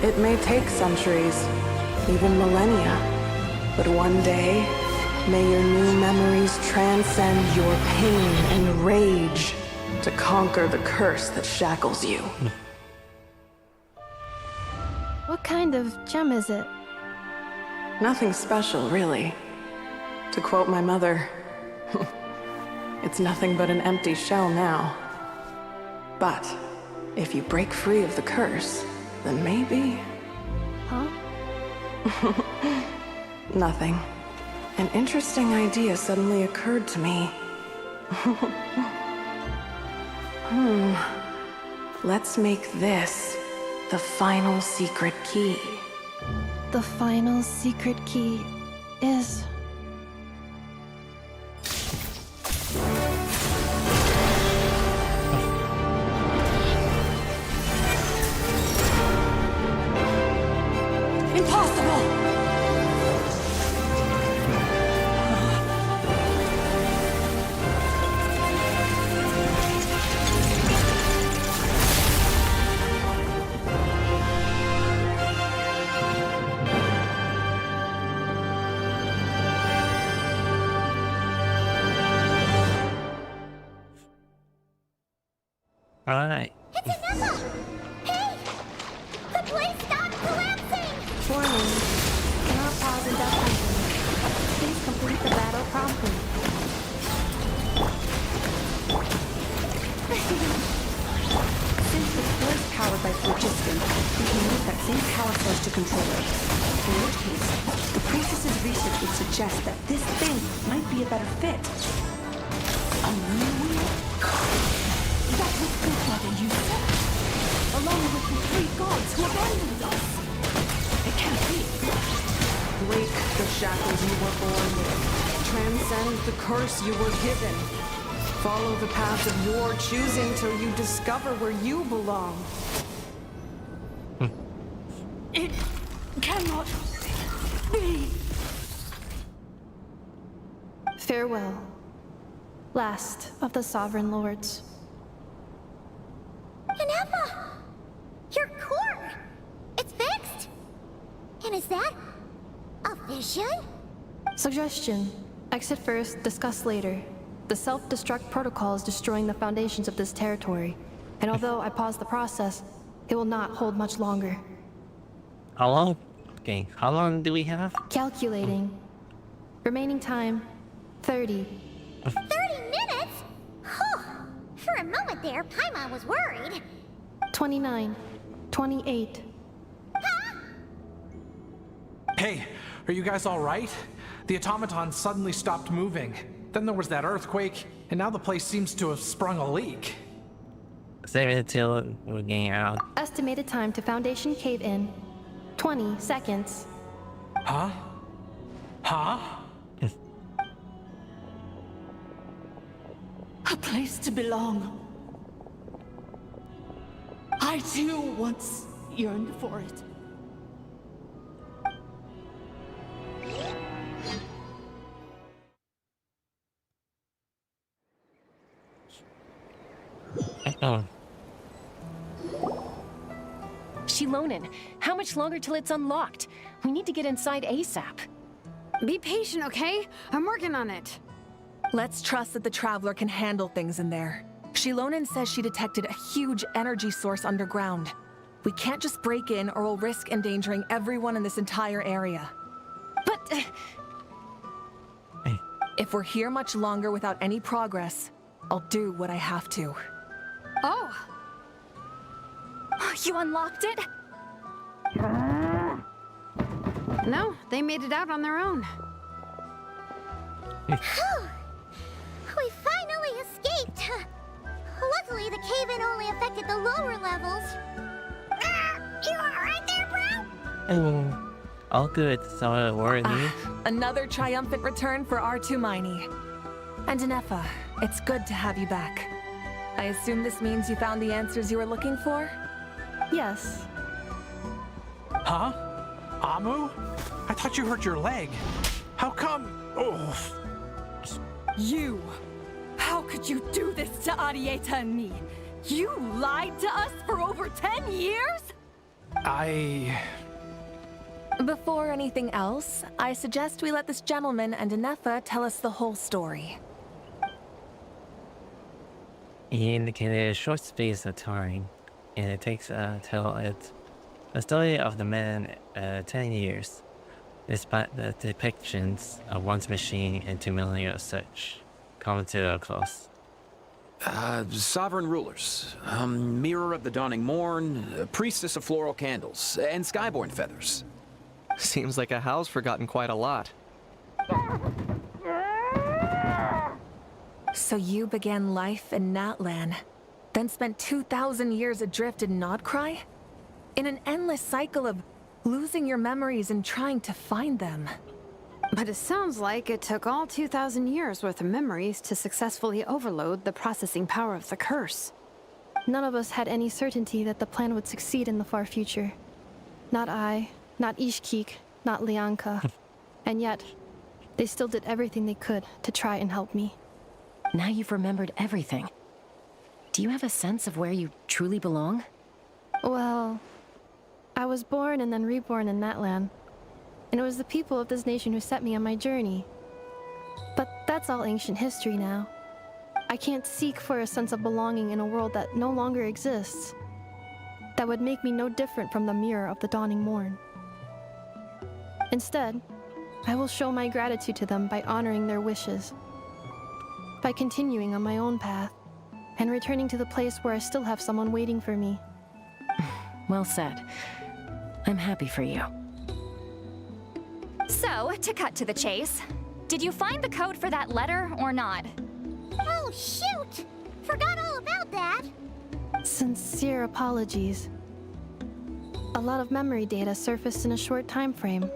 It may take centuries, even millennia, but one day, may your new memories transcend your pain and rage to conquer the curse that shackles you. What kind of gem is it? Nothing special, really. To quote my mother, it's nothing but an empty shell now. But if you break free of the curse, then maybe... Huh? Nothing. An interesting idea suddenly occurred to me. Let's make this the final secret key. The final secret key is... Impossible! All right. It's Inappa! Hey! The place stopped collapsing! Warning. Cannot pause indefinitely. Please complete the battle promptly. Since the core is powered by phlogiston, we can use that same power source to control it. In which case, the priestess's research would suggest that this thing might be a better fit. A new wheel? That was good, Mother, you said. Along with the three gods who abandoned us. It can't be. Break the shackles you were born with. Transcend the curse you were given. Follow the path of your choosing till you discover where you belong. It cannot be. Farewell, last of the Sovereign Lords. Emma! Your core! It's fixed! And is that a vision? Suggestion. Exit first, discuss later. The self-destruct protocol is destroying the foundations of this territory. And although I paused the process, it will not hold much longer. How long? Okay, how long do we have? Calculating. Remaining time, 30. 30 minutes? Whew. For a moment there, Paimon was worried. 29. 28. Hey, are you guys all right? The automaton suddenly stopped moving. Then there was that earthquake, and now the place seems to have sprung a leak. Save it till we're getting out. Estimated time to Foundation cave in, 20 seconds. Huh? Huh? A place to belong. I too once yearned for it. Oh. Shilonen, how much longer till it's unlocked? We need to get inside ASAP. Be patient, okay? I'm working on it. Let's trust that the Traveler can handle things in there. Shilonen says she detected a huge energy source underground. We can't just break in or we'll risk endangering everyone in this entire area. But... If we're here much longer without any progress, I'll do what I have to. Oh! You unlocked it? No, they made it out on their own. We finally escaped! Luckily, the cave-in only affected the lower levels. You alright there, bro? Oh, all good. So worthy. Another triumphant return for R2 Miney. And Anefa, it's good to have you back. I assume this means you found the answers you were looking for? Yes. Huh? Amu? I thought you hurt your leg. How come? Oh. You! How could you do this to Arieta and me? You lied to us for over 10 years? Before anything else, I suggest we let this gentleman and Anefa tell us the whole story. He indicated a short space of time, and it takes tell it the story of the man 10 years, despite the depictions of one's machine and 2 million of such, come to a close. Sovereign rulers, mirror of the dawning morn, priestess of floral candles, and skyborn feathers. Seems like a howl's forgotten quite a lot. So you began life in Natlan, then spent 2,000 years adrift in Nodkrai? In an endless cycle of losing your memories and trying to find them. But it sounds like it took all 2,000 years worth of memories to successfully overload the processing power of the curse. None of us had any certainty that the plan would succeed in the far future. Not I, not Ishkik, not Lianka. And yet, they still did everything they could to try and help me. Now you've remembered everything. Do you have a sense of where you truly belong? Well, I was born and then reborn in Natlan. And it was the people of this nation who set me on my journey. But that's all ancient history now. I can't seek for a sense of belonging in a world that no longer exists. That would make me no different from the mirror of the dawning morn. Instead, I will show my gratitude to them by honoring their wishes. By continuing on my own path, and returning to the place where I still have someone waiting for me. Well said. I'm happy for you. So, to cut to the chase, did you find the code for that letter or not? Oh, shoot! Forgot all about that! Sincere apologies. A lot of memory data surfaced in a short time frame.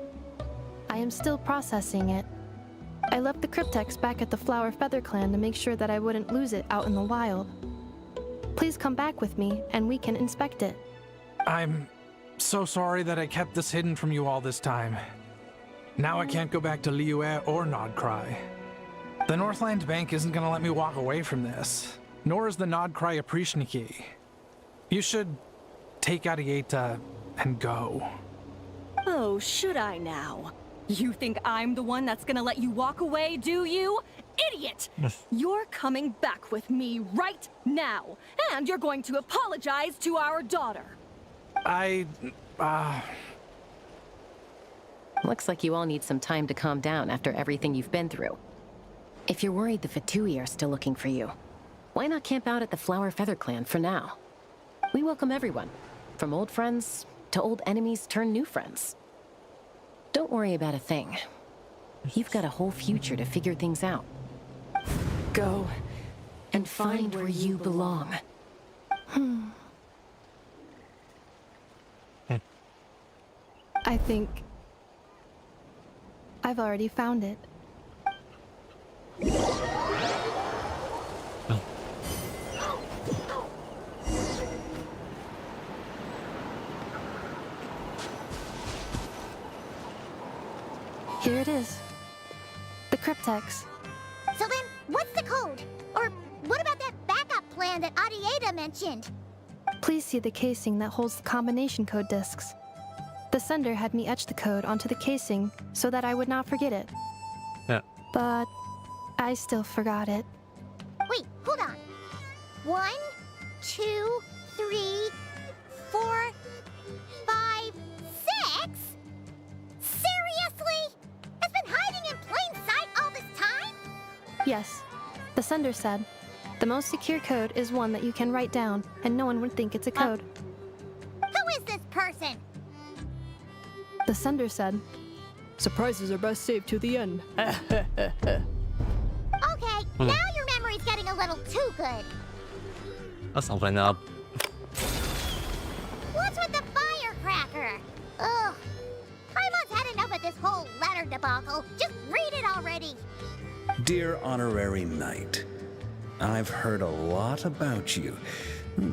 I am still processing it. I left the cryptex back at the Flower Feather Clan to make sure that I wouldn't lose it out in the wild. Please come back with me and we can inspect it. I'm so sorry that I kept this hidden from you all this time. Now I can't go back to Liyue or Nodcry. The Northland Bank isn't gonna let me walk away from this, nor is the Nodcry Aprishniki. You should take Arieta and go. Oh, should I now? You think I'm the one that's gonna let you walk away, do you? Idiot! You're coming back with me right now, and you're going to apologize to our daughter. Looks like you all need some time to calm down after everything you've been through. If you're worried the Fatui are still looking for you, why not camp out at the Flower Feather Clan for now? We welcome everyone, from old friends to old enemies turned new friends. Don't worry about a thing. You've got a whole future to figure things out. Go and find where you belong. I think I've already found it. Here it is. The cryptex. So then, what's the code? Or what about that backup plan that Arieta mentioned? Please see the casing that holds the combination code discs. The sender had me etch the code onto the casing so that I would not forget it. Yeah. But I still forgot it. Wait, hold on. 1, 2, 3, 4, 5, 6? Seriously? It's been hiding in plain sight all this time? Yes. The sender said, the most secure code is one that you can write down, and no one would think it's a code. Who is this person? The sender said, surprises are best saved to the end. Okay, now your memory's getting a little too good. Let's open up. What's with the firecracker? Ugh. Paimon's had enough of this whole letter debacle. Just read it already. Dear Honorary Knight, I've heard a lot about you.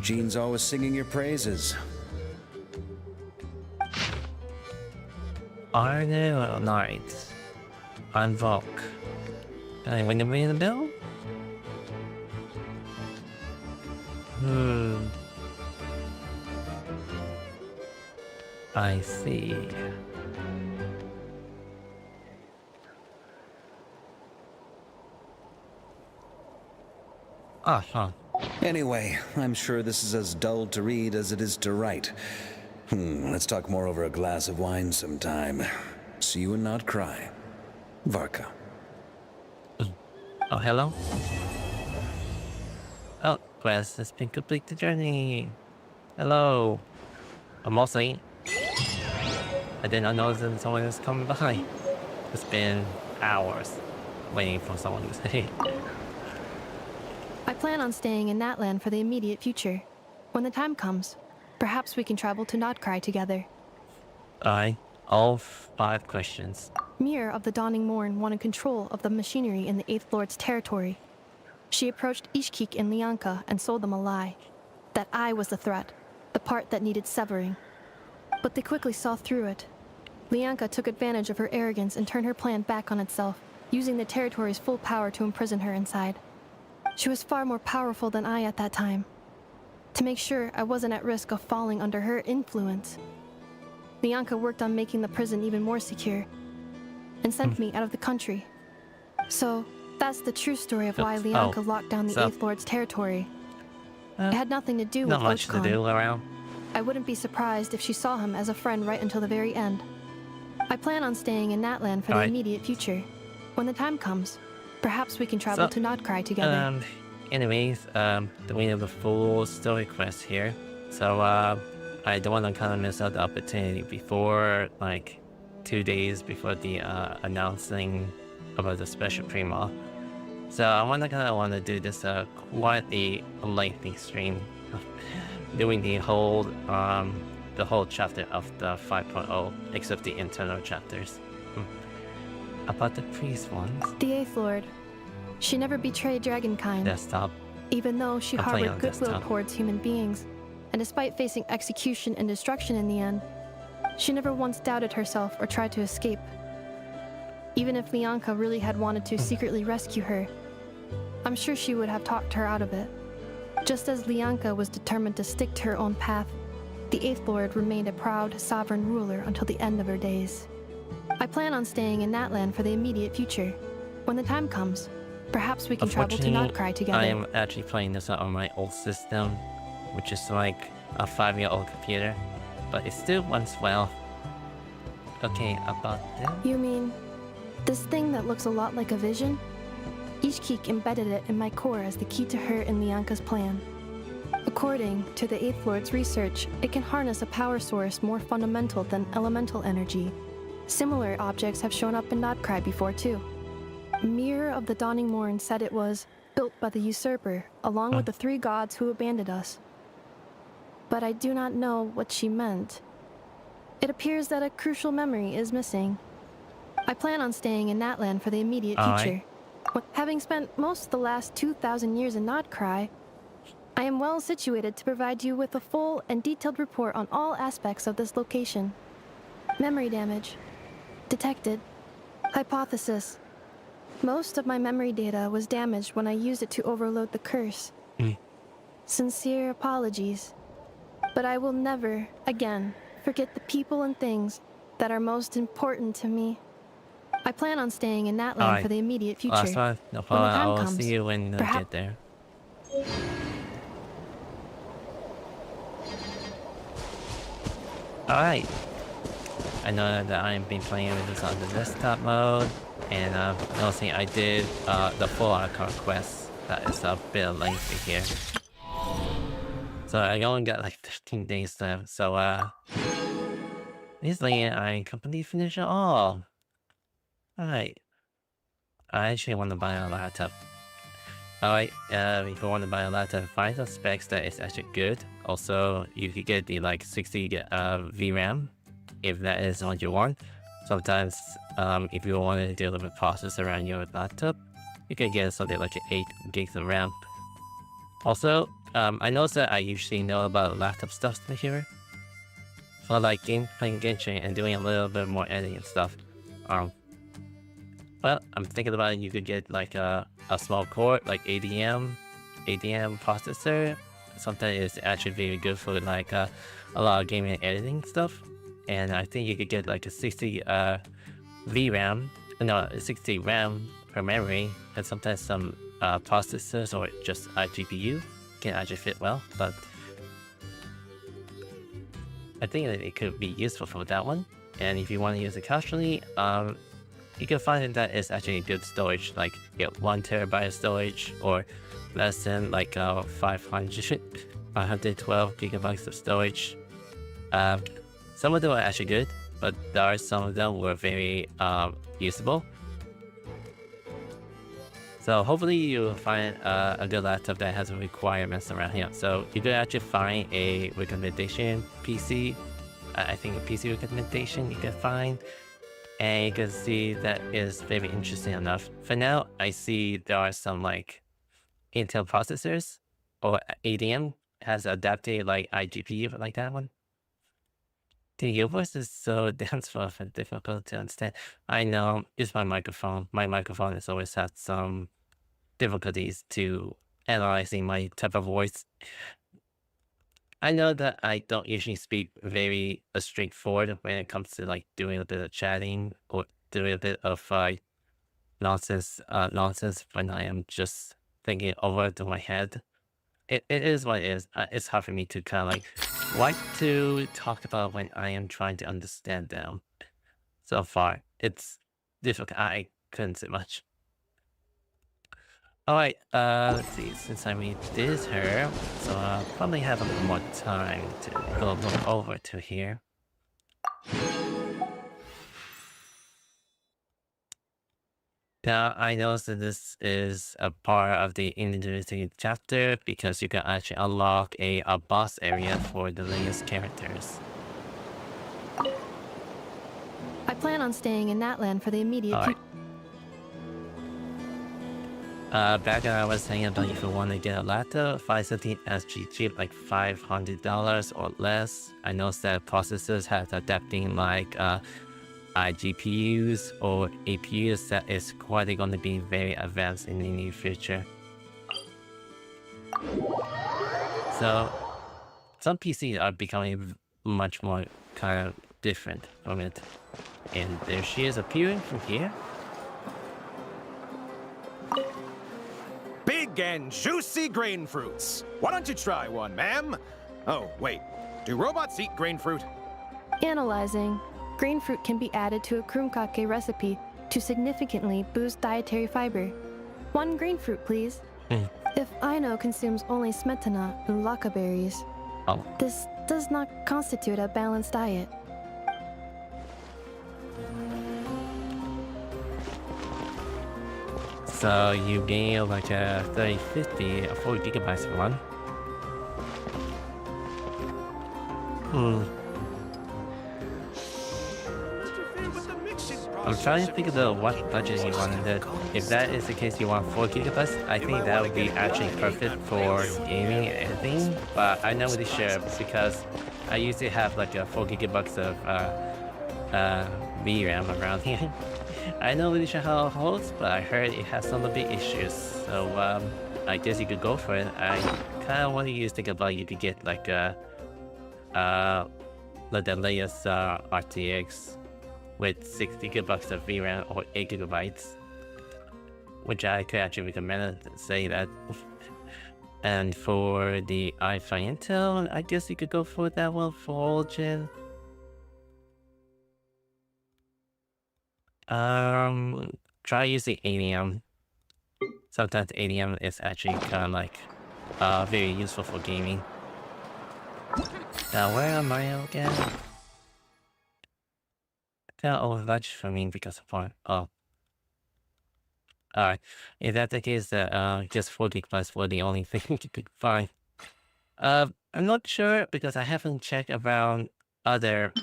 Jean's always singing your praises. Are there nights? Unvoke. Can I win the bill? I see. Anyway, I'm sure this is as dull to read as it is to write. Let's talk more over a glass of wine sometime. See you and not cry. Varka. Oh, hello? Oh, quest has been complete the journey. Hello. I'm all saying. I did not know that someone was coming by. It's been hours waiting for someone to say. I plan on staying in Natlan for the immediate future. When the time comes, perhaps we can travel to Nodcry together. All 5 questions. Mirror of the Dawning Morn wanted control of the machinery in the 8th Lord's territory. She approached Ishkik and Lianka and sold them a lie. That I was the threat, the part that needed severing. But they quickly saw through it. Lianka took advantage of her arrogance and turned her plan back on itself, using the territory's full power to imprison her inside. She was far more powerful than I at that time. To make sure I wasn't at risk of falling under her influence, Lianka worked on making the prison even more secure, and sent me out of the country. So, that's the true story of why Lianka locked down the 8th Lord's territory. It had nothing to do with not much to do around. I wouldn't be surprised if she saw him as a friend right until the very end. I plan on staying in Natlan for the immediate future. When the time comes, perhaps we can travel to Nodcry together. Anyways, we have a full story quest here. So, I don't want to kind of miss out the opportunity before, like, 2 days before the announcing about the special primo. So I want to do this quite a lengthy stream, doing the whole chapter of the 5.0, except the internal chapters. About the priest ones. The Eighth Lord. She never betrayed Dragonkind. Desktop. Even though she I'm playing harbored on goodwill desktop. towards human beings. And despite facing execution and destruction in the end, she never once doubted herself or tried to escape. Even if Lianka really had wanted to secretly rescue her, I'm sure she would have talked her out of it. Just as Lianka was determined to stick to her own path, the Eighth Lord remained a proud, sovereign ruler until the end of her days. I plan on staying in Natlan for the immediate future. When the time comes, perhaps we can travel to Notkrai together. I am actually playing this on my old system, which is like a 5-year-old computer, but it still runs well. Okay, about this? You mean this thing that looks a lot like a vision? Ishkik embedded it in my core as the key to her and Lianka's plan. According to the Eighth Lord's research, it can harness a power source more fundamental than elemental energy. Similar objects have shown up in Notkrai before too. Mirror of the Dawning Morn said it was built by the usurper, along with the 3 gods who abandoned us. But I do not know what she meant. It appears that a crucial memory is missing. I plan on staying in Natlan for the immediate future. Having spent most of the last 2,000 years in Notkrai, I am well situated to provide you with a full and detailed report on all aspects of this location. Memory damage. Detected. Hypothesis. Most of my memory data was damaged when I used it to overload the curse. Sincere apologies. But I will never, again, forget the people and things that are most important to me. I plan on staying in Natlan for the immediate future. That's fine. No problem. I'll see you when I get there. Alright. I know that I've been playing with this on the desktop mode, and noticing I did the full archon quest. That is a bit lengthy here. So I only got like 15 days left, so easily I completely finish it all. Alright. I actually want to buy a laptop. Alright, if you want to buy a laptop, find some specs that is actually good. Also, you could get the like 60 VRAM, if that is what you want. Sometimes, if you want to deal with processor around your laptop, you can get something like 8 gigs of RAM. Also, I noticed that I usually know about laptop stuff here. For like playing Ganshin and doing a little bit more editing stuff. Well, I'm thinking about it, you could get like a small core, like ADM processor. Sometimes it's actually very good for like a lot of gaming and editing stuff. And I think you could get like a 60 VRAM, no, 60 RAM per memory, and sometimes some processors or just a GPU can actually fit well. But I think that it could be useful for that one. And if you want to use it casually, you can find that it's actually good storage, like you get 1 terabyte of storage or less than like 512 gigabytes of storage. Some of them are actually good, but there are some of them were very usable. So hopefully you'll find a good laptop that has requirements around here. So you could actually find a recommendation PC. I think a PC recommendation you can find. And you can see that is very interesting enough. For now, I see there are some like Intel processors or ADM has adapted like iGPU like that one. Your voice is so dense and difficult to understand. I know, it's my microphone. My microphone has always had some difficulties to analyzing my type of voice. I know that I don't usually speak very straightforward when it comes to like doing a bit of chatting or doing a bit of nonsense when I am just thinking over to my head. It is what it is. It's hard for me to kind of like what to talk about when I am trying to understand them. So far, it's difficult. I couldn't say much. Alright, let's see, since I meet this her, so I'll probably have a little more time to go look over to here. Now, I noticed that this is a part of the individual chapter because you can actually unlock a boss area for the latest characters. I plan on staying in Natlan for the immediate future. Back when I was saying about if you want to get a laptop, 517 SG like $500 or less. I know that processors have adapting like iGPUs or APUs that is quite going to be very advanced in the near future. So some PCs are becoming much more kind of different from it. And there she is appearing from here. Big and juicy grain fruits. Why don't you try one, ma'am? Oh, wait. Do robots eat grain fruit? Analyzing. Grain fruit can be added to a krumkake recipe to significantly boost dietary fiber. 1 grain fruit, please. If Aino consumes only smetana and laka berries, this does not constitute a balanced diet. So you gain like a 3050 or 40 gigabytes of one. I'm trying to think of what budget you wanted. If that is the case, you want 4 gigabytes, I think that would be actually perfect for gaming and everything. But I'm not really sure because I usually have like a 4 gigabytes of VRAM around here. I'm not really sure how it holds, but I heard it has some big issues. So I guess you could go for it. I kind of want to think about you could get like the latest RTX with 60 gigabytes of VRAM or 8 gigabytes, which I could actually recommend it, say that. And for the i5 Intel, I guess you could go for that one for all gen. Try using ADM. Sometimes ADM is actually kind of like very useful for gaming. Now where am I again? Kind of overwatch for me because of point. Oh. Alright. If that's the case, just 4 gigabytes for the only thing you could find. I'm not sure because I haven't checked around other.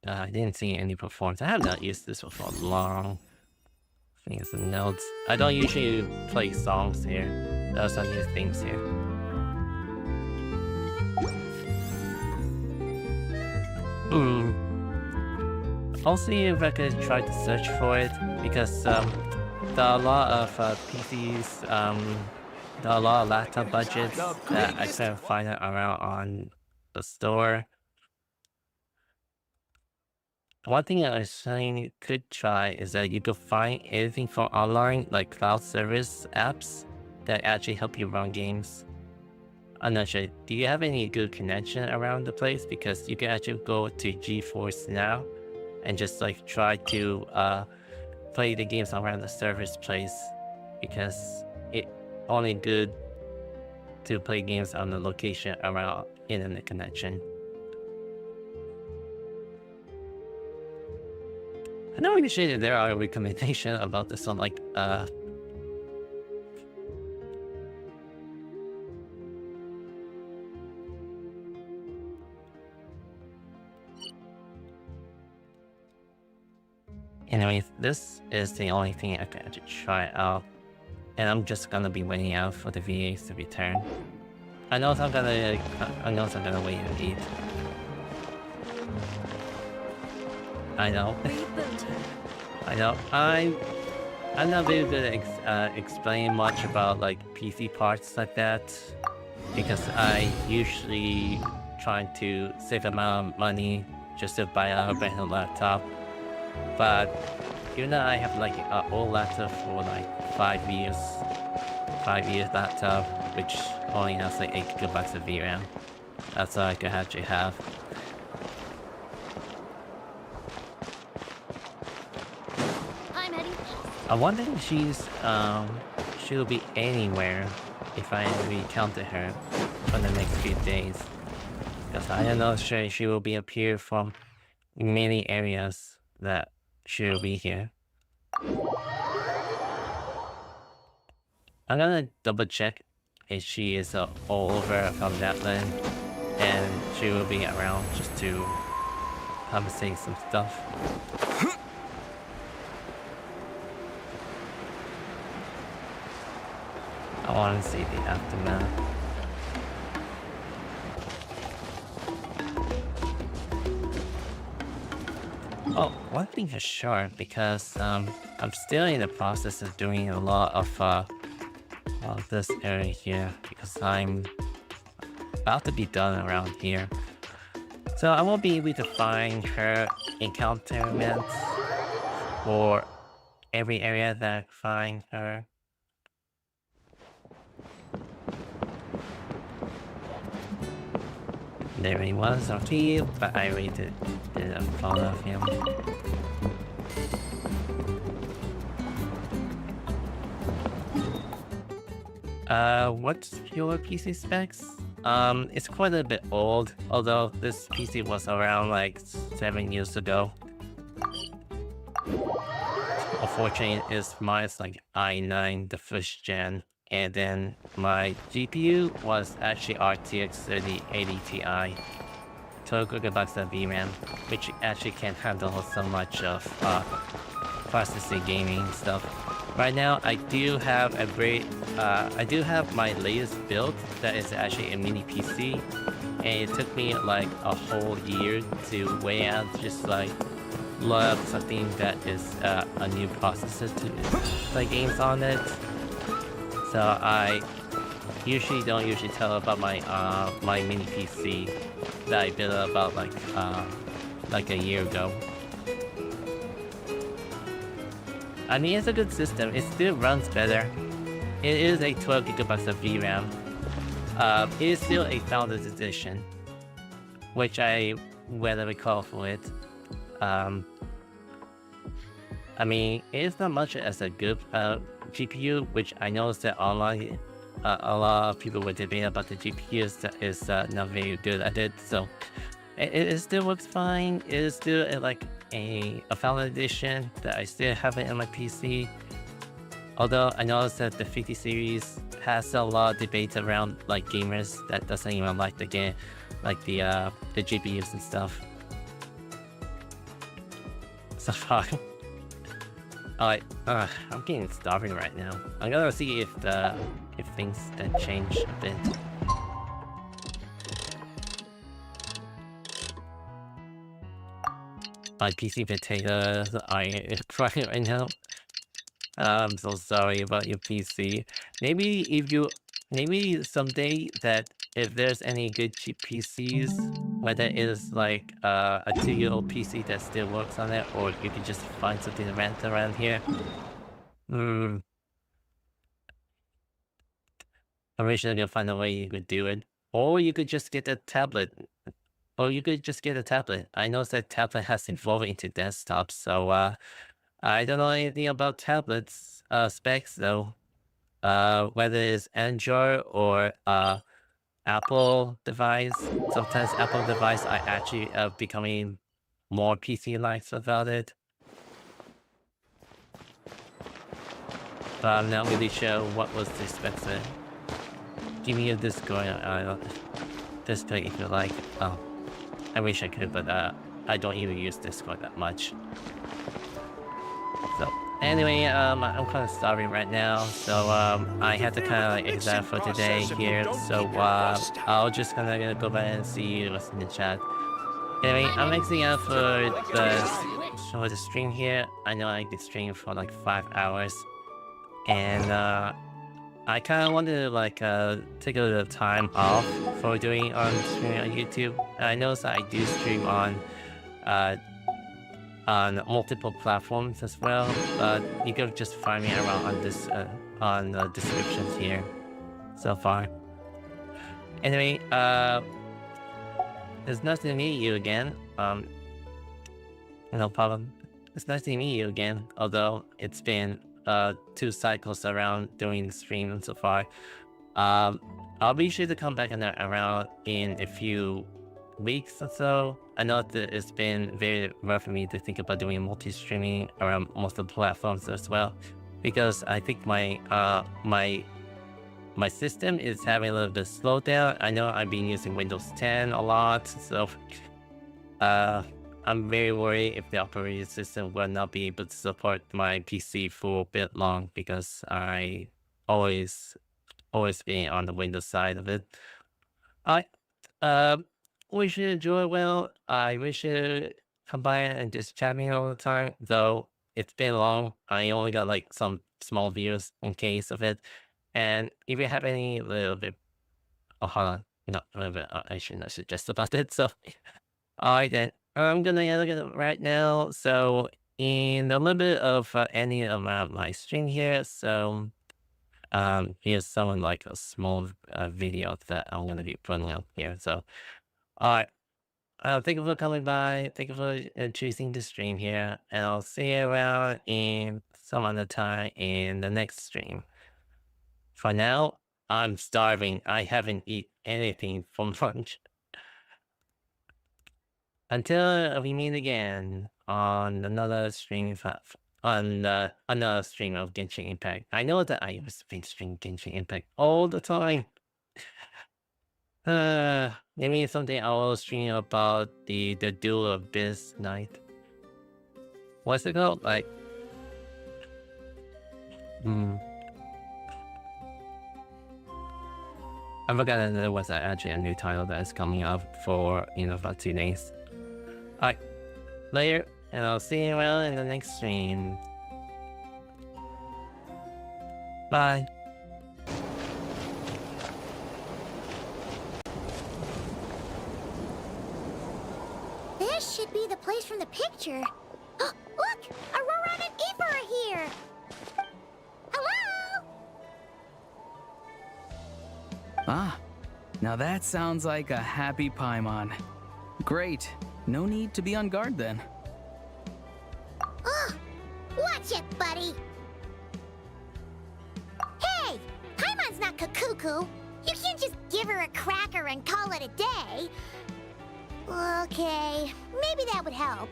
I didn't see any performance. I have not used this one for long. I think it's the notes. I don't usually play songs here. Those are new things here. I'll see if I could try to search for it because there are a lot of PCs, there are a lot of laptop budgets that I couldn't find it around on the store. One thing I was saying you could try is that you could find anything from online, like cloud service apps that actually help you run games. I'm not sure. Do you have any good connection around the place? Because you can actually go to GeForce Now and just like try to play the games around the service place, because it's only good to play games on the location around internet connection. I'm not really sure that there are recommendations about this one, like anyways, this is the only thing I can actually try out, and I'm just gonna be waiting out for the VAs to return. I know I'm gonna wait and eat. I know. I know. I'm not very good at explaining much about like PC parts like that, because I usually try to save amount of money just to buy a brand new laptop. But even though I have like an old laptop for like 5 years laptop, which only has like 8 gigabytes of VRAM, that's all I could actually have. I wonder if she'll be anywhere if I encounter her for the next few days, because I am not sure she will be appear from many areas that she'll be here. I'm gonna double check if she is all over from that land, and she will be around just to conversate some stuff. want to see the aftermath. Oh, one thing for sure, because I'm still in the process of doing a lot of this area here, because I'm about to be done around here. So I won't be able to find her encounterments for every area that I find her. There he was on field, but I already didn't follow him. What's your PC specs? It's quite a bit old, although this PC was around like 7 years ago. Unfortunately, mine's like i9, the first gen, and then my GPU was actually RTX 3080 Ti. 12 gigabytes of VRAM, which actually can't handle so much of processing gaming stuff. Right now, I do have my latest build that is actually a mini PC, and it took me like a whole year to weigh out just like load up something that is a new processor to play games on it. So I don't usually tell about my my mini PC that I built about like a year ago. I mean, it's a good system. It still runs better. It is a 12 gigabytes of VRAM. It is still a Founders Edition, which I readily call for it. I mean, it's not much as a good GPU, which I know that online a lot of people would debate about the GPUs that is not very good at it. So it still works fine. It is still like a Founders Edition that I still have it in my PC. Although I noticed that the 50 series has a lot of debate around like gamers that doesn't even like the game, like the GPUs and stuff. So far. Alright, I'm getting starving right now. I'm gonna see if things then change a bit. My PC potatoes are crying right now. I'm so sorry about your PC. Maybe someday that if there's any good cheap PCs, whether it is like a 2-year-old PC that still works on it, or you could just find something to rent around here. I'm really sure you'll find a way you could do it. Or you could just get a tablet. I know that tablet has evolved into desktop, so I don't know anything about tablets specs though. Whether it's Android or Apple device. Sometimes Apple device are actually becoming more PC-like about it. But I'm not really sure what was the specs of it. Give me a Discord, Discord if you like. Oh, I wish I could, but I don't even use Discord that much. So anyway, I'm kind of starving right now, so I had to kind of like exit for today here. So I'll just kind of go back and see what's in the chat. Anyway, I'm exiting out for the stream here. I know I did stream for like 5 hours, and I kind of wanted to like take a little time off for doing streaming on YouTube. I know that I do stream on multiple platforms as well, but you can just find me around on this on the descriptions here so far. Anyway, it's nice to meet you again. No problem. It's nice to meet you again, although it's been 2 cycles around doing the stream so far. I'll be sure to come back around in a few weeks or so. I know that it's been very rough for me to think about doing multi-streaming around multiple platforms as well, because I think my system is having a little bit of slowdown. I know I've been using Windows 10 a lot, so I'm very worried if the operating system will not be able to support my PC for a bit long, because I always always being on the window side of it. I wish you enjoy well. I wish you come by and just chat me all the time. Though it's been long, I only got like some small views in case of it. And if you have any little bit, oh, hold on, no, a little bit, I shouldn't suggest about it. So, alright then, I'm gonna look at it right now. So, in a little bit of any of my stream here, so here's someone like a small video that I'm gonna be putting out here. So, alright. Thank you for coming by. Thank you for choosing to stream here. And I'll see you around in some other time in the next stream. For now, I'm starving. I haven't eaten anything for lunch. Until we meet again on another stream on another stream of Genshin Impact. I know that I used to stream Genshin Impact all the time. Maybe someday I will stream about the Duel of Biz night. What's it called? Like, I forgot that there was actually a new title that is coming up for about 2 days. Alright, later, and I'll see you around in the next stream. Bye. This should be the place from the picture. Look! Aurora and Aoife are here! Hello? Ah, now that sounds like a happy Paimon. Great. No need to be on guard then. Watch it, buddy! Hey! Paimon's not cuckoo. You can't just give her a cracker and call it a day. Okay, maybe that would help.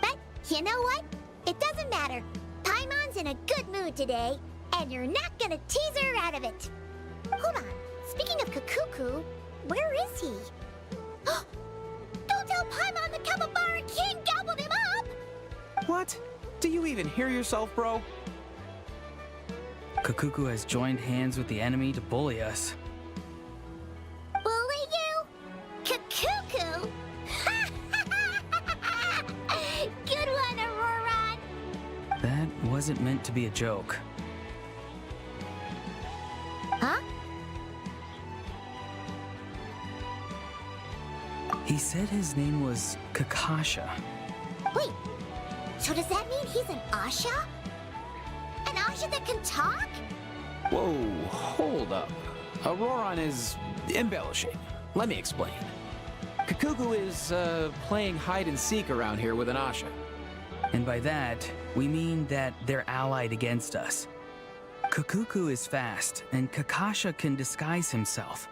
But you know what? It doesn't matter. Paimon's in a good mood today, and you're not gonna tease her out of it. Hold on. Speaking of Kakuku, where is he? Don't tell Paimon the Kamabara King gobbled him up! What? Do you even hear yourself, bro? Kakuku has joined hands with the enemy to bully us. Bully you? Kakuku? Good one, Auroron! That wasn't meant to be a joke. Huh? He said his name was Kakasha. Wait, so does that mean he's an Asha? An Asha that can talk? Whoa, hold up. Auroron is embellishing. Let me explain. Kakuku is playing hide and seek around here with an Asha. And by that, we mean that they're allied against us. Kakuku is fast, and Kakasha can disguise himself.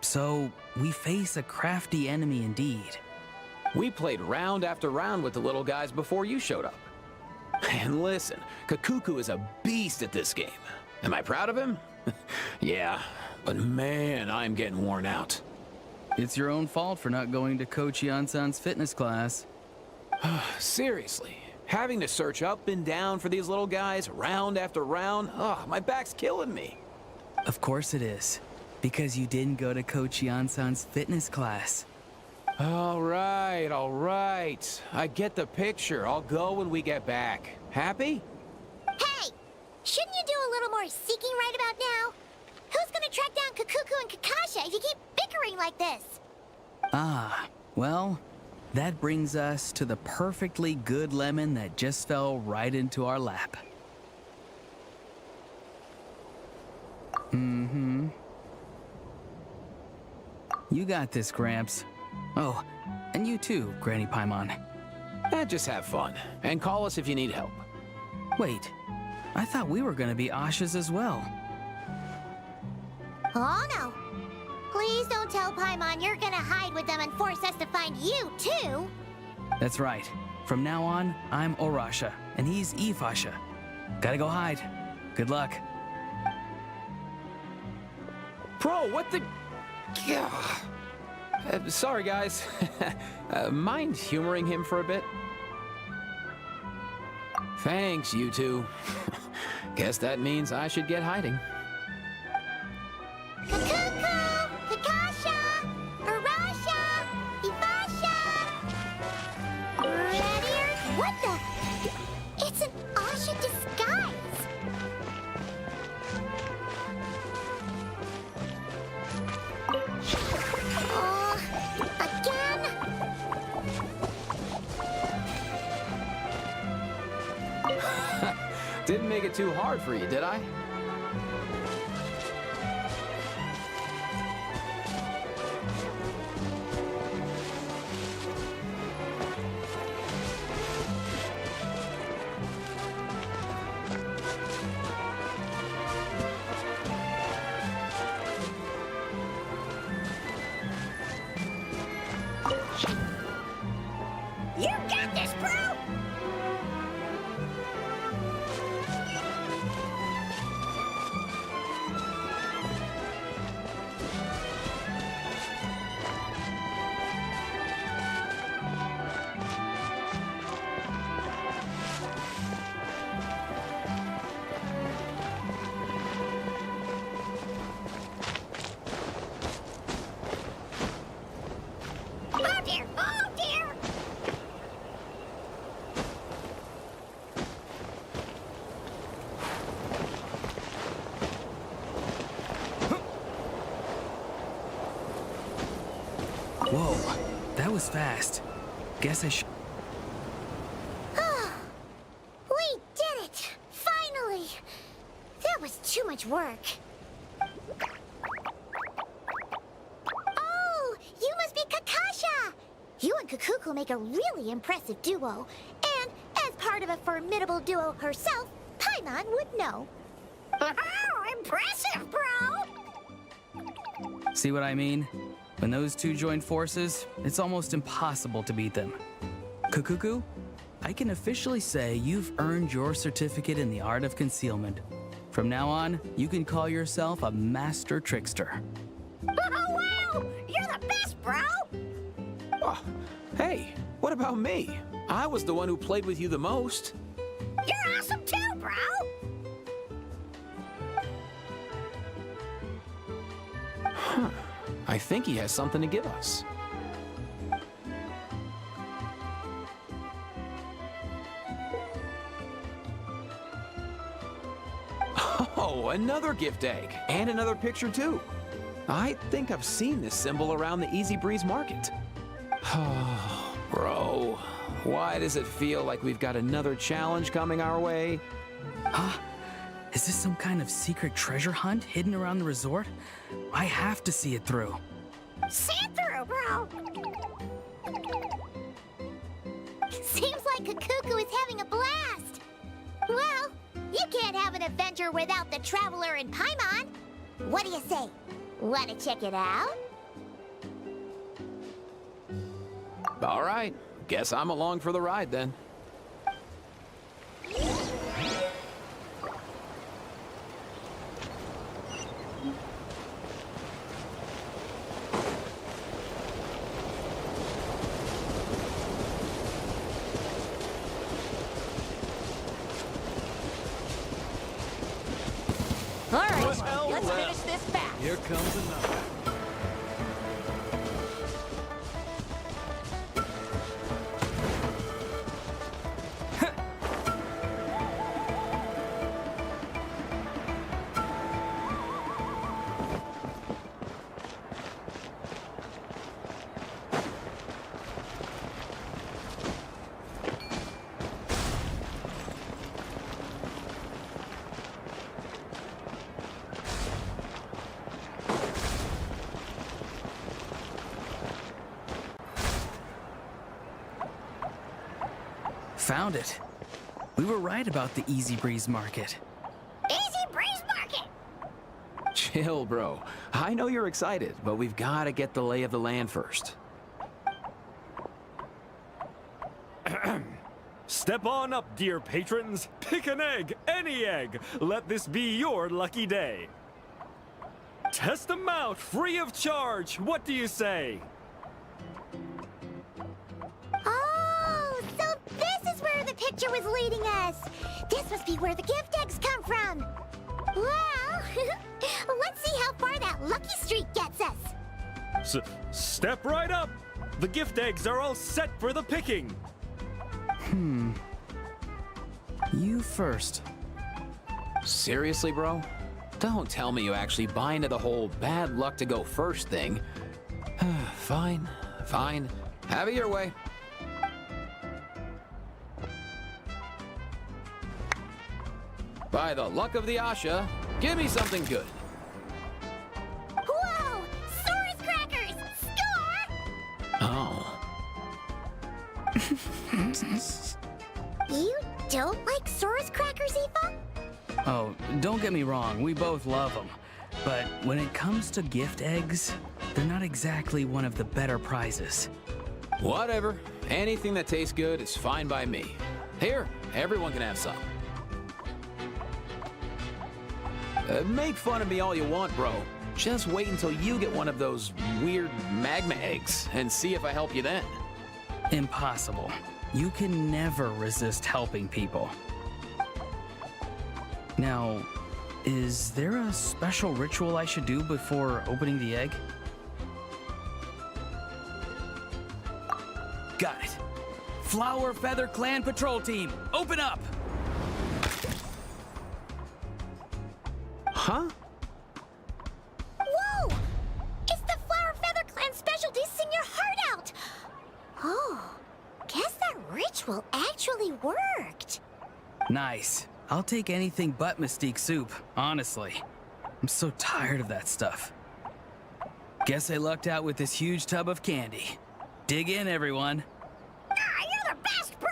So, we face a crafty enemy indeed. We played round after round with the little guys before you showed up. And listen, Kakuku is a beast at this game. Am I proud of him? Yeah, but man, I'm getting worn out. It's your own fault for not going to Coach Yansan's fitness class. Seriously, having to search up and down for these little guys round after round, my back's killing me. Of course it is. Because you didn't go to Coach Yansan's fitness class. All right. I get the picture. I'll go when we get back. Happy? Hey! Shouldn't you do a little more seeking right about now? Who's gonna track down Kakuku and Kakasha if you keep bickering like this? Ah, well, that brings us to the perfectly good lemon that just fell right into our lap. Mm-hmm. You got this, Gramps. Oh, and you too, Granny Paimon. Just have fun, and call us if you need help. Wait, I thought we were gonna be Ashas as well. Oh no! Please don't tell Paimon you're gonna hide with them and force us to find you, too! That's right. From now on, I'm Orasha, and he's Ifasha. Gotta go hide. Good luck. Bro, what the... sorry, guys. Mind humoring him for a bit? Thanks, you two. Guess that means I should get hiding. What the? It's an Asha disguise! Again? Didn't make it too hard for you, did I? You got this, bro! Oh dear! Oh dear! Whoa, that was fast. Guess I should. We did it! Finally! That was too much work. Oh, you must be Kakasha! You and Kakuku make a really impressive duo. And as part of a formidable duo herself, Paimon would know. Oh, impressive, bro! See what I mean? When those two join forces, it's almost impossible to beat them. Kakuku, I can officially say you've earned your certificate in the art of concealment. From now on, you can call yourself a master trickster. Oh, wow! You're the best, bro! Oh, hey, what about me? I was the one who played with you the most. You're awesome too, bro! Huh. I think he has something to give us. Oh, another gift egg. And another picture, too. I think I've seen this symbol around the Easy Breeze Market. Oh, bro. Why does it feel like we've got another challenge coming our way? Huh? Is this some kind of secret treasure hunt hidden around the resort? I have to see it through. See it through, bro! Seems like Kakuku is having a blast! Well, you can't have an adventure without the Traveler and Paimon. What do you say? Wanna check it out? All right. Guess I'm along for the ride then. All right, let's finish this fast. Here comes another. Found it. We were right about the Easy Breeze Market. Easy Breeze Market! Chill, bro. I know you're excited, but we've got to get the lay of the land first. Step on up, dear patrons. Pick an egg, any egg. Let this be your lucky day. Test them out, free of charge. What do you say? Oh, so this is where the picture was leading us. This must be where the gift eggs come from. Well, let's see how far that lucky streak gets us. Step right up. The gift eggs are all set for the picking. You first. Seriously, bro? Don't tell me you actually buy into the whole bad luck to go first thing. Fine, fine. Have it your way. By the luck of the Asha, give me something good. Whoa! Source crackers! Score! Oh. You don't like Source crackers, Aoife? Oh, don't get me wrong, we both love them. But when it comes to gift eggs, they're not exactly one of the better prizes. Whatever. Anything that tastes good is fine by me. Here, everyone can have some. Make fun of me all you want, bro. Just wait until you get one of those weird magma eggs and see if I help you then. Impossible. You can never resist helping people. Now, is there a special ritual I should do before opening the egg? Got it. Flower Feather Clan Patrol Team, open up! Huh? Whoa! It's the Flower Feather Clan specialty Sing Your Heart Out! Oh, guess that ritual actually worked. Nice. I'll take anything but Mystique Soup, honestly. I'm so tired of that stuff. Guess I lucked out with this huge tub of candy. Dig in, everyone. You're the best, bro!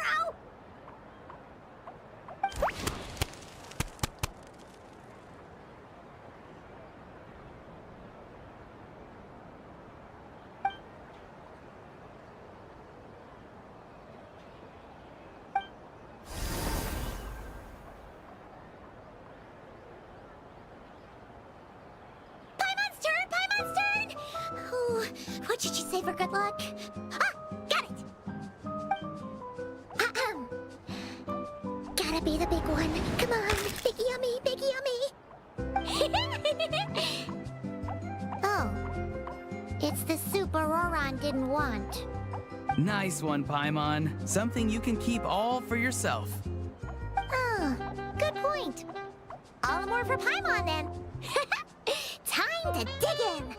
What did you say for good luck? Ah, got it! Gotta be the big one. Come on, big yummy, big yummy. Oh, it's the soup Auroron didn't want. Nice one, Paimon. Something you can keep all for yourself. Oh, good point. All the more for Paimon then. Time to dig in.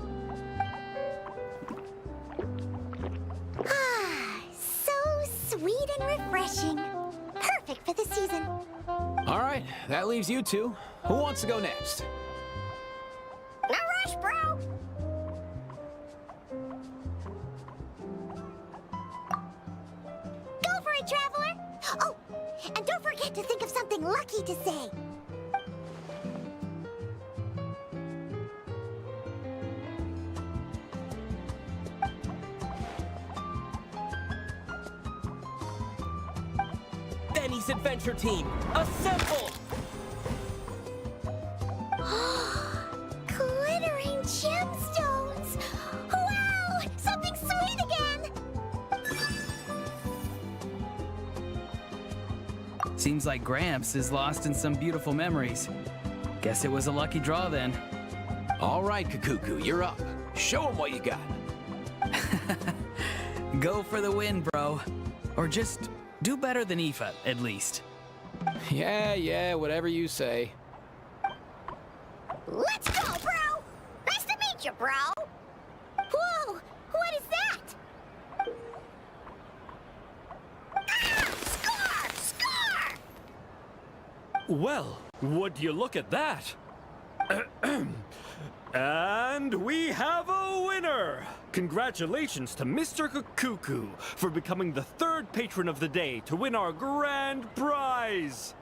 Sweet and refreshing. Perfect for the season. All right, that leaves you two. Who wants to go next? No rush, bro. Go for it, traveler. Oh, and don't forget to think of something lucky to say. Benny's Adventure Team, assemble! Glittering gemstones! Wow! Something sweet again! Seems like Gramps is lost in some beautiful memories. Guess it was a lucky draw then. All right, Kakuku, you're up. Show him what you got. Go for the win, bro. Or just do better than Aoife, at least. Yeah, whatever you say. Let's go, bro! Nice to meet you, bro! Whoa! What is that? Ah! Score! Score! Well, would you look at that? And we have a winner! Congratulations to Mr. Kakuku for becoming the third patron of the day to win our grand prize!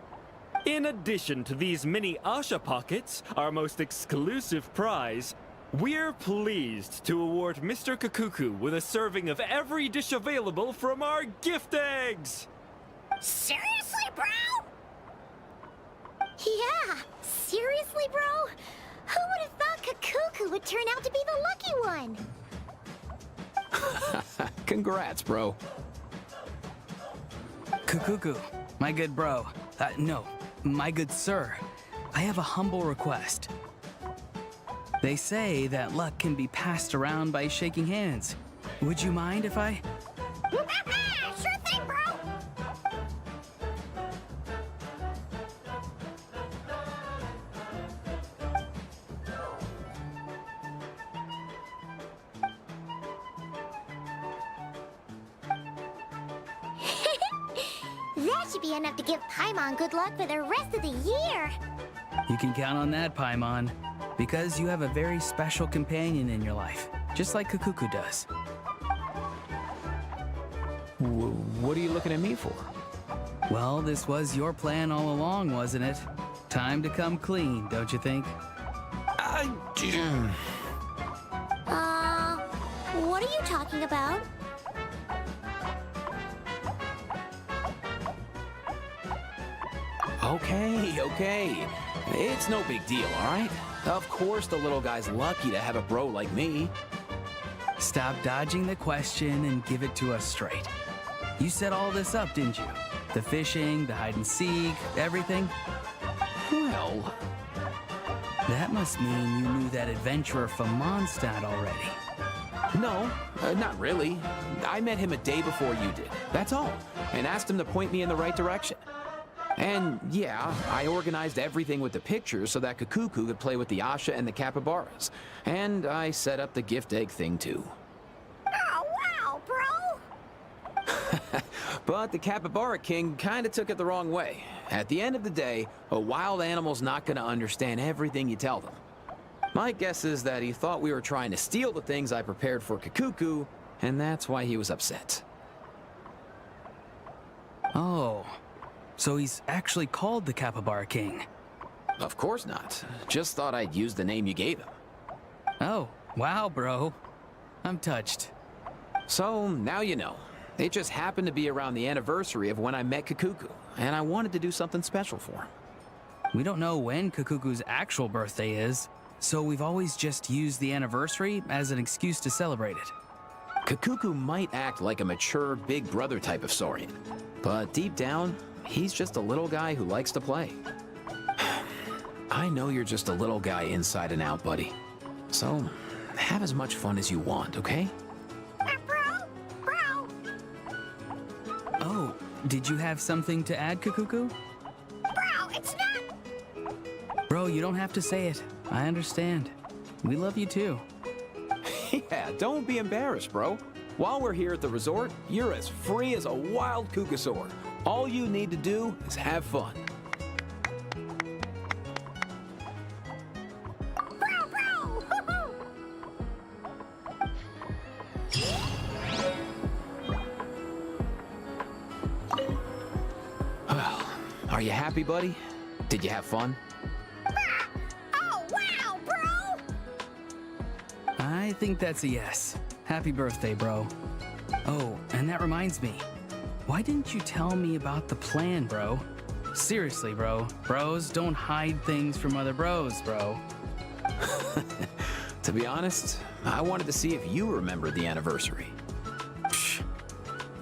In addition to these mini Asha Pockets, our most exclusive prize, we're pleased to award Mr. Kakuku with a serving of every dish available from our gift eggs! Seriously, bro? Yeah, seriously, bro? Who would have thought Kakuku would turn out to be the lucky one? Congrats, bro. Kakuku, my good bro. No, my good sir. I have a humble request. They say that luck can be passed around by shaking hands. Would you mind if I... Sure thing, bro! That should be enough to give Paimon good luck for the rest of the year. You can count on that, Paimon, because you have a very special companion in your life, just like Kakuku does. What are you looking at me for? Well, this was your plan all along, wasn't it? Time to come clean, don't you think? What are you talking about? Okay. It's no big deal, all right? Of course the little guy's lucky to have a bro like me. Stop dodging the question and give it to us straight. You set all this up, didn't you? The fishing, the hide and seek, everything? Well... That must mean you knew that adventurer from Mondstadt already. No, not really. I met him a day before you did, that's all, and asked him to point me in the right direction. And yeah, I organized everything with the pictures so that Kakuku could play with the Asha and the capybaras. And I set up the gift egg thing too. Oh, wow, bro! But the capybara king kinda took it the wrong way. At the end of the day, a wild animal's not gonna understand everything you tell them. My guess is that he thought we were trying to steal the things I prepared for Kakuku, and that's why he was upset. Oh, so he's actually called the Capybara King? Of course not. Just thought I'd use the name you gave him. Oh, wow, bro. I'm touched. So, now you know. It just happened to be around the anniversary of when I met Kakuku, and I wanted to do something special for him. We don't know when Kakuku's actual birthday is, so we've always just used the anniversary as an excuse to celebrate it. Kakuku might act like a mature big brother type of Saurian, but deep down, he's just a little guy who likes to play. I know you're just a little guy inside and out, buddy. So, have as much fun as you want, okay? Bro! Oh, did you have something to add, Kakuku? Bro, it's not... Bro, you don't have to say it. I understand. We love you too. Yeah, don't be embarrassed, bro. While we're here at the resort, you're as free as a wild kookasaur. All you need to do is have fun. Well, are you happy, buddy? Did you have fun? Oh, wow, bro! I think that's a yes. Happy birthday, bro. Oh, and that reminds me. Why didn't you tell me about the plan, bro? Seriously, bro. Bros don't hide things from other bros, bro. To be honest, I wanted to see if you remembered the anniversary. Psh,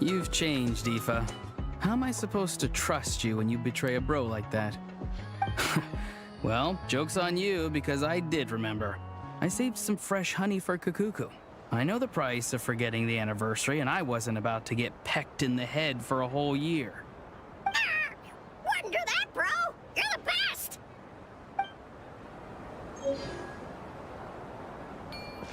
you've changed, Aoife. How am I supposed to trust you when you betray a bro like that? Well, joke's on you because I did remember. I saved some fresh honey for Kakuku. I know the price of forgetting the anniversary, and I wasn't about to get pecked in the head for a whole year.